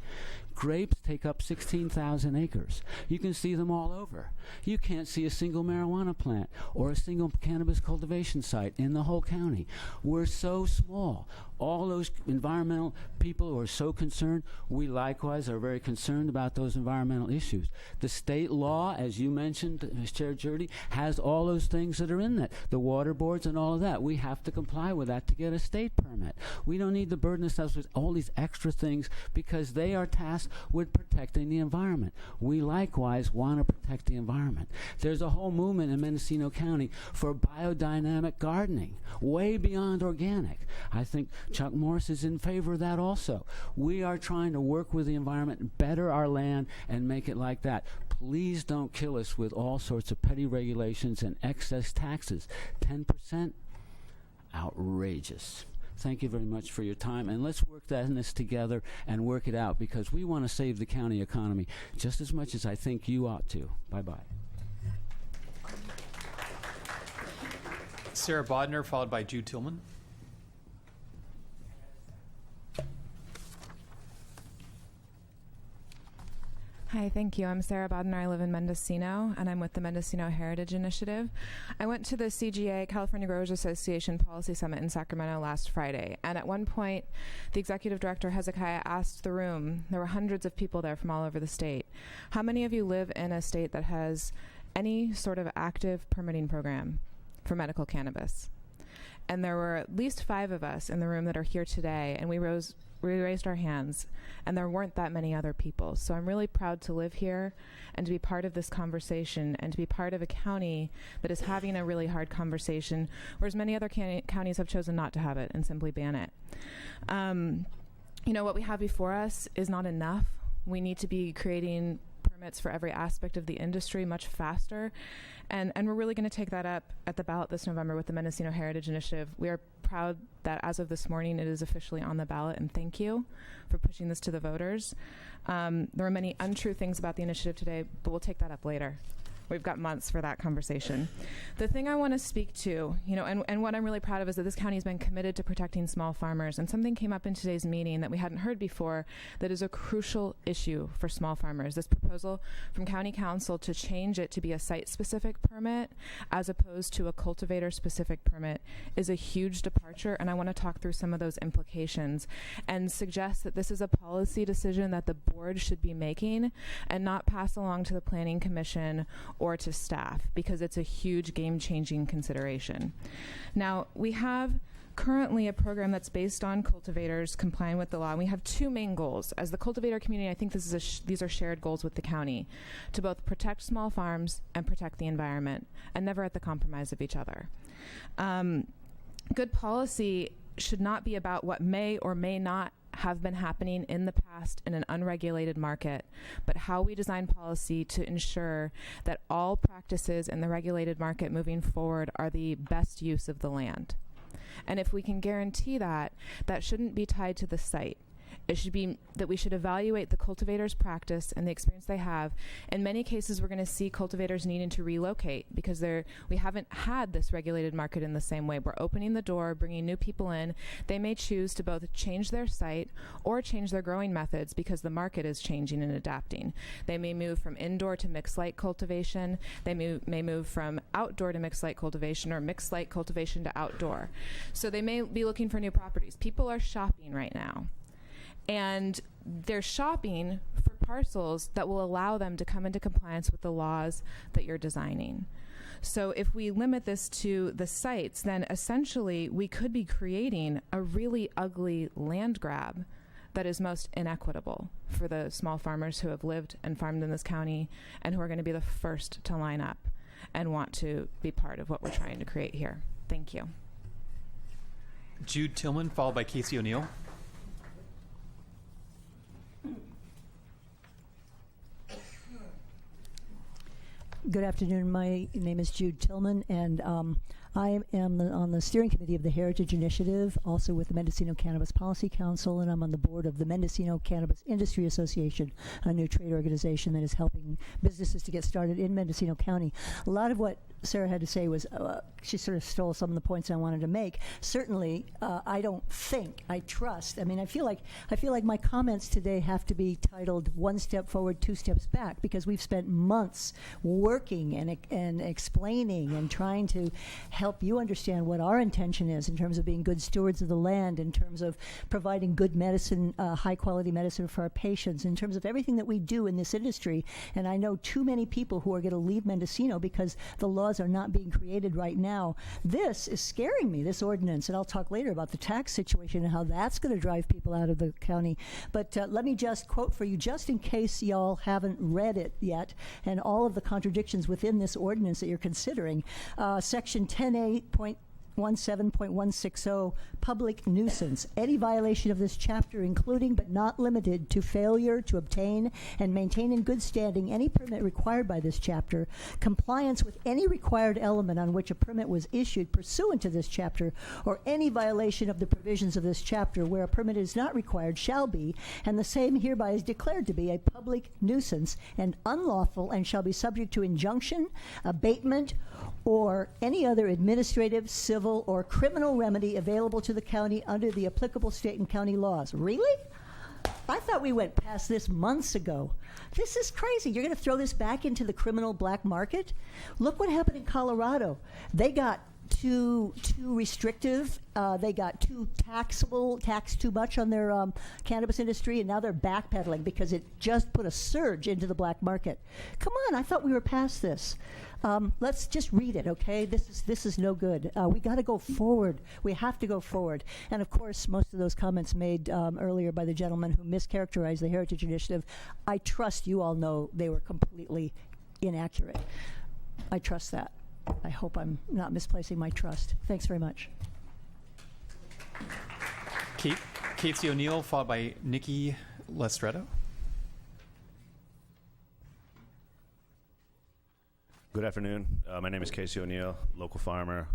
Grapes take up 16,000 acres. You can see them all over. You can't see a single marijuana plant or a single cannabis cultivation site in the whole county. We're so small. All those environmental people who are so concerned, we likewise are very concerned about those environmental issues. The state law, as you mentioned, Chair Jurdy, has all those things that are in it. The water boards and all of that. We have to comply with that to get a state permit. We don't need to burden ourselves with all these extra things because they are tasked with protecting the environment. We likewise want to protect the environment. There's a whole movement in Mendocino County for biodynamic gardening, way beyond organic. I think Chuck Morris is in favor of that also. We are trying to work with the environment, better our land, and make it like that. Please don't kill us with all sorts of petty regulations and excess taxes. 10%? Outrageous. Thank you very much for your time, and let's work this together and work it out, because we want to save the county economy just as much as I think you ought to. Bye-bye. Sarah Bodner, followed by Jude Tillman. Hi, thank you. I'm Sarah Bodner. I live in Mendocino, and I'm with the Mendocino Heritage Initiative. I went to the CGA, California Growers Association Policy Summit in Sacramento last Friday, and at one point, the executive director, Hezekiah, asked the room, there were hundreds of people there from all over the state, how many of you live in a state that has any sort of active permitting program for medical cannabis? And there were at least 5 of us in the room that are here today, and we raised our hands, and there weren't that many other people. So I'm really proud to live here and to be part of this conversation and to be part of a county that is having a really hard conversation, whereas many other counties have chosen not to have it and simply ban it. What we have before us is not enough. We need to be creating permits for every aspect of the industry much faster. And we're really going to take that up at the ballot this November with the Mendocino Heritage Initiative. We are proud that as of this morning, it is officially on the ballot, and thank you for pushing this to the voters. There are many untrue things about the initiative today, but we'll take that up later. We've got months for that conversation. The thing I want to speak to, and what I'm really proud of is that this county has been committed to protecting small farmers. And something came up in today's meeting that we hadn't heard before that is a crucial issue for small farmers. This proposal from County Council to change it to be a site-specific permit as opposed to a cultivator-specific permit is a huge departure, and I want to talk through some of those implications and suggest that this is a policy decision that the board should be making and not pass along to the Planning Commission or to staff, because it's a huge game-changing consideration. Now, we have currently a program that's based on cultivators complying with the law, and we have 2 main goals. As the cultivator community, I think these are shared goals with the county, to both protect small farms and protect the environment, and never at the compromise of each other. Good policy should not be about what may or may not have been happening in the past in an unregulated market, but how we design policy to ensure that all practices in the regulated market moving forward are the best use of the land. And if we can guarantee that, that shouldn't be tied to the site. It should be that we should evaluate the cultivator's practice and the experience they have. In many cases, we're going to see cultivators needing to relocate because we haven't had this regulated market in the same way. We're opening the door, bringing new people in. They may choose to both change their site or change their growing methods because the market is changing and adapting. They may move from indoor to mixed light cultivation. They may move from outdoor to mixed light cultivation or mixed light cultivation to outdoor. So they may be looking for new properties. People are shopping right now. And they're shopping for parcels that will allow them to come into compliance with the laws that you're designing. So if we limit this to the sites, then essentially we could be creating a really ugly land grab that is most inequitable for the small farmers who have lived and farmed in this county and who are going to be the first to line up and want to be part of what we're trying to create here. Thank you. Jude Tillman, followed by Casey O'Neill. Good afternoon. My name is Jude Tillman, and I am on the steering committee of the Heritage Initiative, also with the Mendocino Cannabis Policy Council, and I'm on the board of the Mendocino Cannabis Industry Association, a new trade organization that is helping businesses to get started in Mendocino County. A lot of what Sarah had to say was, she sort of stole some of the points I wanted to make. Certainly, I trust. I mean, I feel like my comments today have to be titled "One Step Forward, Two Steps Back," because we've spent months working and explaining and trying to help you understand what our intention is in terms of being good stewards of the land, in terms of providing good medicine, high-quality medicine for our patients, in terms of everything that we do in this industry. And I know too many people who are going to leave Mendocino because the laws are not being created right now. This is scaring me, this ordinance, and I'll talk later about the tax situation and how that's going to drive people out of the county. But let me just quote for you, just in case y'all haven't read it yet, and all of the contradictions within this ordinance that you're considering. Section 10A.17.160, public nuisance. Any violation of this chapter, including but not limited to failure to obtain and maintain in good standing any permit required by this chapter, compliance with any required element on which a permit was issued pursuant to this chapter, or any violation of the provisions of this chapter where a permit is not required shall be, and the same hereby is declared to be, a public nuisance and unlawful, and shall be subject to injunction, abatement, or any other administrative, civil, or criminal remedy available to the county under the applicable state and county laws. Really? I thought we went past this months ago. This is crazy. You're going to throw this back into the criminal black market? Look what happened in Colorado. They got too restrictive. They got too taxable, taxed too much on their cannabis industry, and now they're backpedaling because it just put a surge into the black market. Come on, I thought we were past this. Let's just read it, okay? This is no good. We got to go forward. We have to go forward. And of course, most of those comments made earlier by the gentleman who mischaracterized the Heritage Initiative, I trust you all know they were completely inaccurate. I trust that. I hope I'm not misplacing my trust. Thanks very much. Casey O'Neill, followed by Nikki Lestretto. Good afternoon. My name is Casey O'Neill, local farmer,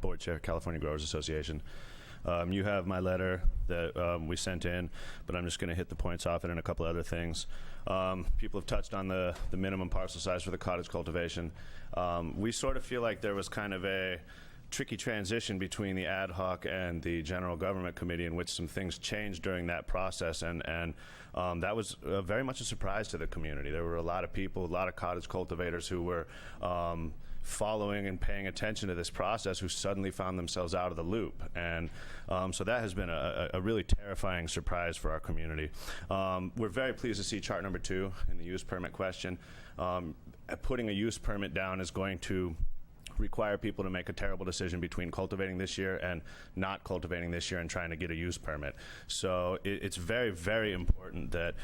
board chair, California Growers Association. You have my letter that we sent in, but I'm just going to hit the points off it and a couple other things. People have touched on the minimum parcel size for the cottage cultivation. We sort of feel like there was kind of a tricky transition between the ad hoc and the general government committee in which some things changed during that process, and that was very much a surprise to the community. There were a lot of people, a lot of cottage cultivators who were following and paying attention to this process who suddenly found themselves out of the loop, and so that has been a really terrifying surprise for our community. We're very pleased to see chart number 2 in the use permit question. Putting a use permit down is going to require people to make a terrible decision between cultivating this year and not cultivating this year and trying to get a use permit. So it's very, very important that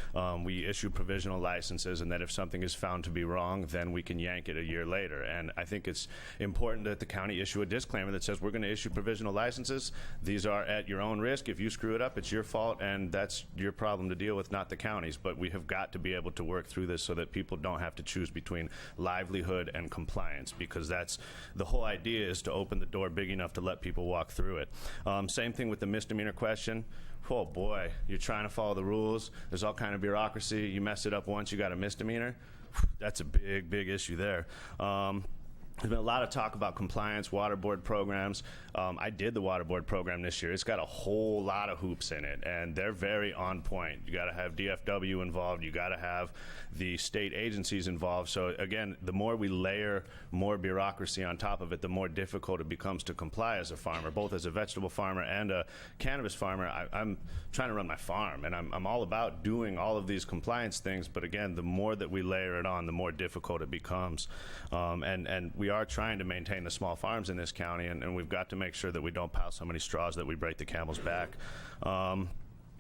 we issue provisional licenses, and that if something is found to be wrong, then we can yank it a year later. And I think it's important that the county issue a disclaimer that says we're going to issue provisional licenses. These are at your own risk. If you screw it up, it's your fault, and that's your problem to deal with, not the county's. But we have got to be able to work through this so that people don't have to choose between livelihood and compliance, because that's the whole idea, is to open the door big enough to let people walk through it. Same thing with the misdemeanor question. Oh boy, you're trying to follow the rules. There's all kind of bureaucracy. You mess it up once, you got a misdemeanor. That's a big, big issue there. There's been a lot of talk about compliance, water board programs. I did the water board program this year. It's got a whole lot of hoops in it, and they're very on point. You got to have DFW involved. You got to have the state agencies involved. So again, the more we layer more bureaucracy on top of it, the more difficult it becomes to comply as a farmer, both as a vegetable farmer and a cannabis farmer. I'm trying to run my farm, and I'm all about doing all of these compliance things. But again, the more that we layer it on, the more difficult it becomes. And we are trying to maintain the small farms in this county, and we've got to make sure that we don't pile so many straws that we break the camel's back.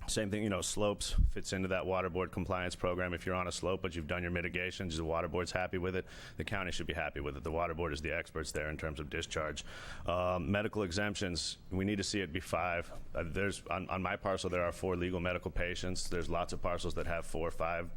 Same thing, slopes fits into that water board compliance program. If you're on a slope but you've done your mitigations, the water board's happy with it, the county should be happy with it. The water board is the experts there in terms of discharge. Medical exemptions, we need to see it be 5. On my parcel there are 4 legal medical patients. There's lots of parcels that have 4 or 5,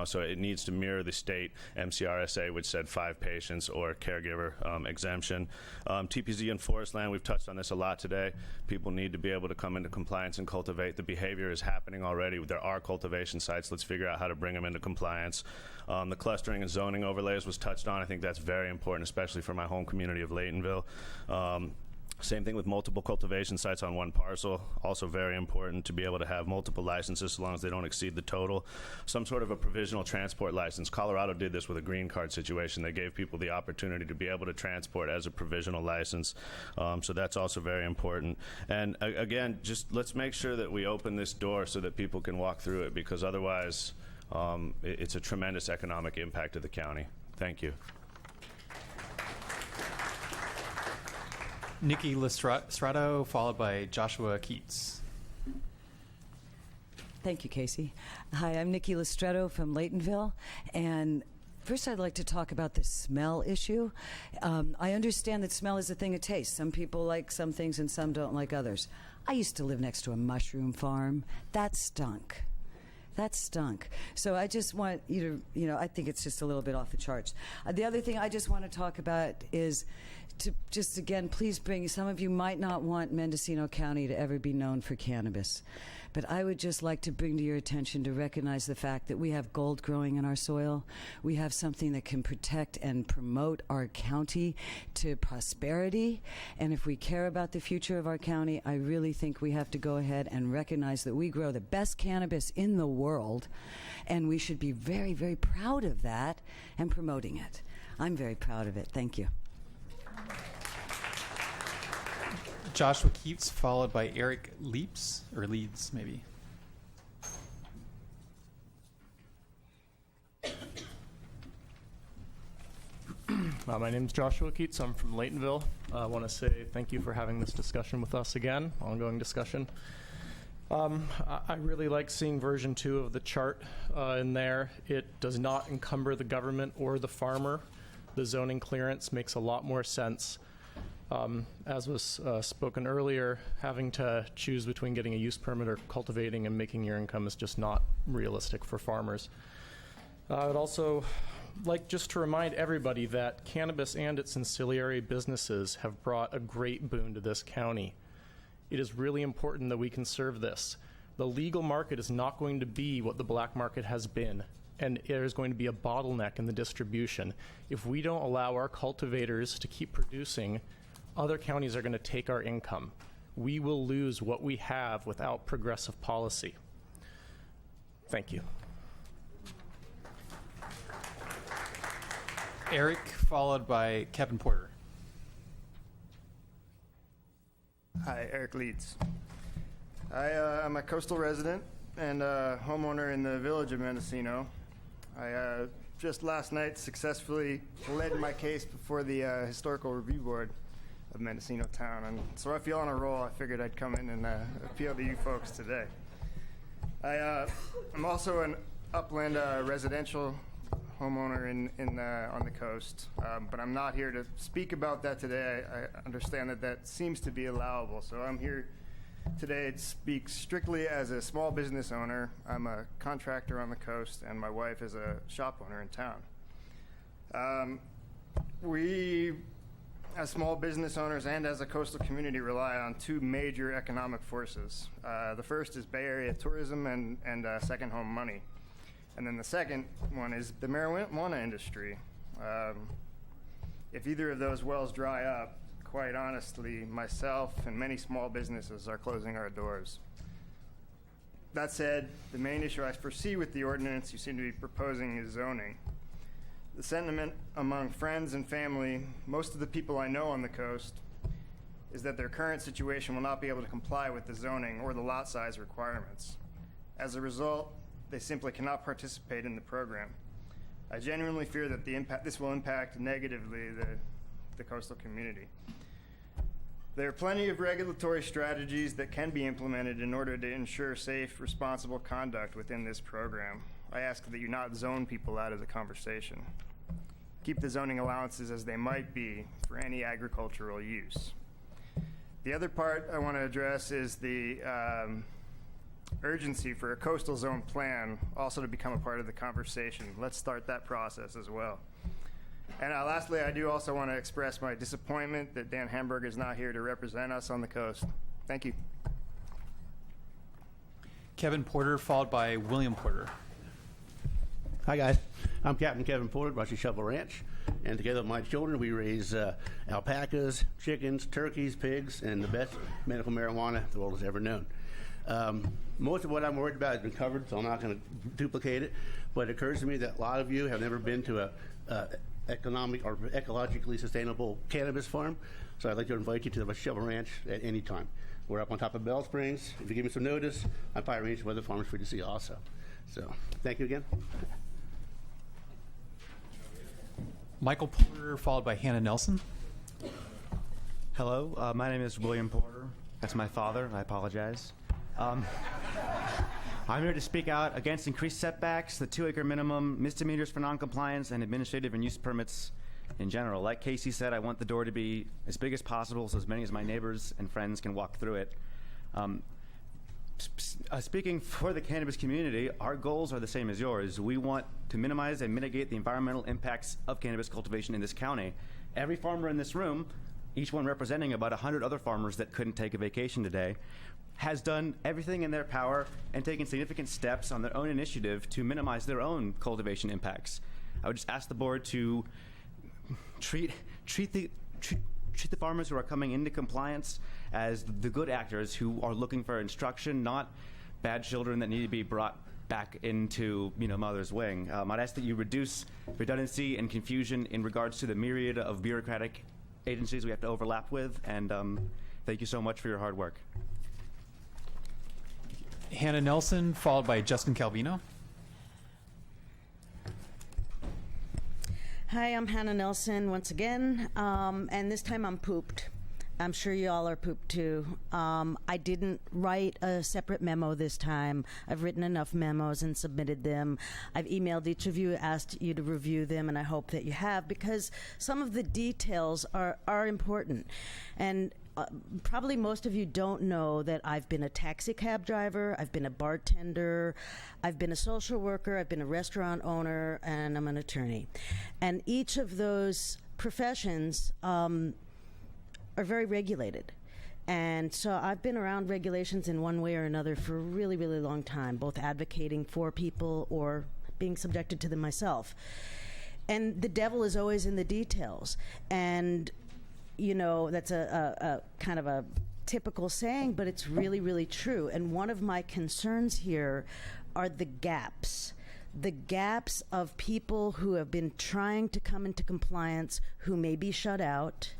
so it needs to mirror the state MCRSA, which said 5 patients or caregiver exemption. TPZ and forest land, we've touched on this a lot today. People need to be able to come into compliance and cultivate. The behavior is happening already. There are cultivation sites. Let's figure out how to bring them into compliance. The clustering and zoning overlays was touched on. I think that's very important, especially for my home community of Laytonville. Same thing with multiple cultivation sites on one parcel. Also very important to be able to have multiple licenses as long as they don't exceed the total. Some sort of a provisional transport license. Colorado did this with a green card situation. They gave people the opportunity to be able to transport as a provisional license. So that's also very important. And again, just let's make sure that we open this door so that people can walk through it, because otherwise it's a tremendous economic impact to the county. Thank you. Nikki Lestretto, followed by Joshua Keats. Thank you, Casey. Hi, I'm Nikki Lestretto from Laytonville, and first I'd like to talk about the smell issue. I understand that smell is a thing of taste. Some people like some things and some don't like others. I used to live next to a mushroom farm. That stunk. That stunk. So I just want you to, I think it's just a little bit off the charts. The other thing I just want to talk about is to just, again, please bring, some of you might not want Mendocino County to ever be known for cannabis, but I would just like to bring to your attention to recognize the fact that we have gold growing in our soil. We have something that can protect and promote our county to prosperity. And if we care about the future of our county, I really think we have to go ahead and recognize that we grow the best cannabis in the world, and we should be very, very proud of that and promoting it. I'm very proud of it. Thank you. Joshua Keats, followed by Eric Leeds, maybe. My name is Joshua Keats. I'm from Laytonville. I want to say thank you for having this discussion with us again, ongoing discussion. I really like seeing version 2 of the chart in there. It does not encumber the government or the farmer. The zoning clearance makes a lot more sense. As was spoken earlier, having to choose between getting a use permit or cultivating and making your income is just not realistic for farmers. I would also like just to remind everybody that cannabis and its ancillary businesses have brought a great boon to this county. It is really important that we conserve this. The legal market is not going to be what the black market has been, and there is going to be a bottleneck in the distribution. If we don't allow our cultivators to keep producing, other counties are going to take our income. We will lose what we have without progressive policy. Thank you. Eric, followed by Kevin Porter. Hi, Eric Leeds. I'm a coastal resident and a homeowner in the village of Mendocino. I just last night successfully led my case before the Historical Review Board of Mendocino Town, and so I feel on a roll. I figured I'd come in and appeal to you folks today. I'm also an upland residential homeowner on the coast, but I'm not here to speak about that today. I understand that seems to be allowable, so I'm here today to speak strictly as a small business owner. I'm a contractor on the coast, and my wife is a shop owner in town. We, as small business owners and as a coastal community, rely on two major economic forces. The first is Bay Area tourism and second home money. And then the second one is the marijuana industry. If either of those wells dry up, quite honestly, myself and many small businesses are closing our doors. That said, the main issue I foresee with the ordinance you seem to be proposing is zoning. The sentiment among friends and family, most of the people I know on the coast, is that their current situation will not be able to comply with the zoning or the lot size requirements. As a result, they simply cannot participate in the program. I genuinely fear that this will impact negatively the coastal community. There are plenty of regulatory strategies that can be implemented in order to ensure safe, responsible conduct within this program. I ask that you not zone people out of the conversation. Keep the zoning allowances as they might be for any agricultural use. The other part I want to address is the urgency for a coastal zone plan also to become a part of the conversation. Let's start that process as well. And lastly, I do also want to express my disappointment that Dan Hamburg is not here to represent us on the coast. Thank you. Kevin Porter, followed by William Porter. Hi guys, I'm Captain Kevin Porter, Rusty Shovel Ranch, and together with my children we raise alpacas, chickens, turkeys, pigs, and the best medical marijuana the world has ever known. Most of what I'm worried about has been covered, so I'm not going to duplicate it, but it occurs to me that a lot of you have never been to a economic or ecologically sustainable cannabis farm, so I'd like to invite you to the Shovel Ranch at any time. We're up on top of Bell Springs. If you give me some notice, I'll probably arrange for other farmers for you to see also. So, thank you again. Michael Porter, followed by Hannah Nelson. Hello, my name is William Porter. That's my father. I apologize. I'm here to speak out against increased setbacks, the 2-acre minimum, misdemeanors for noncompliance, and administrative and use permits in general. Like Casey said, I want the door to be as big as possible so as many as my neighbors and friends can walk through it. Speaking for the cannabis community, our goals are the same as yours. We want to minimize and mitigate the environmental impacts of cannabis cultivation in this county. Every farmer in this room, each one representing about 100 other farmers that couldn't take a vacation today, has done everything in their power and taken significant steps on their own initiative to minimize their own cultivation impacts. I would just ask the board to treat the farmers who are coming into compliance as the good actors who are looking for instruction, not bad children that need to be brought back into mother's wing. I'd ask that you reduce redundancy and confusion in regards to the myriad of bureaucratic agencies we have to overlap with, and thank you so much for your hard work. Hannah Nelson, followed by Justin Calvino. Hi, I'm Hannah Nelson once again, and this time I'm pooped. I'm sure you all are pooped too. I didn't write a separate memo this time. I've written enough memos and submitted them. I've emailed each of you, asked you to review them, and I hope that you have, because some of the details are important. And probably most of you don't know that I've been a taxi cab driver, I've been a bartender, I've been a social worker, I've been a restaurant owner, and I'm an attorney. And each of those professions are very regulated. And so I've been around regulations in one way or another for a really, really long time, both advocating for people or being subjected to them myself. And the devil is always in the details. And, you know, that's a kind of a typical saying, but it's really, really true. And one of my concerns here are the gaps of people who have been trying to come into compliance who may be shut out,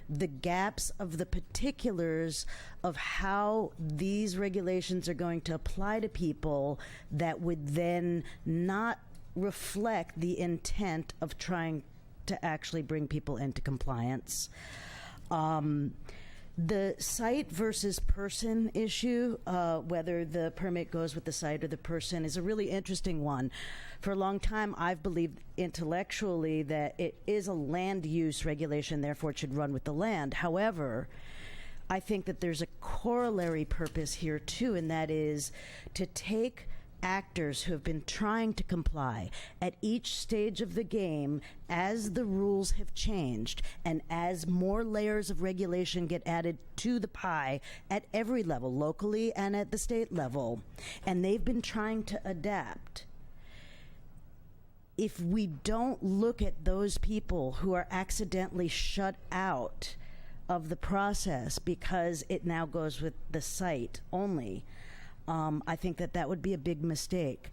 the gaps of the particulars of how these regulations are going to apply to people that would then not reflect the intent of trying to actually bring people into compliance. The site versus person issue, whether the permit goes with the site or the person, is a really interesting one. For a long time, I've believed intellectually that it is a land use regulation, therefore it should run with the land. However, I think that there's a corollary purpose here too, and that is to take actors who have been trying to comply at each stage of the game as the rules have changed and as more layers of regulation get added to the pie at every level, locally and at the state level, and they've been trying to adapt. If we don't look at those people who are accidentally shut out of the process because it now goes with the site only, I think that that would be a big mistake.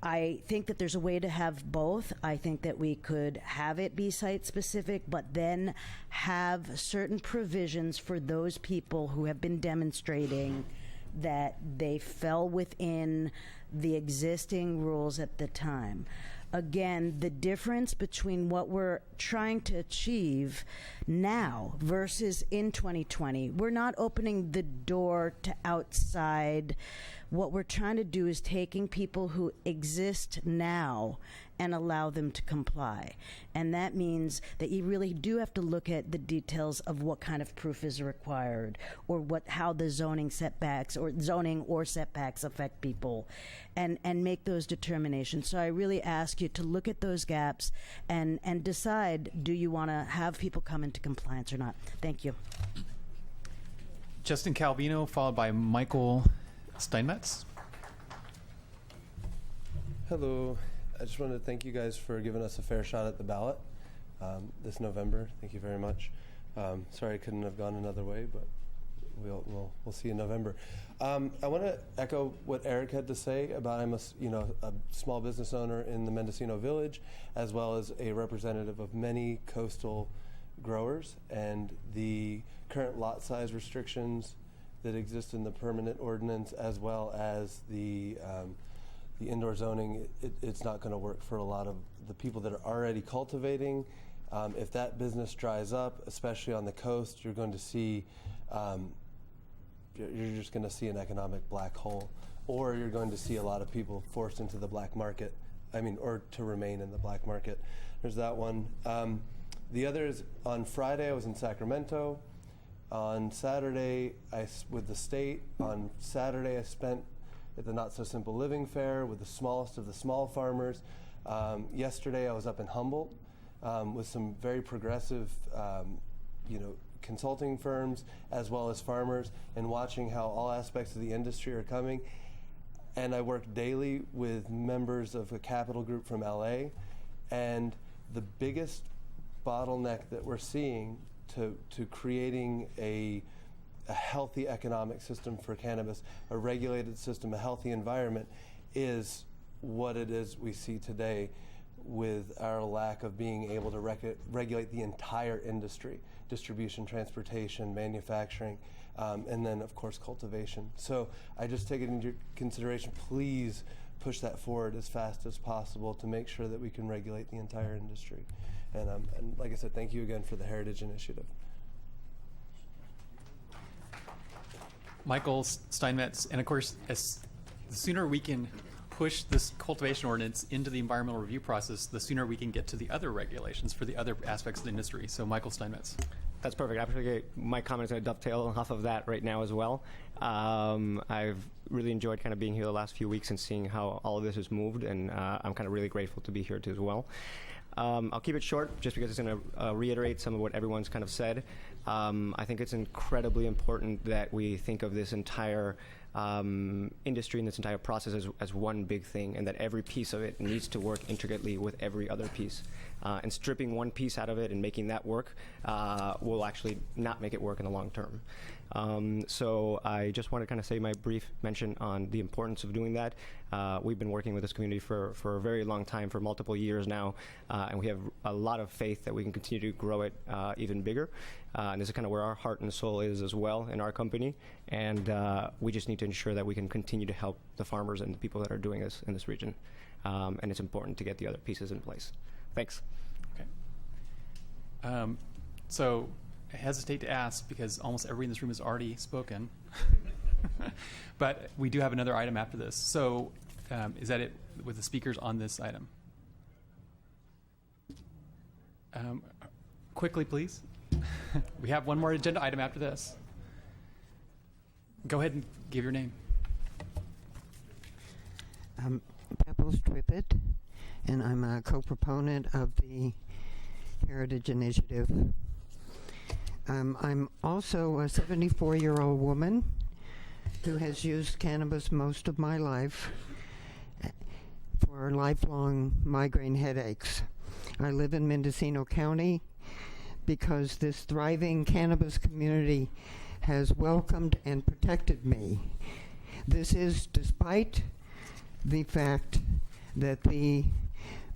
I think that there's a way to have both. I think that we could have it be site-specific, but then have certain provisions for those people who have been demonstrating that they fell within the existing rules at the time. Again, the difference between what we're trying to achieve now versus in 2020, we're not opening the door to outside. What we're trying to do is taking people who exist now and allow them to comply. And that means that you really do have to look at the details of what kind of proof is required, or how the zoning setbacks or setbacks affect people, and make those determinations. So I really ask you to look at those gaps and decide, do you want to have people come into compliance or not? Thank you. Justin Calvino, followed by Michael Steinmetz. Hello. I just wanted to thank you guys for giving us a fair shot at the ballot this November. Thank you very much. Sorry I couldn't have gone another way, but we'll see in November. I want to echo what Eric had to say about I'm a small business owner in the Mendocino village, as well as a representative of many coastal growers, and the current lot size restrictions that exist in the permanent ordinance, as well as the indoor zoning, it's not going to work for a lot of the people that are already cultivating. If that business dries up, especially on the coast, you're going to see, you're just going to see an economic black hole, or you're going to see a lot of people forced into the black market, or to remain in the black market. There's that one. The other is on Friday, I was in Sacramento. On Saturday, with the state. On Saturday, I spent at the Not So Simple Living Fair with the smallest of the small farmers. Yesterday, I was up in Humboldt with some very progressive, consulting firms as well as farmers, and watching how all aspects of the industry are coming. And I work daily with members of a capital group from LA, and the biggest bottleneck that we're seeing to creating a healthy economic system for cannabis, a regulated system, a healthy environment, is what it is we see today with our lack of being able to regulate the entire industry, distribution, transportation, manufacturing, and then of course cultivation. So I just take it into consideration, please push that forward as fast as possible to make sure that we can regulate the entire industry. And like I said, thank you again for the Heritage Initiative. Michael Steinmetz, and of course, the sooner we can push this cultivation ordinance into the environmental review process, the sooner we can get to the other regulations for the other aspects of the industry. So Michael Steinmetz. That's perfect. Actually, my comments are going to dovetail off of that right now as well. I've really enjoyed kind of being here the last few weeks and seeing how all of this has moved, and I'm kind of really grateful to be here too as well. I'll keep it short just because it's going to reiterate some of what everyone's kind of said. I think it's incredibly important that we think of this entire industry and this entire process as one big thing, and that every piece of it needs to work intricately with every other piece. And stripping one piece out of it and making that work will actually not make it work in the long term. So I just want to kind of say my brief mention on the importance of doing that. We've been working with this community for a very long time, for multiple years now, and we have a lot of faith that we can continue to grow it even bigger. And this is kind of where our heart and soul is as well in our company. And we just need to ensure that we can continue to help the farmers and the people that are doing this in this region. And it's important to get the other pieces in place. Thanks. Okay. So I hesitate to ask because almost everybody in this room has already spoken. But we do have another item after this. So is that it with the speakers on this item? Quickly, please. We have one more agenda item after this. Go ahead and give your name. Pebbles Trippett, and I'm a co-proponent of the Heritage Initiative. I'm also a 74-year-old woman who has used cannabis most of my life for lifelong migraine headaches. I live in Mendocino County because this thriving cannabis community has welcomed and protected me. This is despite the fact that the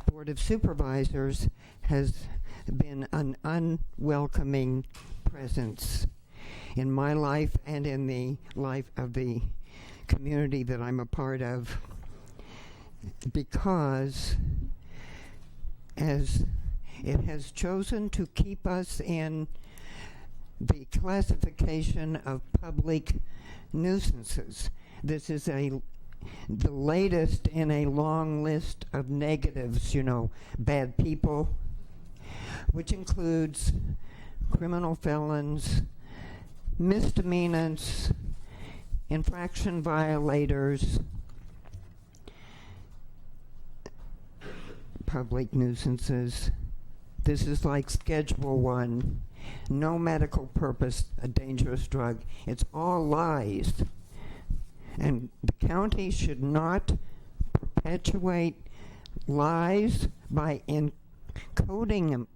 Board of Supervisors has been an unwelcoming presence in my life and in the life of the community that I'm a part of, because as it has chosen to keep us in the classification of public nuisances. This is the latest in a long list of negatives, bad people, which includes criminal felons, misdemeanants, infraction violators, public nuisances. This is like Schedule 1. No medical purpose, a dangerous drug. It's all lies. And the county should not perpetuate lies by encoding them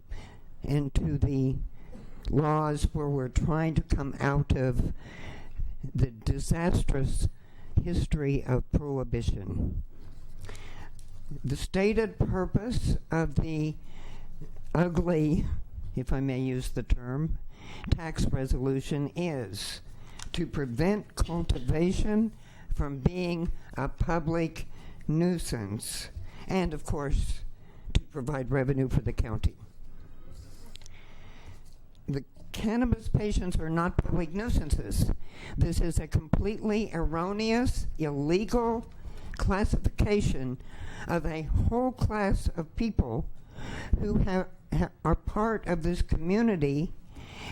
into the laws where we're trying to come out of the disastrous history of prohibition. The stated purpose of the ugly, if I may use the term, tax resolution is to prevent cultivation from being a public nuisance and, of course, to provide revenue for the county. The cannabis patients are not public nuisances. This is a completely erroneous, illegal classification of a whole class of people who are part of this community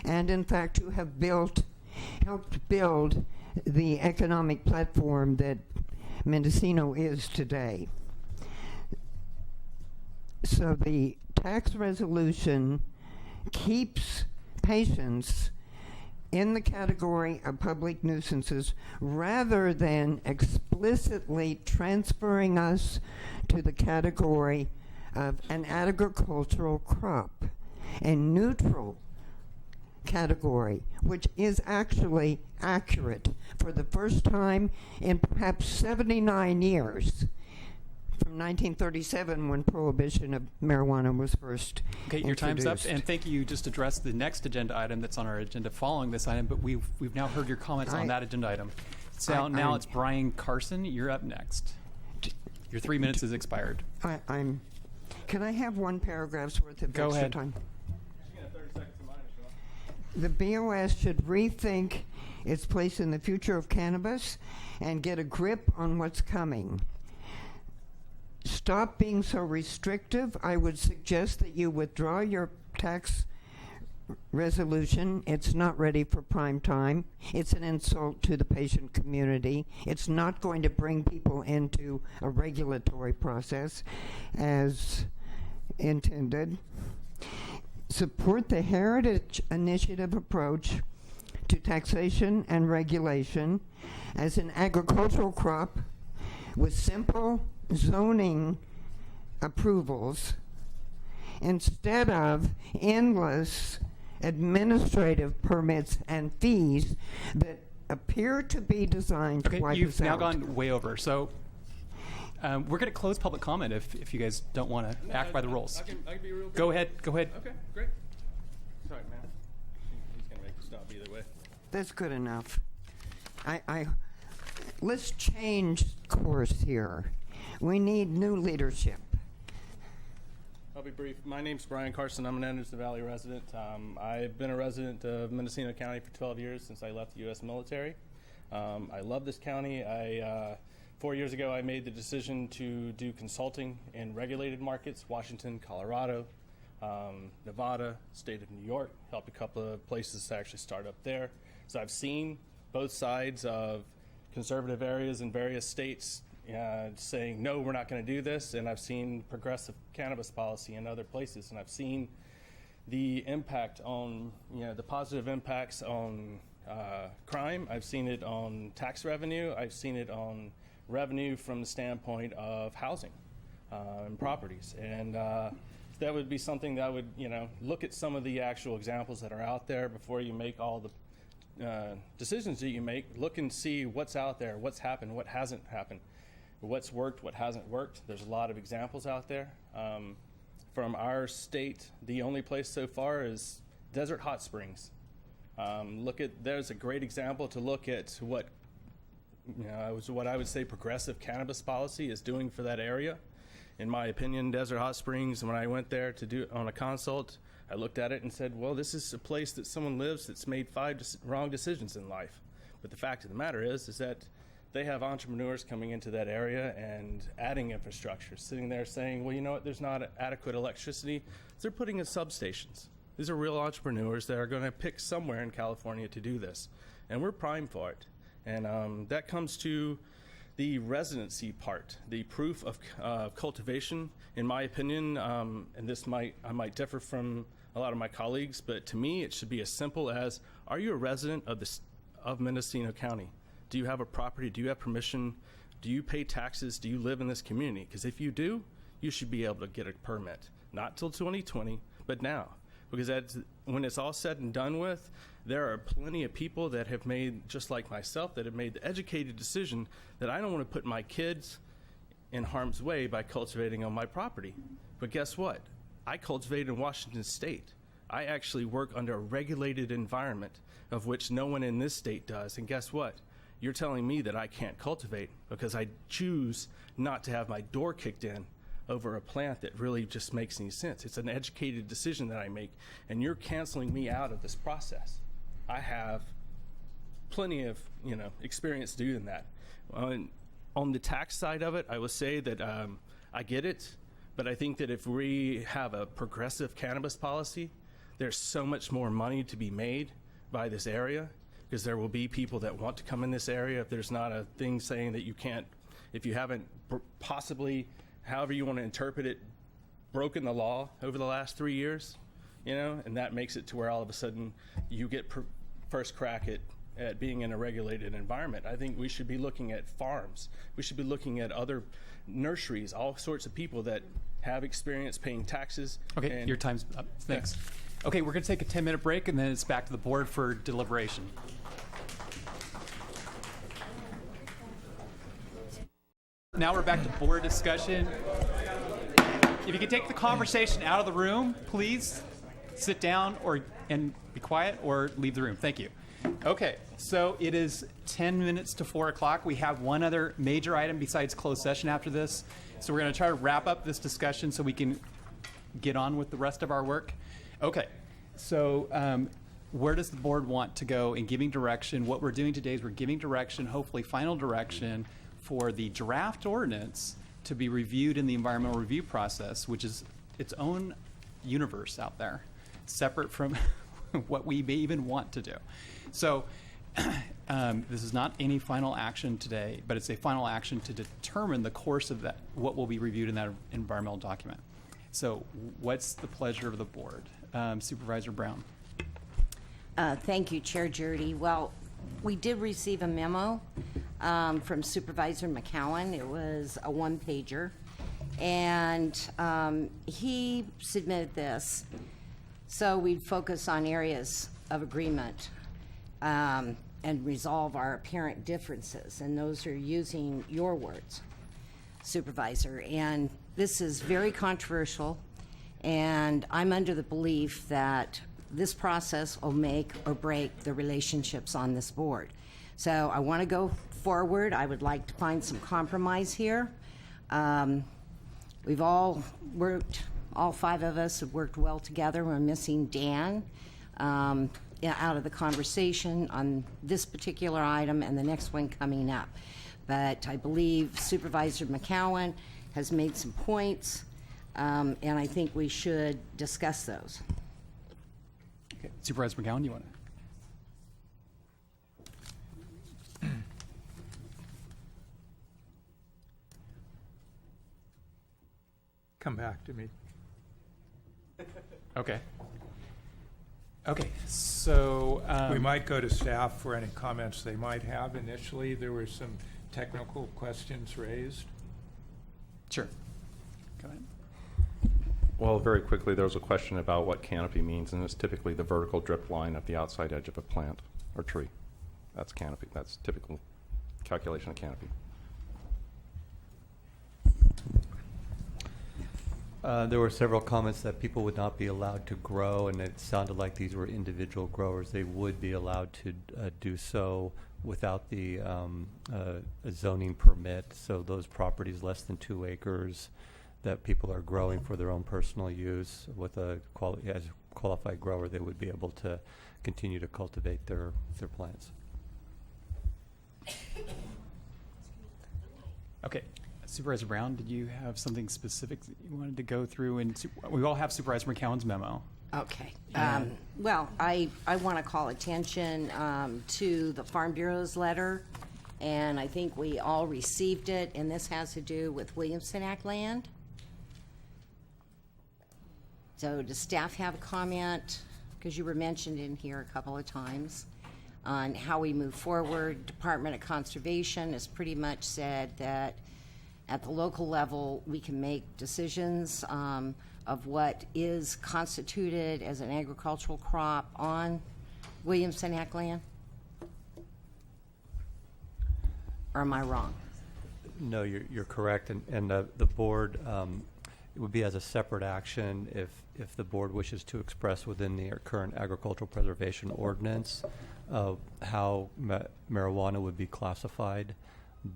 and, in fact, who have helped build the economic platform that Mendocino is today. So the tax resolution keeps patients in the category of public nuisances rather than explicitly transferring us to the category of an agricultural crop, a neutral category, which is actually accurate for the first time in perhaps 79 years, from 1937 when prohibition of marijuana was first Okay, your time's up, introduced. and thank you. You just addressed the next agenda item that's on our agenda following this item, but we've now heard your comments on that agenda item. So now it's Brian Carson. You're up next. Your 3 minutes is expired. Can I have one paragraph's worth of Go extra ahead. time? The BOS should rethink its place in the future of cannabis and get a grip on what's coming. Stop being so restrictive. I would suggest that you withdraw your tax resolution. It's not ready for prime time. It's an insult to the patient community. It's not going to bring people into a regulatory process as intended. Support the Heritage Initiative approach to taxation and regulation as an agricultural crop with simple zoning approvals instead of endless administrative permits and fees that appear to be designed to wipe You've us now out. gone way over. So we're going to close public comment if you guys don't want to act by the rules. I can be real Go ahead. Go ahead. Okay, great. Sorry, man. He's going to make you stop either way. That's good enough. Let's change course here. We need new leadership. I'll be brief. My name's Brian Carson. I'm an Anderson Valley resident. I've been a resident of Mendocino County for 12 years since I left the U.S. military. I love this county. 4 years ago, I made the decision to do consulting in regulated markets, Washington, Colorado, Nevada, state of New York, helped a couple of places to actually start up there. So I've seen both sides of conservative areas in various states saying, no, we're not going to do this. And I've seen progressive cannabis policy in other places. And I've seen the impact on, the positive impacts on crime. I've seen it on tax revenue. I've seen it on revenue from the standpoint of housing and properties. And that would be something that I would, look at some of the actual examples that are out there before you make all the decisions that you make. Look and see what's out there, what's happened, what hasn't happened, what's worked, what hasn't worked. There's a lot of examples out there. From our state, the only place so far is Desert Hot Springs. There's a great example to look at what what I would say progressive cannabis policy is doing for that area. In my opinion, Desert Hot Springs, when I went there to do on a consult, I looked at it and said, well, this is a place that someone lives that's made 5 wrong decisions in life. But the fact of the matter is that they have entrepreneurs coming into that area and adding infrastructure, sitting there saying, well, you know what, there's not adequate electricity. So they're putting in substations. These are real entrepreneurs that are going to pick somewhere in California to do this. And we're primed for it. And that comes to the residency part, the proof of cultivation. In my opinion, and I might differ from a lot of my colleagues, but to me it should be as simple as, are you a resident of Mendocino County? Do you have a property? Do you have permission? Do you pay taxes? Do you live in this community? Because if you do, you should be able to get a permit. Not till 2020, but now. Because when it's all said and done with, there are plenty of people that have made, just like myself, that have made the educated decision that I don't want to put my kids in harm's way by cultivating on my property. But guess what? I cultivate in Washington State. I actually work under a regulated environment of which no one in this state does. And guess what? You're telling me that I can't cultivate because I choose not to have my door kicked in over a plant that really just makes any sense. It's an educated decision that I make, and you're canceling me out of this process. I have plenty of experience doing that. On the tax side of it, I will say that I get it, but I think that if we have a progressive cannabis policy, there's so much more money to be made by this area, because there will be people that want to come in this area. If there's not a thing saying that you can't, if you haven't possibly, however you want to interpret it, broken the law over the last 3 years, and that makes it to where all of a sudden you get first crack at being in a regulated environment. I think we should be looking at farms. We should be looking at other nurseries, all sorts of people that have experience paying taxes. Okay, your time's up. Thanks. Okay, we're going to take a 10-minute break, and then it's back to the board for deliberation. Now we're back to board discussion. If you could take the conversation out of the room, please sit down and be quiet or leave the room. Thank you. Okay, so it is 10 minutes to 4 o'clock. We have one other major item besides closed session after this. So we're going to try to wrap up this discussion so we can get on with the rest of our work. Okay, so where does the board want to go in giving direction? What we're doing today is we're giving direction, hopefully final direction, for the draft ordinance to be reviewed in the environmental review process, which is its own universe out there, separate from what we may even want to do. So this is not any final action today, but it's a final action to determine the course of that, what will be reviewed in that environmental document. So what's the pleasure of the board? Supervisor Brown. Thank you, Chair Jurdy. Well, we did receive a memo from Supervisor McCowan. It was a one-pager, and he submitted this so we'd focus on areas of agreement and resolve our apparent differences, and those are using your words, Supervisor. And this is very controversial, and I'm under the belief that this process will make or break the relationships on this board. So I want to go forward. I would like to find some compromise here. We've all worked, all five of us have worked well together. We're missing Dan out of the conversation on this particular item and the next one coming up. But I believe Supervisor McCowan has made some points, and I think we should discuss those. Okay. Supervisor McCowan, you want to? Come back to me. Okay. Okay, so we might go to staff for any comments they might have. Initially, there were some technical questions raised. Sure. Go ahead. Well, very quickly, there was a question about what canopy means, and it's typically the vertical drip line at the outside edge of a plant or tree. That's canopy. That's typical calculation of canopy. There were several comments that people would not be allowed to grow, and it sounded like these were individual growers. They would be allowed to do so without the zoning permit. So those properties less than 2 acres that people are growing for their own personal use, with as a qualified grower, they would be able to continue to cultivate their plants. Okay. Supervisor Brown, did you have something specific that you wanted to go through? And we all have Supervisor McCowan's memo. Okay. Well, I want to call attention to the Farm Bureau's letter, and I think we all received it, and this has to do with Williamson Act land. So does staff have a comment? Because you were mentioned in here a couple of times on how we move forward. Department of Conservation has pretty much said that at the local level, we can make decisions of what is constituted as an agricultural crop on Williamson Act land? Or am I wrong? No, you're correct, and the board, it would be as a separate action if the board wishes to express within the current agricultural preservation ordinance how marijuana would be classified.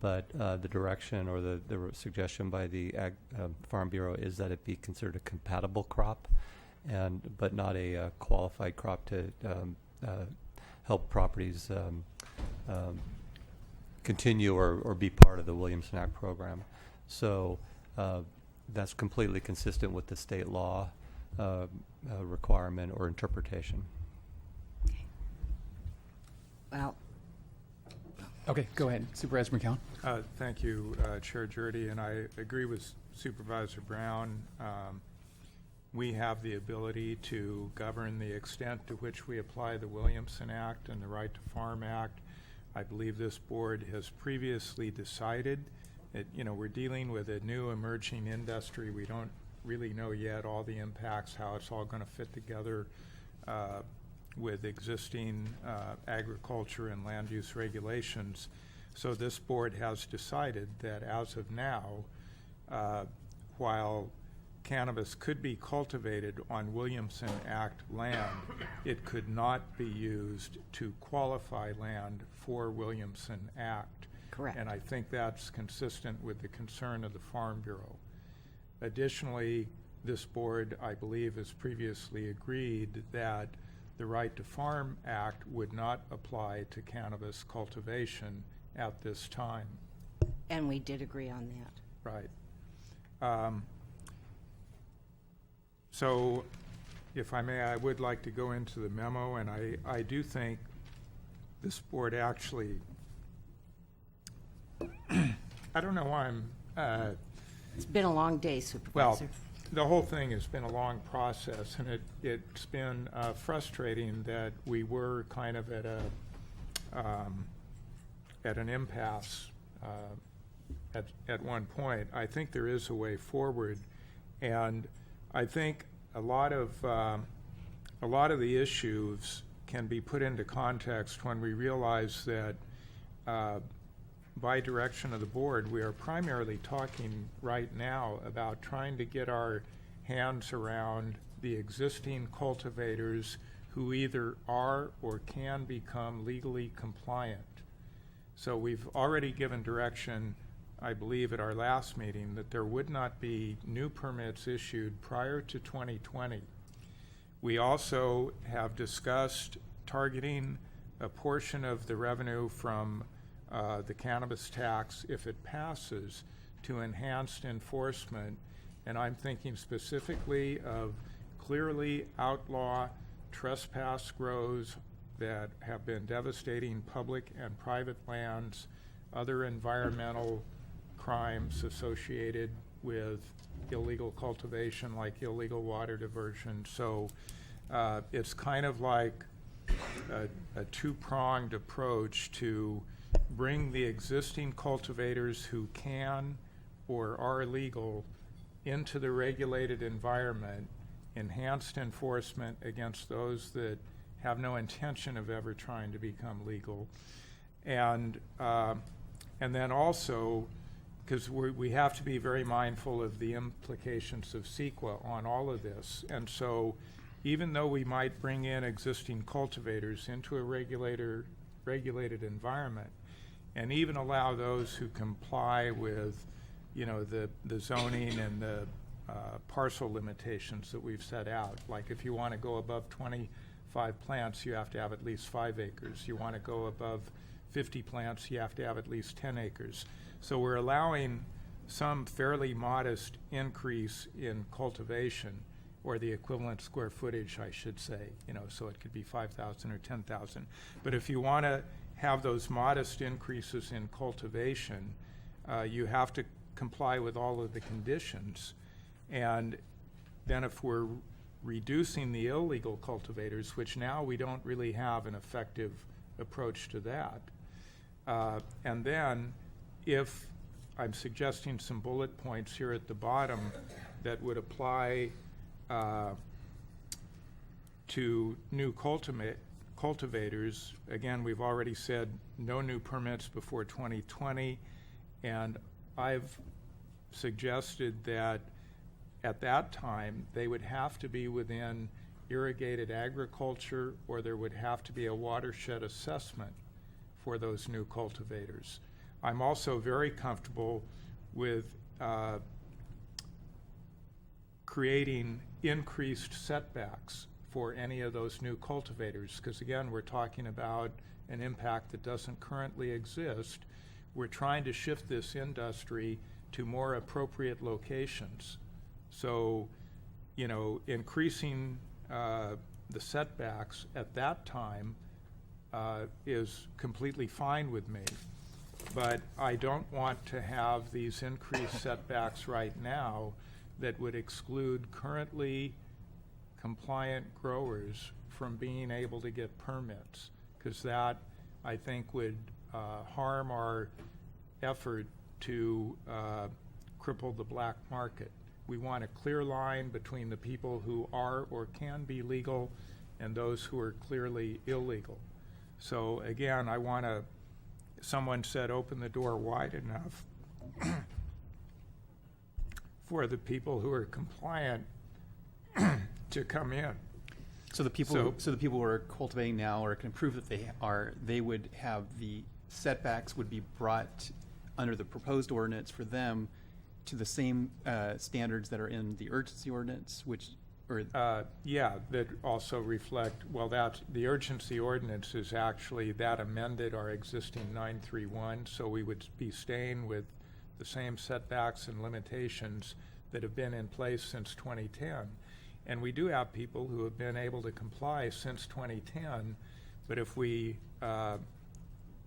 But the direction or the suggestion by the Farm Bureau is that it be considered a compatible crop, but not a qualified crop to help properties continue or be part of the Williamson Act program. So that's completely consistent with the state law requirement or interpretation. Well. Okay, go ahead, Supervisor McCowan. Thank you, Chair Jurdy, and I agree with Supervisor Brown. We have the ability to govern the extent to which we apply the Williamson Act and the Right to Farm Act. I believe this board has previously decided that, we're dealing with a new emerging industry. We don't really know yet all the impacts, how it's all going to fit together with existing agriculture and land use regulations. So this board has decided that as of now, while cannabis could be cultivated on Williamson Act land, it could not be used to qualify land for Williamson Act. Correct. And I think that's consistent with the concern of the Farm Bureau. Additionally, this board, I believe, has previously agreed that the Right to Farm Act would not apply to cannabis cultivation at this time. And we did agree on that. Right. So, if I may, I would like to go into the memo, and I do think this board actually, I don't know why I'm... It's been a long day, Supervisor. Well, the whole thing has been a long process, and it's been frustrating that we were kind of at an impasse at one point. I think there is a way forward, and I think a lot of the issues can be put into context when we realize that by direction of the board, we are primarily talking right now about trying to get our hands around the existing cultivators who either are or can become legally compliant. So we've already given direction, I believe at our last meeting, that there would not be new permits issued prior to 2020. We also have discussed targeting a portion of the revenue from the cannabis tax, if it passes, to enhanced enforcement. And I'm thinking specifically of clearly outlaw trespass grows that have been devastating public and private lands, other environmental crimes associated with illegal cultivation like illegal water diversion. So it's kind of like a two-pronged approach to bring the existing cultivators who can or are legal into the regulated environment, enhanced enforcement against those that have no intention of ever trying to become legal, and then also, because we have to be very mindful of the implications of CEQA on all of this, and so even though we might bring in existing cultivators into a regulated environment, and even allow those who comply with, the zoning and the parcel limitations that we've set out. Like if you want to go above 25 plants, you have to have at least 5 acres. You want to go above 50 plants, you have to have at least 10 acres. So we're allowing some fairly modest increase in cultivation, or the equivalent square footage, I should say, so it could be 5,000 or 10,000. But if you want to have those modest increases in cultivation, you have to comply with all of the conditions. And then if we're reducing the illegal cultivators, which now we don't really have an effective approach to that, and then if I'm suggesting some bullet points here at the bottom that would apply to new cultivators, again, we've already said no new permits before 2020, and I've suggested that at that time they would have to be within irrigated agriculture, or there would have to be a watershed assessment for those new cultivators. I'm also very comfortable with creating increased setbacks for any of those new cultivators, because again, we're talking about an impact that doesn't currently exist. We're trying to shift this industry to more appropriate locations. So, increasing the setbacks at that time is completely fine with me. But I don't want to have these increased setbacks right now that would exclude currently compliant growers from being able to get permits, because that, I think, would harm our effort to cripple the black market. We want a clear line between the people who are or can be legal and those who are clearly illegal. So again, I want to, someone said open the door wide enough for the people who are compliant to come in. So the people who are cultivating now or can prove that they would have the setbacks would be brought under the proposed ordinance for them to the same standards that are in the urgency ordinance, that also reflect, that the urgency ordinance is actually, that amended our existing 931, so we would be staying with the same setbacks and limitations that have been in place since 2010. And we do have people who have been able to comply since 2010, but if we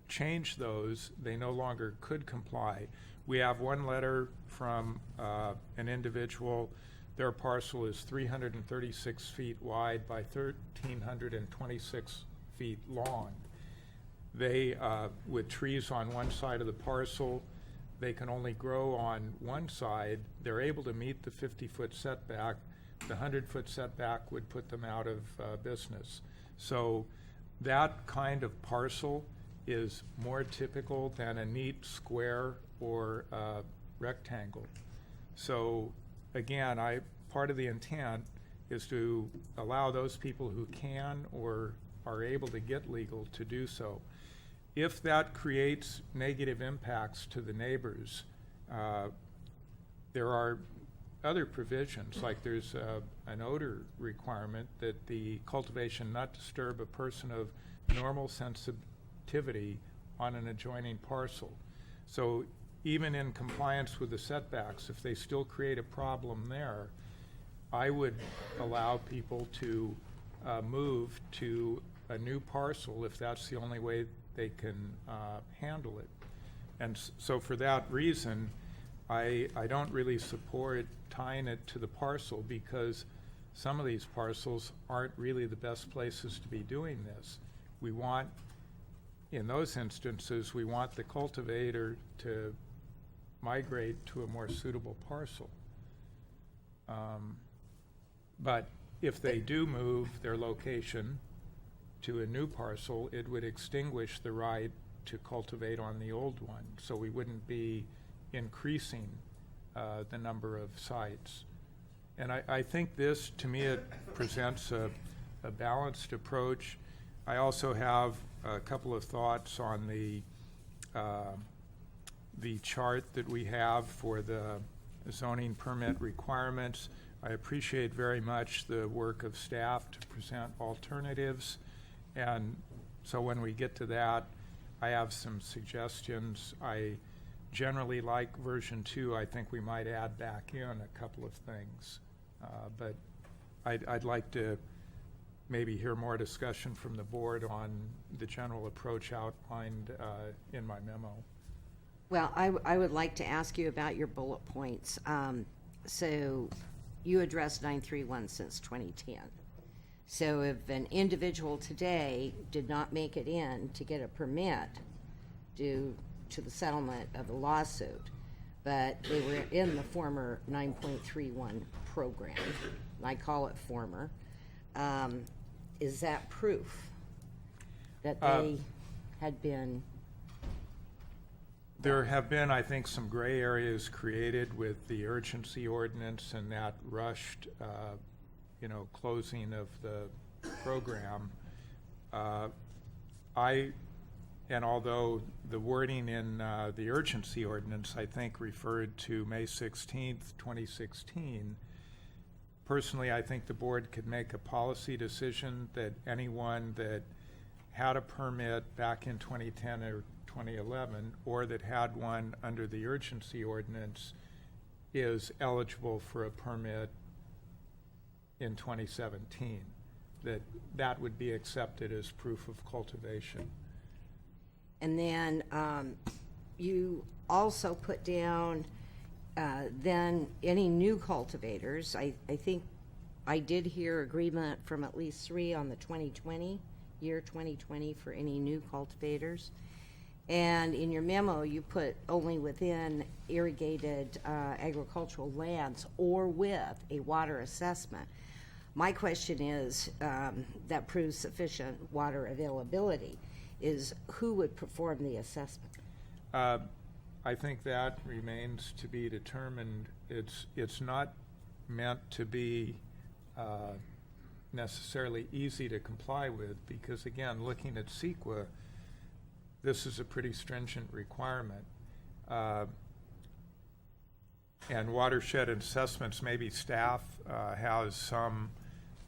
change those, they no longer could comply. We have one letter from an individual. Their parcel is 336 feet wide by 1,326 feet long. They, with trees on one side of the parcel, they can only grow on one side. They're able to meet the 50-foot setback. The 100-foot setback would put them out of business. So that kind of parcel is more typical than a neat square or rectangle. So again, part of the intent is to allow those people who can or are able to get legal to do so. If that creates negative impacts to the neighbors, there are other provisions, like there's an odor requirement that the cultivation not disturb a person of normal sensitivity on an adjoining parcel. So even in compliance with the setbacks, if they still create a problem there, I would allow people to move to a new parcel if that's the only way they can handle it. And so for that reason, I don't really support tying it to the parcel, because some of these parcels aren't really the best places to be doing this. We want, in those instances, we want the cultivator to migrate to a more suitable parcel. But if they do move their location to a new parcel, it would extinguish the right to cultivate on the old one. So we wouldn't be increasing the number of sites. And I think this, to me, it presents a balanced approach. I also have a couple of thoughts on the chart that we have for the zoning permit requirements. I appreciate very much the work of staff to present alternatives. And so when we get to that, I have some suggestions. I generally like version 2. I think we might add back in a couple of things. But I'd like to maybe hear more discussion from the board on the general approach outlined in my memo. Well, I would like to ask you about your bullet points. So you addressed 931 since 2010. So if an individual today did not make it in to get a permit due to the settlement of the lawsuit, but they were in the former 9.31 program, I call it former, is that proof that they had been? There have been, I think, some gray areas created with the urgency ordinance and that rushed, closing of the program. And although the wording in the urgency ordinance, I think, referred to May 16th, 2016, personally, I think the board could make a policy decision that anyone that had a permit back in 2010 or 2011, or that had one under the urgency ordinance, is eligible for a permit in 2017, that would be accepted as proof of cultivation. And then you also put down then any new cultivators. I think I did hear agreement from at least 3 on the 2020, year 2020, for any new cultivators. And in your memo, you put only within irrigated agricultural lands or with a water assessment. My question is, that proves sufficient water availability, is who would perform the assessment? I think that remains to be determined. It's not meant to be necessarily easy to comply with because, again, looking at CEQA, this is a pretty stringent requirement. And watershed assessments, maybe staff has some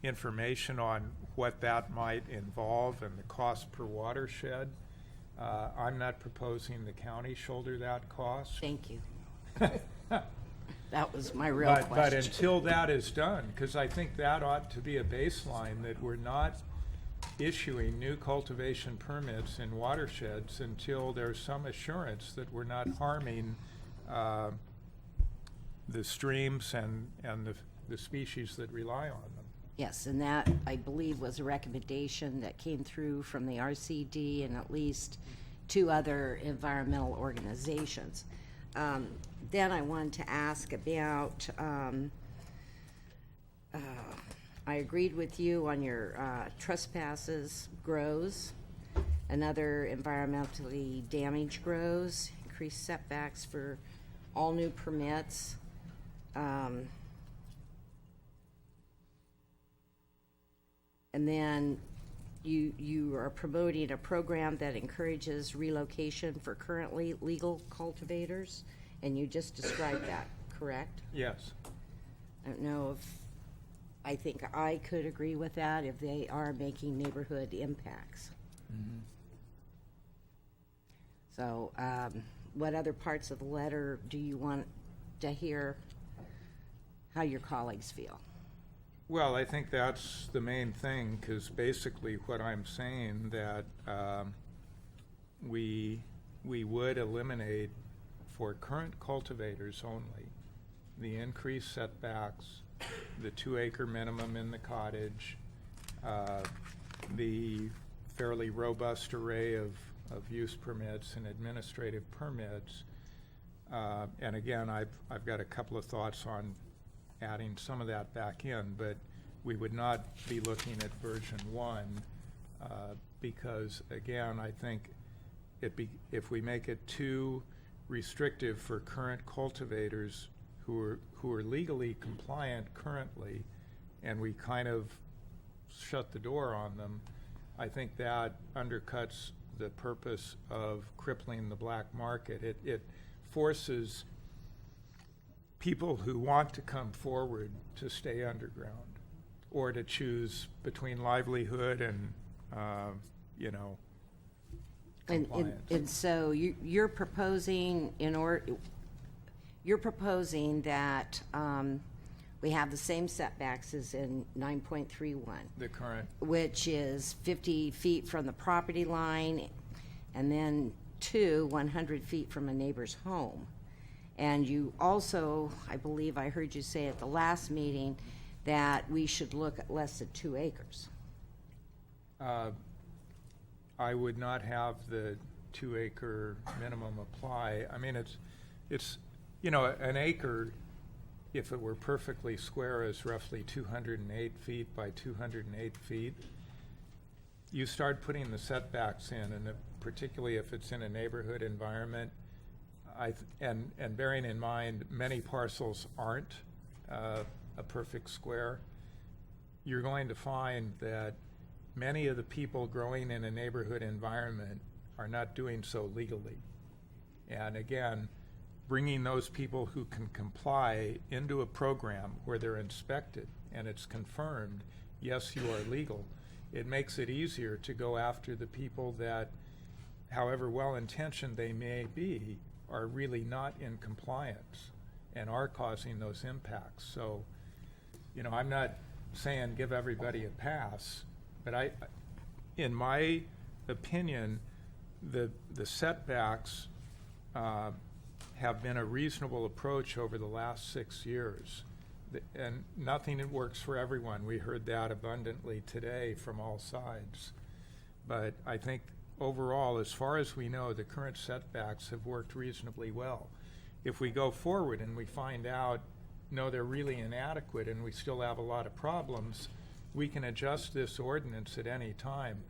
information on what that might involve and the cost per watershed. I'm not proposing the county shoulder that cost. Thank you. That was my real But question. until that is done, because I think that ought to be a baseline, that we're not issuing new cultivation permits in watersheds until there's some assurance that we're not harming the streams and the species that rely on them. Yes, and that, I believe, was a recommendation that came through from the RCD and at least 2 other environmental organizations. Then I wanted to ask about, I agreed with you on your trespasses grows, another environmentally damaged grows, increased setbacks for all new permits. And then you are promoting a program that encourages relocation for currently legal cultivators, and you just described that, correct? Yes. I don't know if, I think I could agree with that if they are making neighborhood impacts. So, what other parts of the letter do you want to hear how your colleagues feel? Well, I think that's the main thing, because basically what I'm saying that we would eliminate for current cultivators only the increased setbacks, the 2-acre minimum in the cottage, the fairly robust array of use permits and administrative permits. And again, I've got a couple of thoughts on adding some of that back in, but we would not be looking at version 1 because, again, I think if we make it too restrictive for current cultivators who are legally compliant currently, and we kind of shut the door on them, I think that undercuts the purpose of crippling the black market. It forces people who want to come forward to stay underground or to choose between livelihood and, compliance. And so you're proposing you're proposing that we have the same setbacks as in 9.31. The current. Which is 50 feet from the property line and then 100 feet from a neighbor's home. And you also, I believe I heard you say at the last meeting, that we should look at less than 2 acres. I would not have the 2-acre minimum apply. I mean, it's an acre, if it were perfectly square, is roughly 208 feet by 208 feet. You start putting the setbacks in, and particularly if it's in a neighborhood environment, and bearing in mind many parcels aren't a perfect square, you're going to find that many of the people growing in a neighborhood environment are not doing so legally. And again, bringing those people who can comply into a program where they're inspected and it's confirmed, yes, you are legal, it makes it easier to go after the people that, however well-intentioned they may be, are really not in compliance and are causing those impacts. So, I'm not saying give everybody a pass, but in my opinion, the setbacks have been a reasonable approach over the last 6 years. And nothing that works for everyone. We heard that abundantly today from all sides. But I think overall, as far as we know, the current setbacks have worked reasonably well. If we go forward and we find out, no, they're really inadequate and we still have a lot of problems, we can adjust this ordinance at any time.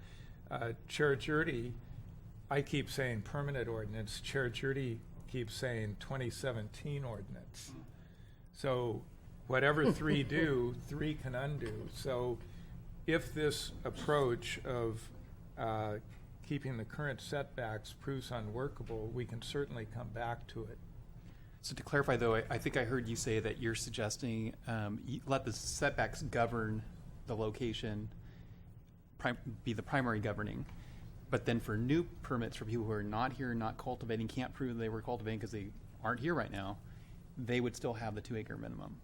Chair Jurdy, I keep saying permanent ordinance. Chair Jurdy keeps saying 2017 ordinance. So whatever 3 do, 3 can undo. So if this approach of keeping the current setbacks proves unworkable, we can certainly come back to it. So to clarify, though, I think I heard you say that you're suggesting let the setbacks govern the location, be the primary governing. But then for new permits for people who are not here, not cultivating, can't prove they were cultivating because they aren't here right now, they would still have the 2-acre minimum.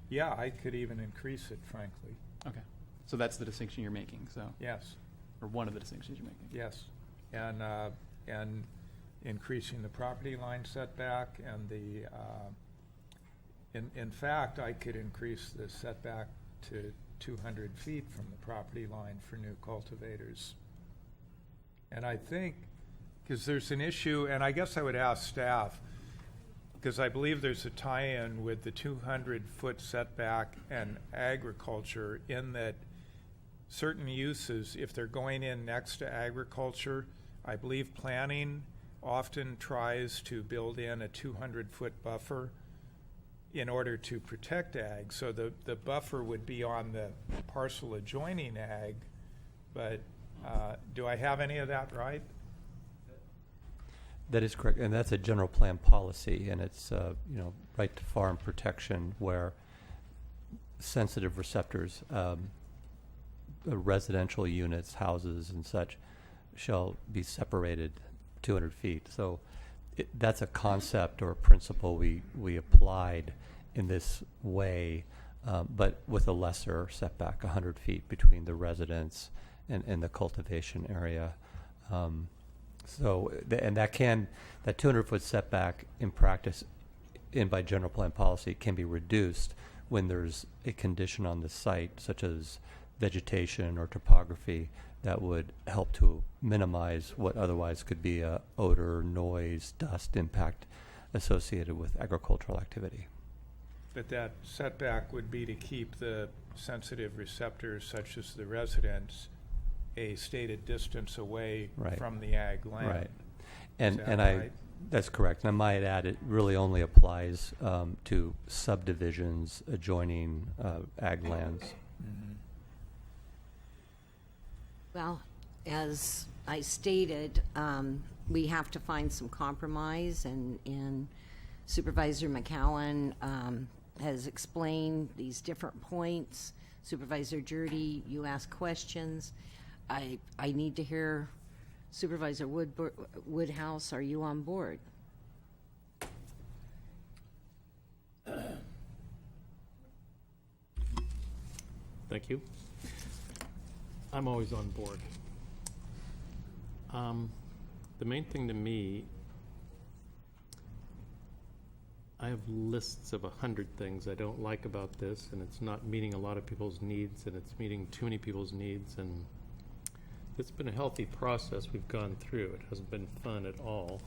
Yeah, I could even increase it, frankly. Okay. So that's the distinction you're making. So Yes. Or one of the distinctions you're making. Yes. And increasing the property line setback and the, in fact, I could increase the setback to 200 feet from the property line for new cultivators. And I think, because there's an issue, and I guess I would ask staff, because I believe there's a tie-in with the 200-foot setback and agriculture, in that certain uses, if they're going in next to agriculture, I believe planning often tries to build in a 200-foot buffer in order to protect ag. So the buffer would be on the parcel adjoining ag, but do I have any of that right? That is correct, and that's a general plan policy, and it's right to farm protection, where sensitive receptors, residential units, houses, and such, shall be separated 200 feet. So that's a concept or a principle we applied in this way, but with a lesser setback, 100 feet between the residence and the cultivation area. That 200-foot setback in practice, by general plan policy, can be reduced when there's a condition on the site, such as vegetation or topography, that would help to minimize what otherwise could be a odor, noise, dust impact associated with agricultural activity. But that setback would be to keep the sensitive receptors, such as the residents, a stated distance away from the ag land. Right. Is that right? That's correct. And I might add, it really only applies to subdivisions adjoining ag lands. Mm-hmm. Well, as I stated, we have to find some compromise, and Supervisor McCowan has explained these different points. Supervisor Jurdy, you asked questions. I need to hear Supervisor Woodhouse. Are you on board? Thank you. I'm always on board. The main thing to me, I have lists of 100 things I don't like about this, and it's not meeting a lot of people's needs, and it's meeting too many people's needs, and it's been a healthy process we've gone through. It hasn't been fun at all,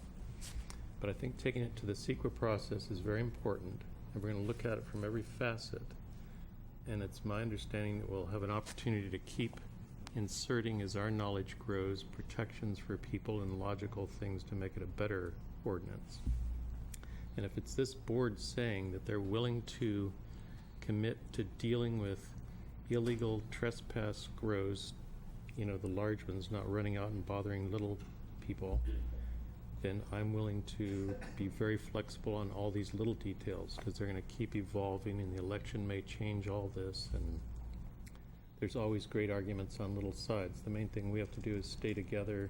but I think taking it to the CEQA process is very important, and we're going to look at it from every facet, and it's my understanding that we'll have an opportunity to keep inserting, as our knowledge grows, protections for people and logical things to make it a better ordinance. And if it's this board saying that they're willing to commit to dealing with illegal trespass grows, the large ones, not running out and bothering little people, then I'm willing to be very flexible on all these little details, because they're going to keep evolving, and the election may change all this, and there's always great arguments on little sides. The main thing we have to do is stay together,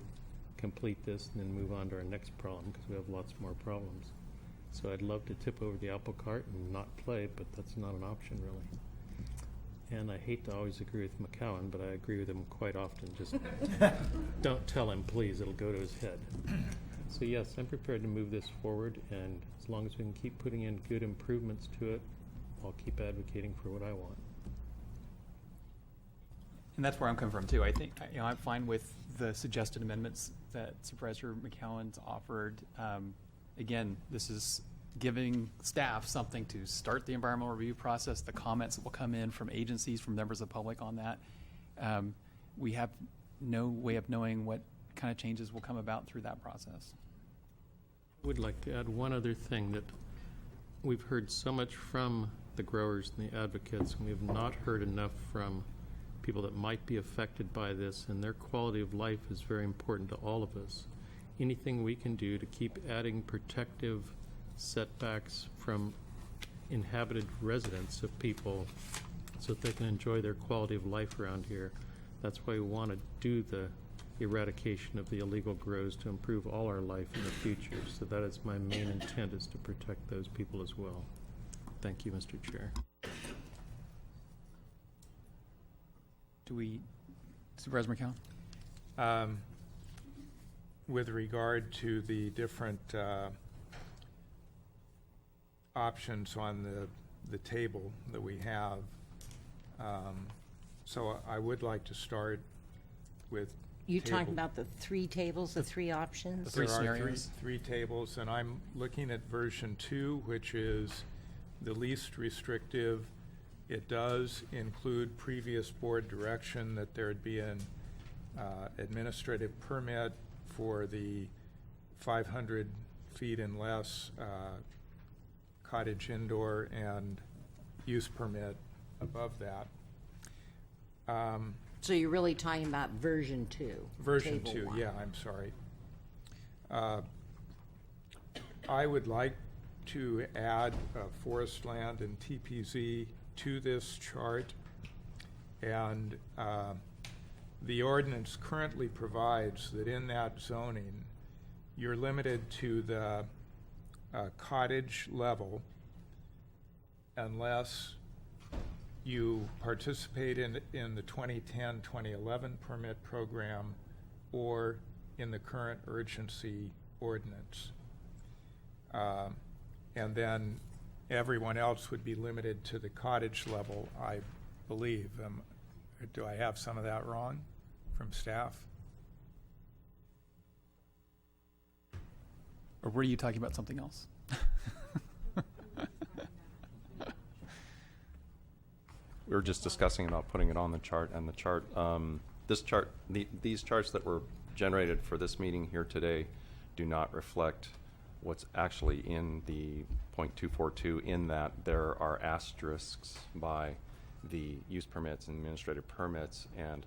complete this, and then move on to our next problem, because we have lots more problems. So I'd love to tip over the apple cart and not play, but that's not an option, really. And I hate to always agree with McCowan, but I agree with him quite often. Just don't tell him, please. It'll go to his head. So yes, I'm prepared to move this forward, and as long as we can keep putting in good improvements to it, I'll keep advocating for what I want. And that's where I'm coming from too. I think I'm fine with the suggested amendments that Supervisor McCowan's offered. Again, this is giving staff something to start the environmental review process, the comments that will come in from agencies, from members of the public on that. We have no way of knowing what kind of changes will come about through that process. Would like to add one other thing, that we've heard so much from the growers and the advocates, and we have not heard enough from people that might be affected by this, and their quality of life is very important to all of us. Anything we can do to keep adding protective setbacks from inhabited residents of people so that they can enjoy their quality of life around here. That's why we want to do the eradication of the illegal grows to improve all our life in the future. So that is my main intent, is to protect those people as well. Thank you, Mr. Chair. Supervisor McCown? With regard to the different options on the table that we have, so I would like to start with You're talking about the three tables, the three options? The three there are scenarios. three tables, and I'm looking at version 2, which is the least restrictive. It does include previous board direction that there'd be an administrative permit for the 500 feet and less cottage indoor, and use permit above that. So you're really talking about version 2? Version table 2, one. yeah, I'm sorry. I would like to add forest land and TPZ to this chart, and the ordinance currently provides that in that zoning, you're limited to the cottage level unless you participate in the 2010-2011 permit program or in the current urgency ordinance. And then everyone else would be limited to the cottage level, I believe. Do I have some of that wrong from staff? Or were you talking about something else? We were just discussing about putting it on the chart, and the chart, these charts that were generated for this meeting here today do not reflect what's actually in the .242, in that there are asterisks by the use permits and administrative permits, and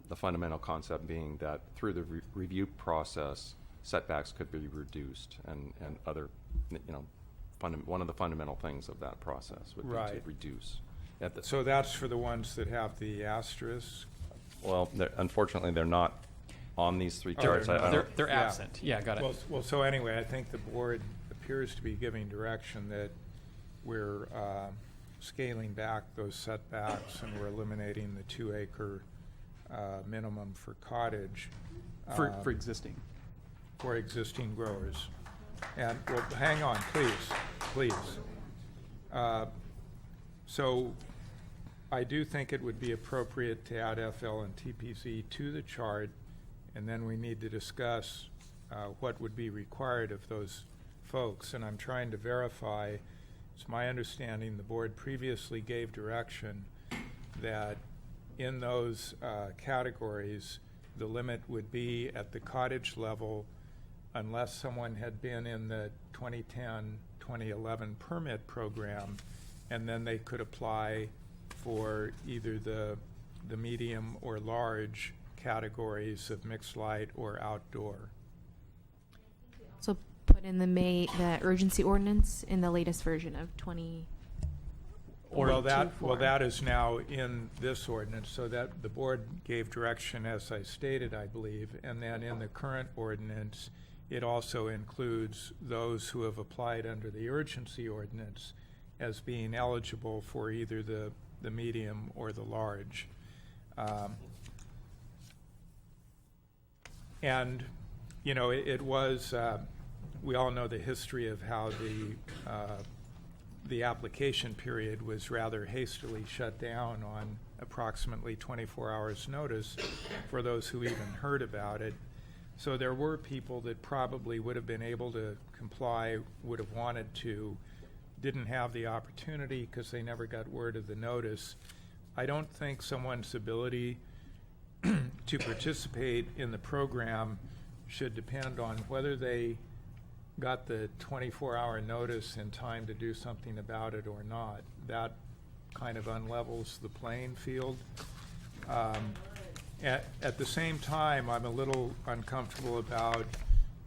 the fundamental concept being that through the review process, setbacks could be reduced, and other, one of the fundamental things of that process would be to reduce. So that's for the ones that have the asterisk? Well, unfortunately, they're not on these three charts. They're absent. Yeah, got it. Well, so anyway, I think the board appears to be giving direction that we're scaling back those setbacks, and we're eliminating the 2-acre minimum for cottage. For existing. For existing growers. And, well, hang on, please. So I do think it would be appropriate to add FL and TPZ to the chart, and then we need to discuss what would be required of those folks. And I'm trying to verify, it's my understanding the board previously gave direction that in those categories, the limit would be at the cottage level unless someone had been in the 2010-2011 permit program, and then they could apply for either the medium or large categories of mixed light or outdoor. So put in the urgency ordinance in the latest version of 20. Well, that is now in this ordinance, so that the board gave direction, as I stated, I believe, and then in the current ordinance, it also includes those who have applied under the urgency ordinance as being eligible for either the medium or the large. And, it was, we all know the history of how the application period was rather hastily shut down on approximately 24 hours notice for those who even heard about it. So there were people that probably would have been able to comply, would have wanted to, didn't have the opportunity because they never got word of the notice. I don't think someone's ability to participate in the program should depend on whether they got the 24-hour notice in time to do something about it or not. That kind of unlevels the playing field. At the same time, I'm a little uncomfortable about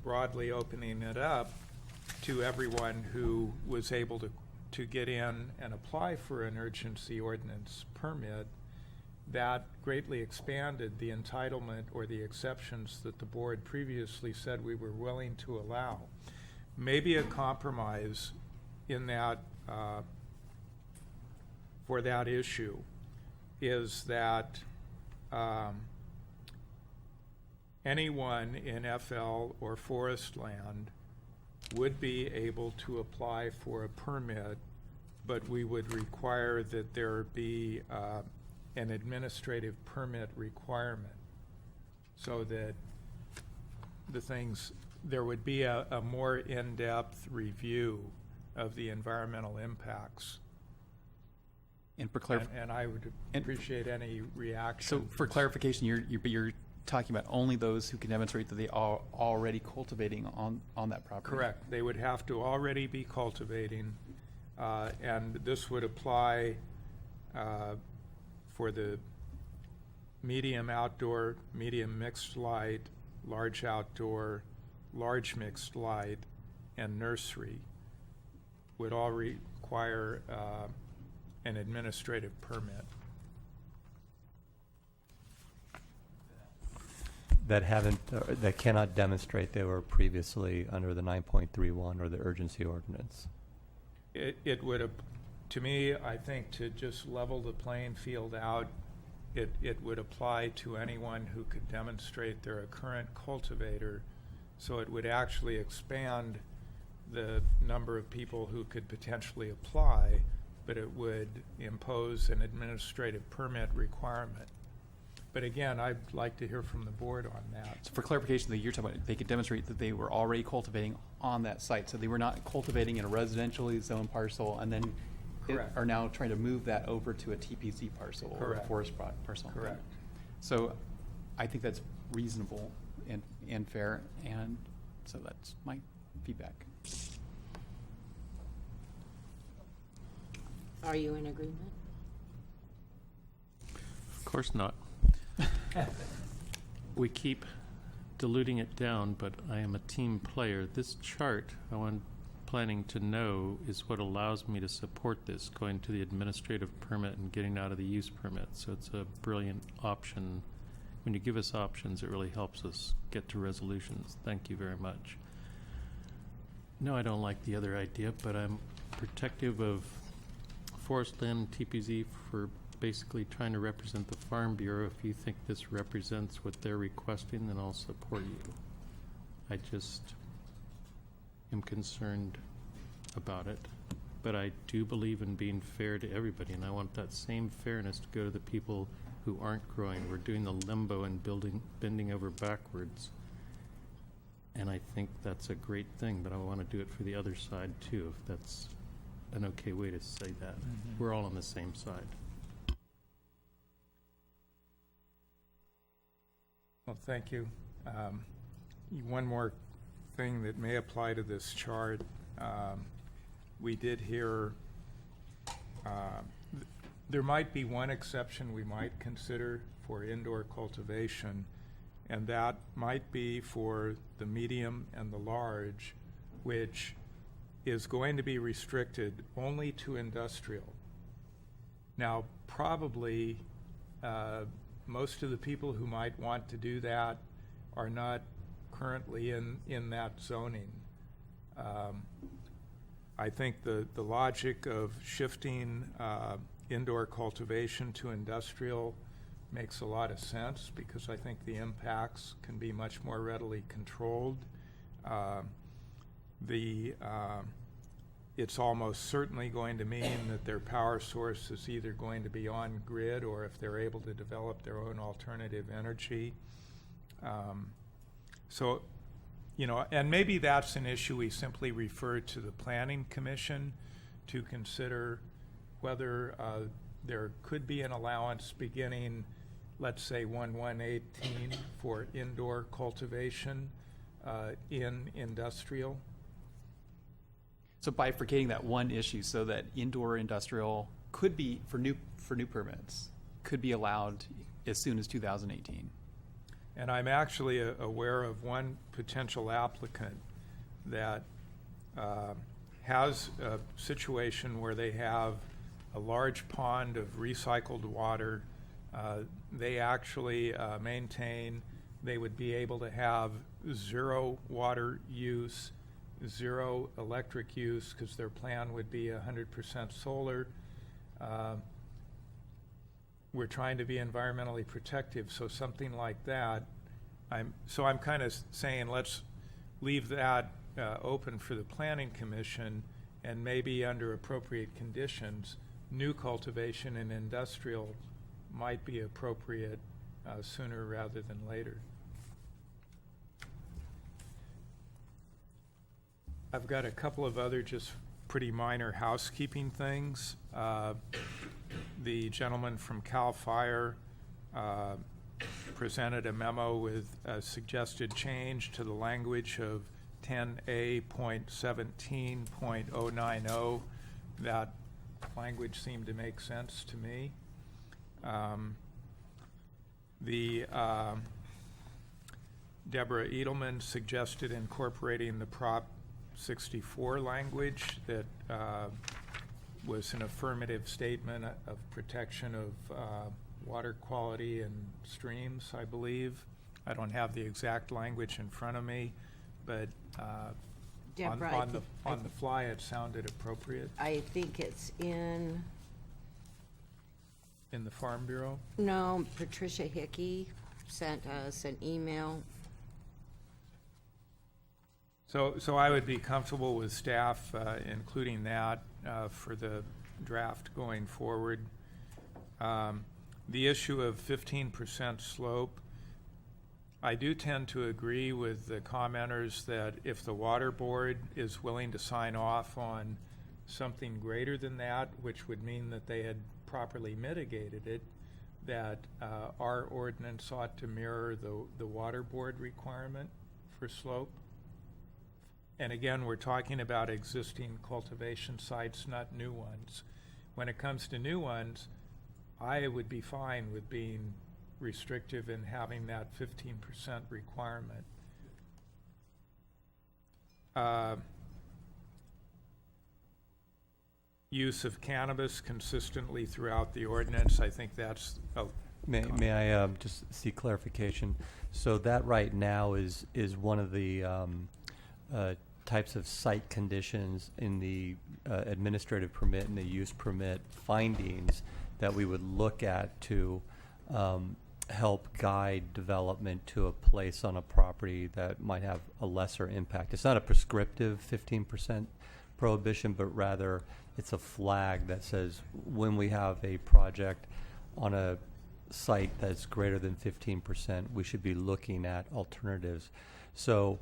broadly opening it up to everyone who was able to get in and apply for an urgency ordinance permit. That greatly expanded the entitlement or the exceptions that the board previously said we were willing to allow. Maybe a compromise in that, for that issue, is that anyone in FL or forest land would be able to apply for a permit, but we would require that there be an administrative permit requirement, so that there would be a more in-depth review of the environmental impacts. And for and I would appreciate any reaction. So for clarification, you're talking about only those who can demonstrate that they are already cultivating on that property. Correct. They would have to already be cultivating, and this would apply for the medium outdoor, medium mixed light, large outdoor, large mixed light, and nursery would all require an administrative permit. That cannot demonstrate they were previously under the 9.31 or the urgency ordinance. It would, to me, I think to just level the playing field out, it would apply to anyone who could demonstrate they're a current cultivator. So it would actually expand the number of people who could potentially apply, but it would impose an administrative permit requirement. But again, I'd like to hear from the board on that. So for clarification, that you're talking about, they could demonstrate that they were already cultivating on that site. So they were not cultivating in a residentially zoned parcel and then Correct. are now trying to move that over to a TPC parcel or a Correct. forest parcel. Correct. So I think that's reasonable and fair, and so that's my feedback. Are you in agreement? Of course not. We keep diluting it down, but I am a team player. This chart, I'm planning to know, is what allows me to support this, going to the administrative permit and getting out of the use permit. So it's a brilliant option. When you give us options, it really helps us get to resolutions. Thank you very much. No, I don't like the other idea, but I'm protective of forest land TPZ for basically trying to represent the Farm Bureau. If you think this represents what they're requesting, then I'll support you. I just am concerned about it. But I do believe in being fair to everybody, and I want that same fairness to go to the people who aren't growing. We're doing the limbo and bending over backwards. And I think that's a great thing, but I want to do it for the other side too, if that's an okay way to say that. Mm-hmm. We're all on the same side. Well, thank you. One more thing that may apply to this chart. We did hear there might be one exception we might consider for indoor cultivation, and that might be for the medium and the large, which is going to be restricted only to industrial. Now, probably most of the people who might want to do that are not currently in that zoning. I think the logic of shifting indoor cultivation to industrial makes a lot of sense, because I think the impacts can be much more readily controlled. It's almost certainly going to mean that their power source is either going to be on grid, or if they're able to develop their own alternative energy. So, you know, and maybe that's an issue we simply refer to the Planning Commission to consider whether there could be an allowance beginning, let's say 1/1/18 for indoor cultivation in industrial. So bifurcating that one issue so that indoor industrial could be, for new permits, could be allowed as soon as 2018. And I'm actually aware of one potential applicant that has a situation where they have a large pond of recycled water. They actually maintain they would be able to have zero water use, zero electric use, because their plan would be 100% solar. We're trying to be environmentally protective, so something like that. I'm kind of saying let's leave that open for the Planning Commission, and maybe under appropriate conditions, new cultivation and industrial might be appropriate sooner rather than later. I've got a couple of other just pretty minor housekeeping things. The gentleman from CAL FIRE presented a memo with a suggested change to the language of 10A.17.090. That language seemed to make sense to me. Deborah Edelman suggested incorporating the Prop 64 language that was an affirmative statement of protection of water quality in streams, I believe. I don't have the exact language in front of me, but Deborah, on the fly it sounded appropriate. I think it's in the Farm Bureau? No, Patricia Hickey sent us an email. So I would be comfortable with staff including that for the draft going forward. The issue of 15% slope, I do tend to agree with the commenters that if the Water Board is willing to sign off on something greater than that, which would mean that they had properly mitigated it, that our ordinance ought to mirror the Water Board requirement for slope. And again, we're talking about existing cultivation sites, not new ones. When it comes to new ones, I would be fine with being restrictive in having that 15% requirement. Use of cannabis consistently throughout the ordinance, I think that's... May I just see clarification? So that right now is one of the types of site conditions in the administrative permit and the use permit findings that we would look at to help guide development to a place on a property that might have a lesser impact. It's not a prescriptive 15% prohibition, but rather it's a flag that says when we have a project on a site that's greater than 15%, we should be looking at alternatives. So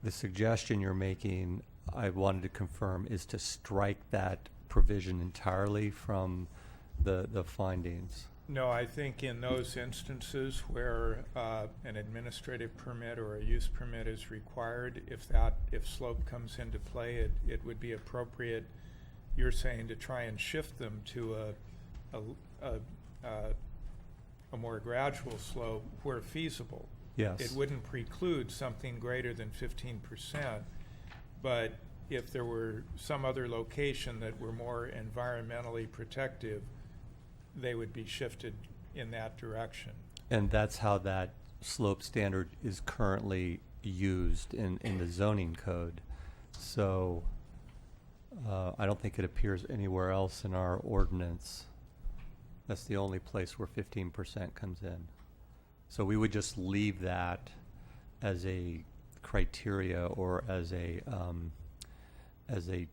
the suggestion you're making, I wanted to confirm, is to strike that provision entirely from the findings. No, I think in those instances where an administrative permit or a use permit is required, if slope comes into play, it would be appropriate, you're saying, to try and shift them to a more gradual slope where feasible. Yes. It wouldn't preclude something greater than 15%, but if there were some other location that were more environmentally protective, they would be shifted in that direction. And that's how that slope standard is currently used in the zoning code. So I don't think it appears anywhere else in our ordinance. That's the only place where 15% comes in. So we would just leave that as a criteria or as a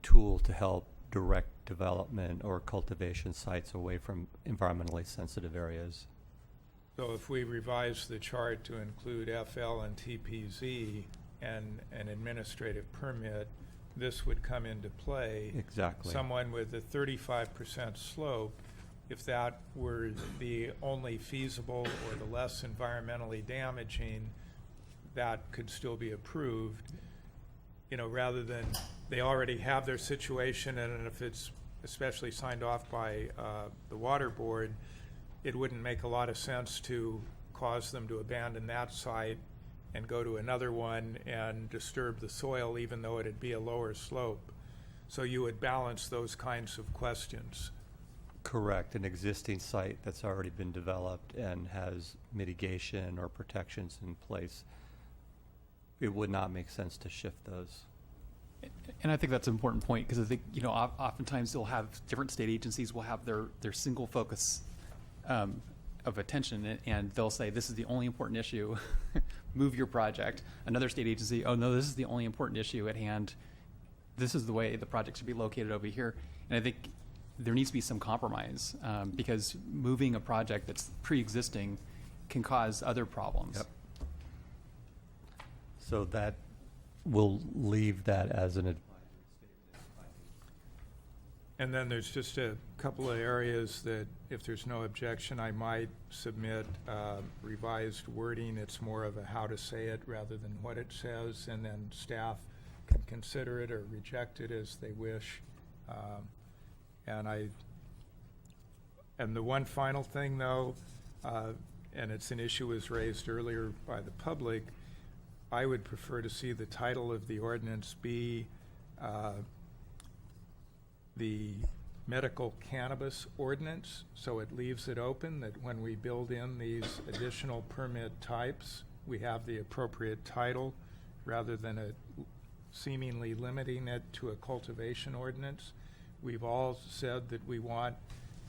tool to help direct development or cultivation sites away from environmentally sensitive areas. So if we revise the chart to include FL and TPZ and an administrative permit, this would come into play. Exactly. Someone with a 35% slope, if that were the only feasible or the less environmentally damaging, that could still be approved, rather than they already have their situation, and if it's especially signed off by the water board, it wouldn't make a lot of sense to cause them to abandon that site and go to another one and disturb the soil, even though it'd be a lower slope. So you would balance those kinds of questions. Correct. An existing site that's already been developed and has mitigation or protections in place, it would not make sense to shift those. And I think that's an important point, because I think, you know, oftentimes they'll have different state agencies will have their single focus of attention, and they'll say, this is the only important issue, move your project. Another state agency, oh no, this is the only important issue at hand. This is the way the project should be located over here. And I think there needs to be some compromise, because moving a project that's pre-existing can cause other problems. Yep. So that we'll leave that as an advisory statement. And then there's just a couple of areas that, if there's no objection, I might submit revised wording. It's more of a how to say it rather than what it says, and then staff can consider it or reject it as they wish. And the one final thing, though, and it's an issue was raised earlier by the public, I would prefer to see the title of the ordinance be the Medical Cannabis Ordinance, so it leaves it open that when we build in these additional permit types, we have the appropriate title, rather than seemingly limiting it to a cultivation ordinance. We've all said that we want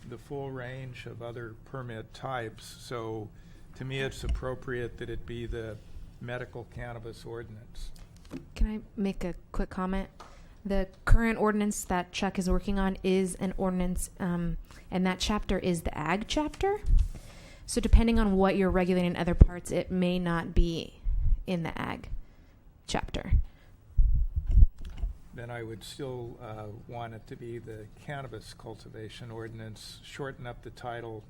the full range of other permit types, so to me it's appropriate that it be the Medical Cannabis Ordinance. Can I make a quick comment? The current ordinance that Chuck is working on is an ordinance, and that chapter is the Ag chapter. So depending on what you're regulating in other parts, it may not be in the Ag chapter. Then I would still want it to be the Cannabis Cultivation Ordinance. Shorten up the title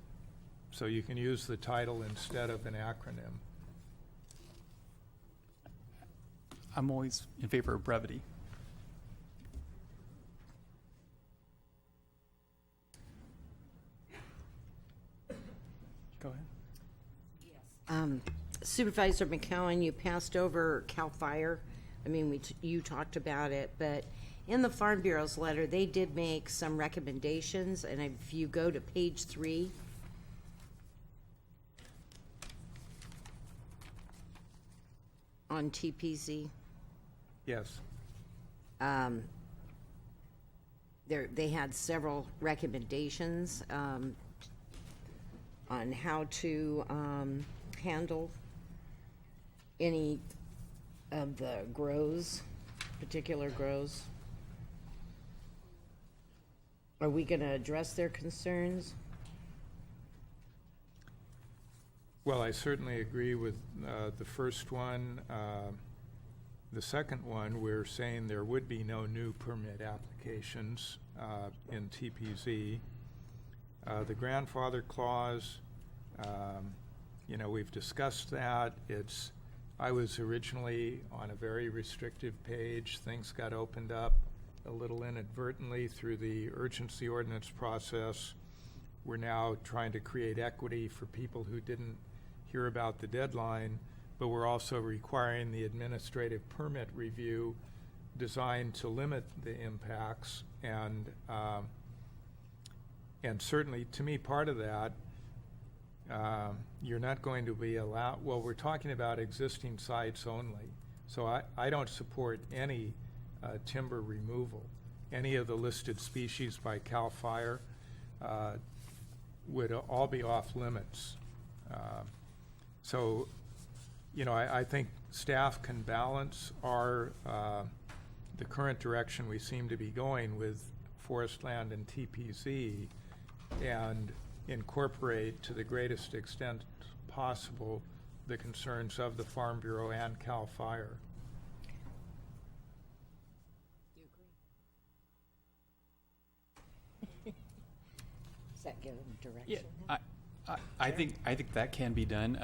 so you can use the title instead of an acronym. I'm always in favor of brevity. Go ahead. Supervisor McCowan, you passed over CAL FIRE. I mean, you talked about it, but in the Farm Bureau's letter, they did make some recommendations, and if you go to page 3, on TPZ. Yes. They had several recommendations on how to handle any of the grows, particular grows. Are we going to address their concerns? Well, I certainly agree with the first one. The second one, we're saying there would be no new permit applications in TPZ. The grandfather clause, you know, we've discussed that. I was originally on a very restrictive page. Things got opened up a little inadvertently through the urgency ordinance process. We're now trying to create equity for people who didn't hear about the deadline, but we're also requiring the administrative permit review designed to limit the impacts. And certainly, to me, part of that, you're not going to be allowed, well, we're talking about existing sites only. So I don't support any timber removal. Any of the listed species by CAL FIRE would all be off limits. So, you know, I think staff can balance the current direction we seem to be going with forest land and TPZ, and incorporate to the greatest extent possible the concerns of the Farm Bureau and CAL FIRE. Do you agree? Does that give them direction? Yeah, I think that can be done.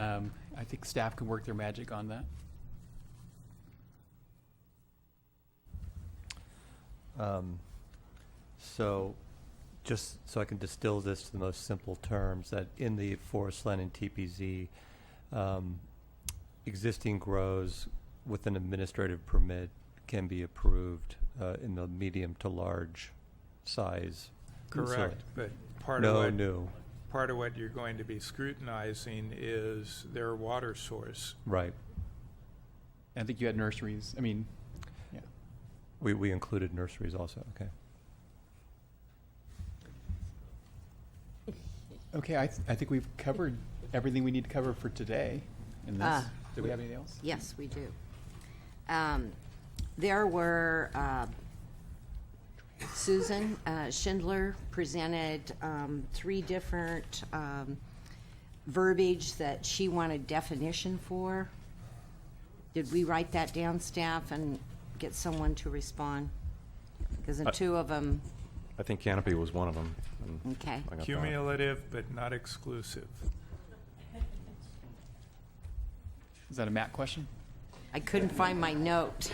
I think staff can work their magic on that. So just so I can distill this to the most simple terms, that in the forest land and TPZ, existing grows with an administrative permit can be approved in the medium to large size. Correct, but part of what you're going to be scrutinizing is their water source. Right. I think you had nurseries. I mean, yeah. We included nurseries also. Okay. Okay, I think we've covered everything we need to cover for today in this. Do we have anything else? Yes, we do. There were, Susan Schindler presented 3 different verbiage that she wanted definition for. Did we write that down, staff, and get someone to respond? Because the 2 of them. I think canopy was one of them. Okay. Cumulative but not exclusive. Is that a Matt question? I couldn't find my note.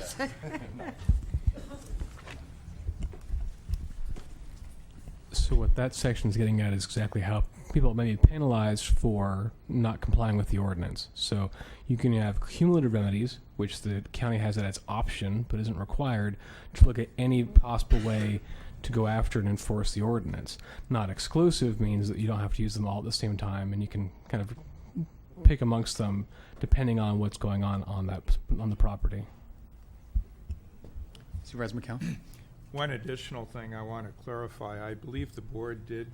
So what that section is getting at is exactly how people may be penalized for not complying with the ordinance. So you can have cumulative remedies, which the county has at its option but isn't required, to look at any possible way to go after and enforce the ordinance. Not exclusive means that you don't have to use them all at the same time, and you can kind of pick amongst them depending on what's going on the property. Supervisor McCown? One additional thing I want to clarify. I believe the board did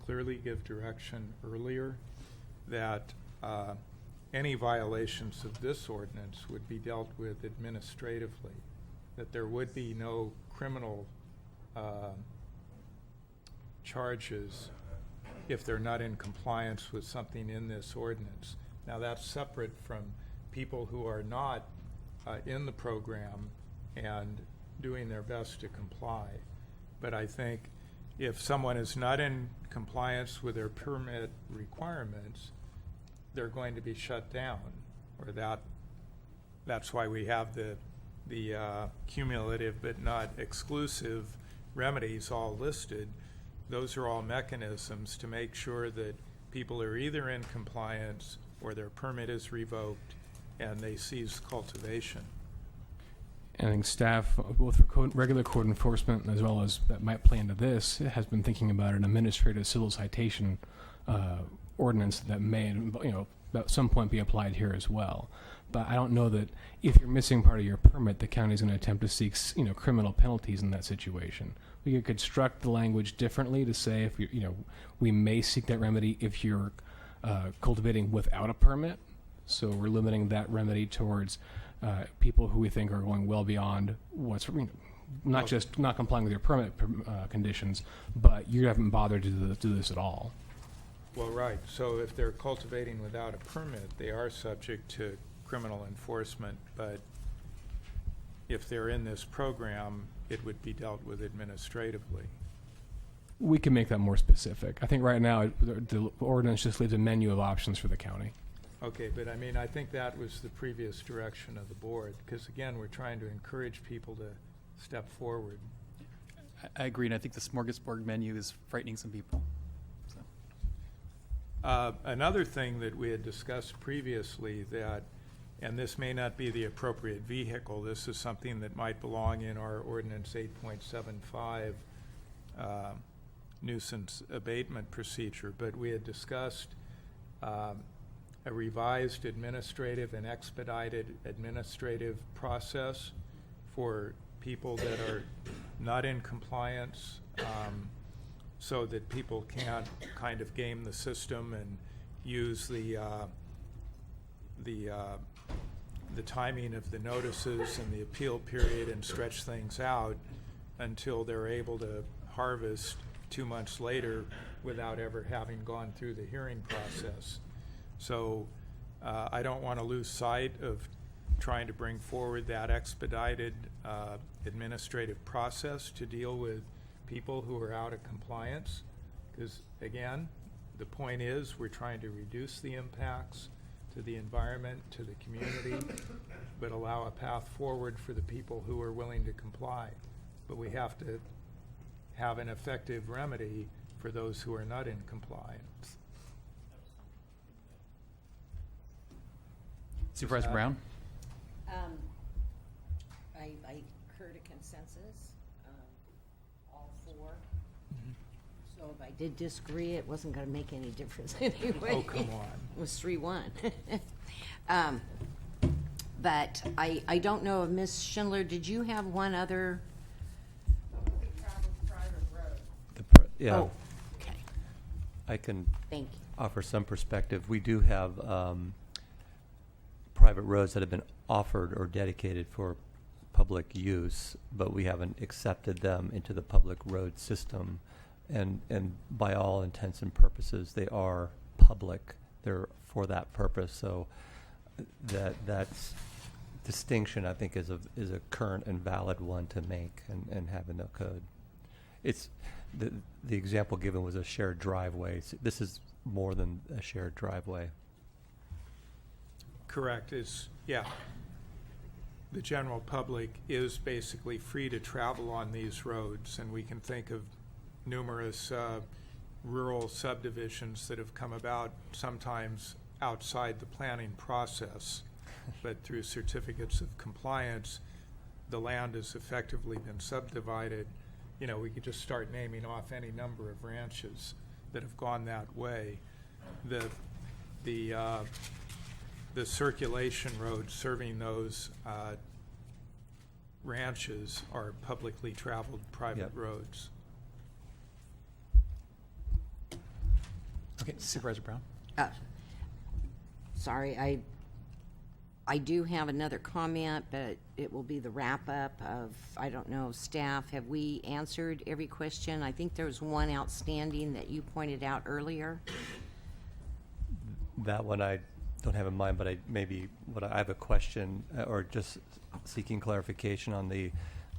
clearly give direction earlier that any violations of this ordinance would be dealt with administratively, that there would be no criminal charges if they're not in compliance with something in this ordinance. Now, that's separate from people who are not in the program and doing their best to comply. But I think if someone is not in compliance with their permit requirements, they're going to be shut down, or that's why we have the cumulative but not exclusive remedies all listed. Those are all mechanisms to make sure that people are either in compliance or their permit is revoked and they cease cultivation. And I think staff, both for regular code enforcement as well as that might play into this, has been thinking about an administrative civil citation ordinance that may, at some point be applied here as well. But I don't know that if you're missing part of your permit, the county is going to attempt to seek, criminal penalties in that situation. We could construct the language differently to say if we may seek that remedy if you're cultivating without a permit. So we're limiting that remedy towards people who we think are going well beyond what's not just not complying with your permit conditions, but you haven't bothered to do this at all. Well, right. So if they're cultivating without a permit, they are subject to criminal enforcement. But if they're in this program, it would be dealt with administratively. We can make that more specific. I think right now the ordinance just leaves a menu of options for the county. Okay, but I think that was the previous direction of the board, because again, we're trying to encourage people to step forward. I agree, and I think the smorgasbord menu is frightening some people. Another thing that we had discussed previously and this may not be the appropriate vehicle, this is something that might belong in our ordinance 8.75 nuisance abatement procedure, but we had discussed a revised administrative and expedited administrative process for people that are not in compliance, so that people can't kind of game the system and use the timing of the notices and the appeal period and stretch things out until they're able to harvest 2 months later without ever having gone through the hearing process. So I don't want to lose sight of trying to bring forward that expedited administrative process to deal with people who are out of compliance, because again, the point is we're trying to reduce the impacts to the environment, to the community, but allow a path forward for the people who are willing to comply. but we have to have an effective remedy for those who are not in compliance. Supervisor Brown? I heard a consensus, all four. So if I did disagree, it wasn't going to make any difference anyway. Oh, come on. It was 3-1. But I don't know if Ms. Schindler, did you have one other? Yeah. Oh, okay. I can Thank you. offer some perspective. We do have private roads that have been offered or dedicated for public use, but we haven't accepted them into the public road system. And by all intents and purposes, they are public. They're for that purpose. So that's distinction, I think, is a current and valid one to make and have in the code. It's the example given was a shared driveway. So this is more than a shared driveway. Correct. The general public is basically free to travel on these roads, and we can think of numerous rural subdivisions that have come about sometimes outside the planning process, but through certificates of compliance, the land has effectively been subdivided. You know, we could just start naming off any number of ranches that have gone that way. The circulation roads serving those ranches are publicly traveled private roads. Okay, Supervisor Brown? Sorry, I do have another comment, but it will be the wrap-up of, I don't know, staff. Have we answered every question? I think there was one outstanding that you pointed out earlier. That one I don't have in mind, but I have a question or just seeking clarification on the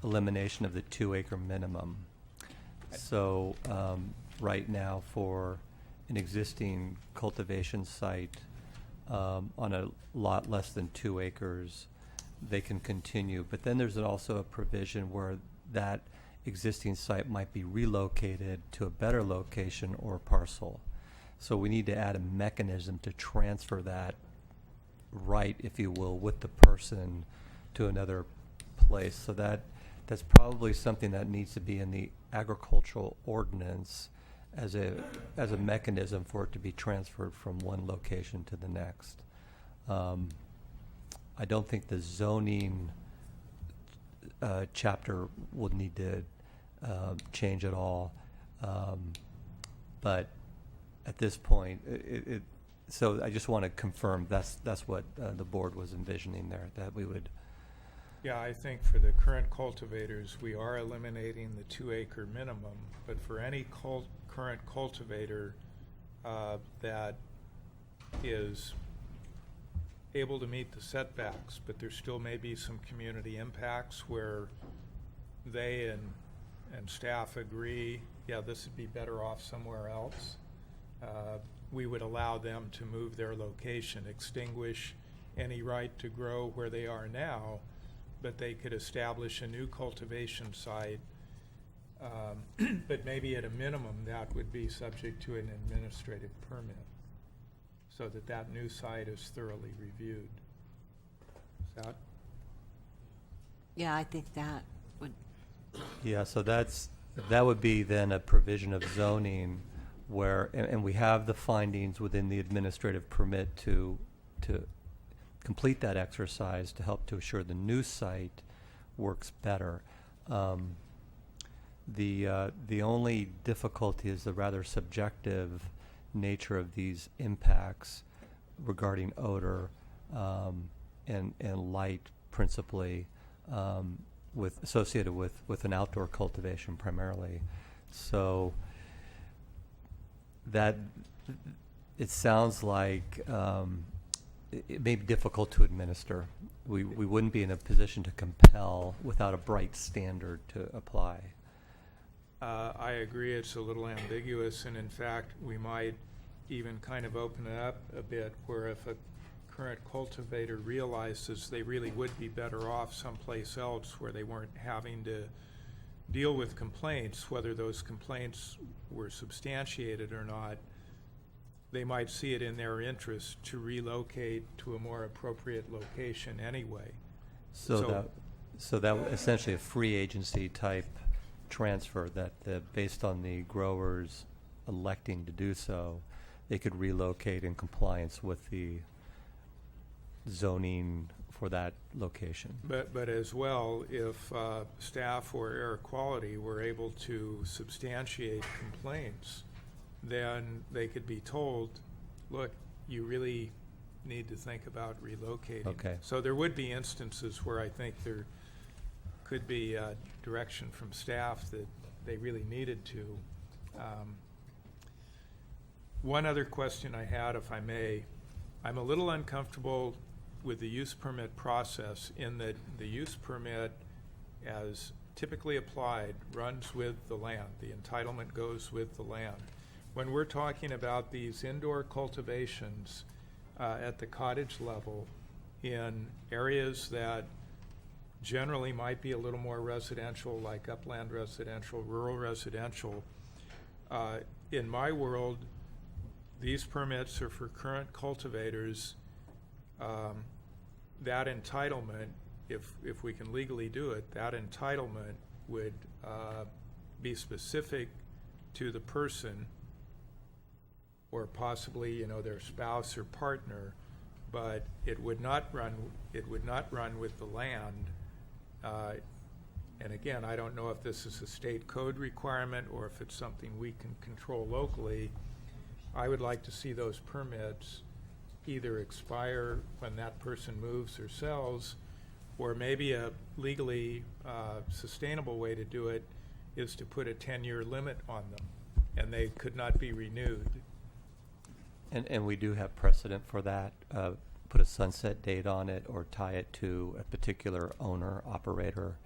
elimination of the 2-acre minimum. So right now for an existing cultivation site on a lot less than 2 acres, they can continue. But then there's also a provision where that existing site might be relocated to a better location or parcel. So we need to add a mechanism to transfer that right, if you will, with the person to another place. So that's probably something that needs to be in the agricultural ordinance as a mechanism for it to be transferred from one location to the next. I don't think the zoning chapter would need to change at all, but at this point, so I just want to confirm that's what the board was envisioning there, that we would. Yeah, I think for the current cultivators, we are eliminating the 2-acre minimum, but for any current cultivator that is able to meet the setbacks, but there still may be some community impacts where they and staff agree, yeah, this would be better off somewhere else. We would allow them to move their location, extinguish any right to grow where they are now, but they could establish a new cultivation site, but maybe at a minimum that would be subject to an administrative permit, so that new site is thoroughly reviewed. Is that? Yeah, I think that would. Yeah, so that would be then a provision of zoning where, and we have the findings within the administrative permit to complete that exercise to help to assure the new site works better. The only difficulty is the rather subjective nature of these impacts regarding odor and light, principally, associated with an outdoor cultivation primarily. So that it sounds like it may be difficult to administer. We wouldn't be in a position to compel without a bright standard to apply. I agree it's a little ambiguous, and in fact, we might even kind of open it up a bit where if a current cultivator realizes they really would be better off someplace else where they weren't having to deal with complaints, whether those complaints were substantiated or not, they might see it in their interest to relocate to a more appropriate location anyway. So that essentially a free agency type transfer that based on the growers electing to do so, they could relocate in compliance with the zoning for that location. But as well, if staff or air quality were able to substantiate complaints, then they could be told, look, you really need to think about relocating. Okay. So there would be instances where I think there could be direction from staff that they really needed to. One other question I had, if I may, I'm a little uncomfortable with the use permit process in that the use permit, as typically applied, runs with the land. The entitlement goes with the land. When we're talking about these indoor cultivations at the cottage level in areas that generally might be a little more residential, like upland residential, rural residential, in my world, these permits are for current cultivators. That entitlement, if we can legally do it, that entitlement would be specific to the person or possibly, their spouse or partner, but it would not run with the land. And again, I don't know if this is a state code requirement or if it's something we can control locally. I would like to see those permits either expire when that person moves or sells, or maybe a legally sustainable way to do it is to put a 10-year limit on them, and they could not be renewed. And we do have precedent for that. Put a sunset date on it or tie it to a particular owner, operator.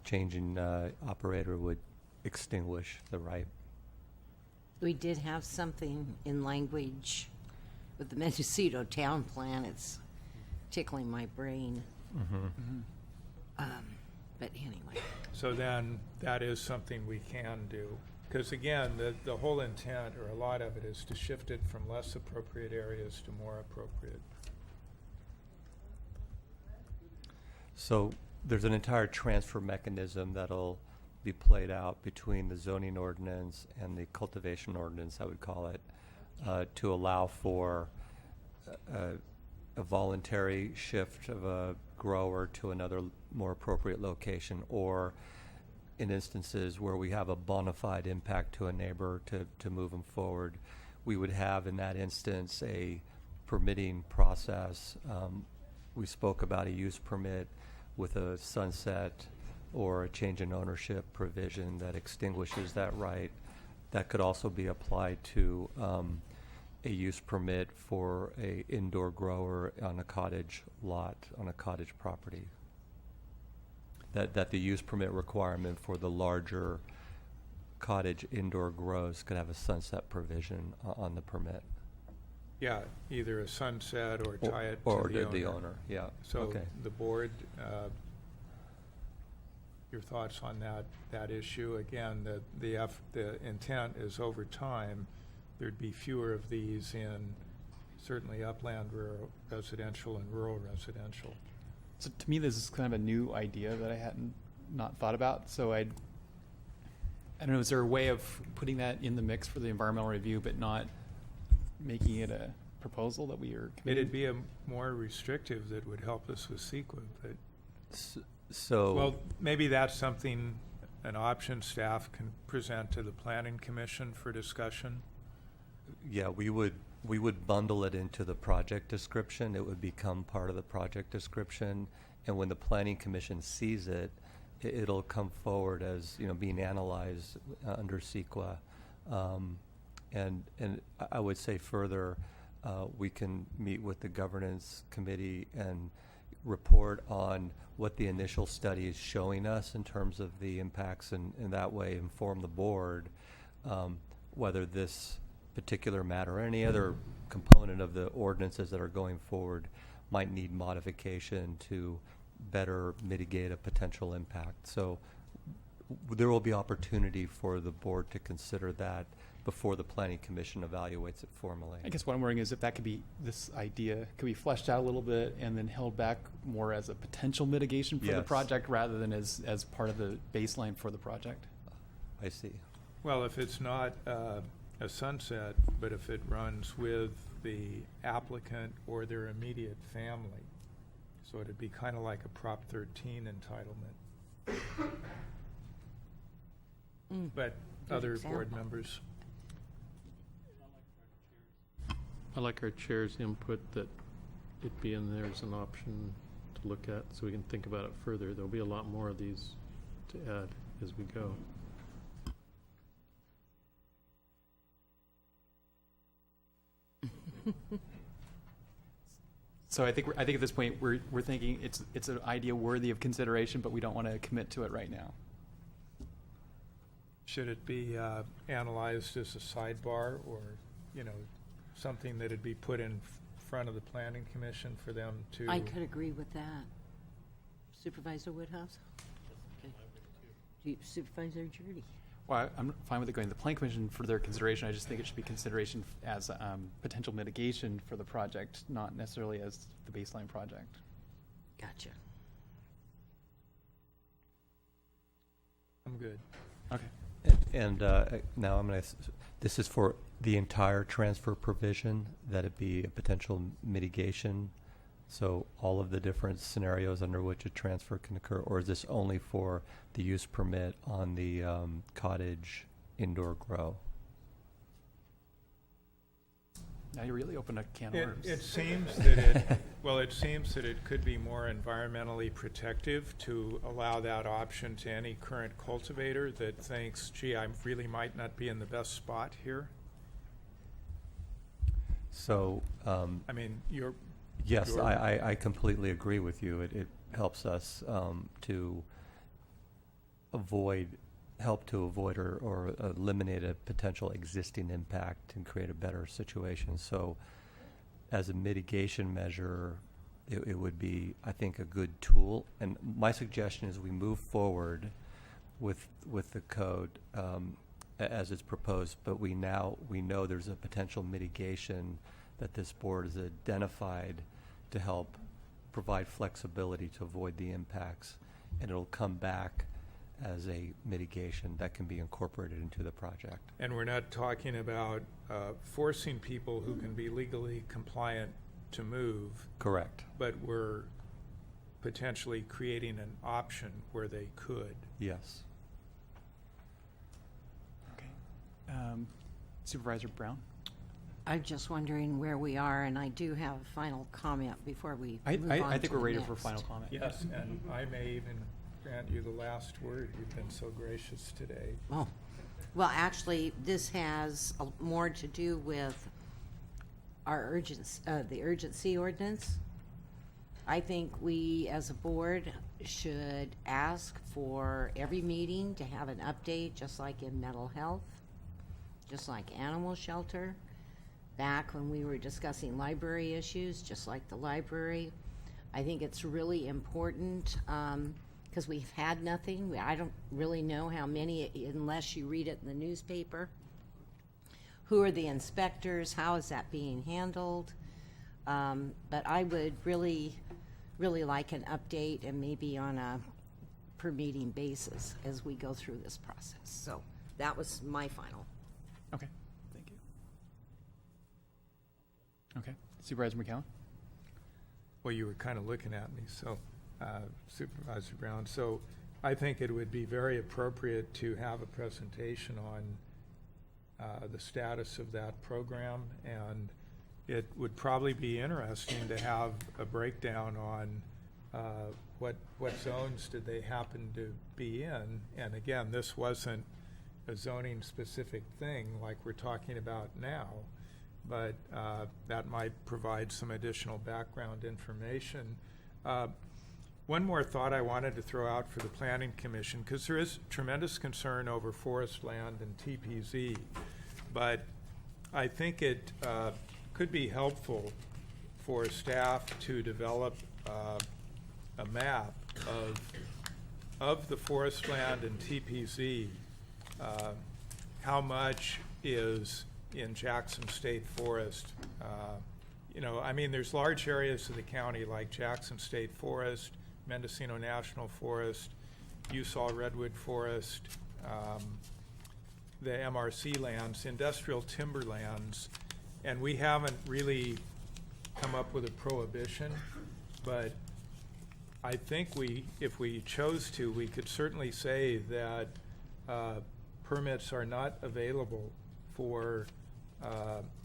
Changing operator would extinguish the right. We did have something in language with the Mendocino town plan. It's tickling my brain. But anyway. So then that is something we can do. Because again, the whole intent, or a lot of it, is to shift it from less appropriate areas to more appropriate. So there's an entire transfer mechanism that'll be played out between the zoning ordinance and the cultivation ordinance, I would call it, to allow for a voluntary shift of a grower to another more appropriate location, or in instances where we have a bona fide impact to a neighbor to move them forward, we would have in that instance a permitting process. We spoke about a use permit with a sunset or a change in ownership provision that extinguishes that right. That could also be applied to a use permit for a indoor grower on a cottage lot, on a cottage property. That the use permit requirement for the larger cottage indoor grows could have a sunset provision on the permit. Yeah, either a sunset or tie it or to the owner. Yeah. So okay. The board, your thoughts on that issue? Again, the intent is over time there'd be fewer of these in certainly upland rural residential and rural residential. So to me, this is kind of a new idea that I hadn't not thought about. So I don't know, is there a way of putting that in the mix for the environmental review, but not making it a proposal that we are committed? It'd be a more restrictive that would help us with CEQA. So well, maybe that's something, an option staff can present to the Planning Commission for discussion. Yeah, we would bundle it into the project description. It would become part of the project description, and when the Planning Commission sees it, it'll come forward as being analyzed under CEQA. And I would say further, we can meet with the governance committee and report on what the initial study is showing us in terms of the impacts, and that way inform the board whether this particular matter or any other component of the ordinances that are going forward might need modification to better mitigate a potential impact. So there will be opportunity for the board to consider that before the Planning Commission evaluates it formally. I guess what I'm wondering is if that could be, this idea could be fleshed out a little bit and then held back more as a potential mitigation for the Yes. project rather than as part of the baseline for the project. I see. Well, if it's not a sunset, but if it runs with the applicant or their immediate family, so it'd be kind of like a Prop 13 entitlement. But Good other example. board members. I like our chair's input that it be in there as an option to look at, so we can think about it further. There'll be a lot more of these to add as we go. So I think at this point we're thinking it's an idea worthy of consideration, but we don't want to commit to it right now. Should it be analyzed as a sidebar, or, something that'd be put in front of the Planning Commission for them to? I could agree with that. Supervisor Woodhouse? Okay. Supervisor Judy? Well, I'm fine with it going to the Planning Commission for their consideration. I just think it should be consideration as potential mitigation for the project, not necessarily as the baseline project. Gotcha. I'm good. Okay. And now I'm going to, this is for the entire transfer provision, that it be a potential mitigation. So all of the different scenarios under which a transfer can occur, or is this only for the use permit on the cottage indoor grow? Now you really open a can of worms. It seems that it could be more environmentally protective to allow that option to any current cultivator that thinks, gee, I really might not be in the best spot here. So, I mean, yes, I completely agree with you. It helps us to help to avoid or eliminate a potential existing impact and create a better situation. So as a mitigation measure, it would be, I think, a good tool. And my suggestion is we move forward with the code as it's proposed, but we know there's a potential mitigation that this board has identified to help provide flexibility to avoid the impacts, and it'll come back as a mitigation that can be incorporated into the project. And we're not talking about forcing people who can be legally compliant to move. Correct. But we're potentially creating an option where they could. Yes. Okay. Supervisor Brown? I'm just wondering where we are, and I do have a final comment before we move on I think to we're ready the for next. final comment. Yes, and I may even grant you the last word. You've been so gracious today. Oh, well, actually, this has more to do with our the urgency ordinance. I think we, as a board, should ask for every meeting to have an update, just like in mental health, just like animal shelter. Back when we were discussing library issues, just like the library, I think it's really important because we've had nothing. I don't really know how many, unless you read it in the newspaper. Who are the inspectors? How is that being handled? But I would really like an update, and maybe on a per meeting basis as we go through this process. So that was my final. Okay. Thank you. Okay. Supervisor McCowan? Well, you were kind of looking at me, so Supervisor Brown. So I think it would be very appropriate to have a presentation on the status of that program, and it would probably be interesting to have a breakdown on what zones did they happen to be in. And again, this wasn't a zoning specific thing like we're talking about now, but that might provide some additional background information. One more thought I wanted to throw out for the Planning Commission, because there is tremendous concern over forest land and TPZ, but I think it could be helpful for staff to develop a map of of the forest land and TPZ, how much is in Jackson State Forest? You know, I mean, there's large areas of the county like Jackson State Forest, Mendocino National Forest, Usal Redwood Forest, the MRC lands, industrial timberlands, and we haven't really come up with a prohibition, but I think if we chose to, we could certainly say that permits are not available for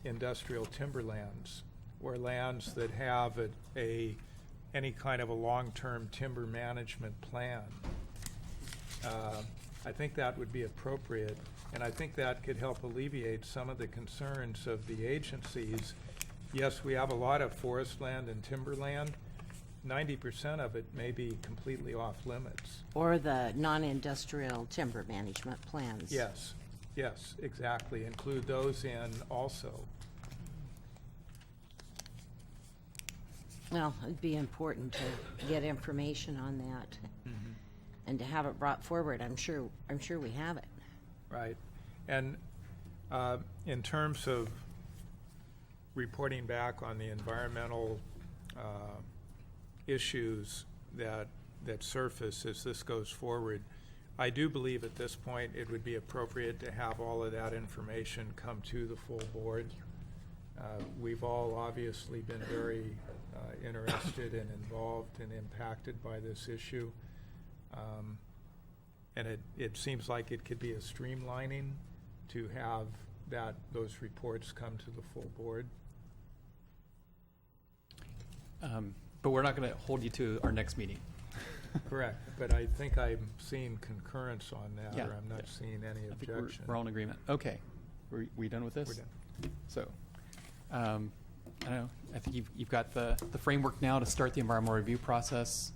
industrial timberlands or lands that have any kind of a long-term timber management plan. I think that would be appropriate, and I think that could help alleviate some of the concerns of the agencies. Yes, we have a lot of forest land and timberland. 90% of it may be completely off limits. Or the non-industrial timber management plans. Yes, yes, exactly. Include those in also. Well, it'd be important to get information on that and to have it brought forward. I'm sure we have it. Right. And in terms of reporting back on the environmental issues that surface as this goes forward, I do believe at this point it would be appropriate to have all of that information come to the full board. We've all obviously been very interested and involved and impacted by this issue. And it seems like it could be a streamlining to have those reports come to the full board. But we're not going to hold you to our next meeting. Correct, but I think I'm seeing concurrence on that, Yeah. or I'm not seeing any I think objection. we're all in agreement. Okay. We done with this? We're done. So, I don't know. I think you've got the framework now to start the environmental review process.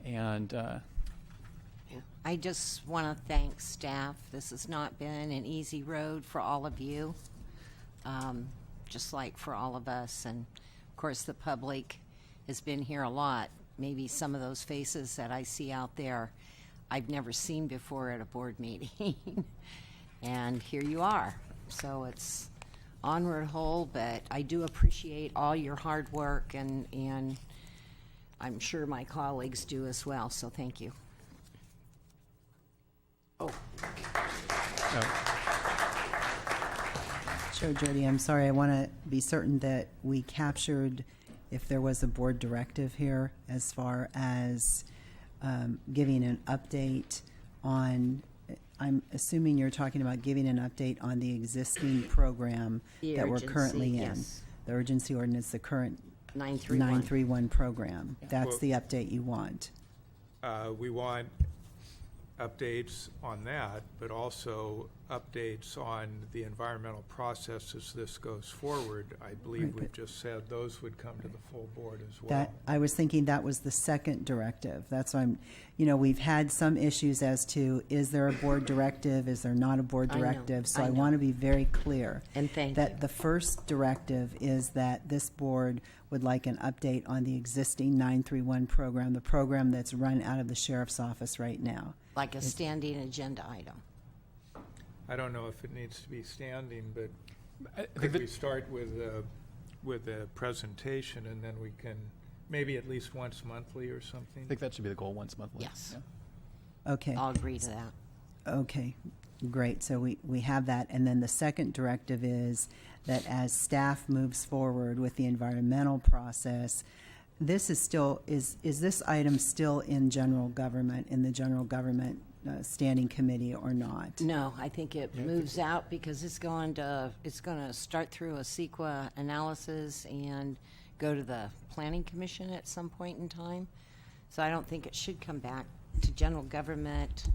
And I just want to thank staff. This has not been an easy road for all of you, just like for all of us. And, of course, the public has been here a lot. Maybe some of those faces that I see out there I've never seen before at a board meeting. And here you are. So it's onward whole, but I do appreciate all your hard work, and I'm sure my colleagues do as well, so thank you. Oh. Chair Jody, I'm sorry. I want to be certain that we captured if there was a board directive here as far as giving an update on, I'm assuming you're talking about giving an update on the existing program that we're currently in. Yes. The urgency ordinance, the current 931. 931 program. Yeah. That's Well, the update you want. We want updates on that, but also updates on the environmental process as this goes forward. I believe Right, we've but- just said those would come to the full board as well. That, I was thinking that was the second directive. That's why we've had some issues as to, is there a board directive, is there not a board I know, directive? So I I know. want to be very clear. And thank that you. the first directive is that this board would like an update on the existing 931 program, the program that's run out of the sheriff's office right now. Like a standing agenda item. I don't know if it needs to be standing, but I could think that- we start with a presentation, and then we can, maybe at least once monthly or something? I think that should be the goal, once monthly. Yes. Yeah. Okay. I'll agree to that. Okay, great. So we have that. And then the second directive is that as staff moves forward with the environmental process, this is still, is this item still in general government, in the general government standing committee or not? No, I think it moves out because it's going to start through a CEQA analysis and go to the Planning Commission at some point in time. So I don't think it should come back to general government.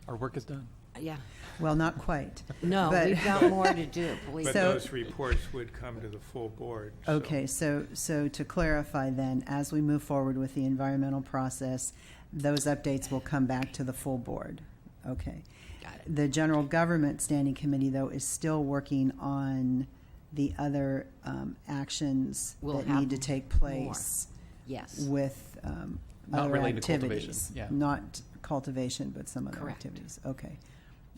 Our work is done. Yeah. Well, not quite. No, But- we've got more to do, believe But me. those reports would come to the full board. so- Okay, so to clarify then, as we move forward with the environmental process, those updates will come back to the full board. Okay. Got it. The general government standing committee, though, is still working on the other actions We'll that have need to take more. place Yes. with Not other related to activities. cultivation, yeah. Not cultivation, but some other Correct. activities. Okay.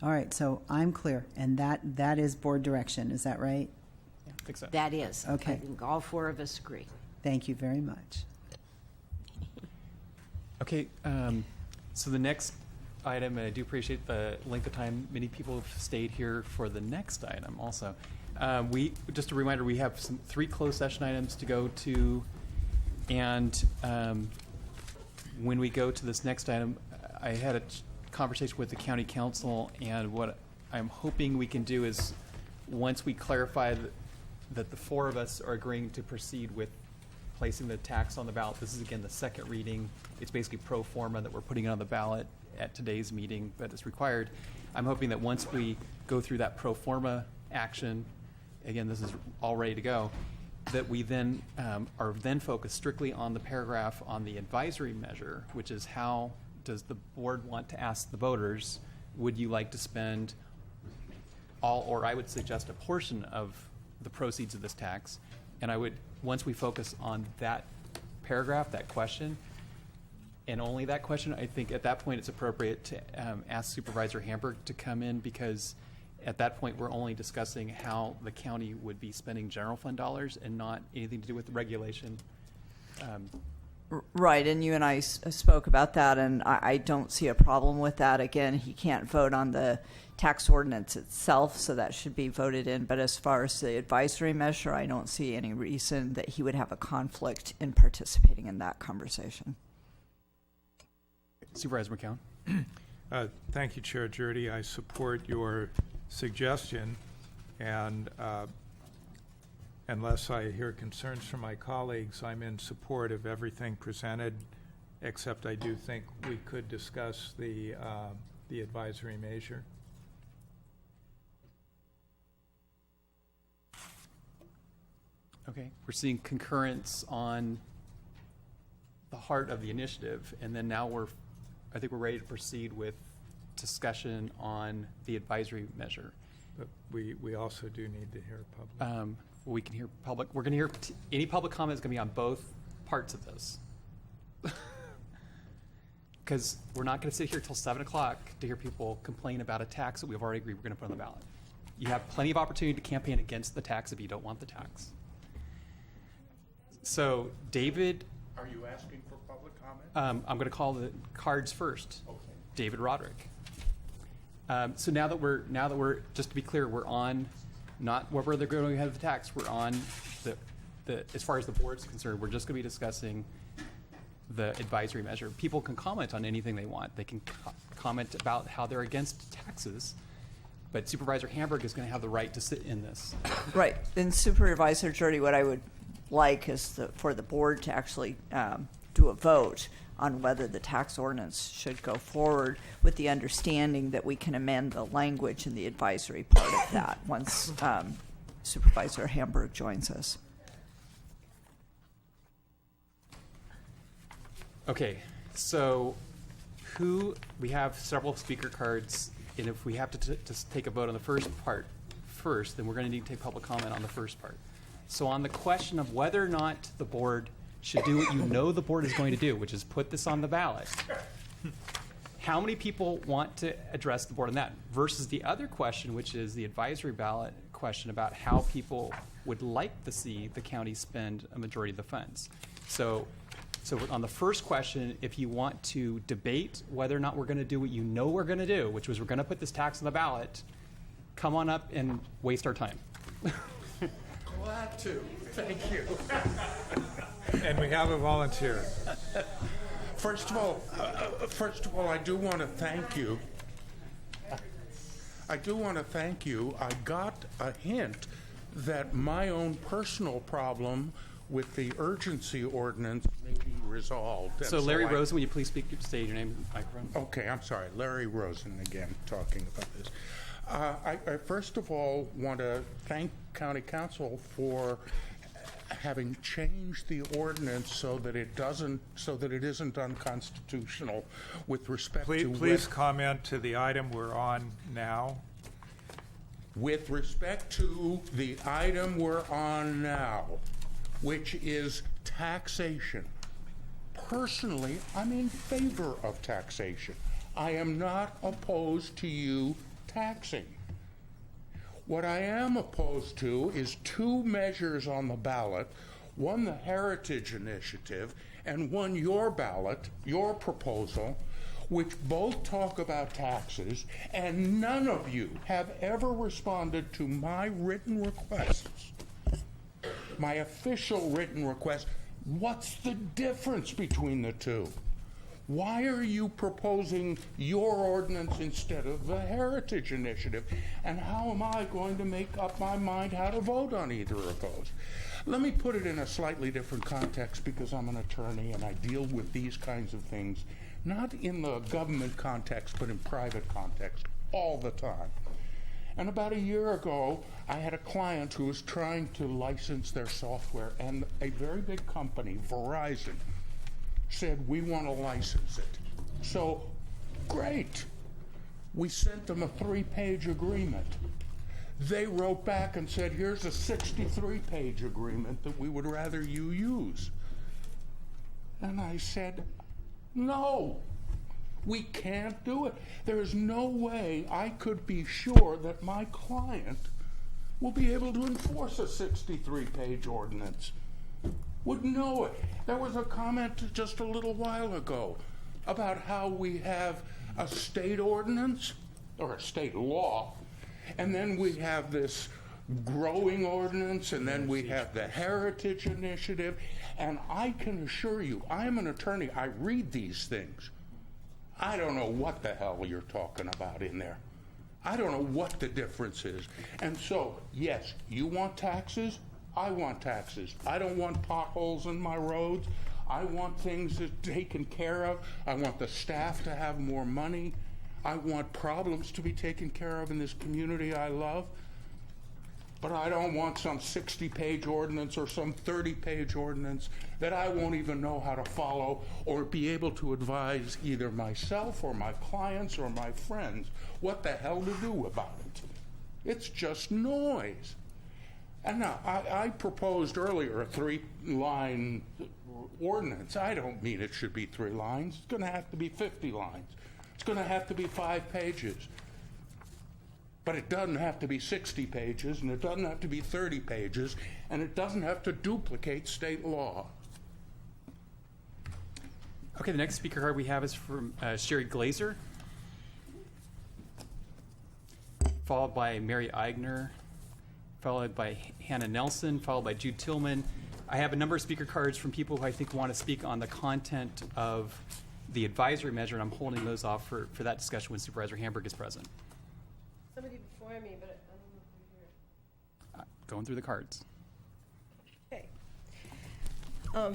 All right, so I'm clear, and that is board direction, is that right? Yeah, I think so. That is. Okay. I think all four of us agree. Thank you very much. Okay, so the next item, and I do appreciate the length of time many people have stayed here for the next item also. Just a reminder, we have 3 closed session items to go to, and when we go to this next item, I had a conversation with the county council, and what I'm hoping we can do is, once we clarify that the 4 of us are agreeing to proceed with placing the tax on the ballot. This is, again, the second reading. It's basically pro forma that we're putting it on the ballot at today's meeting, but it's required. I'm hoping that once we go through that pro forma action, again, this is all ready to go, that we then are then focused strictly on the paragraph on the advisory measure, which is how does the board want to ask the voters, would you like to spend all, or I would suggest a portion of the proceeds of this tax, and I would, once we focus on that paragraph, that question, and only that question, I think at that point it's appropriate to ask Supervisor Hamburg to come in, because at that point we're only discussing how the county would be spending general fund dollars and not anything to do with regulation. Right, and you and I spoke about that, and I don't see a problem with that. Again, he can't vote on the tax ordinance itself, so that should be voted in. But as far as the advisory measure, I don't see any reason that he would have a conflict in participating in that conversation. Supervisor McCown. Thank you, Chair Jurdy. I support your suggestion, and unless I hear concerns from my colleagues, I'm in support of everything presented, except I do think we could discuss the advisory measure. Okay, we're seeing concurrence on the heart of the initiative, and then now I think we're ready to proceed with discussion on the advisory measure. But we also do need to hear public. We can hear public. We're going to hear any public comment is going to be on both parts of this, because we're not going to sit here till 7 o'clock to hear people complain about a tax that we've already agreed we're going to put on the ballot. You have plenty of opportunity to campaign against the tax if you don't want the tax. So, David. Are you asking for public comment? I'm going to call the cards first. Okay. David Roderick. So now that we're just to be clear, we're on not whether they're going to have the tax. We're on the as far as the board's concerned, we're just going to be discussing the advisory measure. People can comment on anything they want. They can comment about how they're against taxes, but Supervisor Hamburg is going to have the right to sit in this. Right. And Supervisor Jurdy, what I would like is for the board to actually do a vote on whether the tax ordinance should go forward, with the understanding that we can amend the language in the advisory part of that once Supervisor Hamburg joins us. Okay, so we have several speaker cards, and if we have to take a vote on the first part first, then we're going to need to take public comment on the first part. So on the question of whether or not the board should do what you know the board is going to do, which is put this on the ballot, how many people want to address the board on that? Versus the other question, which is the advisory ballot question about how people would like to see the county spend a majority of the funds. So on the first question, if you want to debate whether or not we're going to do what you know we're going to do, which was we're going to put this tax on the ballot, come on up and waste our time. Glad to. Thank you. And we have a volunteer. First of all, I do want to thank you. I got a hint that my own personal problem with the urgency ordinance may be resolved. And So Larry Rosen, will you please state your name and microphone? Okay, I'm sorry. Larry Rosen again, talking about this. I first of all want to thank County Council for having changed the ordinance so that it isn't unconstitutional with respect to. Please comment to the item we're on now. With respect to the item we're on now, which is taxation. Personally, I'm in favor of taxation. I am not opposed to you taxing. What I am opposed to is two measures on the ballot, one the Heritage Initiative and one your ballot, your proposal, which both talk about taxes, and none of you have ever responded to my written requests, my official written request. What's the difference between the two? Why are you proposing your ordinance instead of the Heritage Initiative? And how am I going to make up my mind how to vote on either of those? Let me put it in a slightly different context, because I'm an attorney and I deal with these kinds of things, not in the government context, but in private context all the time. And about a year ago, I had a client who was trying to license their software, and a very big company, Verizon, said, we want to license it. So, great. We sent them a 3-page agreement. They wrote back and said, here's a 63-page agreement that we would rather you use. And I said, no, we can't do it. There is no way I could be sure that my client will be able to enforce a 63-page ordinance. Would know it. There was a comment just a little while ago about how we have a state ordinance, or a state law, and then we have this growing ordinance, and then we have the Heritage Initiative. And I can assure you, I'm an attorney, I read these things. I don't know what the hell you're talking about in there. I don't know what the difference is. And so, yes, you want taxes? I want taxes. I don't want potholes in my roads. I want things taken care of. I want the staff to have more money. I want problems to be taken care of in this community I love. But I don't want some 60-page ordinance or some 30-page ordinance that I won't even know how to follow or be able to advise either myself or my clients or my friends what the hell to do about it. It's just noise. And now, I proposed earlier a 3-line ordinance. I don't mean it should be 3 lines. It's going to have to be 50 lines. It's going to have to be 5 pages. But it doesn't have to be 60 pages, and it doesn't have to be 30 pages, and it doesn't have to duplicate state law. Okay, the next speaker card we have is from Sherry Glazer, followed by Mary Eigner, followed by Hannah Nelson, followed by Jude Tillman. I have a number of speaker cards from people who I think want to speak on the content of the advisory measure, and I'm holding those off for that discussion when Supervisor Hamburg is present. Somebody before me, but I don't know if you're here. Going through the cards. Okay.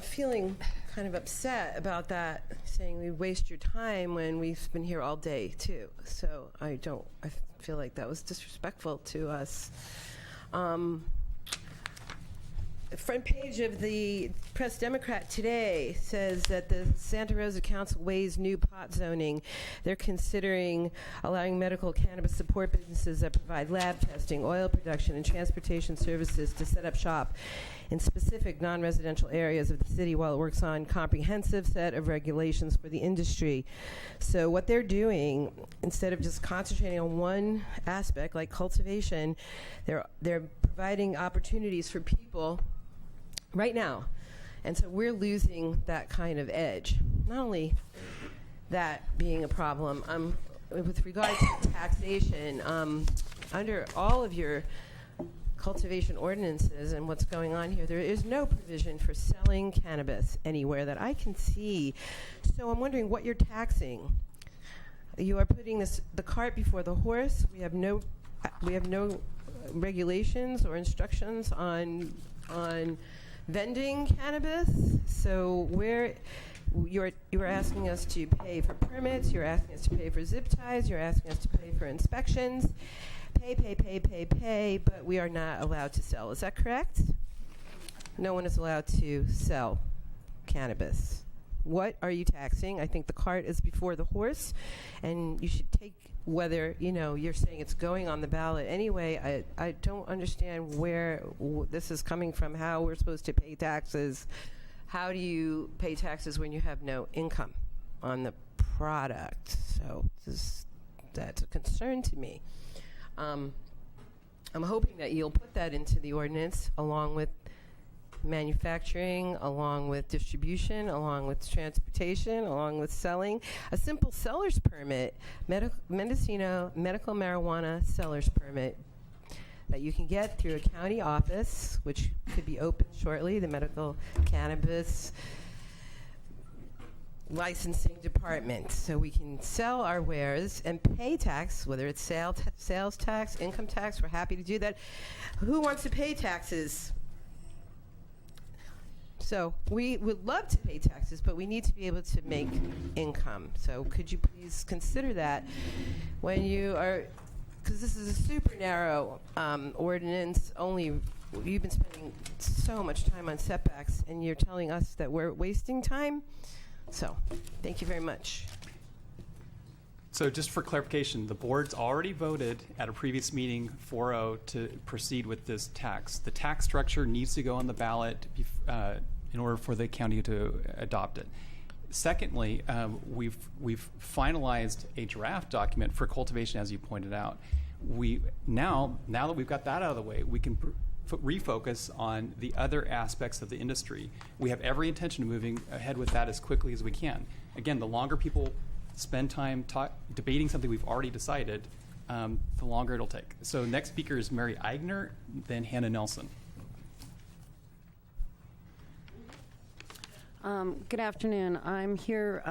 Feeling kind of upset about that, saying we waste your time when we've been here all day too. So I feel like that was disrespectful to us. Front page of the Press Democrat today says that the Santa Rosa Council weighs new pot zoning. They're considering allowing medical cannabis support businesses that provide lab testing, oil production, and transportation services to set up shop in specific non-residential areas of the city while it works on comprehensive set of regulations for the industry. So what they're doing, instead of just concentrating on one aspect like cultivation, they're providing opportunities for people right now. And so we're losing that kind of edge. Not only that being a problem, with regard to taxation, under all of your cultivation ordinances and what's going on here, there is no provision for selling cannabis anywhere that I can see. So I'm wondering what you're taxing. You are putting the cart before the horse. We have no regulations or instructions on vending cannabis. So you're asking us to pay for permits, you're asking us to pay for zip ties, you're asking us to pay for inspections. Pay, but we are not allowed to sell. Is that correct? No one is allowed to sell cannabis. What are you taxing? I think the cart is before the horse, and you should take whether, you're saying it's going on the ballot anyway. I don't understand where this is coming from, how we're supposed to pay taxes. How do you pay taxes when you have no income on the product. So that's a concern to me. I'm hoping that you'll put that into the ordinance along with manufacturing, along with distribution, along with transportation, along with selling. A simple seller's permit, Mendocino medical marijuana seller's permit that you can get through a county office, which could be open shortly, the medical cannabis licensing department. So we can sell our wares and pay tax, whether it's sales tax, income tax. We're happy to do that. Who wants to pay taxes? So we would love to pay taxes, but we need to be able to make income. So could you please consider that when you are, because this is a super narrow ordinance, only you've been spending so much time on setbacks, and you're telling us that we're wasting time? So thank you very much. So just for clarification, the board's already voted at a previous meeting 4-0 to proceed with this tax. The tax structure needs to go on the ballot in order for the county to adopt it. Secondly, we've finalized a draft document for cultivation, as you pointed out. Now that we've got that out of the way, we can refocus on the other aspects of the industry. We have every intention of moving ahead with that as quickly as we can. Again, the longer people spend time debating something we've already decided, the longer it'll take. So next speaker is Mary Eigner, then Hannah Nelson. Good afternoon. I'm here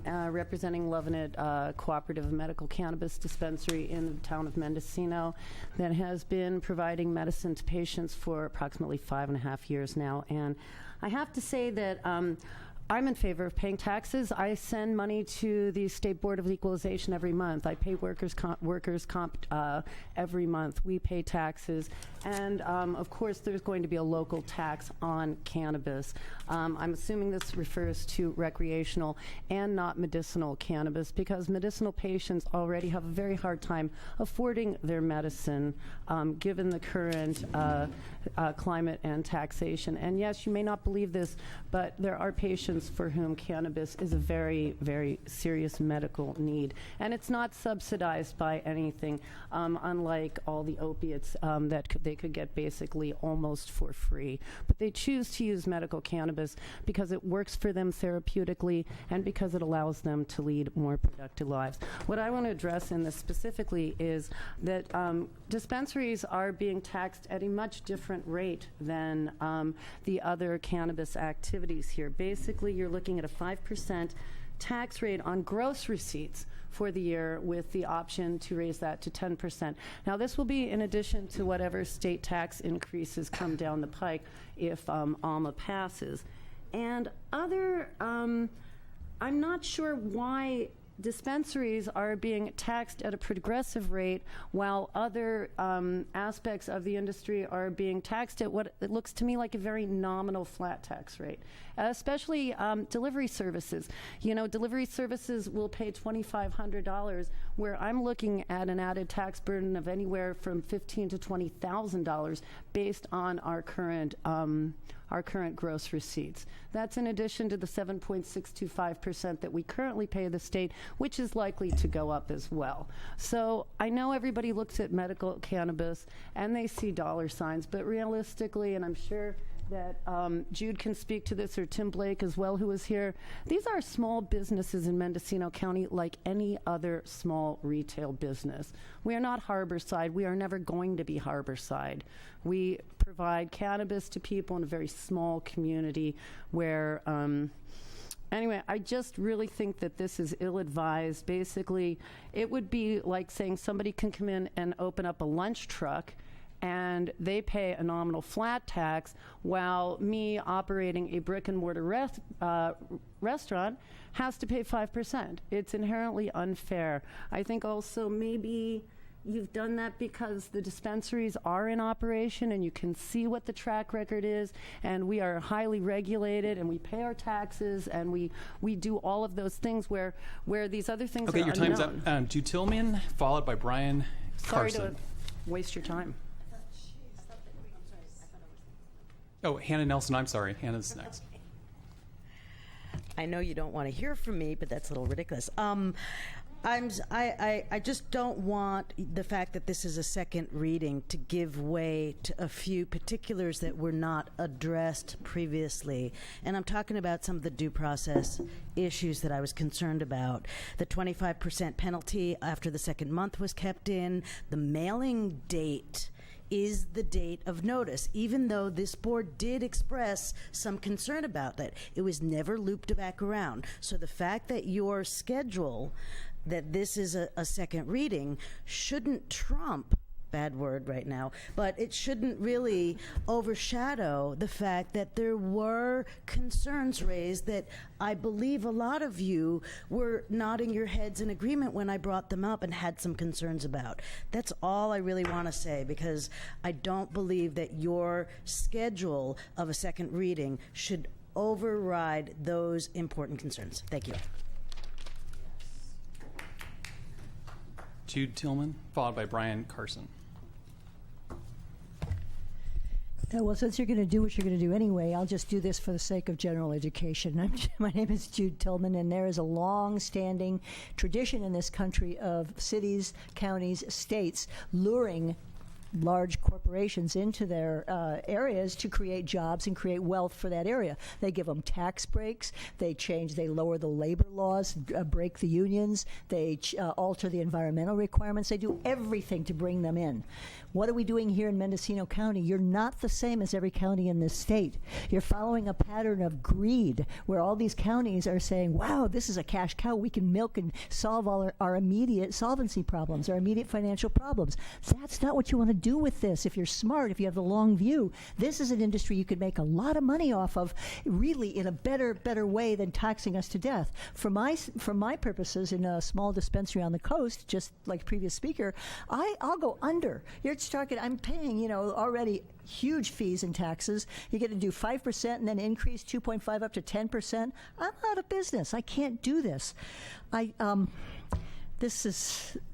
representing Lovenet Cooperative Medical Cannabis Dispensary in the town of Mendocino that has been providing medicine to patients for approximately 5.5 years now. And I have to say that I'm in favor of paying taxes. I send money to the State Board of Equalization every month. I pay workers' comp every month. We pay taxes. And, of course, there's going to be a local tax on cannabis. I'm assuming this refers to recreational and not medicinal cannabis, because medicinal patients already have a very hard time affording their medicine given the current climate and taxation. And, yes, you may not believe this, but there are patients for whom cannabis is a very, very serious medical need. And it's not subsidized by anything, unlike all the opiates that they could get basically almost for free. But they choose to use medical cannabis because it works for them therapeutically and because it allows them to lead more productive lives. What I want to address in this specifically is that dispensaries are being taxed at a much different rate than the other cannabis activities here. Basically, you're looking at a 5% tax rate on gross receipts for the year, with the option to raise that to 10%. Now, this will be in addition to whatever state tax increases come down the pike if ALMA passes. And I'm not sure why dispensaries are being taxed at a progressive rate while other aspects of the industry are being taxed at what it looks to me like a very nominal flat tax rate, especially delivery services. You know, delivery services will pay $2,500, where I'm looking at an added tax burden of anywhere from $15,000 to $20,000 based on our current gross receipts. That's in addition to the 7.625% that we currently pay the state, which is likely to go up as well. So I know everybody looks at medical cannabis and they see dollar signs, but realistically, and I'm sure that Jude can speak to this, or Tim Blake as well, who is here. These are small businesses in Mendocino County like any other small retail business. We are not Harborside. We are never going to be Harborside. We provide cannabis to people in a very small community where anyway, I just really think that this is ill-advised. Basically, it would be like saying somebody can come in and open up a lunch truck and they pay a nominal flat tax, while me operating a brick-and-mortar restaurant has to pay 5%. It's inherently unfair. I think also maybe you've done that because the dispensaries are in operation and you can see what the track record is, and we are highly regulated and we pay our taxes and we do all of those things where these other things are your time's unknown. up. Jude Tillman, followed by Brian Carson. Sorry to waste your time. Oh, Hannah Nelson, I'm sorry. Hannah's next. I know you don't want to hear from me, but that's a little ridiculous. I just don't want the fact that this is a second reading to give way to a few particulars that were not addressed previously. And I'm talking about some of the due process issues that I was concerned about. The 25% penalty after the second month was kept in. The mailing date is the date of notice, even though this board did express some concern about that. It was never looped back around. So the fact that your schedule, that this is a second reading, shouldn't trump, bad word right now, but it shouldn't really overshadow the fact that there were concerns raised that I believe a lot of you were nodding your heads in agreement when I brought them up and had some concerns about. That's all I really want to say, because I don't believe that your schedule of a second reading should override those important concerns. Thank you. Jude Tillman, followed by Brian Carson. Well, since you're going to do what you're going to do anyway, I'll just do this for the sake of general education. My name is Jude Tillman, and there is a long-standing tradition in this country of cities, counties, states luring large corporations into their areas to create jobs and create wealth for that area. They give them tax breaks. They lower the labor laws, break the unions. They alter the environmental requirements. They do everything to bring them in. What are we doing here in Mendocino County? You're not the same as every county in this state. You're following a pattern of greed where all these counties are saying, wow, this is a cash cow. We can milk and solve all our immediate solvency problems, our immediate financial problems. That's not what you want to do with this. If you're smart, if you have the long view, this is an industry you could make a lot of money off of, really in a better way than taxing us to death. For my purposes, in a small dispensary on the coast, just like the previous speaker, I'll go under. You're talking, I'm paying, already huge fees and taxes. You get to do 5% and then increase 2.5 up to 10%. I'm out of business. I can't do this.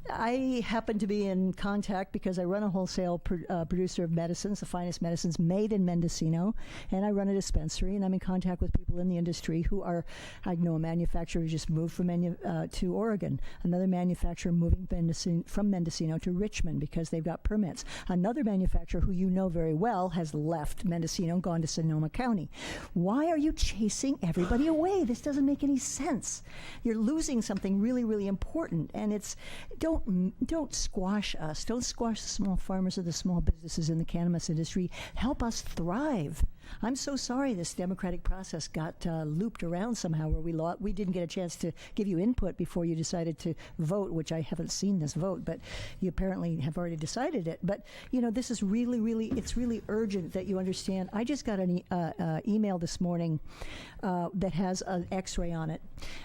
I happen to be in contact because I run a wholesale producer of medicines, the finest medicines made in Mendocino, and I run a dispensary, and I'm in contact with people in the industry who are, I know a manufacturer who just moved to Oregon, another manufacturer moving from Mendocino to Richmond because they've got permits, another manufacturer who you know very well has left Mendocino and gone to Sonoma County. Why are you chasing everybody away? This doesn't make any sense. You're losing something really, really important, and don't squash us. Don't squash the small farmers or the small businesses in the cannabis industry. Help us thrive. I'm so sorry this democratic process got looped around somehow where we didn't get a chance to give you input before you decided to vote, which I haven't seen this vote, but you apparently have already decided it. But, this is it's really urgent that you understand. I just got an email this morning that has an x-ray on it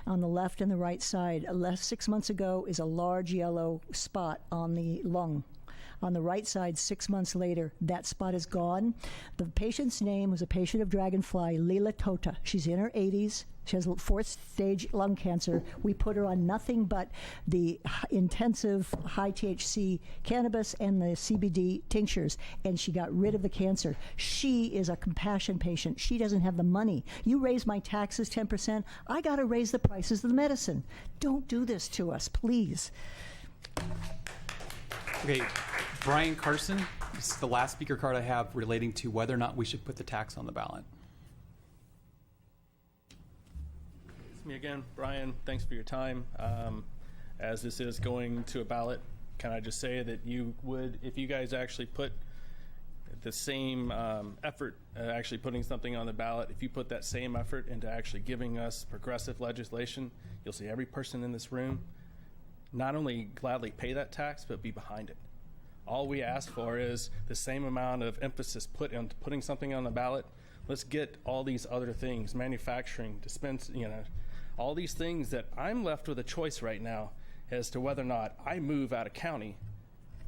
on the left and the right side. 6 months ago is a large yellow spot on the lung. On the right side, 6 months later, that spot is gone. The patient's name was a patient of Dragonfly, Leela Tota. She's in her 80s. She has 4th-stage lung cancer. We put her on nothing but the intensive high THC cannabis and the CBD tinctures, and she got rid of the cancer. She is a compassion patient. She doesn't have the money. You raise my taxes 10%, I got to raise the prices of the medicine. Don't do this to us, please. Okay, Brian Carson, this is the last speaker card I have relating to whether or not we should put the tax on the ballot. It's me again, Brian. Thanks for your time. As this is going to a ballot, can I just say that you would, if you guys actually put the same effort actually putting something on the ballot, if you put that same effort into actually giving us progressive legislation, you'll see every person in this room not only gladly pay that tax, but be behind it. All we ask for is the same amount of emphasis put into putting something on the ballot. Let's get all these other things, manufacturing, all these things that I'm left with a choice right now as to whether or not I move out of county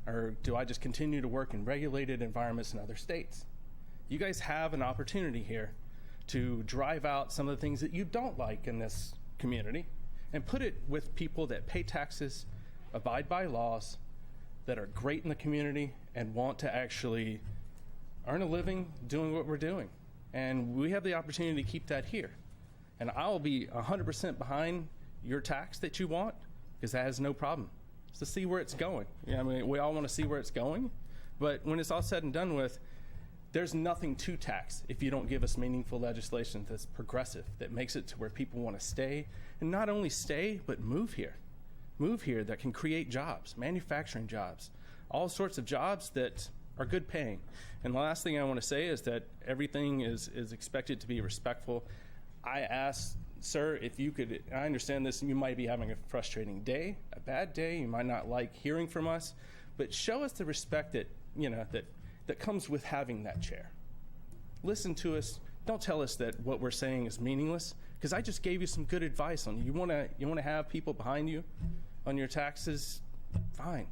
or do I just continue to work in regulated environments in other states. You guys have an opportunity here to drive out some of the things that you don't like in this community and put it with people that pay taxes, abide by laws, that are great in the community and want to actually earn a living doing what we're doing. And we have the opportunity to keep that here. And I'll be 100% behind your tax that you want, because that has no problem. It's to see where it's going. I mean, we all want to see where it's going, but when it's all said and done with, there's nothing to tax if you don't give us meaningful legislation that's progressive, that makes it to where people want to stay, and not only stay, but move here. Move here that can create jobs, manufacturing jobs, all sorts of jobs that are good paying. And the last thing I want to say is that everything is expected to be respectful. I asked, sir, if you could, I understand this, you might be having a frustrating day, a bad day, you might not like hearing from us, but show us the respect that, that comes with having that chair. Listen to us. Don't tell us that what we're saying is meaningless, because I just gave you some good advice on you want to have people behind you on your taxes. Fine.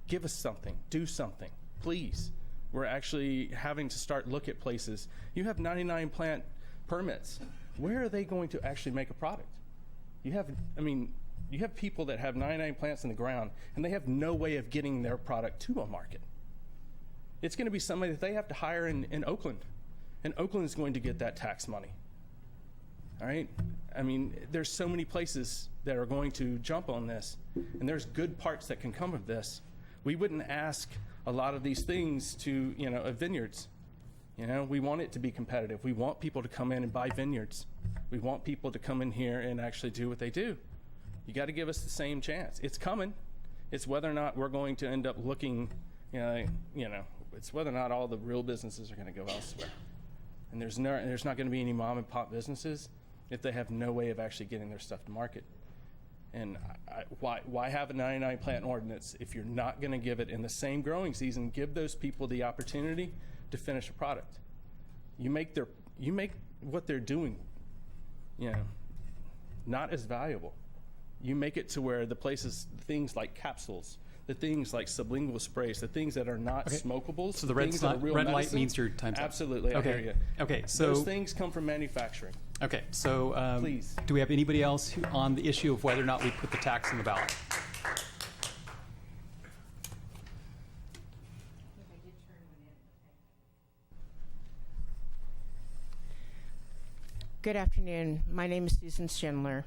Give us something. Do something. Please. We're actually having to start look at places. You have 99 plant permits. Where are they going to actually make a product? You have people that have 99 plants in the ground, and they have no way of getting their product to a market. It's going to be somebody that they have to hire in Oakland, and Oakland is going to get that tax money. All right? I mean, there's so many places that are going to jump on this, and there's good parts that can come of this. We wouldn't ask a lot of these things to, vineyards. We want it to be competitive. We want people to come in and buy vineyards. We want people to come in here and actually do what they do. You got to give us the same chance. It's coming. It's whether or not we're going to end up looking, it's whether or not all the real businesses are going to go elsewhere. And there's not going to be any mom and pop businesses if they have no way of actually getting their stuff to market. And why have a 99 plant ordinance if you're not going to give it in the same growing season? Give those people the opportunity to finish a product. You make what they're doing, not as valuable. You make it to where the places, things like capsules, the things like sublingual sprays, the things that are not smokables. So the red light means your time's up. Absolutely, okay. I hear you. Okay, so those things come from manufacturing. Okay, so Please. Do we have anybody else on the issue of whether or not we put the tax on the ballot? Good afternoon. My name is Susan Schindler.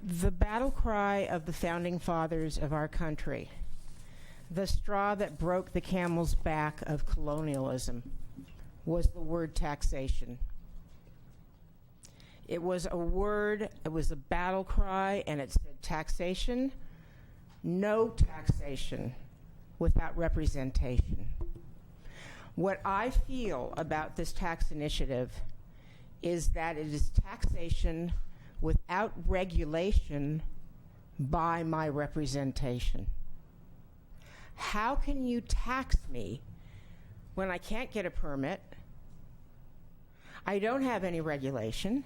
The battle cry of the founding fathers of our country, the straw that broke the camel's back of colonialism, was the word taxation. It was a battle cry, and it said taxation, no taxation without representation. What I feel about this tax initiative is that it is taxation without regulation by my representation. How can you tax me when I can't get a permit? I don't have any regulation.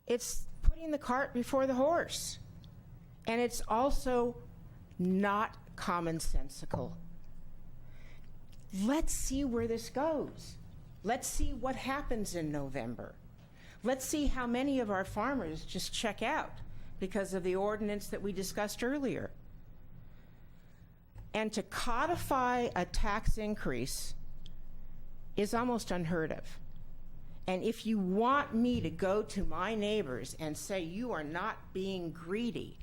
It's putting the cart before the horse. And it's also not commonsensical. Let's see where this goes. Let's see what happens in November. Let's see how many of our farmers just check out because of the ordinance that we discussed earlier. And to codify a tax increase is almost unheard of. And if you want me to go to my neighbors and say you are not being greedy,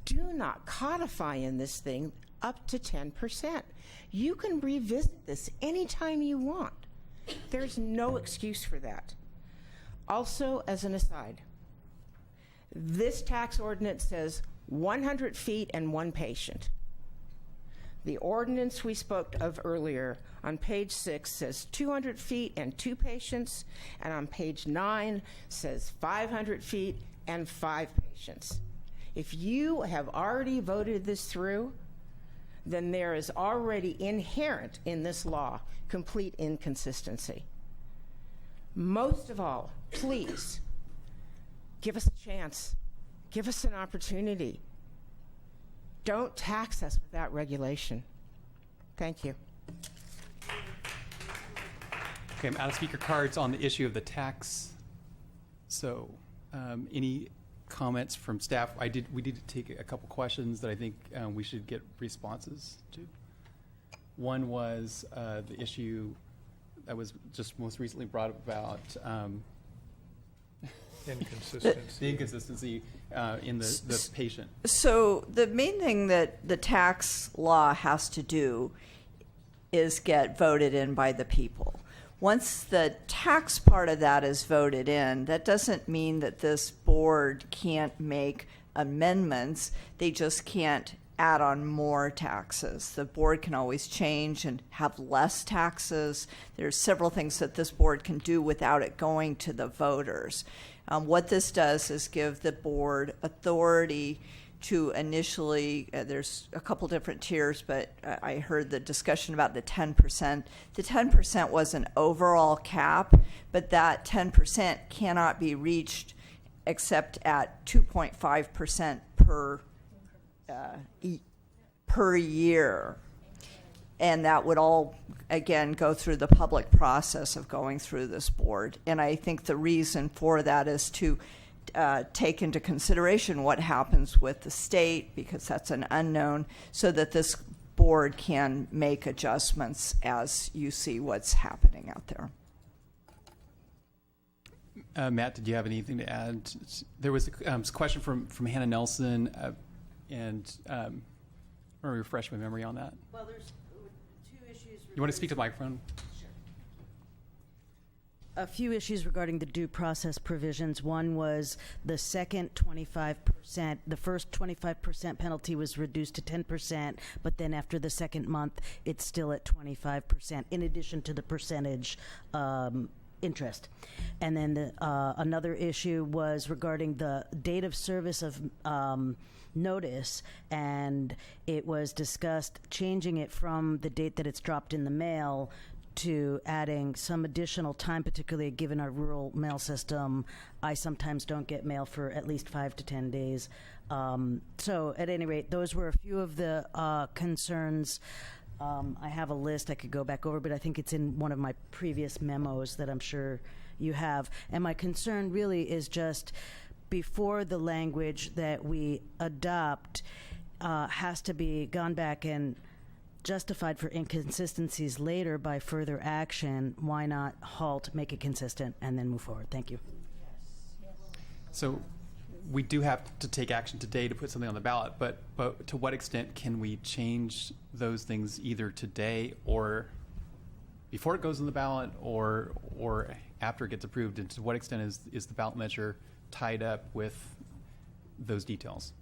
do not codify in this thing up to 10%. You can revisit this anytime you want. There's no excuse for that. Also, as an aside, this tax ordinance says 100 feet and one patient. The ordinance we spoke of earlier on page 6 says 200 feet and 2 patients, and on page 9 says 500 feet and 5 patients. If you have already voted this through, then there is already inherent in this law complete inconsistency. Most of all, please, give us a chance. Give us an opportunity. Don't tax us without regulation. Thank you. Okay, I'm out of speaker cards on the issue of the tax. So, any comments from staff? We did take a couple questions that I think we should get responses to. One was the issue that was just most recently brought about. Inconsistency. The inconsistency in the patient. So the main thing that the tax law has to do is get voted in by the people. Once the tax part of that is voted in, that doesn't mean that this board can't make amendments. They just can't add on more taxes. The board can always change and have less taxes. There's several things that this board can do without it going to the voters. What this does is give the board authority to initially, there's a couple different tiers, but I heard the discussion about the 10%. The 10% was an overall cap, but that 10% cannot be reached except at 2.5% per year. And that would all, again, go through the public process of going through this board. And I think the reason for that is to take into consideration what happens with the state, because that's an unknown, so that this board can make adjustments as you see what's happening out there. Matt, did you have anything to add? There was a question from Hannah Nelson, and I want to refresh my memory on that. Well, there's two issues. You want to speak to the microphone? A few issues regarding the due process provisions. One was the second 25%, the first 25% penalty was reduced to 10%, but then after the second month, it's still at 25%, in addition to the percentage interest. And then another issue was regarding the date of service of notice, and it was discussed changing it from the date that it's dropped in the mail to adding some additional time, particularly given our rural mail system. I sometimes don't get mail for at least 5 to 10 days. So at any rate, those were a few of the concerns. I have a list I could go back over, but I think it's in one of my previous memos that I'm sure you have. And my concern really is just before the language that we adopt has to be gone back and justified for inconsistencies later by further action, why not halt, make it consistent, and then move forward? Thank you. So we do have to take action today to put something on the ballot, but to what extent can we change those things either today or before it goes on the ballot or after it gets approved? And to what extent is the ballot measure tied up with those details?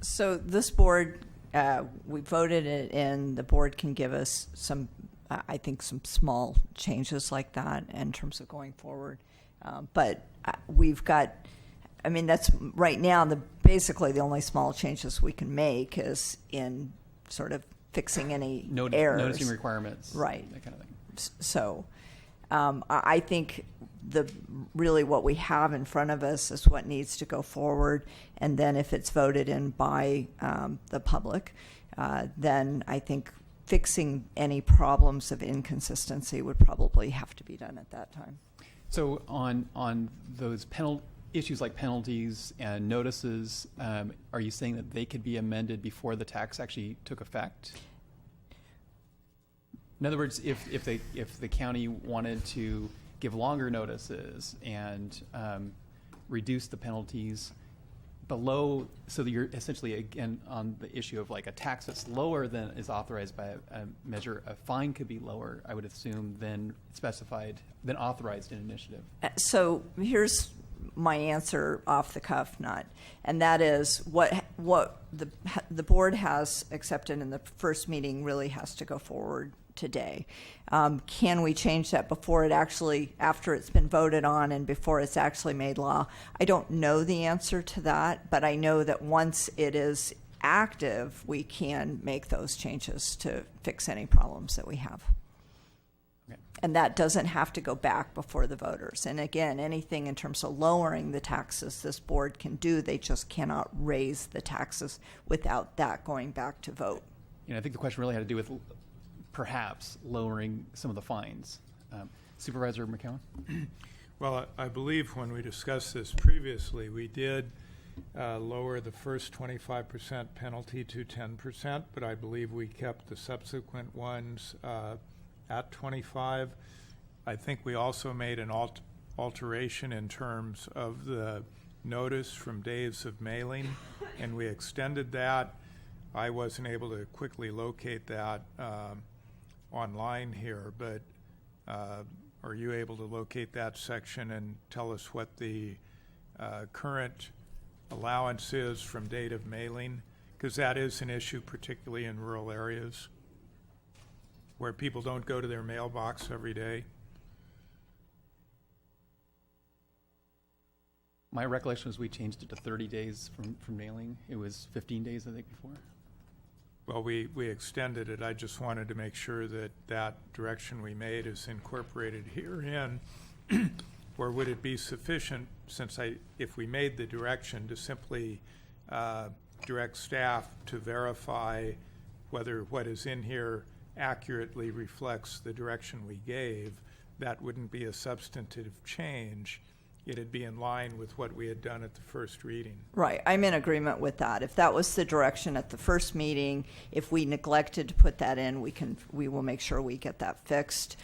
So this board, we voted it in. The board can give us some, I think, some small changes like that in terms of going forward. But we've got, I mean, that's right now, basically the only small changes we can make is in sort of fixing any errors. Noticing requirements. Right. That kind of thing. So I think really what we have in front of us is what needs to go forward, and then if it's voted in by the public, then I think fixing any problems of inconsistency would probably have to be done at that time. So on those issues like penalties and notices, are you saying that they could be amended before the tax actually took effect? In other words, if the county wanted to give longer notices and reduce the penalties below, so that you're essentially, again, on the issue of like a tax that's lower than is authorized by a measure, a fine could be lower, I would assume, than than authorized in initiative. So here's my answer off the cuff, and that is what the board has accepted in the first meeting really has to go forward today. Can we change that before it actually, after it's been voted on and before it's actually made law? I don't know the answer to that, but I know that once it is active, we can make those changes to fix any problems that we have. Okay. And that doesn't have to go back before the voters. And again, anything in terms of lowering the taxes this board can do, they just cannot raise the taxes without that going back to vote. I think the question really had to do with perhaps lowering some of the fines. Supervisor McCowan? Well, I believe when we discussed this previously, we did lower the first 25% penalty to 10%, but I believe we kept the subsequent ones at 25. I think we also made an alteration in terms of the notice from days of mailing, and we extended that. I wasn't able to quickly locate that online here, but are you able to locate that section and tell us what the current allowance is from date of mailing? Because that is an issue, particularly in rural areas where people don't go to their mailbox every day. My recollection was we changed it to 30 days from mailing. It was 15 days, I think, before. Well, we extended it. I just wanted to make sure that that direction we made is incorporated herein. Or would it be sufficient, since if we made the direction to simply direct staff to verify whether what is in here accurately reflects the direction we gave, that wouldn't be a substantive change. It'd be in line with what we had done at the first reading. Right. I'm in agreement with that. If that was the direction at the first meeting, if we neglected to put that in, we will make sure we get that fixed.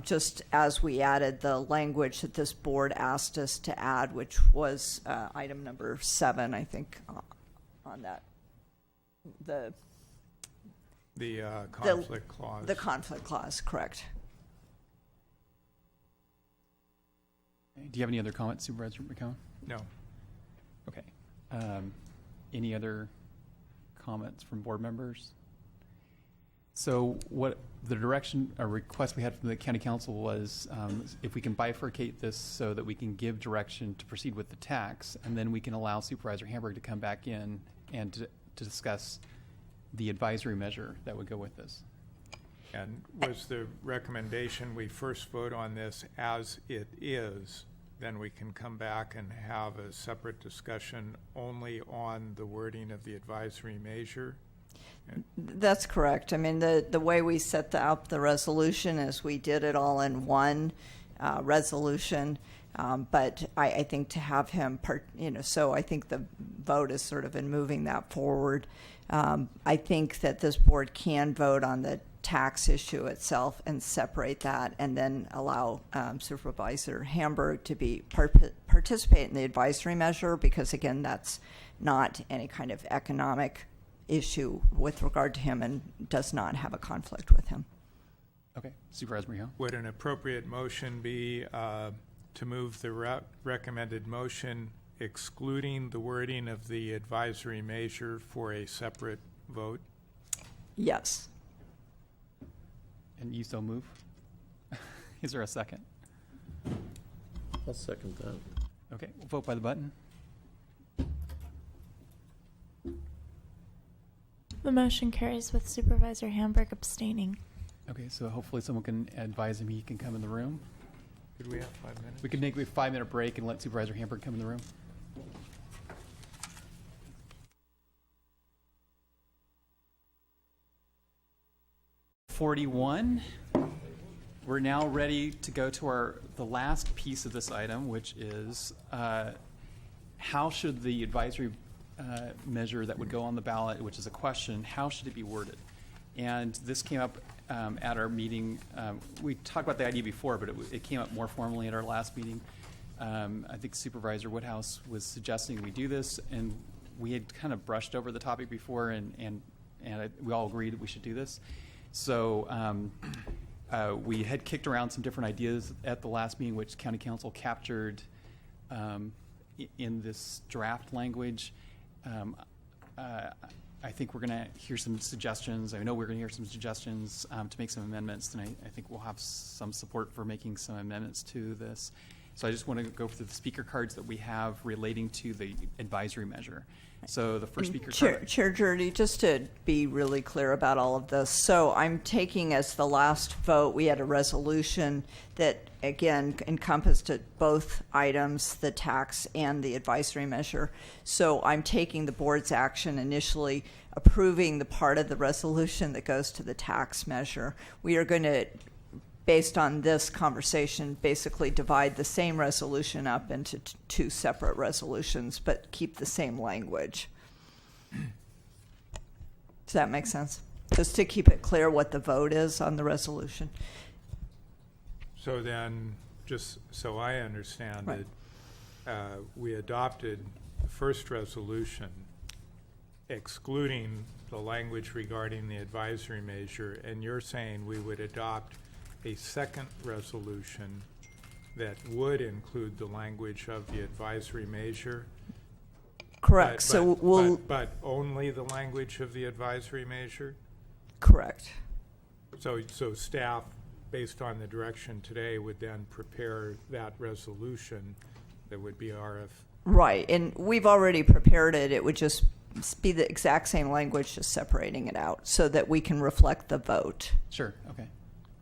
Just as we added the language that this board asked us to add, which was item number 7, I think, on that. The conflict clause. The conflict clause, correct. Do you have any other comments, Supervisor McCown? No. Okay. Any other comments from board members? So what the direction or request we had from the county council was if we can bifurcate this so that we can give direction to proceed with the tax, and then we can allow Supervisor Hamburg to come back in and to discuss the advisory measure that would go with this. And was the recommendation we first vote on this as it is, then we can come back and have a separate discussion only on the wording of the advisory measure? That's correct. I mean, the way we set up the resolution is we did it all in one resolution. But I think to have him, so I think the vote is sort of in moving that forward. I think that this board can vote on the tax issue itself and separate that, and then allow Supervisor Hamburg to be participate in the advisory measure, because again, that's not any kind of economic issue with regard to him and does not have a conflict with him. Okay, Supervisor Miho. Would an appropriate motion be to move the recommended motion excluding the wording of the advisory measure for a separate vote? Yes. And you so move? Is there a second? I'll second that. Okay, we'll vote by the button. The motion carries with Supervisor Hamburg abstaining. Okay, so hopefully someone can advise him he can come in the room. Could we have 5 minutes? We could make a 5-minute break and let Supervisor Hamburg come in the room. .41. We're now ready to go to the last piece of this item, which is how should the advisory measure that would go on the ballot, which is a question, how should it be worded? And this came up at our meeting. We talked about the idea before, but it came up more formally at our last meeting. I think Supervisor Woodhouse was suggesting we do this, and we had kind of brushed over the topic before, and we all agreed that we should do this. So we had kicked around some different ideas at the last meeting, which County Council captured in this draft language. I think we're going to hear some suggestions. I know we're going to hear some suggestions to make some amendments, and I think we'll have some support for making some amendments to this. So I just want to go through the speaker cards that we have relating to the advisory measure. So the first speaker card. Chair Jordy, just to be really clear about all of this. So I'm taking as the last vote, we had a resolution that, again, encompassed both items, the tax and the advisory measure. So I'm taking the board's action initially approving the part of the resolution that goes to the tax measure. We are going to, based on this conversation, basically divide the same resolution up into two separate resolutions, but keep the same language. Does that make sense? Just to keep it clear what the vote is on the resolution. So then, just so I understand Right. it, we adopted the first resolution excluding the language regarding the advisory measure, and you're saying we would adopt a second resolution that would include the language of the advisory measure? Correct. But only the language of the advisory measure? Correct. So staff, based on the direction today, would then prepare that resolution that would be RF. Right, and we've already prepared it. It would just be the exact same language, just separating it out so that we can reflect the vote. Sure, okay.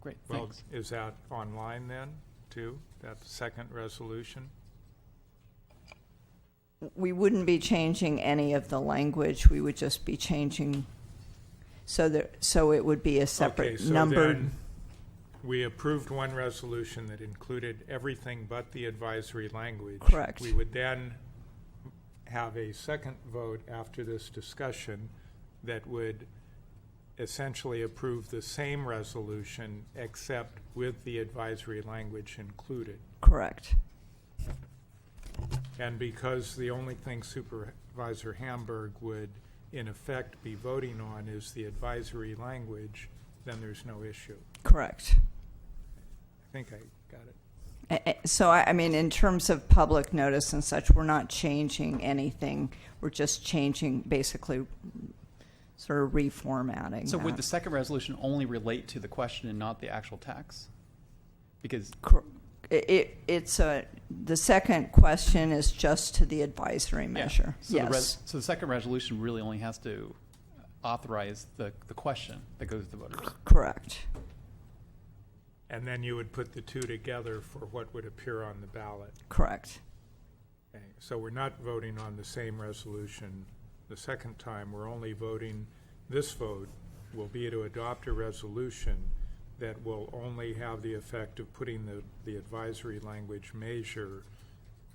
Great, Well, thanks. is that online then, too, that second resolution? We wouldn't be changing any of the language. We would just be changing so it would be a separate Okay, so numbered. then we approved one resolution that included everything but the advisory language. Correct. We would then have a second vote after this discussion that would essentially approve the same resolution except with the advisory language included. Correct. And because the only thing Supervisor Hamburg would in effect be voting on is the advisory language, then there's no issue. Correct. I think I got it. So, I mean, in terms of public notice and such, we're not changing anything. We're just changing, basically, sort of reformatting. So that. would the second resolution only relate to the question and not the actual tax? Because the second question is just to the advisory measure. So Yes. so the second resolution really only has to authorize the question that goes to the voters. Correct. And then you would put the two together for what would appear on the ballot. Correct. Okay, so we're not voting on the same resolution the second time. We're only voting, this vote will be to adopt a resolution that will only have the effect of putting the advisory language measure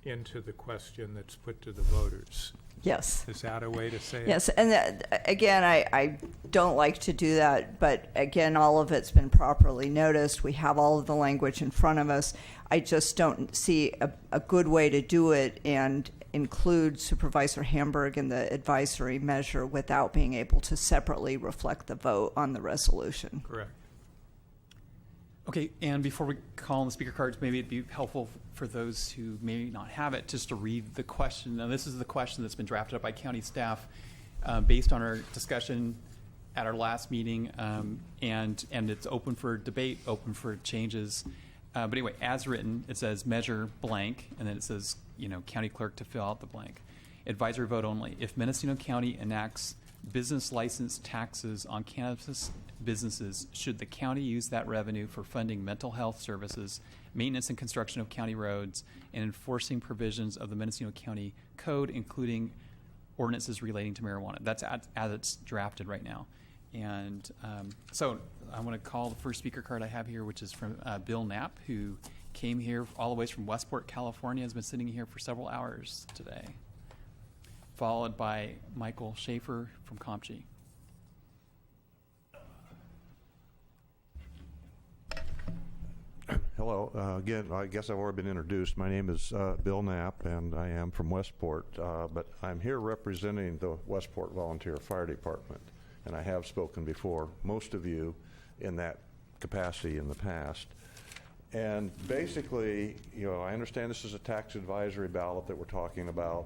into the question that's put to the voters. Yes. Is that a way to say it? Yes, and again, I don't like to do that, but again, all of it's been properly noticed. We have all of the language in front of us. I just don't see a good way to do it and include Supervisor Hamburg in the advisory measure without being able to separately reflect the vote on the resolution. Correct. Okay, and before we call on the speaker cards, maybe it'd be helpful for those who may not have it, just to read the question. Now, this is the question that's been drafted up by county staff based on our discussion at our last meeting, and it's open for debate, open for changes. But anyway, as written, it says measure blank, and then it says, county clerk to fill out the blank. Advisory vote only. If Mendocino County enacts business license taxes on cannabis businesses, should the county use that revenue for funding mental health services, maintenance and construction of county roads, and enforcing provisions of the Mendocino County Code, including ordinances relating to marijuana? That's as it's drafted right now. And so I want to call the first speaker card I have here, which is from Bill Knapp, who came here all the way from Westport, California, has been sitting here for several hours today, followed by Michael Schaefer from CompG. Hello. Again, I guess I've already been introduced. My name is Bill Knapp, and I am from Westport, but I'm here representing the Westport Volunteer Fire Department, and I have spoken before most of you in that capacity in the past. And basically, I understand this is a tax advisory ballot that we're talking about,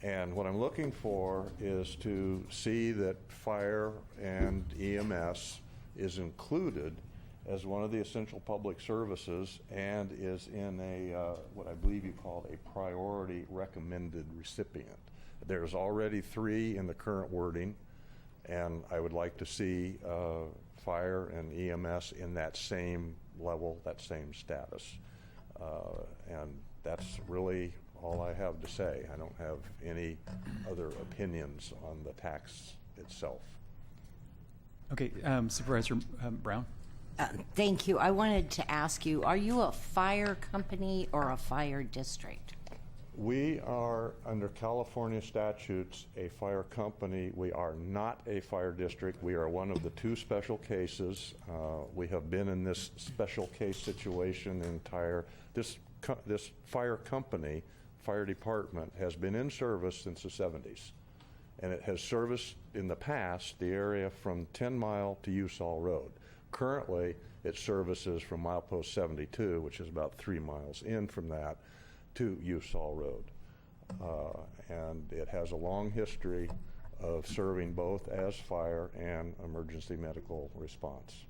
and what I'm looking for is to see that fire and EMS is included as one of the essential public services and is in what I believe you call a priority recommended recipient. There's already 3 in the current wording, and I would like to see fire and EMS in that same level, that same status. And that's really all I have to say. I don't have any other opinions on the tax itself. Okay, Supervisor Brown. Thank you. I wanted to ask you, are you a fire company or a fire district? We are, under California statutes, a fire company. We are not a fire district. We are one of the 2 special cases. We have been in this special case situation this fire company, fire department, has been in service since the 70s. And it has serviced in the past the area from 10 Mile to Usall Road. Currently, it services from milepost 72, which is about 3 miles in from that, to Usall Road. And it has a long history of serving both as fire and emergency medical response.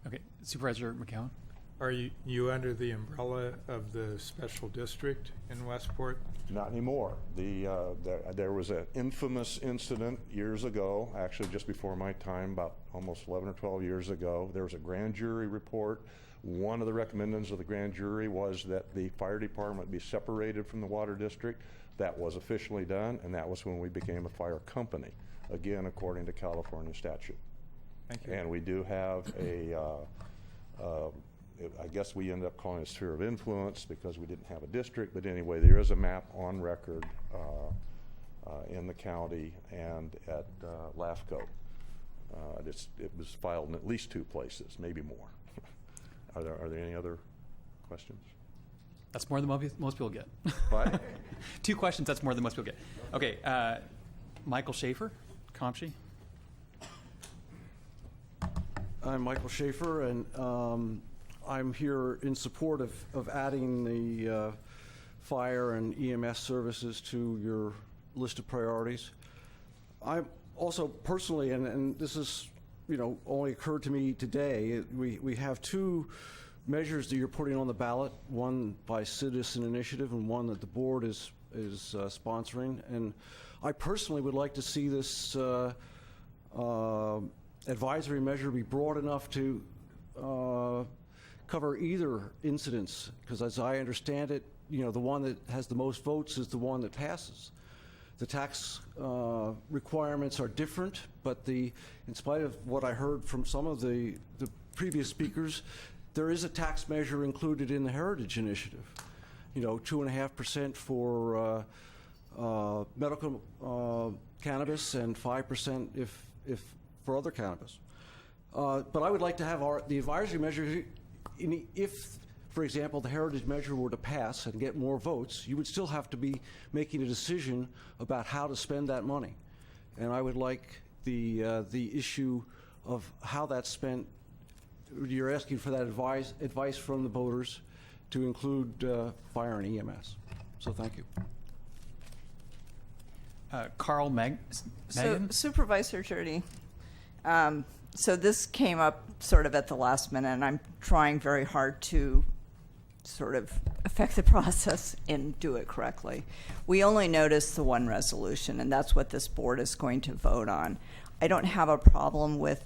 Okay, Supervisor McCowan? Are you under the umbrella of the special district in Westport? Not anymore. There was an infamous incident years ago, actually just before my time, about almost 11 or 12 years ago. There was a grand jury report. One of the recommendations of the grand jury was that the fire department be separated from the water district. That was officially done, and that was when we became a fire company, again, according to California statute. Thank you. And we do have I guess we ended up calling it a sphere of influence because we didn't have a district, but anyway, there is a map on record in the county and at LAFCO. It was filed in at least 2 places, maybe more. Are there any other questions? That's more than most people get. What? 2 questions, that's more than most people get. Okay, Michael Schaefer, CompSci. I'm Michael Schaefer, and I'm here in support of adding the fire and EMS services to your list of priorities. I'm also personally, and this is, only occurred to me today, we have 2 measures that you're putting on the ballot, one by citizen initiative and one that the board is sponsoring. And I personally would like to see this advisory measure be broad enough to cover either incidents, because as I understand it, the one that has the most votes is the one that passes. The tax requirements are different, but in spite of what I heard from some of the previous speakers, there is a tax measure included in the Heritage Initiative. 2.5% for medical cannabis and 5% if for other cannabis. But I would like to have the advisory measure. If, for example, the Heritage measure were to pass and get more votes, you would still have to be making a decision about how to spend that money. And I would like the issue of how that's spent. You're asking for that advice from the voters to include fire and EMS. So thank you. Carl Megan? Supervisor Jurdy, so this came up sort of at the last minute, and I'm trying very hard to sort of affect the process and do it correctly. We only noticed the one resolution, and that's what this board is going to vote on. I don't have a problem with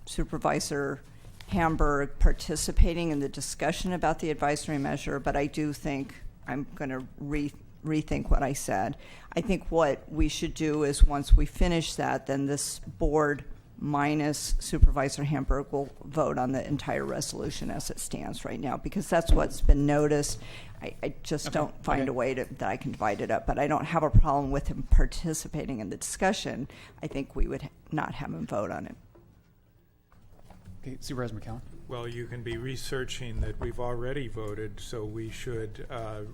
Supervisor Hamburg participating in the discussion about the advisory measure, but I do think I'm going to rethink what I said. I think what we should do is once we finish that, then this board minus Supervisor Hamburg will vote on the entire resolution as it stands right now, because that's what's been noticed. I just don't find a way that I can divide it up, but I don't have a problem with him participating in the discussion. I think we would not have him vote on it. Okay, Supervisor McCowan. Well, you can be researching that we've already voted, so we should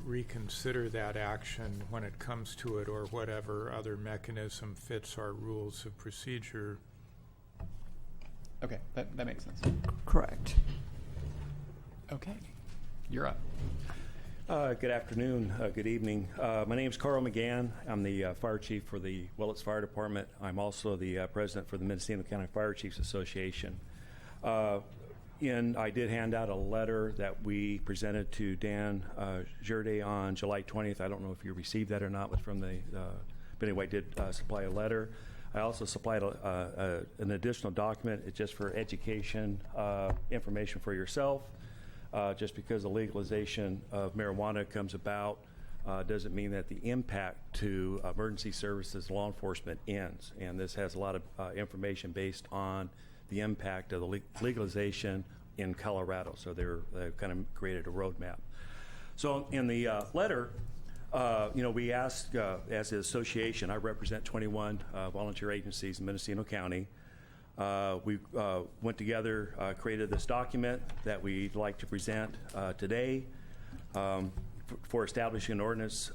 reconsider that action when it comes to it, or whatever other mechanism fits our rules of procedure. Okay, that makes sense. Correct. Okay, you're up. Good afternoon, good evening. My name is Carl McGann. I'm the fire chief for the Willits Fire Department. I'm also the president for the Mendocino County Fire Chiefs Association. I did hand out a letter that we presented to Dan Jerde on July 20th. I don't know if you received that or not. It was from but anyway, I did supply a letter. I also supplied an additional document. It's just for education information for yourself. Just because the legalization of marijuana comes about doesn't mean that the impact to emergency services law enforcement ends. And this has a lot of information based on the impact of the legalization in Colorado. So they've kind of created a roadmap. So in the letter, We asked, as an association, I represent 21 volunteer agencies in Mendocino County. We went together, created this document that we'd like to present today for establishing an ordinance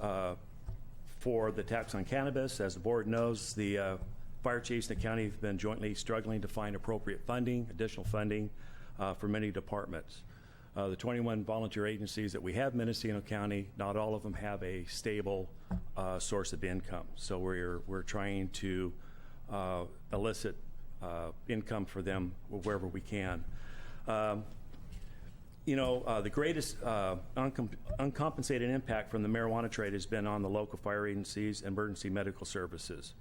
for the tax on cannabis. As the board knows, the fire chiefs in the county have been jointly struggling to find appropriate funding, additional funding for many departments. The 21 volunteer agencies that we have in Mendocino County, not all of them have a stable source of income. So we're trying to elicit income for them wherever we can. The greatest uncompensated impact from the marijuana trade has been on the local fire agencies and emergency medical services.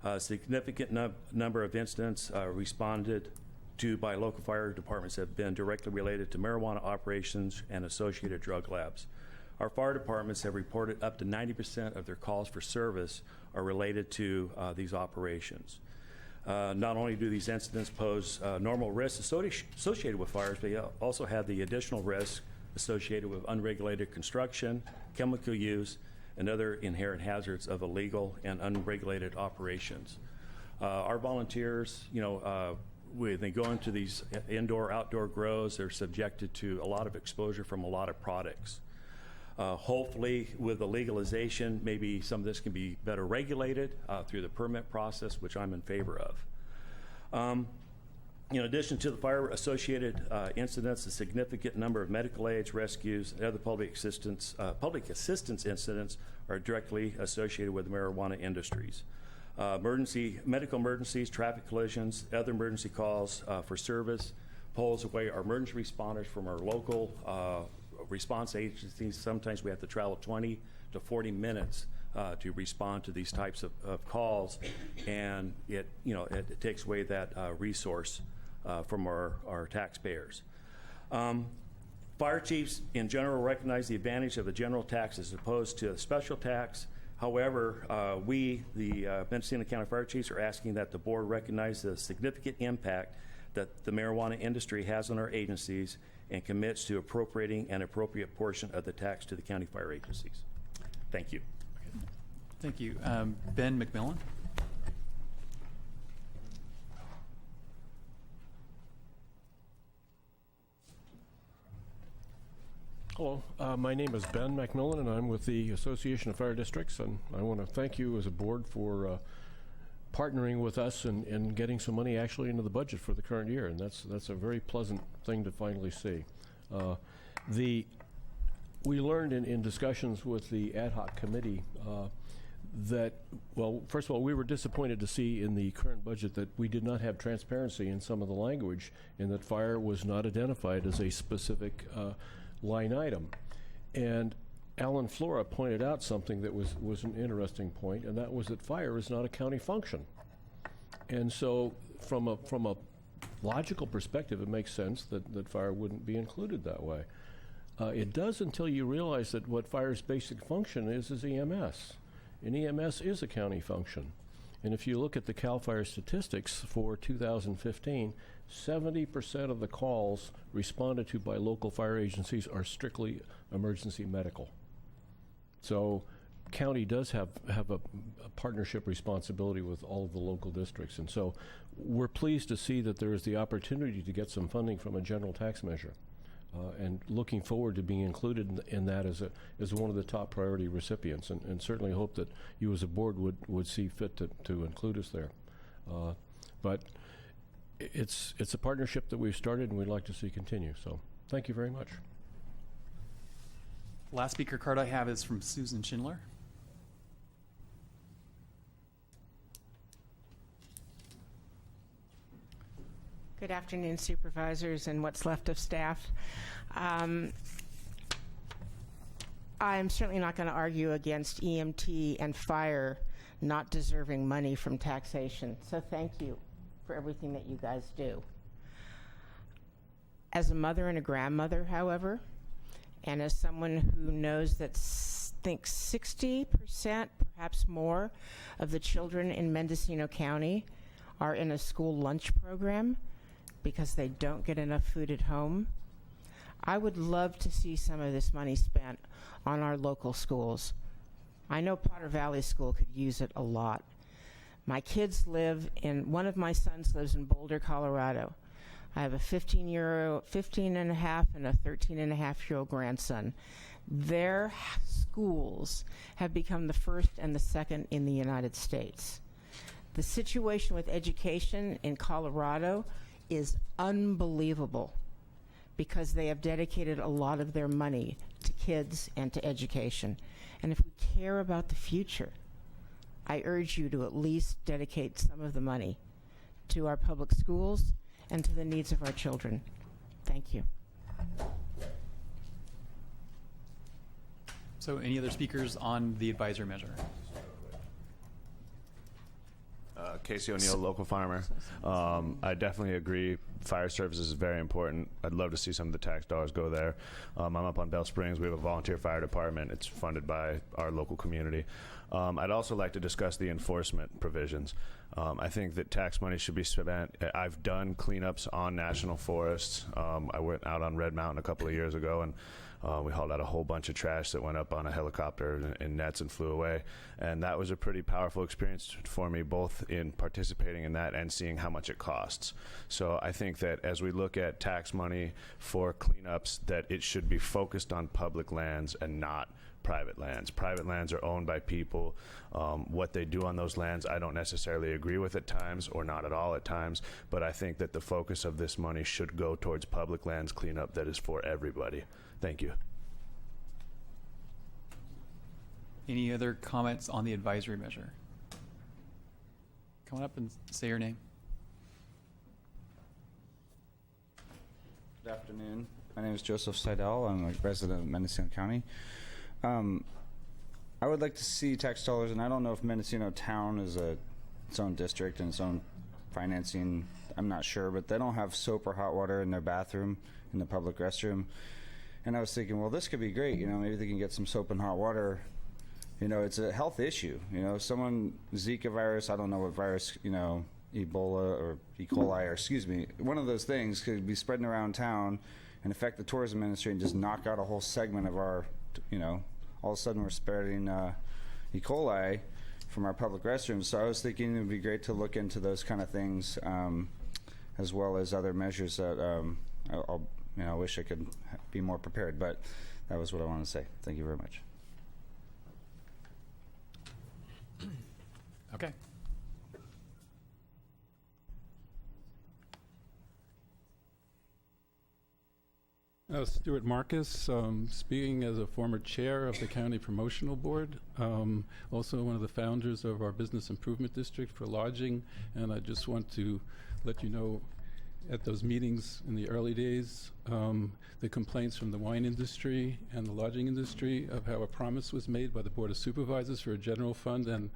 A significant number of incidents responded to by local fire departments have been directly related to marijuana operations and associated drug labs. Our fire departments have reported up to 90% of their calls for service are related to these operations. Not only do these incidents pose normal risks associated with fires, but they also have the additional risk associated with unregulated construction, chemical use, and other inherent hazards of illegal and unregulated operations. Our volunteers, when they go into these indoor-outdoor grows, they're subjected to a lot of exposure from a lot of products. Hopefully, with the legalization, maybe some of this can be better regulated through the permit process, which I'm in favor of. In addition to the fire-associated incidents, a significant number of medical aids, rescues, and other public assistance incidents are directly associated with the marijuana industries. Medical emergencies, traffic collisions, other emergency calls for service pulls away our emergency responders from our local response agencies. Sometimes we have to travel 20 to 40 minutes to respond to these types of calls, and it takes away that resource from our taxpayers. Fire chiefs in general recognize the advantage of a general tax as opposed to a special tax. However, we, the Mendocino County Fire Chiefs, are asking that the board recognize the significant impact that the marijuana industry has on our agencies and commits to appropriating an appropriate portion of the tax to the county fire agencies. Thank you. Thank you. Ben McMillan. Hello, my name is Ben McMillan, and I'm with the Association of Fire Districts, and I want to thank you as a board for partnering with us and getting some money actually into the budget for the current year, and that's a very pleasant thing to finally see. We learned in discussions with the ad hoc committee that, well, first of all, we were disappointed to see in the current budget that we did not have transparency in some of the language, and that fire was not identified as a specific line item. And Alan Flora pointed out something that was an interesting point, and that was that fire is not a county function. And so from a logical perspective, it makes sense that fire wouldn't be included that way. It does until you realize that what fire's basic function is EMS. And EMS is a county function. And if you look at the CAL FIRE statistics for 2015, 70% of the calls responded to by local fire agencies are strictly emergency medical. So county does have a partnership responsibility with all of the local districts. And so we're pleased to see that there is the opportunity to get some funding from a general tax measure. And looking forward to being included in that as one of the top priority recipients, and certainly hope that you as a board would see fit to include us there. But it's a partnership that we've started and we'd like to see continue. So thank you very much. Last speaker card I have is from Susan Schindler. Good afternoon, supervisors and what's left of staff. I'm certainly not going to argue against EMT and fire not deserving money from taxation. So thank you for everything that you guys do. As a mother and a grandmother, however, and as someone who knows that thinks 60%, perhaps more, of the children in Mendocino County are in a school lunch program because they don't get enough food at home, I would love to see some of this money spent on our local schools. I know Potter Valley School could use it a lot. My kids one of my sons lives in Boulder, Colorado. I have a 15 and a half and a 13 and a half year old grandson. Their schools have become the first and the second in the United States. The situation with education in Colorado is unbelievable because they have dedicated a lot of their money to kids and to education. And if we care about the future, I urge you to at least dedicate some of the money to our public schools and to the needs of our children. Thank you. So any other speakers on the advisory measure? Casey O'Neill, local farmer. I definitely agree. Fire services is very important. I'd love to see some of the tax dollars go there. I'm up on Bell Springs. We have a volunteer fire department. It's funded by our local community. I'd also like to discuss the enforcement provisions. I think that tax money should be spent. I've done cleanups on national forests. I went out on Red Mountain a couple of years ago, and we hauled out a whole bunch of trash that went up on a helicopter in nets and flew away. And that was a pretty powerful experience for me, both in participating in that and seeing how much it costs. So I think that as we look at tax money for cleanups, that it should be focused on public lands and not private lands. Private lands are owned by people. What they do on those lands, I don't necessarily agree with at times, or not at all at times, but I think that the focus of this money should go towards public lands cleanup that is for everybody. Thank you. Any other comments on the advisory measure? Come on up and say your name. Good afternoon. My name is Joseph Seidel. I'm a resident of Mendocino County. I would like to see tax dollars, and I don't know if Mendocino Town is its own district and its own financing. I'm not sure, but they don't have soap or hot water in their bathroom, in the public restroom. And I was thinking, well, this could be great. Maybe they can get some soap and hot water. It's a health issue. Someone, Zika virus, I don't know what virus, Ebola or E. coli, or excuse me, one of those things could be spreading around town and affect the tourism industry and just knock out a whole segment of our, all of a sudden we're spreading E. coli from our public restrooms. So I was thinking it would be great to look into those kind of things, as well as other measures that I wish I could be more prepared, but that was what I wanted to say. Thank you very much. Okay. Stuart Marcus, speaking as a former chair of the County Promotional Board, also one of the founders of our Business Improvement District for lodging, and I just want to let you know at those meetings in the early days, the complaints from the wine industry and the lodging industry of how a promise was made by the Board of Supervisors for a general fund, and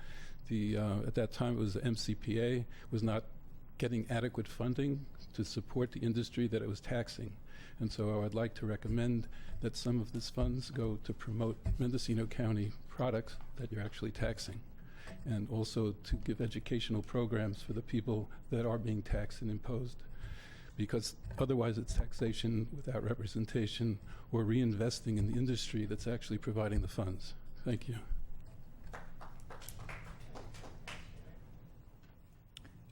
at that time it was the MCPA, was not getting adequate funding to support the industry that it was taxing. And so I would like to recommend that some of these funds go to promote Mendocino County products that you're actually taxing, and also to give educational programs for the people that are being taxed and imposed. Because otherwise it's taxation without representation or reinvesting in the industry that's actually providing the funds. Thank you.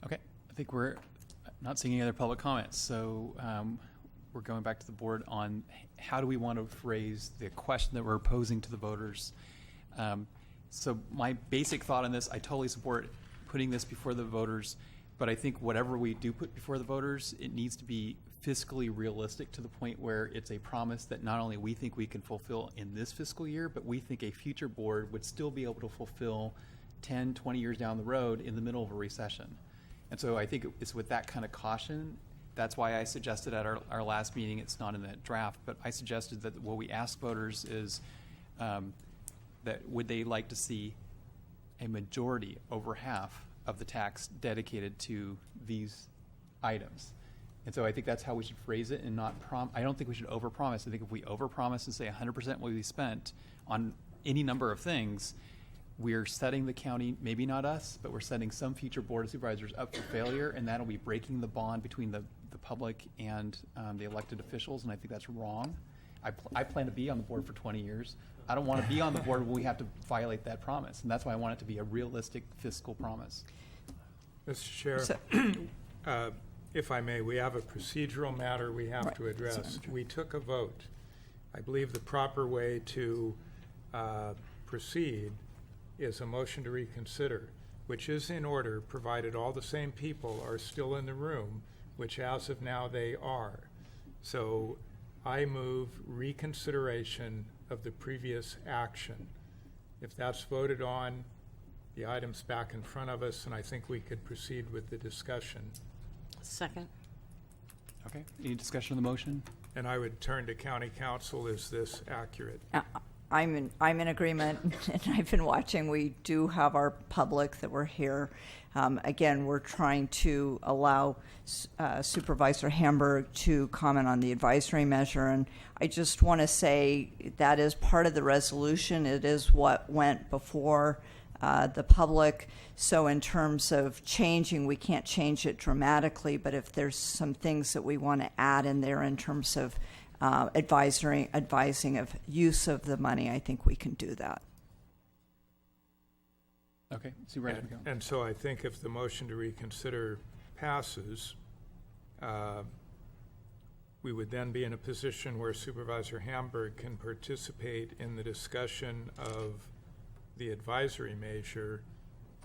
Okay, I think we're not seeing any other public comments, so we're going back to the board on how do we want to phrase the question that we're posing to the voters. So my basic thought on this, I totally support putting this before the voters, but I think whatever we do put before the voters, it needs to be fiscally realistic to the point where it's a promise that not only we think we can fulfill in this fiscal year, but we think a future board would still be able to fulfill 10, 20 years down the road in the middle of a recession. And so I think it's with that kind of caution. That's why I suggested at our last meeting, it's not in that draft, but I suggested that what we ask voters is that would they like to see a majority, over half, of the tax dedicated to these items. And so I think that's how we should phrase it, and not I don't think we should overpromise. I think if we overpromise and say 100% will be spent on any number of things, we're setting the county, maybe not us, but we're setting some future board of supervisors up for failure, and that'll be breaking the bond between the public and the elected officials, and I think that's wrong. I plan to be on the board for 20 years. I don't want to be on the board when we have to violate that promise, and that's why I want it to be a realistic fiscal promise. Mr. Chair, if I may, we have a procedural matter we have to address. We took a vote. I believe the proper way to proceed is a motion to reconsider, which is in order, provided all the same people are still in the room, which as of now they are. So I move reconsideration of the previous action. If that's voted on, the item's back in front of us, and I think we could proceed with the discussion. Second. Okay. Any discussion on the motion? And I would turn to County Council. Is this accurate? I'm in agreement, and I've been watching. We do have our public that were here. Again, we're trying to allow Supervisor Hamburg to comment on the advisory measure, and I just want to say that is part of the resolution. It is what went before the public. So in terms of changing, we can't change it dramatically, but if there's some things that we want to add in there in terms of advising of use of the money, I think we can do that. Okay. And so I think if the motion to reconsider passes, we would then be in a position where Supervisor Hamburg can participate in the discussion of the advisory measure,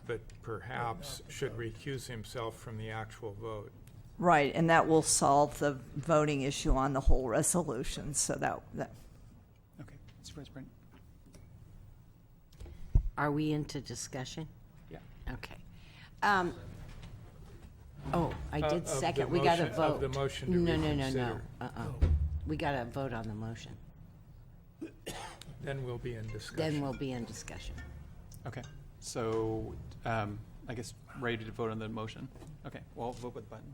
but perhaps should recuse himself from the actual vote. Right, and that will solve the voting issue on the whole resolution. So that. Okay, Supervisor Brent. Are we into discussion? Yeah. Okay. I did second. We got to vote. Of the motion to No. We got to vote on the motion. Then we'll be in discussion. Okay. So, I guess ready to vote on the motion. Okay. Well, I'll vote with the button.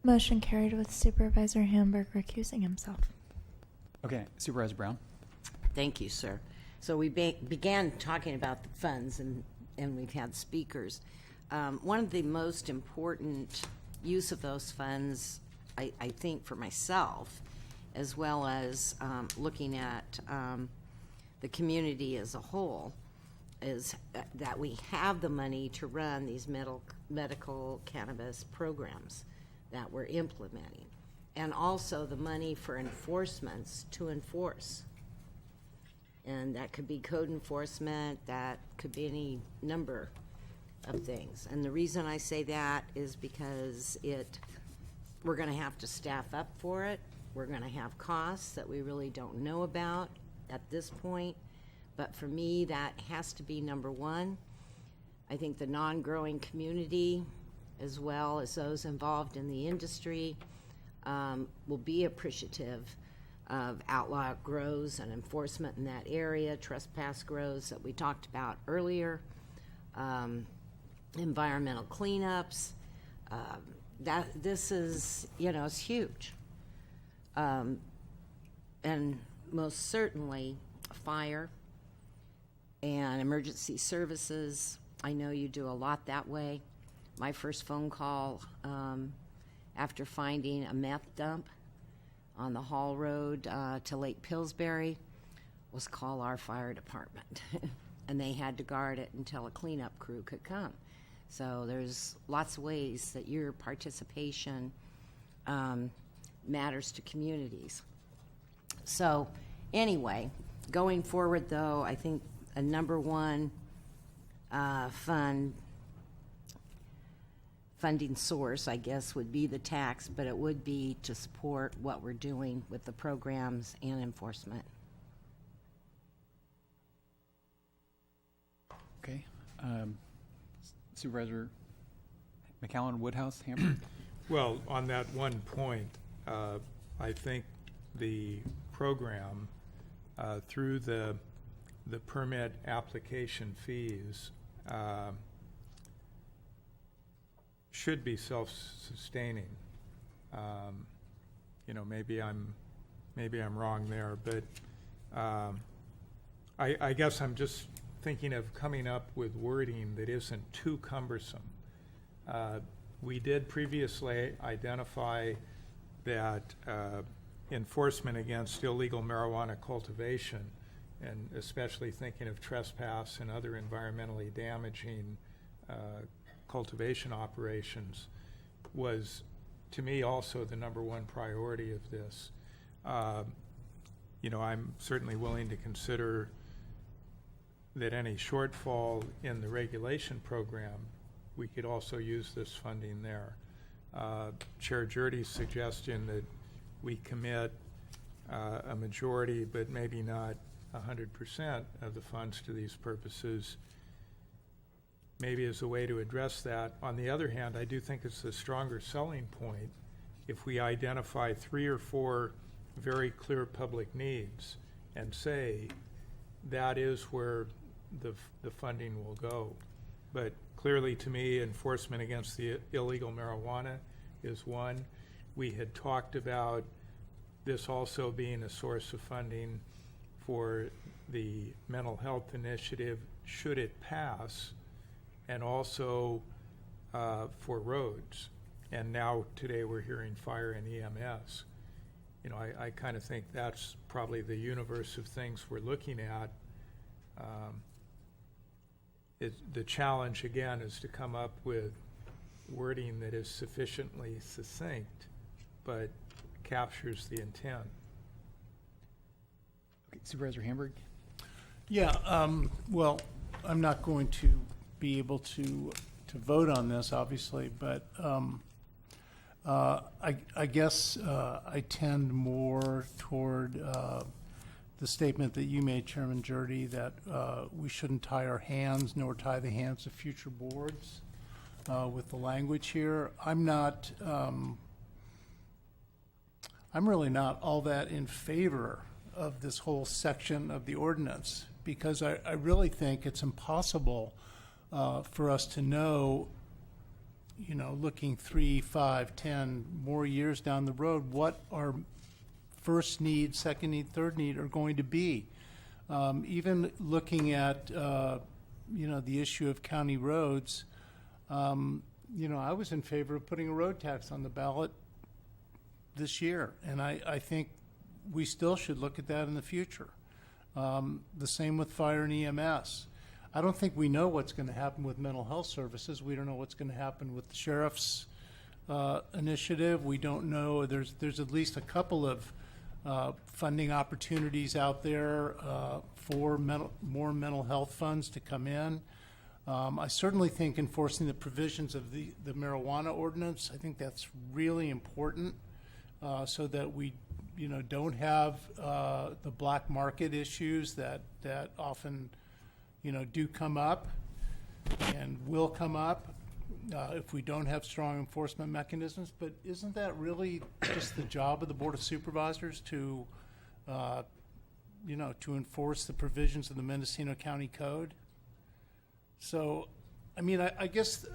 Motion carried with Supervisor Hamburg recusing himself. Okay. Supervisor Brown. Thank you, sir. So we began talking about the funds, and we've had speakers. One of the most important use of those funds, I think for myself, as well as looking at the community as a whole, is that we have the money to run these medical cannabis programs that we're implementing, and also the money for enforcements to enforce. And that could be code enforcement, that could be any number of things. And the reason I say that is because we're going to have to staff up for it. We're going to have costs that we really don't know about at this point. But for me, that has to be number one. I think the non-growing community, as well as those involved in the industry, will be appreciative of outlaw grows and enforcement in that area, trespass grows that we talked about earlier, environmental cleanups. This is, it's huge. And most certainly fire and emergency services. I know you do a lot that way. My first phone call after finding a meth dump on the Hall Road to Lake Pillsbury was call our fire department. And they had to guard it until a cleanup crew could come. So there's lots of ways that your participation matters to communities. So anyway, going forward though, I think a number one funding source, I guess, would be the tax, but it would be to support what we're doing with the programs and enforcement. Okay. Supervisor McAllen, Woodhouse, Hamburg. Well, on that one point, I think the program through the permit application fees should be self-sustaining. Maybe I'm wrong there, but I guess I'm just thinking of coming up with wording that isn't too cumbersome. We did previously identify that enforcement against illegal marijuana cultivation, and especially thinking of trespass and other environmentally damaging cultivation operations, was, to me, also the number one priority of this. I'm certainly willing to consider that any shortfall in the regulation program, we could also use this funding there. Chair Jurdy's suggestion that we commit a majority, but maybe not 100% of the funds to these purposes, maybe is a way to address that. On the other hand, I do think it's a stronger selling point if we identify 3 or 4 very clear public needs and say that is where the funding will go. But clearly, to me, enforcement against the illegal marijuana is one. We had talked about this also being a source of funding for the mental health initiative, should it pass, and also for roads. And now today we're hearing fire and EMS. I kind of think that's probably the universe of things we're looking at. The challenge, again, is to come up with wording that is sufficiently succinct, but captures the intent. Okay, Supervisor Hamburg? Yeah, well, I'm not going to be able to vote on this, obviously, but I guess I tend more toward the statement that you made, Chairman Jurdy, that we shouldn't tie our hands nor tie the hands of future boards with the language here. I'm really not all that in favor of this whole section of the ordinance, because I really think it's impossible for us to know, looking 3, 5, 10 more years down the road, what our first need, second need, third need are going to be. Even looking at, the issue of county roads, I was in favor of putting a road tax on the ballot this year, and I think we still should look at that in the future. The same with fire and EMS. I don't think we know what's going to happen with mental health services. We don't know what's going to happen with the sheriff's initiative. We don't know. There's at least a couple of funding opportunities out there for more mental health funds to come in. I certainly think enforcing the provisions of the marijuana ordinance, I think that's really important so that we don't have the black market issues that often do come up and will come up if we don't have strong enforcement mechanisms. But isn't that really just the job of the Board of Supervisors to enforce the provisions of the Mendocino County Code? So, I guess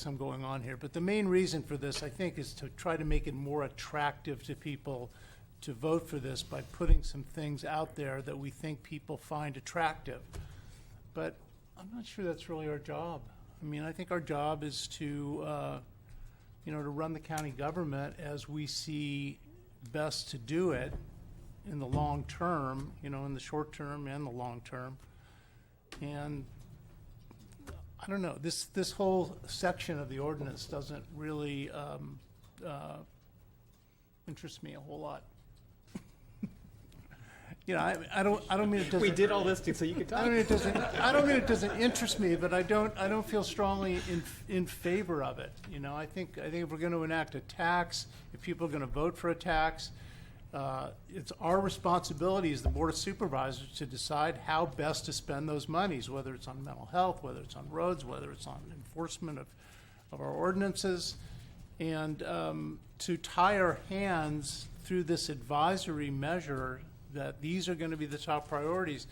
I'm going on here, but the main reason for this, I think, is to try to make it more attractive to people to vote for this by putting some things out there that we think people find attractive. But I'm not sure that's really our job. I think our job is to run the county government as we see best to do it in the long term, in the short term and the long term. And I don't know, this whole section of the ordinance doesn't really interest me a whole lot. I don't mean it doesn't. We did all this so you could talk. I don't mean it doesn't interest me, but I don't feel strongly in favor of it. I think if we're going to enact a tax, if people are going to vote for a tax, it's our responsibility as the Board of Supervisors to decide how best to spend those monies, whether it's on mental health, whether it's on roads, whether it's on enforcement of our ordinances, and to tie our hands through this advisory measure that these are going to be the top priorities,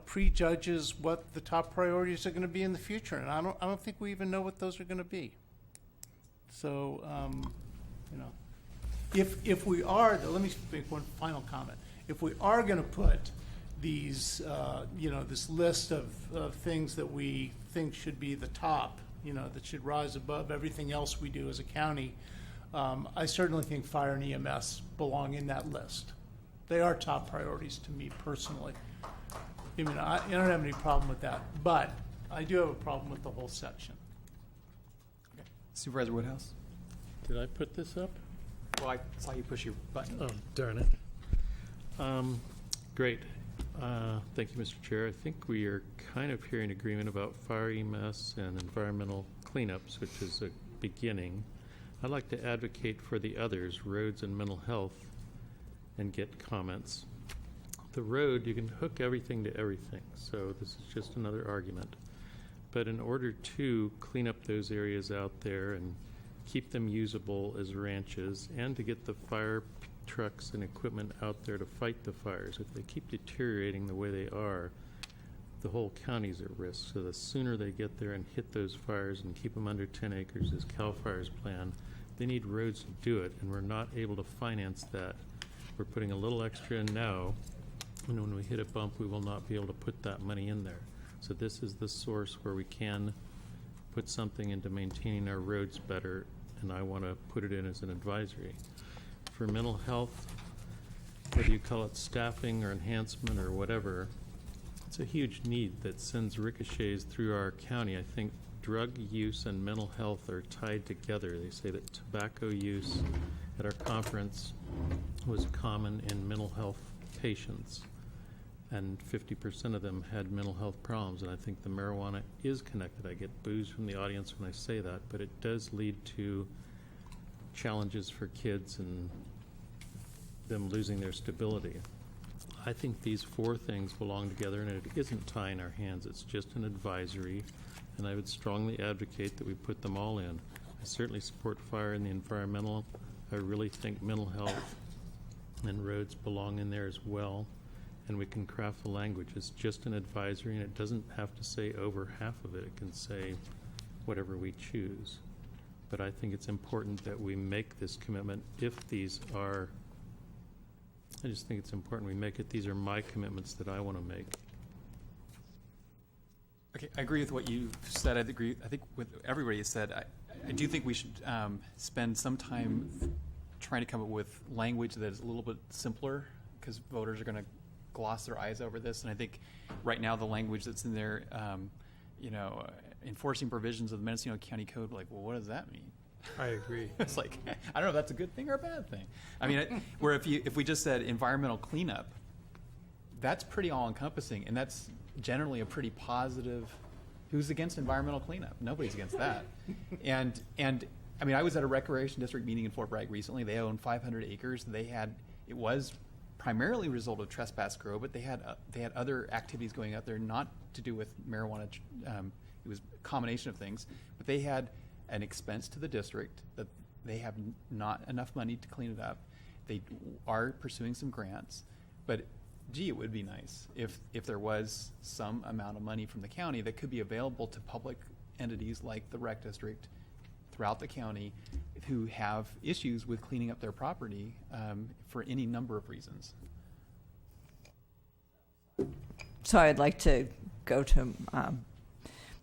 prejudges what the top priorities are going to be in the future, and I don't think we even know what those are going to be. So, if we are, let me make one final comment. If we are going to put these, this list of things that we think should be the top that should rise above everything else we do as a county. I certainly think fire and EMS belong in that list. They are top priorities to me personally. I mean, I don't have any problem with that, but I do have a problem with the whole section. Okay. Supervisor Woodhouse? Did I put this up? Well, I saw you push your button. Oh, darn it. Great. Thank you, Mr. Chair. I think we are kind of hearing agreement about fire EMS and environmental cleanups, which is a beginning. I'd like to advocate for the others, roads and mental health, and get comments. The road, you can hook everything to everything, so this is just another argument. But in order to clean up those areas out there and keep them usable as ranches, and to get the fire trucks and equipment out there to fight the fires, if they keep deteriorating the way they are, the whole county's at risk. So the sooner they get there and hit those fires and keep them under 10 acres as CAL FIRE's plan, they need roads to do it, and we're not able to finance that. We're putting a little extra in now, and when we hit a bump, we will not be able to put that money in there. So this is the source where we can put something into maintaining our roads better, and I want to put it in as an advisory. For mental health, whether you call it staffing or enhancement or whatever, it's a huge need that sends ricochets through our county. I think drug use and mental health are tied together. They say that tobacco use at our conference was common in mental health patients, and 50% of them had mental health problems, and I think the marijuana is connected. I get boos from the audience when I say that, but it does lead to challenges for kids and them losing their stability. I think these four things belong together, and it isn't tying our hands. It's just an advisory, and I would strongly advocate that we put them all in. I certainly support fire and the environmental. I really think mental health and roads belong in there as well, and we can craft the language. It's just an advisory, and it doesn't have to say over half of it. It can say whatever we choose. But I think it's important that we make this commitment if these are, I just think it's important we make it. These are my commitments that I want to make. Okay, I agree with what you said. I think with everybody has said. I do think we should spend some time trying to come up with language that is a little bit simpler, because voters are going to gloss their eyes over this. And I think right now the language that's in there, enforcing provisions of the Mendocino County Code, like, well, what does that mean? I agree. It's like, I don't know if that's a good thing or a bad thing. I mean, where if we just said environmental cleanup, that's pretty all-encompassing, and that's generally a pretty positive. Who's against environmental cleanup? Nobody's against that. And I mean, I was at a recreation district meeting in Fort Bragg recently. They own 500 acres. It was primarily a result of trespass grow, but they had other activities going out there, not to do with marijuana. It was a combination of things, but they had an expense to the district that they have not enough money to clean it up. They are pursuing some grants, but gee, it would be nice if there was some amount of money from the county that could be available to public entities like the rec district throughout the county who have issues with cleaning up their property for any number of reasons. So I'd like to go to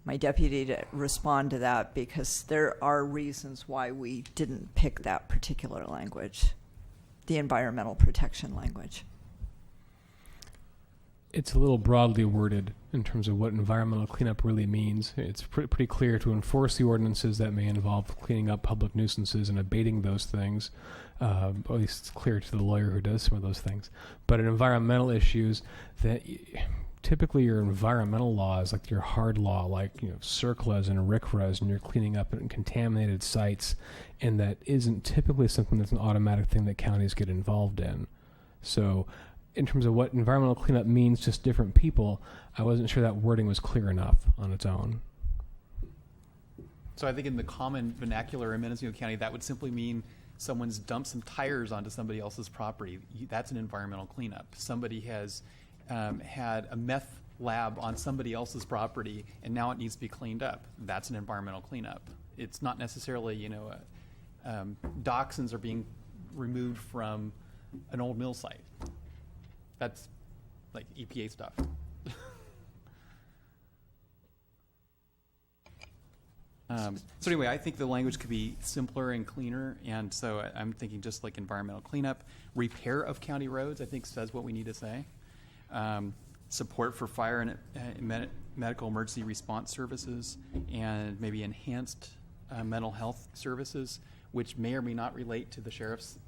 my deputy to respond to that, because there are reasons why we didn't pick that particular language, the environmental protection language. It's a little broadly worded in terms of what environmental cleanup really means. It's pretty clear to enforce the ordinances that may involve cleaning up public nuisances and abating those things. At least it's clear to the lawyer who does some of those things. But in environmental issues, that typically your environmental laws, like your hard law, like CERCLAs and RCRAs, and you're cleaning up in contaminated sites, and that isn't typically something that's an automatic thing that counties get involved in. So in terms of what environmental cleanup means to different people, I wasn't sure that wording was clear enough on its own. So I think in the common vernacular in Mendocino County, that would simply mean someone's dumped some tires onto somebody else's property. That's an environmental cleanup. Somebody has had a meth lab on somebody else's property, and now it needs to be cleaned up. That's an environmental cleanup. It's not necessarily, dioxins are being removed from an old mill site. That's like EPA stuff. So anyway, I think the language could be simpler and cleaner, and so I'm thinking just like environmental cleanup, repair of county roads, I think says what we need to say. Support for fire and medical emergency response services, and maybe enhanced mental health services, which may or may not relate to the sheriff's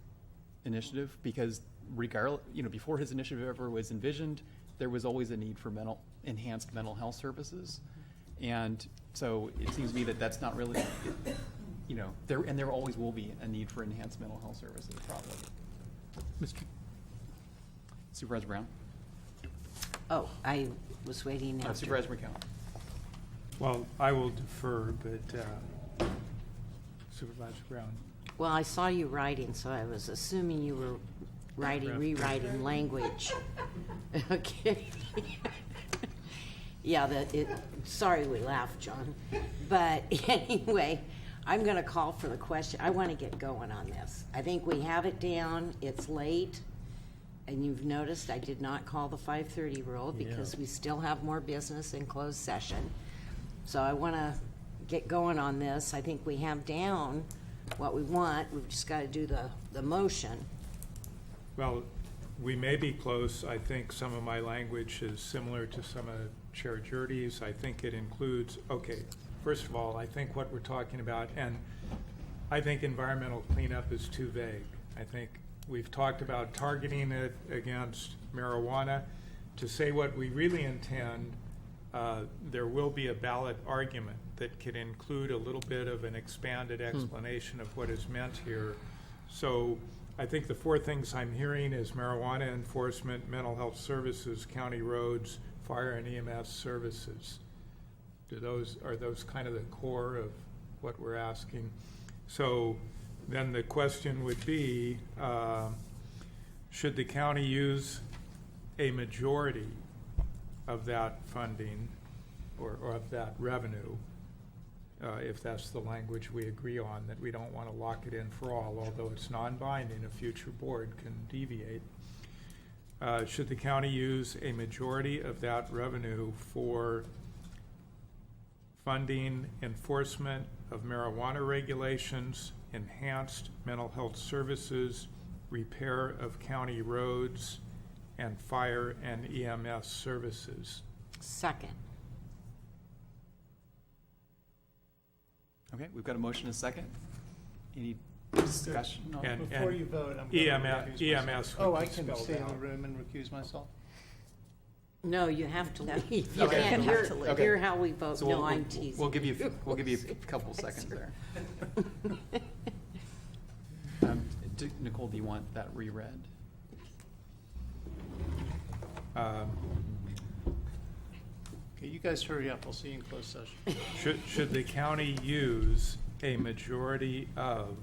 initiative, because regardless, before his initiative ever was envisioned, there was always a need for enhanced mental health services. And so it seems to me that that's not really, there always will be a need for enhanced mental health services, probably. Mr. Supervisor Brown? Oh, I was waiting after. Supervisor McCown. Well, I will defer, but Supervisor Brown. Well, I saw you writing, so I was assuming you were rewriting language. Okay. Yeah, sorry we laughed, John. But anyway, I'm going to call for the question. I want to get going on this. I think we have it down. It's late. And you've noticed I did not call the 5:30 rule because we still have more business in closed session. So I want to get going on this. I think we have down what we want. We've just got to do the motion. Well, we may be close. I think some of my language is similar to some of Chair Jurdy's. I think it includes, first of all, I think what we're talking about, and I think environmental cleanup is too vague. I think we've talked about targeting it against marijuana. To say what we really intend, there will be a ballot argument that could include a little bit of an expanded explanation of what is meant here. So I think the four things I'm hearing is marijuana enforcement, mental health services, county roads, fire and EMS services. Are those kind of the core of what we're asking? So then the question would be, should the county use a majority of that funding or of that revenue, if that's the language we agree on, that we don't want to lock it in for all, although it's non-binding, a future board can deviate. Should the county use a majority of that revenue for funding enforcement of marijuana regulations, enhanced mental health services, repair of county roads, and fire and EMS services? Second. Okay, we've got a motion and a second. Any discussion? Before you vote, I'm going to to EMS. Oh, I can stay in the room and recuse myself? No, you have to leave. You Okay. can't Okay. hear how we vote. So No, I'm teasing. We'll give you a couple seconds there. Nicole, do you want that reread? Okay, you guys hurry up. I'll see you in closed session. Should the county use a majority of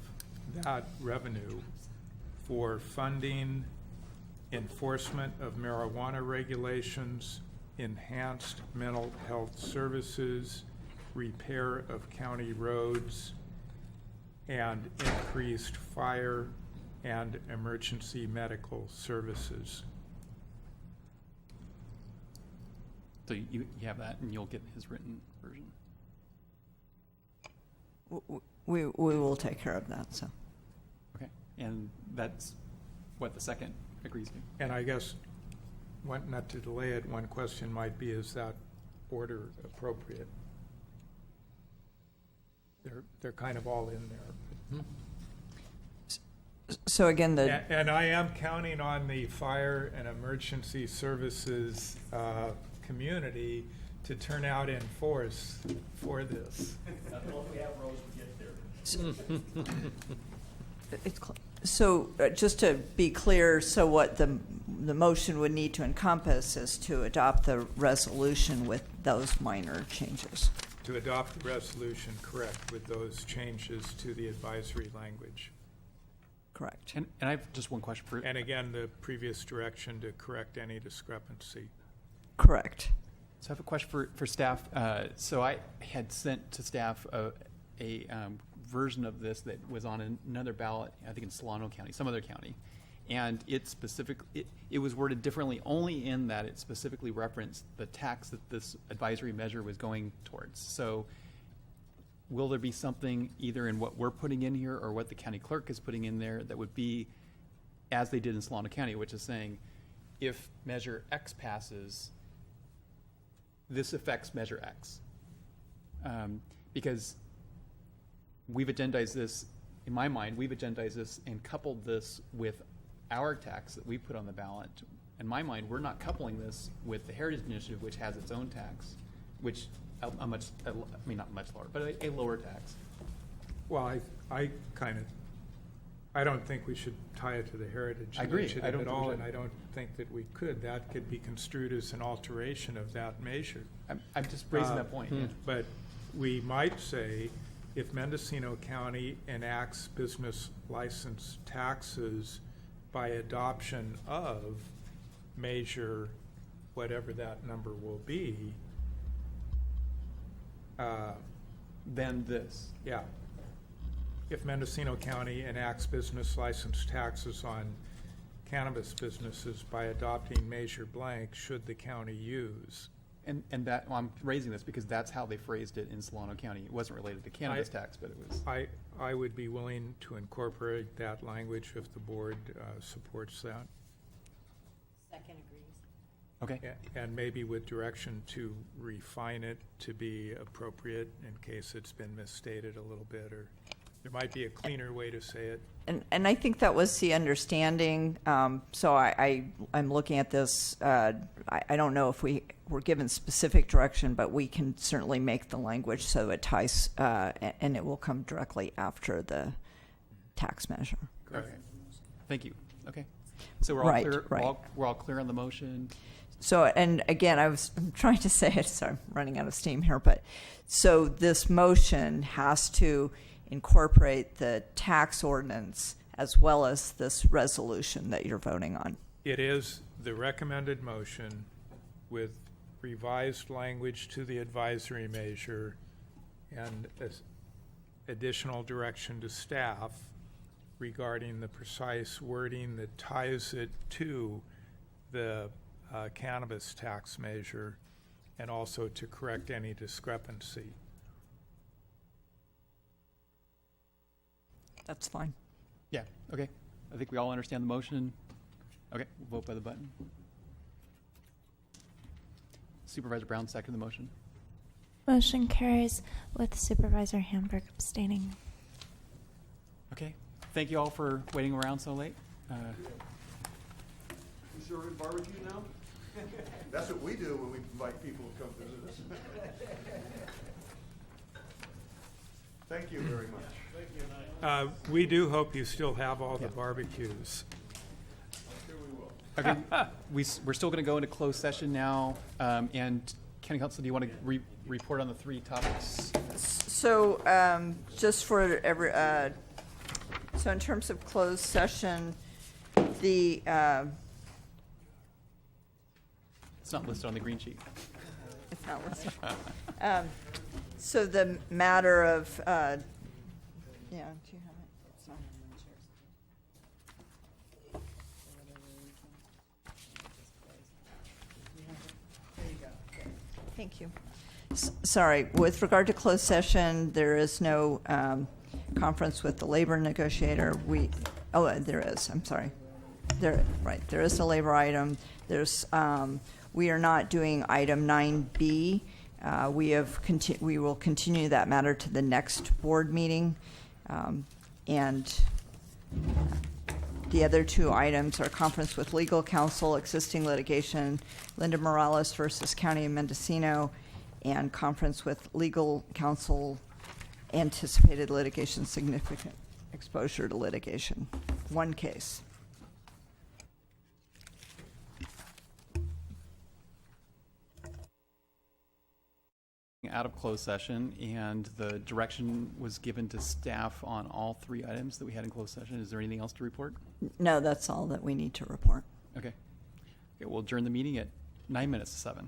that revenue for funding enforcement of marijuana regulations, enhanced mental health services, repair of county roads, and increased fire and emergency medical services? So you have that, and you'll get his written version. We will take care of that. So. Okay, and that's what the second agrees to. And I guess, not to delay it, one question might be, is that order appropriate? They're kind of all in there. So again, and I am counting on the fire and emergency services community to turn out in force for this. So just to be clear, so what the motion would need to encompass is to adopt the resolution with those minor changes. To adopt the resolution, correct, with those changes to the advisory language. Correct. And I have just one question for. And again, the previous direction to correct any discrepancy. Correct. So I have a question for staff. So I had sent to staff a version of this that was on another ballot, I think in Solano County, some other county. And it was worded differently only in that it specifically referenced the tax that this advisory measure was going towards. So will there be something either in what we're putting in here or what the county clerk is putting in there that would be as they did in Solano County, which is saying if Measure X passes, this affects Measure X. Because we've agendized this, in my mind, we've agendized this and coupled this with our tax that we put on the ballot. In my mind, we're not coupling this with the Heritage Initiative, which has its own tax, which not much lower, but a lower tax. Well, I don't think we should tie it to the Heritage I agree. Initiative at all, and I don't think that we could. That could be construed as an alteration of that measure. I'm just raising that point. Yeah. But we might say, if Mendocino County enacts business license taxes by adoption of measure whatever that number will be, then this. Yeah. If Mendocino County enacts business license taxes on cannabis businesses by adopting measure blank, should the county use? And that, well, I'm raising this because that's how they phrased it in Solano County. It wasn't related to cannabis tax, but it was. I would be willing to incorporate that language if the board supports that. Second agrees. Okay. And maybe with direction to refine it to be appropriate in case it's been misstated a little bit, or there might be a cleaner way to say it. And I think that was the understanding. So I'm looking at this. I don't know if we were given specific direction, but we can certainly make the language so it ties, and it will come directly after the tax measure. Okay. Thank you. Okay. So we're all clear. Right. We're all clear on the motion. So, and again, I'm trying to say it, so I'm running out of steam here, but so this motion has to incorporate the tax ordinance as well as this resolution that you're voting on. It is the recommended motion with revised language to the advisory measure and additional direction to staff regarding the precise wording that ties it to the cannabis tax measure, and also to correct any discrepancy. That's fine. Yeah. Okay. I think we all understand the motion. Okay. We'll vote by the button. Supervisor Brown seconded the motion. Motion carries with Supervisor Hamburg abstaining. Okay. Thank you all for waiting around so late. You serving barbecue now? That's what we do when we invite people to come visit us. Thank you very much. Thank you. We do hope you still have all the barbecues. Okay. We're still going to go into closed session now. And County Council, do you want to report on the three topics? So just for every, so in terms of closed session, the It's not listed on the green sheet. It's not listed. So the matter of, yeah, do you have it? It's not. Thank you. Sorry, with regard to closed session, there is no conference with the labor negotiator. There is, I'm sorry. There is a labor item. We are not doing item 9B. We will continue that matter to the next board meeting. And the other two items are conference with legal counsel, existing litigation, Linda Morales versus County of Mendocino, and conference with legal counsel, anticipated litigation, significant exposure to litigation. One case. Out of closed session, and the direction was given to staff on all three items that we had in closed session. Is there anything else to report? No, that's all that we need to report. Okay. We'll adjourn the meeting at 9 minutes to 7.